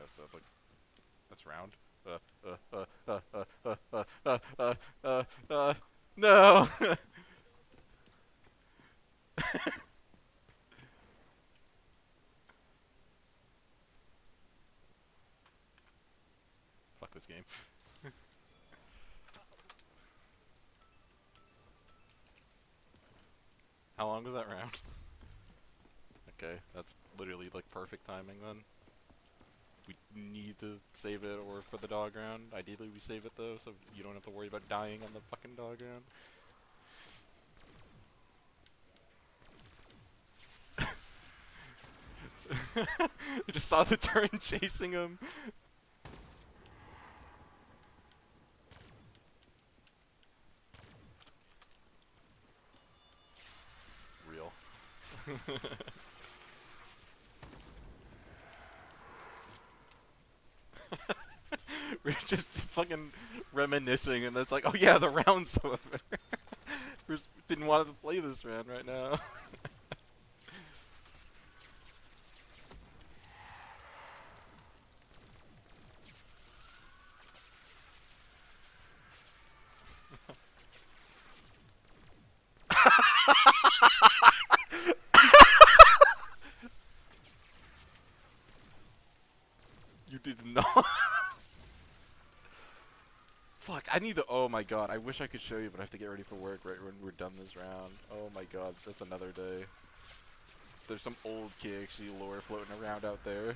So like, that's round. No! Fuck this game. How long was that round? Okay, that's literally like perfect timing then. We need to save it or for the dog round. Ideally we save it though, so you don't have to worry about dying on the fucking dog round. I just saw the turn chasing him. Real. We're just fucking reminiscing, and it's like, oh yeah, the round's over. We didn't want to play this round right now. You did not. Fuck, I need to. Oh my god, I wish I could show you, but I have to get ready for work right when we're done this round. Oh my god, that's another day. There's some old KXG lore floating around out there.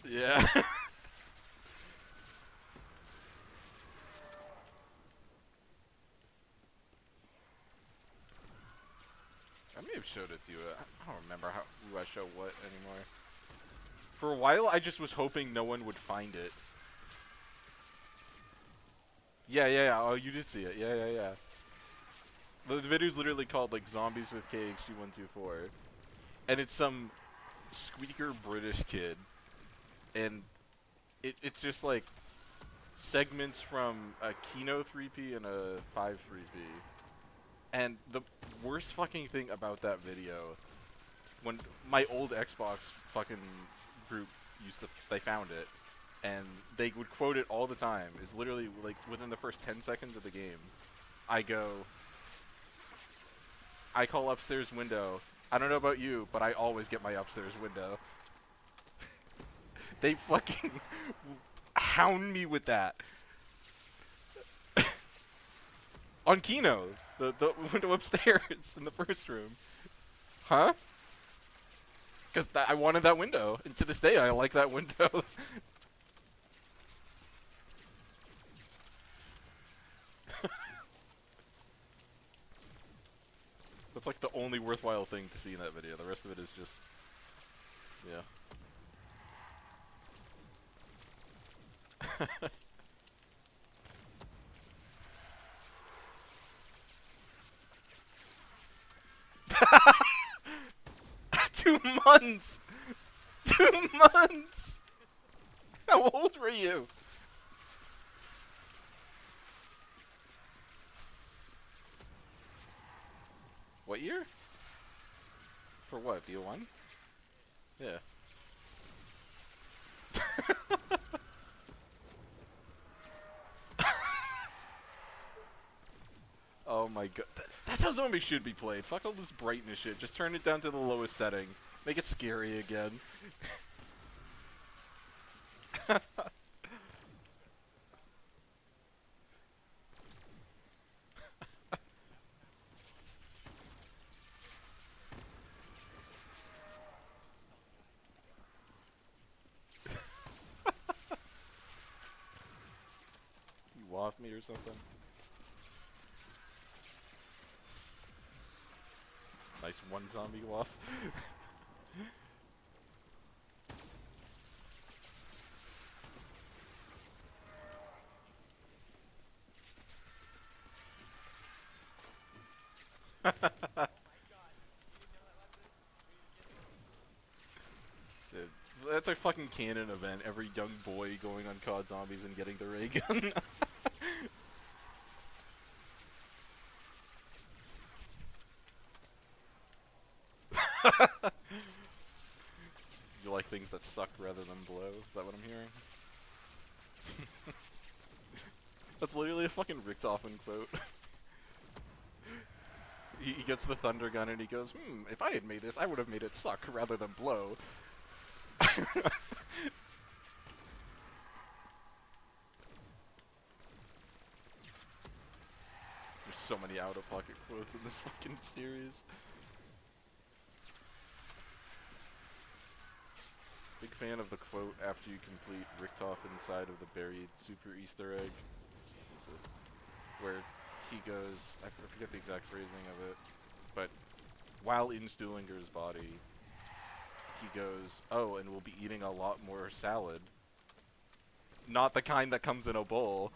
Yeah. I may have showed it to you. I don't remember who I show what anymore. For a while, I just was hoping no one would find it. Yeah. Oh, you did see it. Yeah. The video's literally called, like, Zombies with KXG124. And it's some squeaker British kid. And it's just, like, segments from a Kino 3P and a 5 3P. And the worst fucking thing about that video, when my old Xbox fucking group they found it, and they would quote it all the time, is literally, like, within the first 10 seconds of the game, I call upstairs window. I don't know about you, but I always get my upstairs window. They fucking hound me with that. On Kino, the window upstairs in the first room. Huh? Because I wanted that window, and to this day I like that window. That's like the only worthwhile thing to see in that video. The rest of it is just, yeah. 2 months! 2 months! How old were you? What year? For what, BO1? Yeah. Oh my god. That's how zombies should be played. Fuck all this brightness shit. Just turn it down to the lowest setting. Make it scary again. me or something. Nice one zombie waff. Dude, that's a fucking canon event. Every young boy going on COD Zombies and getting the ray gun. You like things that suck rather than blow? Is that what I'm hearing? That's literally a fucking Richtofen quote. He gets the thunder gun and he goes, if I had made this, I would have made it suck rather than blow. There's so many out-of-pocket quotes in this fucking series. Big fan of the quote after you complete Richtofen inside of the buried super Easter egg. Where he goes, I forget the exact phrasing of it, but while in Stuhlinger's body, he goes, oh, and we'll be eating a lot more salad. Not the kind that comes in a bowl.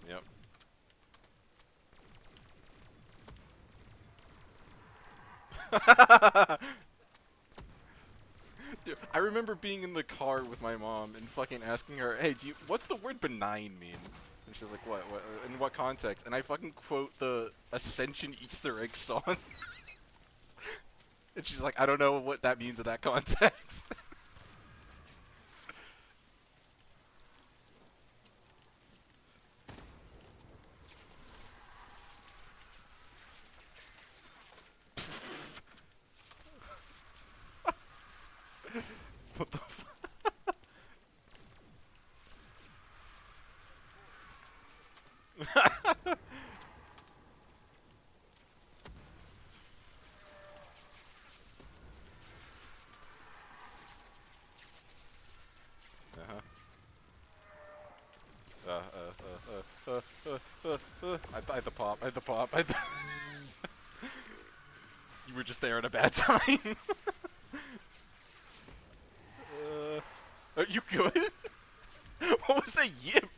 Yep. Dude, I remember being in the car with my mom and fucking asking her, hey, what's the word benign mean? And she's like, what, in what context? And I fucking quote the Ascension Easter egg song. And she's like, I don't know what that means in that context. What the fuck? I had the pop, You were just there at a bad time. Are you good? What was that yip?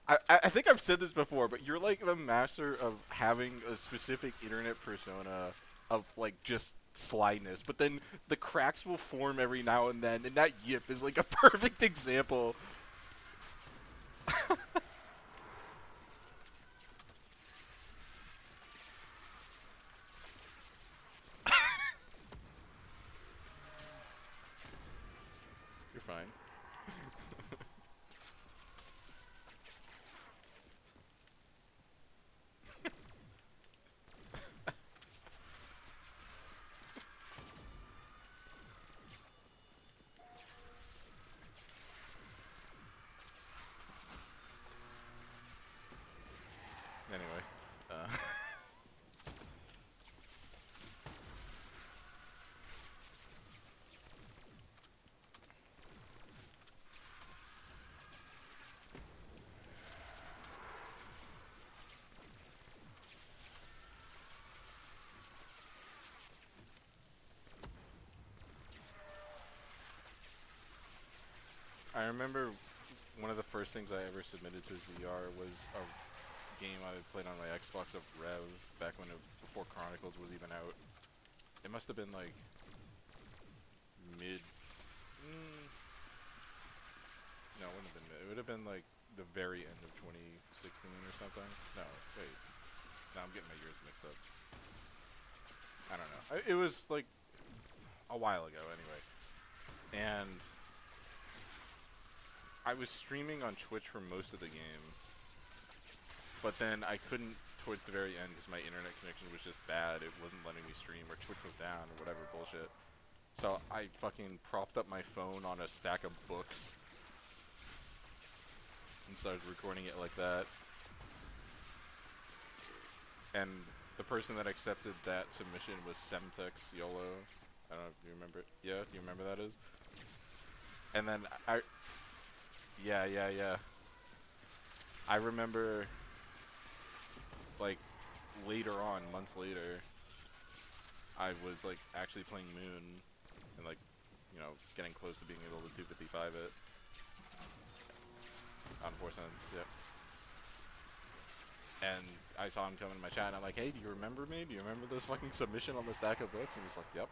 I think I've said this before, but you're like the master of having a specific internet persona of like just slyness, but then the cracks will form every now and then, and that yip is like a perfect example. You're fine. Anyway, I remember one of the first things I ever submitted to ZR was a game I played on my Xbox of Rev back before Chronicles was even out. It must have been like mid. No, it wouldn't have been mid. It would have been like the very end of 2016 or something. No, wait. No, I'm getting my years mixed up. I don't know. It was like a while ago anyway. And I was streaming on Twitch for most of the game. But then I couldn't towards the very end because my internet connection was just bad. It wasn't letting me stream, or Twitch was down, or whatever bullshit. So I fucking propped up my phone on a stack of books and started recording it like that. And the person that accepted that submission was Semtex YOLO. I don't know if you remember. Yeah, do you remember that is? And then yeah, yeah, yeah. I remember, like, later on, months later, I was like actually playing Moon, and like, you know, getting close to being able to 255 it on 4 cents. Yep. And I saw him come in my chat, and I'm like, hey, do you remember me? Do you remember this fucking submission on the stack of books? And he's like, yep.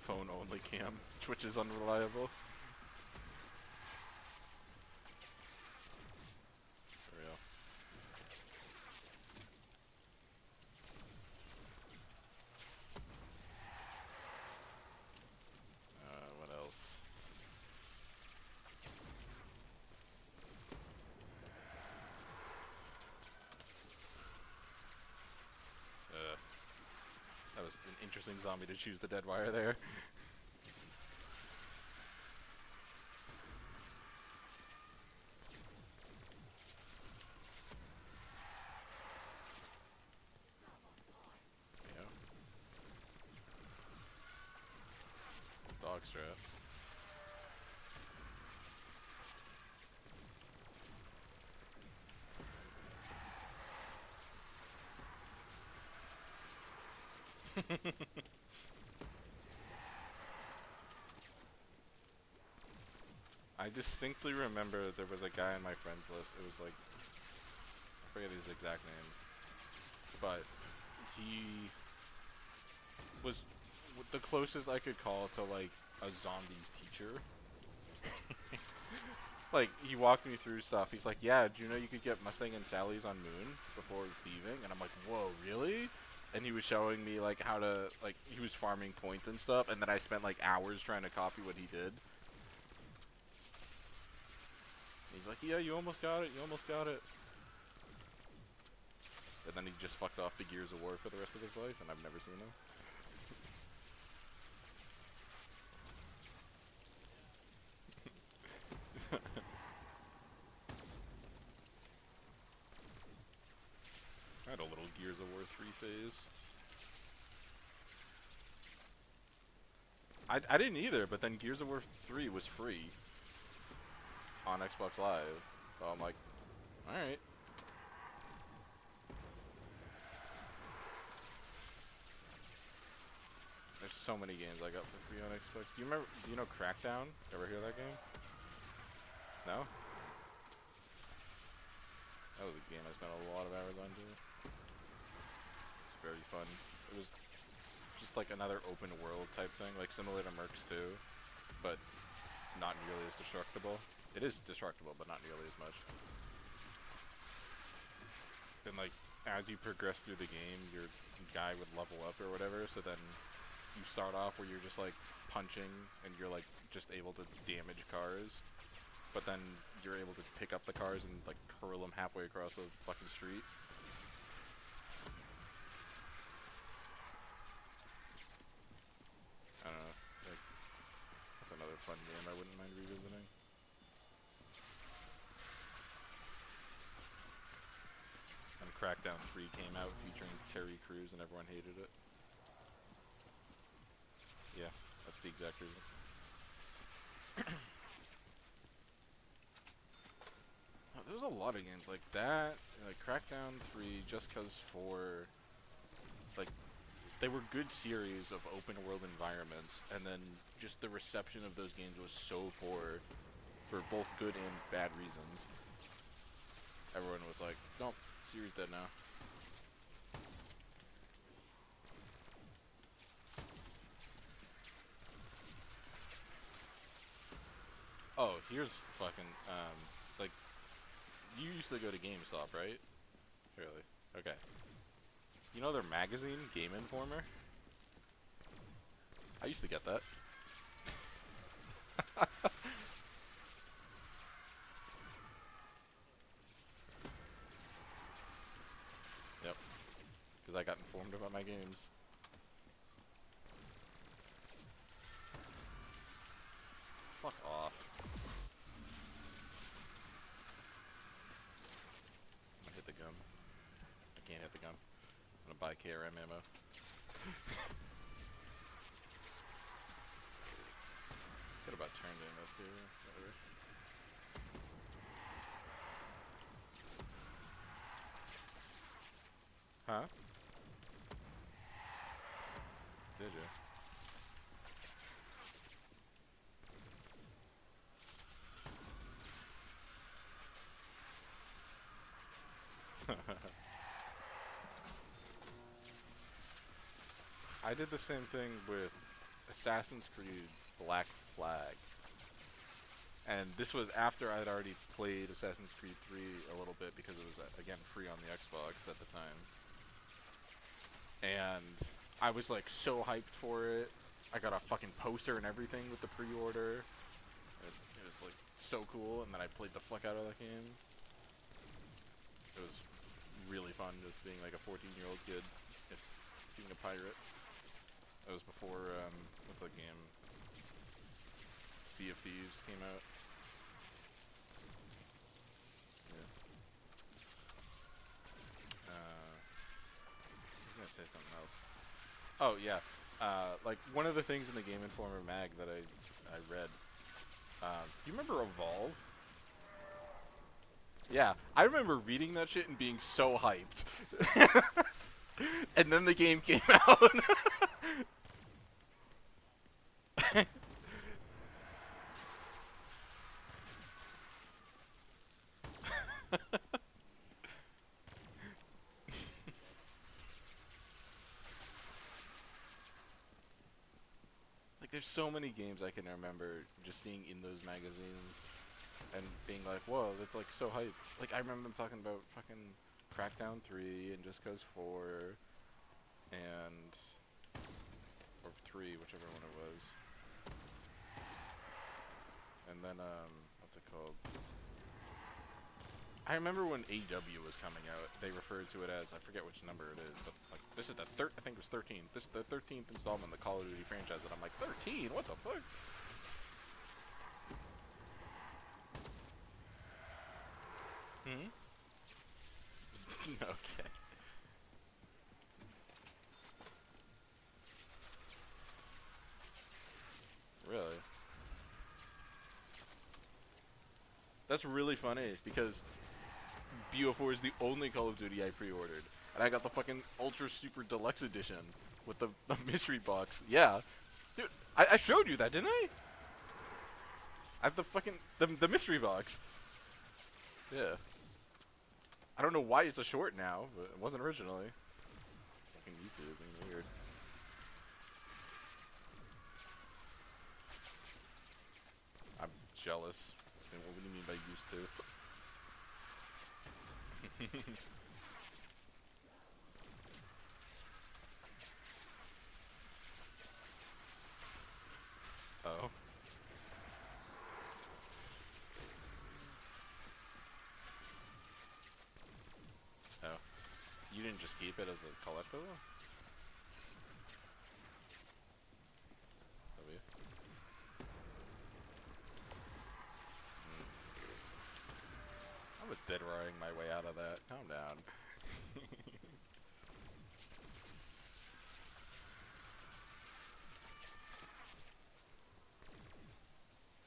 Phone only cam. Twitch is unreliable. For real. What else? That was an interesting zombie to choose the dead wire there. Yeah. Dog strap. I distinctly remember there was a guy on my friends list. It was like, I forget his exact name, but he was the closest I could call to like a zombie's teacher. Like, he walked me through stuff. He's like, yeah, do you know you could get Mustang and Sally's on Moon before thieving? And I'm like, whoa, really? And he was showing me like how to, like, he was farming points and stuff, and then I spent like hours trying to copy what he did. He's like, yeah, you almost got it, you almost got it. And then he just fucked off to Gears of War for the rest of his life, and I've never seen him. I had a little Gears of War 3 phase. I didn't either, but then Gears of War 3 was free on Xbox Live. So I'm like, alright. There's so many games I got for free on Xbox. Do you know Crackdown? Ever hear that game? No? That was a game I spent a lot of hours on too. It's very fun. It was just like another open world type thing, like similar to Mercs 2, but not nearly as destructible. It is destructible, but not nearly as much. And like, as you progress through the game, your guy would level up or whatever, so then you start off where you're just like punching and you're like just able to damage cars, but then you're able to pick up the cars and like hurl them halfway across the fucking street. I don't know, like, that's another fun game I wouldn't mind revisiting. And Crackdown 3 came out featuring Terry Crews and everyone hated it. Yeah, that's the exact reason. There's a lot of games like that, like Crackdown 3, Just Cause 4, like, they were good series of open world environments, and then just the reception of those games was so poor for both good and bad reasons. Everyone was like, nope, series dead now. Oh, here's fucking, like, you used to go to GameStop, right? Really? Okay. You know their magazine, Game Informer? I used to get that. Yep. Because I got informed about my games. Fuck off. can't hit the gun. I'm gonna buy KRM ammo. Could about turned ammo too. Whatever. Huh? Did you? I did the same thing with Assassin's Creed Black Flag. And this was after I had already played Assassin's Creed 3 a little bit because it was, again, free on the Xbox at the time. And I was, like, so hyped for it. I got a fucking poster and everything with the pre-order. It was, like, so cool. And then I played the fuck out of that game. It was really fun just being, like, a 14-year-old kid. Just being a pirate. That was before, what's that game? Sea of Thieves came out. Yeah. I was gonna say something else. Oh, yeah. Like, one of the things in the Game Informer mag that I read, you remember Evolve? Yeah, I remember reading that shit and being so hyped. And then the game came out. Like, there's so many games I can remember just seeing in those magazines and being like, whoa, that's like so hyped. Like, I remember them talking about fucking Crackdown 3 and Just Cause 4 and or 3, whichever one it was. And then what's it called? I remember when AW was coming out, they referred to it as, I forget which number it is, but like this is the I think it was 13. This is the 13th installment of the Call of Duty franchise, and I'm like, 13? What the fuck? Hmm? Okay. Really? That's really funny because BO4 is the only Call of Duty I pre-ordered, and I got the fucking Ultra Super Deluxe Edition with the mystery box. Yeah, dude, I showed you that, didn't I? I have the fucking the mystery box. Yeah. I don't know why it's a short now, but it wasn't originally. Fucking YouTube being weird. I'm jealous. What do you mean by used to? Oh. Oh. You didn't just keep it as a collectible? Have you? I was dead riding my way out of that. Calm down.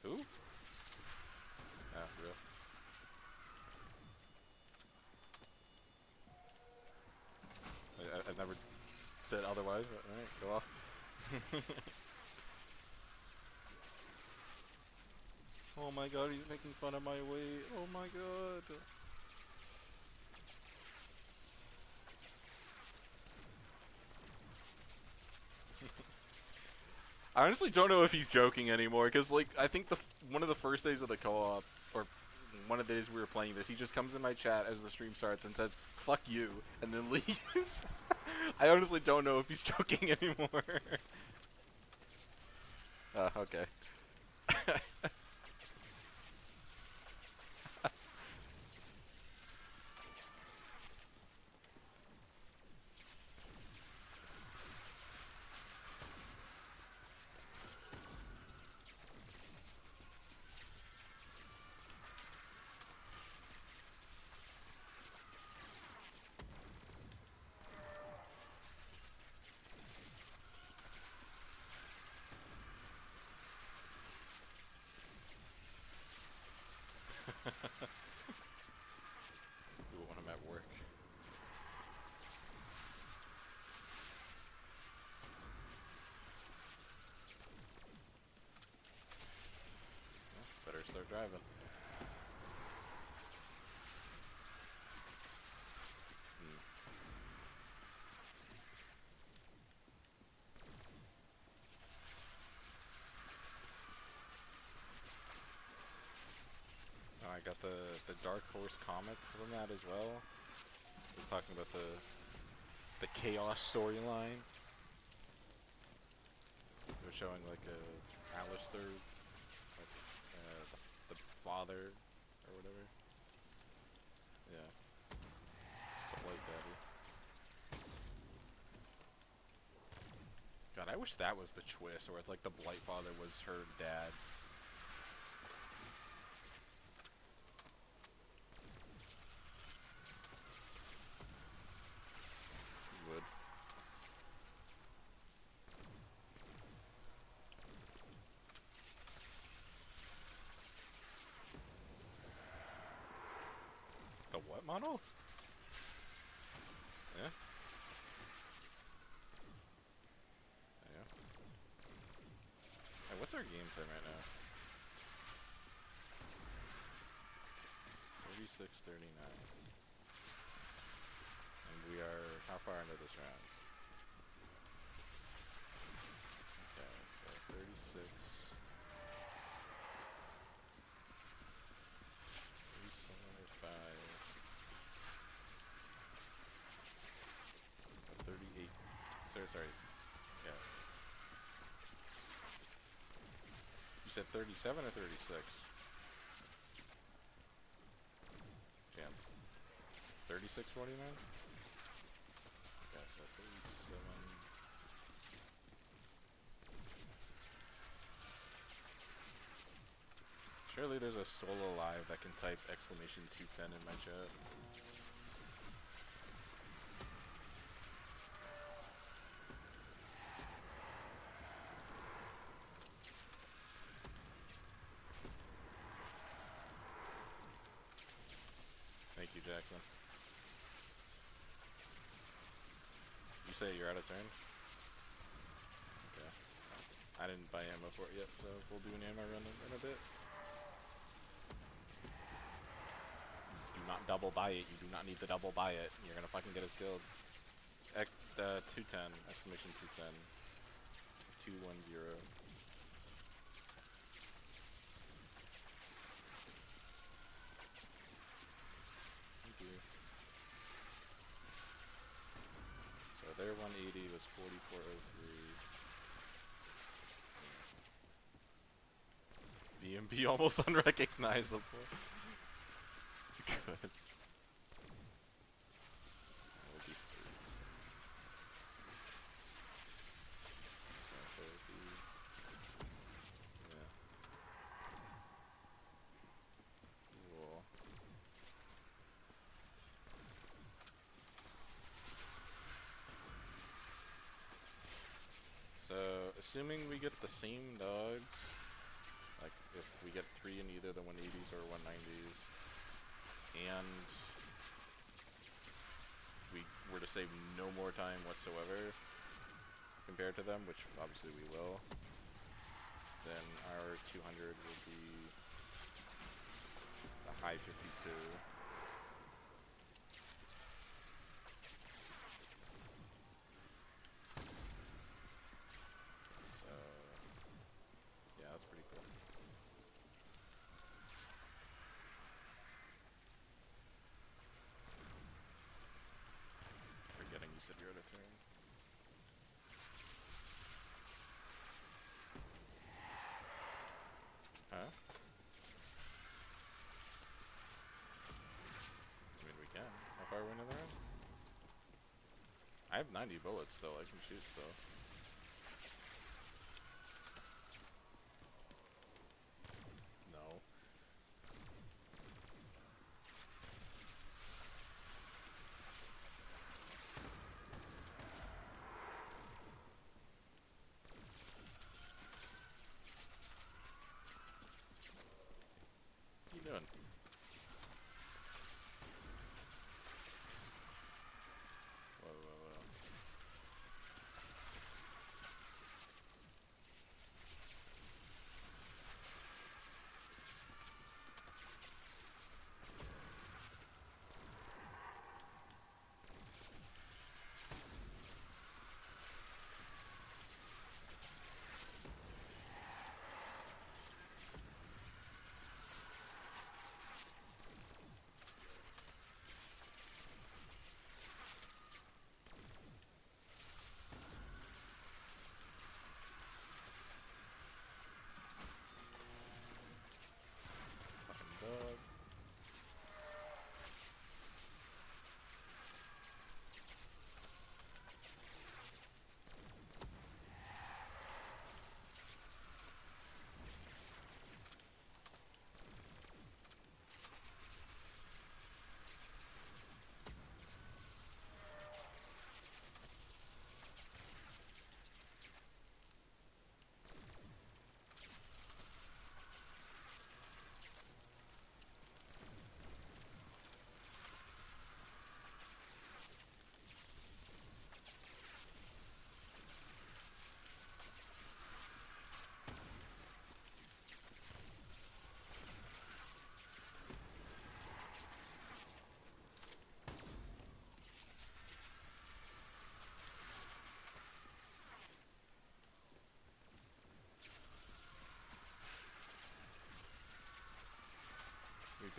Who? Ah, real. I never said otherwise, but alright, go off. Oh my god, he's making fun of my weight. Oh my god. I honestly don't know if he's joking anymore, because, like, I think one of the first days of the co-op, or one of the days we were playing this, he just comes in my chat as the stream starts and says, "Fuck you," and then leaves. I honestly don't know if he's joking anymore. Okay. driving. Hmm. Oh, I got the Dark Horse comic from that as well. It was talking about the Chaos storyline. They're showing like Alistair, like the father or whatever. Yeah, the Blight Daddy. God, I wish that was the twist, where it's like the Blight Father was her dad. You would. The what model? Yeah. Yeah. Hey, what's our game time right now? 36:39. And we are how far into this round? Okay, so 36. 3705. 38. Sorry. Yeah. You said 37 or 36? Chance. 36:49? Okay, so 37. Surely there's a soul alive that can type exclamation 210 in my chat. Thank you, Jackson. You say you're out of turn? Okay. I didn't buy ammo for it yet, so we'll do an ammo run in a bit. Do not double buy it. You do not need to double buy it. You're gonna fucking get us killed. 210. Exclamation 210. 210. Thank you. So their 180 was 4403. VMB almost unrecognizable. Good. That will be 36. Okay, so it'll be, yeah. Cool. So, assuming we get the same dogs, like if we get 3 in either the 180s or 190s, and we were to save no more time whatsoever compared to them, which obviously we will, then our 200 will be the high 52. So, yeah, that's pretty cool. Forgetting you said you're out of turn. Huh? I mean, we can. How far are we into the round? I have 90 bullets still. I can shoot still. No. What are you doing? Whoa, whoa, whoa.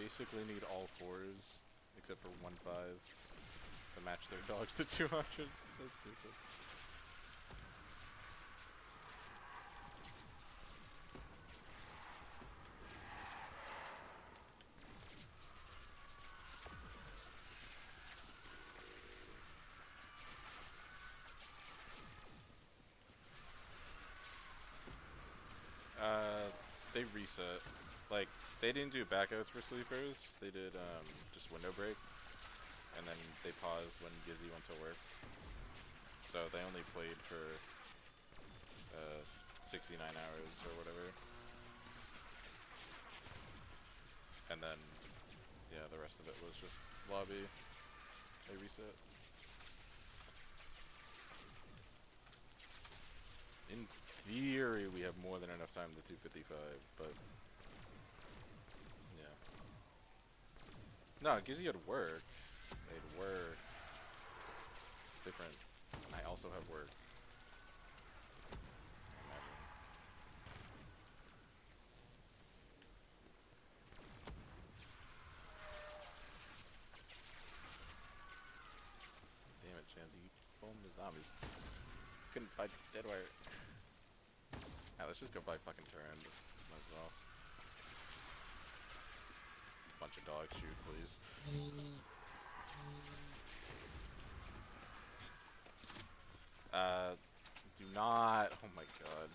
basically need all fours, except for 1-5, to match their dogs to 200. So stupid. They reset. Like, they didn't do backouts for sleepers. They did just window break, and then they paused when Gizzy went to work. So they only played for 69 hours or whatever. And then, yeah, the rest of it was just lobby. They reset. In theory, we have more than enough time to 255, but yeah. No, Gizzy had work. They had work. It's different. And I also have work. Imagine. Damn it, Chansey. You foamed the zombies. Couldn't buy dead wire. Yeah, let's just go buy fucking turn. Just might as well. Bunch of dogs shoot, please. Do not. Oh my god.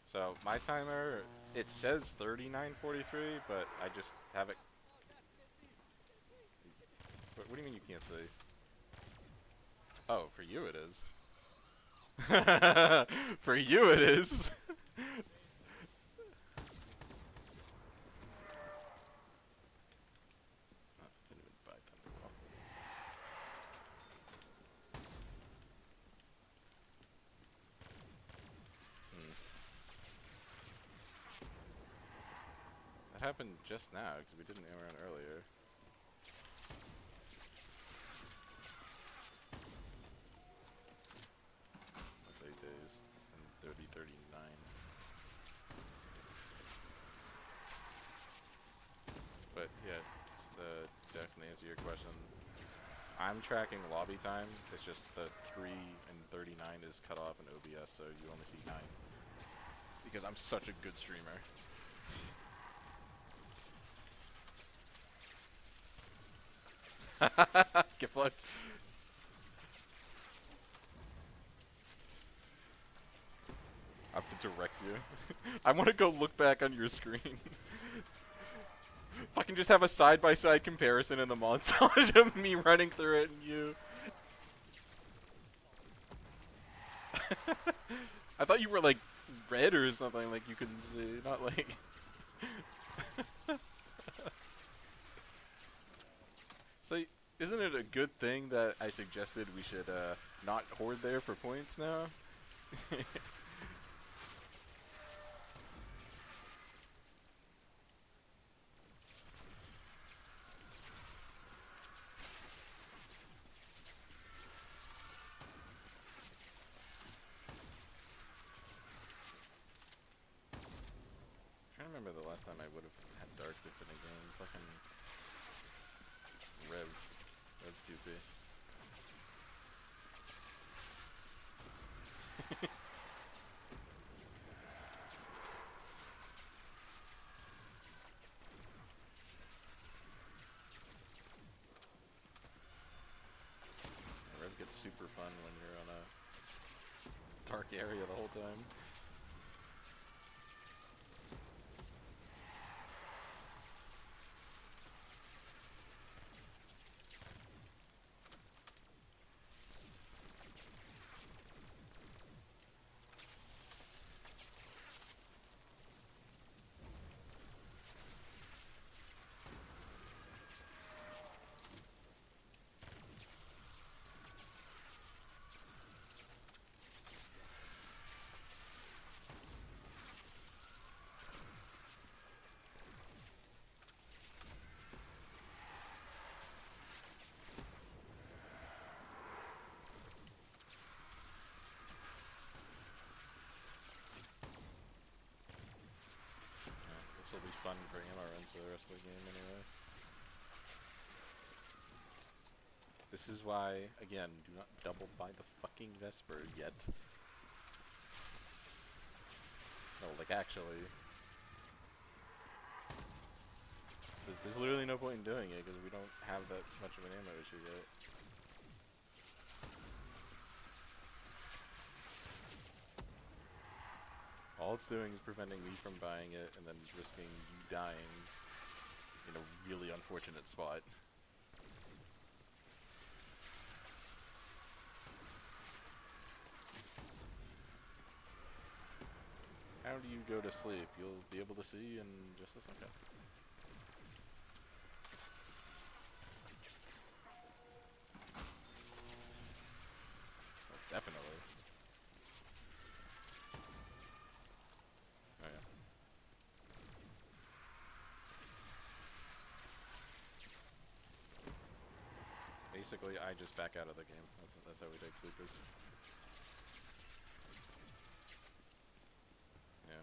So my timer, it says 39:43, but I just have it. What do you mean you can't see? Oh, for you it is. For you it is. Oh, didn't even buy Thunderwall. That happened just now because we did an air run earlier. That's 8 days and 39. But yeah, it's Jackson, to answer your question, I'm tracking lobby time. It's just the 3 and 39 is cut off in OBS, so you only see 9. Because I'm such a good streamer. Get fucked. I have to direct you. I want to go look back on your screen. If I can just have a side-by-side comparison in the montage of me running through it and you. I thought you were like red or something, like you couldn't see, not like. So, isn't it a good thing that I suggested we should not hoard there for points now? I'm trying to remember the last time I would have had darkness in a game. Fucking Rev 2P. Rev gets super fun when you're on a dark area the whole time. fun for ammo runs for the rest of the game anyway. This is why, again, do not double buy the fucking Vesper yet. No, like actually. There's literally no point in doing it because we don't have that much of an ammo issue yet. All it's doing is preventing me from buying it and then risking you dying in a really unfortunate spot. How do you go to sleep? You'll be able to see in just a second. Oh, definitely. Oh yeah. Basically, I just back out of the game. That's how we take sleepers. Yeah.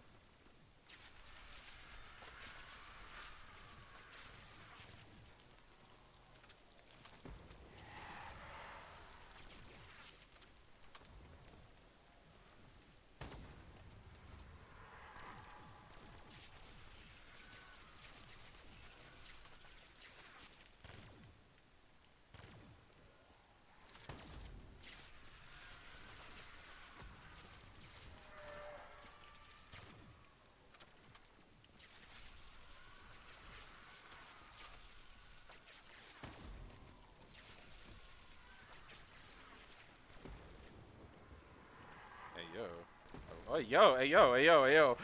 Hey yo. Oh, hey yo, hey yo, hey yo, hey yo.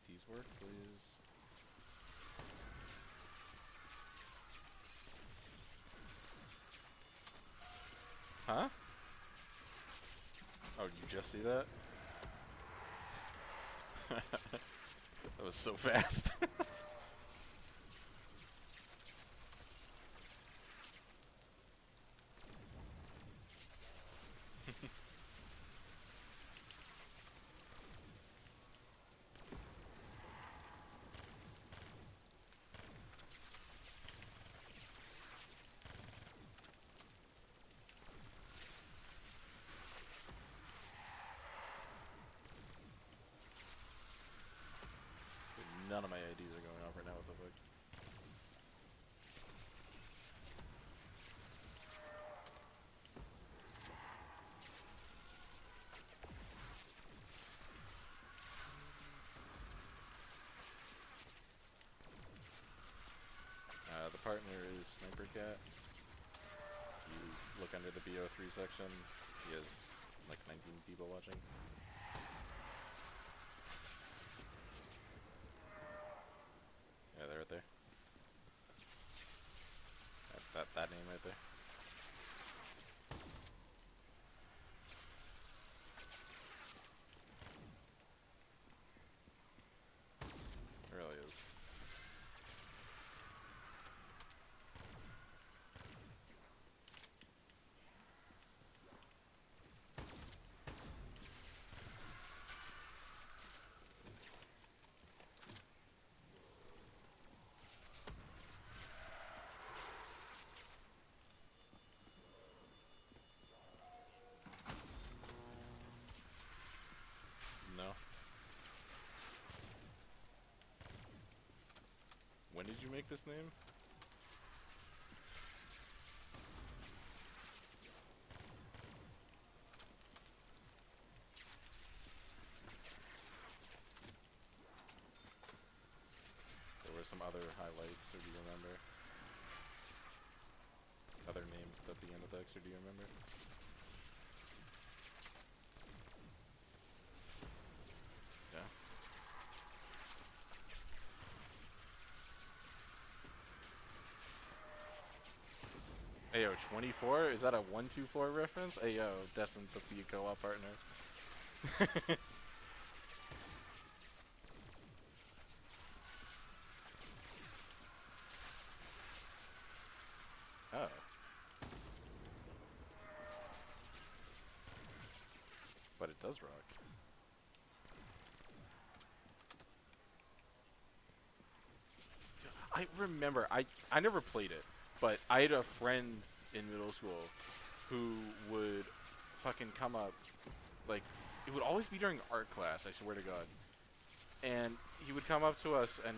AT's work, please. Huh? Oh, you just see that? That was so fast. None of my IDs are going off right now, what the fuck? The partner is Sniper Cat. You look under the BO3 section, he has like 19 people watching. Yeah, they're right there. That name right there. It really is. No. When did you make this name? There were some other highlights, or do you remember? Other names at the end of the X, or do you remember? Yeah. Ayo, 24? Is that a 124 reference? Ayo, destined to be a co-op partner. Oh. But it does rock. I remember, I never played it, but I had a friend in middle school who would fucking come up, like, it would always be during art class, I swear to God. And he would come up to us and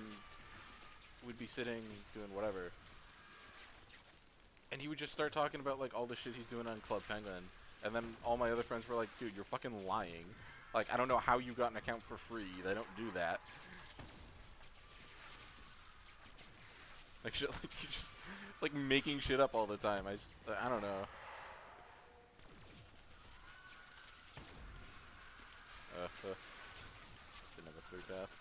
we'd be sitting doing whatever. And he would just start talking about, like, all the shit he's doing on Club Penguin. And then all my other friends were like, dude, you're fucking lying. Like, I don't know how you got an account for free. They don't do that. Like, shit, like, you just, like, making shit up all the time. I don't know. Didn't have a third path.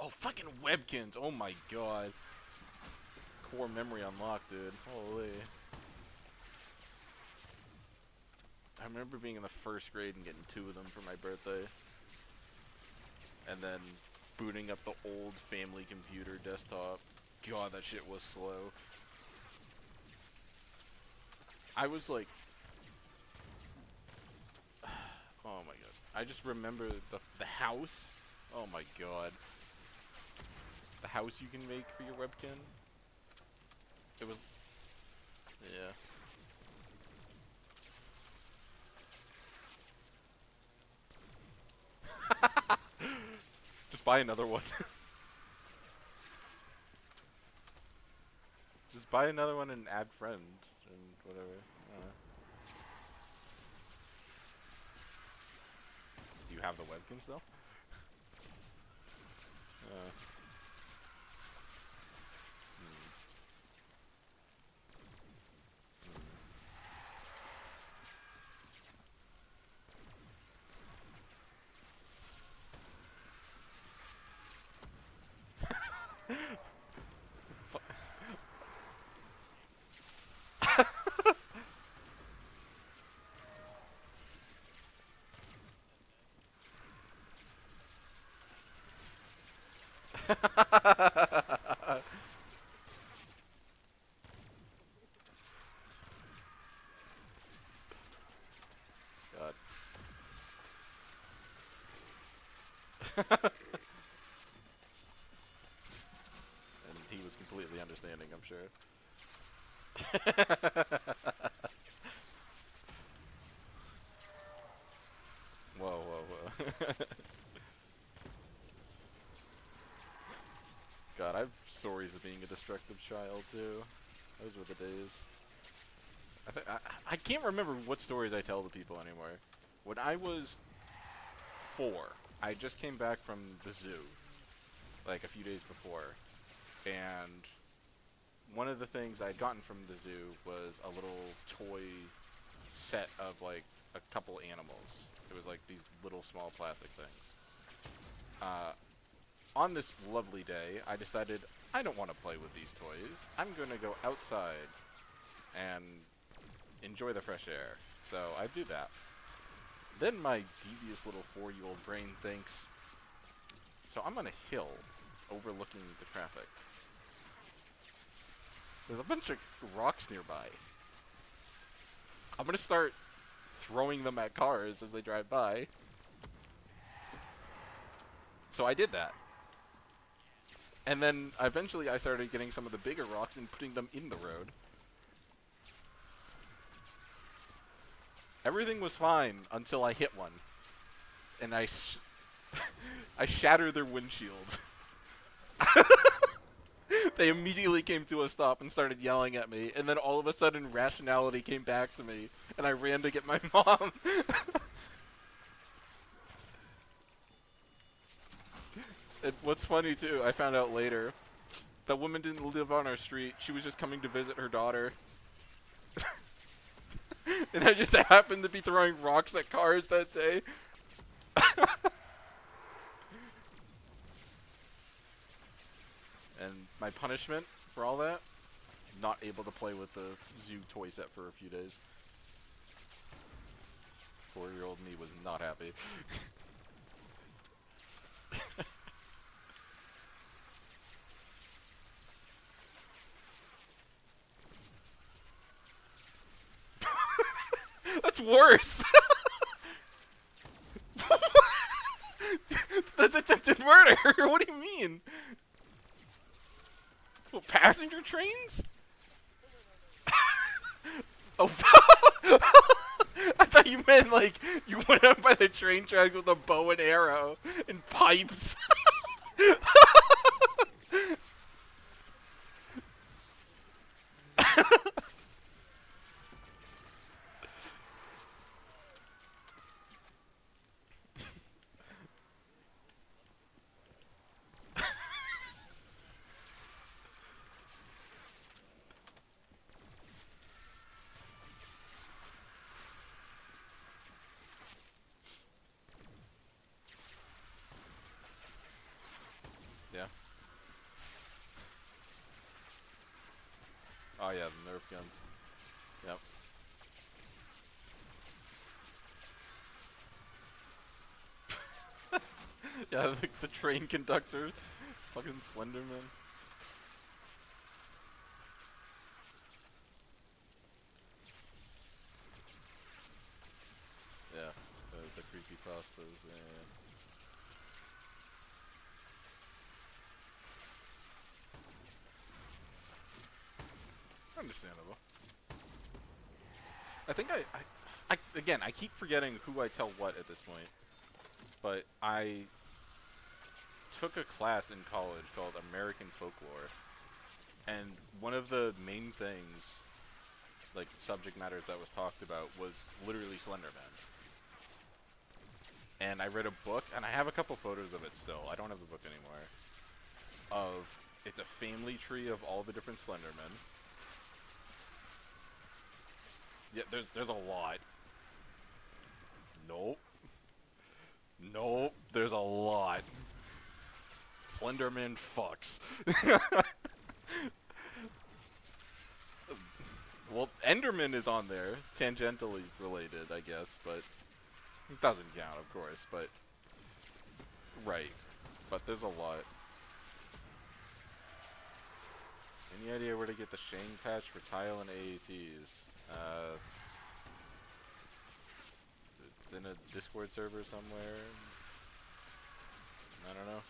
Oh, fucking Webkins! Oh my god. Core memory unlocked, dude. Holy. I remember being in the first grade and getting 2 of them for my birthday. And then booting up the old family computer desktop. God, that shit was slow. I was like... Oh my god. I just remember the house. Oh my god. The house you can make for your webcam. It was... Yeah. Just buy another one. Just buy another one and add friend and whatever. Do you have the webcam still? Uh, God. And he was completely understanding, I'm sure. Whoa, whoa, whoa. God, I have stories of being a destructive child, too. Those were the days. I can't remember what stories I tell to people anymore. When I was 4, I just came back from the zoo, like a few days before, and one of the things I'd gotten from the zoo was a little toy set of like a couple animals. It was like these little small plastic things. On this lovely day, I decided I don't want to play with these toys. I'm going to go outside and enjoy the fresh air. So I do that. Then my devious little 4-year-old brain thinks, so I'm on a hill overlooking the traffic. There's a bunch of rocks nearby. I'm going to start throwing them at cars as they drive by. So I did that. And then eventually I started getting some of the bigger rocks and putting them in the road. Everything was fine until I hit one. And I shattered their windshield. They immediately came to a stop and started yelling at me. And then all of a sudden rationality came back to me. And I ran to get my mom. And what's funny too, I found out later, the woman didn't live on our street. She was just coming to visit her daughter. And I just happened to be throwing rocks at cars that day. And my punishment for all that, not able to play with the zoo toy set for a few days. 4-year-old me was not happy. That's worse! That's attempted murder! What do you mean? What, passenger trains? Oh, I thought you meant like you went up by the train tracks with a bow and arrow and pipes. Yeah. Oh yeah, the Nerf guns. Yep. Yeah, the train conductor, fucking Slenderman. Yeah, the creepypastas. Understandable. I think again, I keep forgetting who I tell what at this point. But I took a class in college called American Folklore. And one of the main things, like subject matters that was talked about, was literally Slenderman. And I read a book, and I have a couple photos of it still. I don't have the book anymore. It's a family tree of all the different Slendermen. Yeah, there's a lot. Nope. Nope, there's a lot. Slenderman fucks. Well, Enderman is on there, tangentially related, I guess, but it doesn't count, of course, but right. But there's a lot. Any idea where to get the Shang patch for tile and AATs? It's in a Discord server somewhere. I don't know.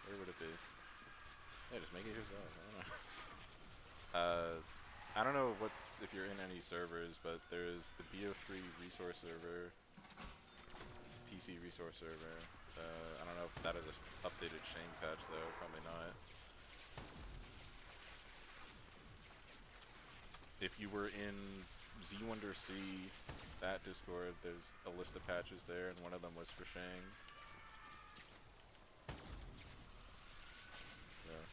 Where would it be? Yeah, just make it yourself. I don't know. I don't know what if you're in any servers, but there's the BO3 resource server, PC resource server. I don't know if that is an updated Shang patch though. Probably not. If you were in Z-Wonder C, that Discord, there's a list of patches there, and one of them was for Shang. Yeah.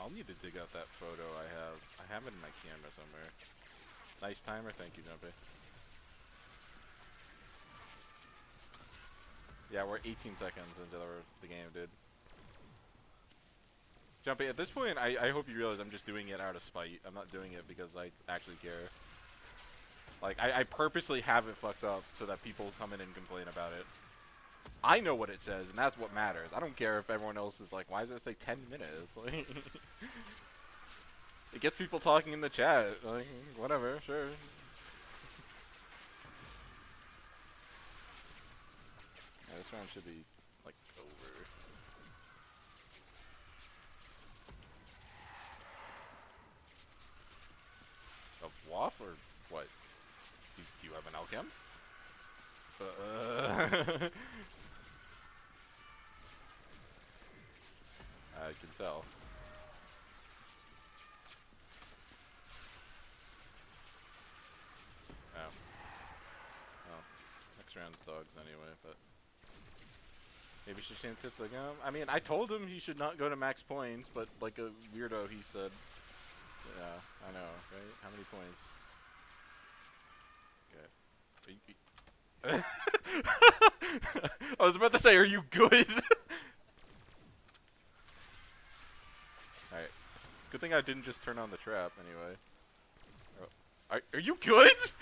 I'll need to dig out that photo I have. I have it in my camera somewhere. Nice timer, thank you, Jumpy. Yeah, we're 18 seconds into the game, dude. Jumpy, at this point, I hope you realize I'm just doing it out of spite. I'm not doing it because I actually care. Like, I purposely have it fucked up so that people come in and complain about it. I know what it says, and that's what matters. I don't care if everyone else is like, why does it say 10 minutes? Like, it gets people talking in the chat. Like, whatever, sure. Yeah, this round should be, like, over. Of WAF or what? Do you have an Alchem? I can tell. Oh. Well, next round's dogs anyway, but maybe she should chance it to go. I mean, I told him he should not go to max points, but like a weirdo, he said, yeah, I know, right? How many points? Okay. I was about to say, are you good? Alright. Good thing I didn't just turn on the trap, anyway. Oh. Are you good? Is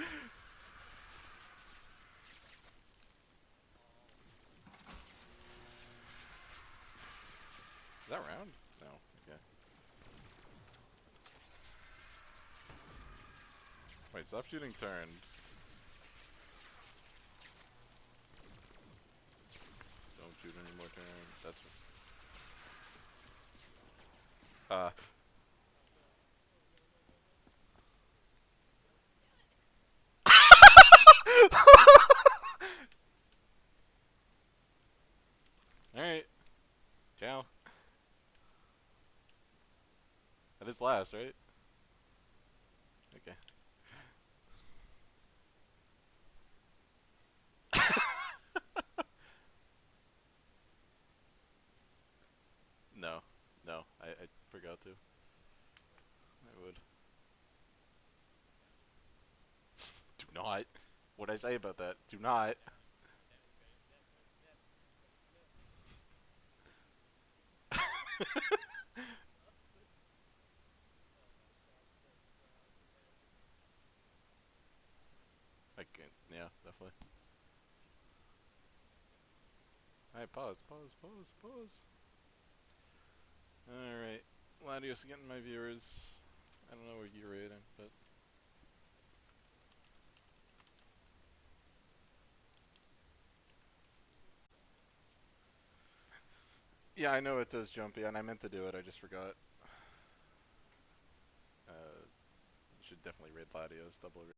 that round? No. Okay. Wait, stop shooting turned. Don't shoot any more turn. That's... Alright. Ciao. That is last, right? Okay. No. No. I forgot to. I would. Do not. What'd I say about that? Do not. I can't. Yeah, definitely. Alright, pause. Alright. Latios getting my viewers. I don't know what you're rating, but... Yeah, I know it does jumpy, and I meant to do it, I just forgot. You should definitely raid Latios, double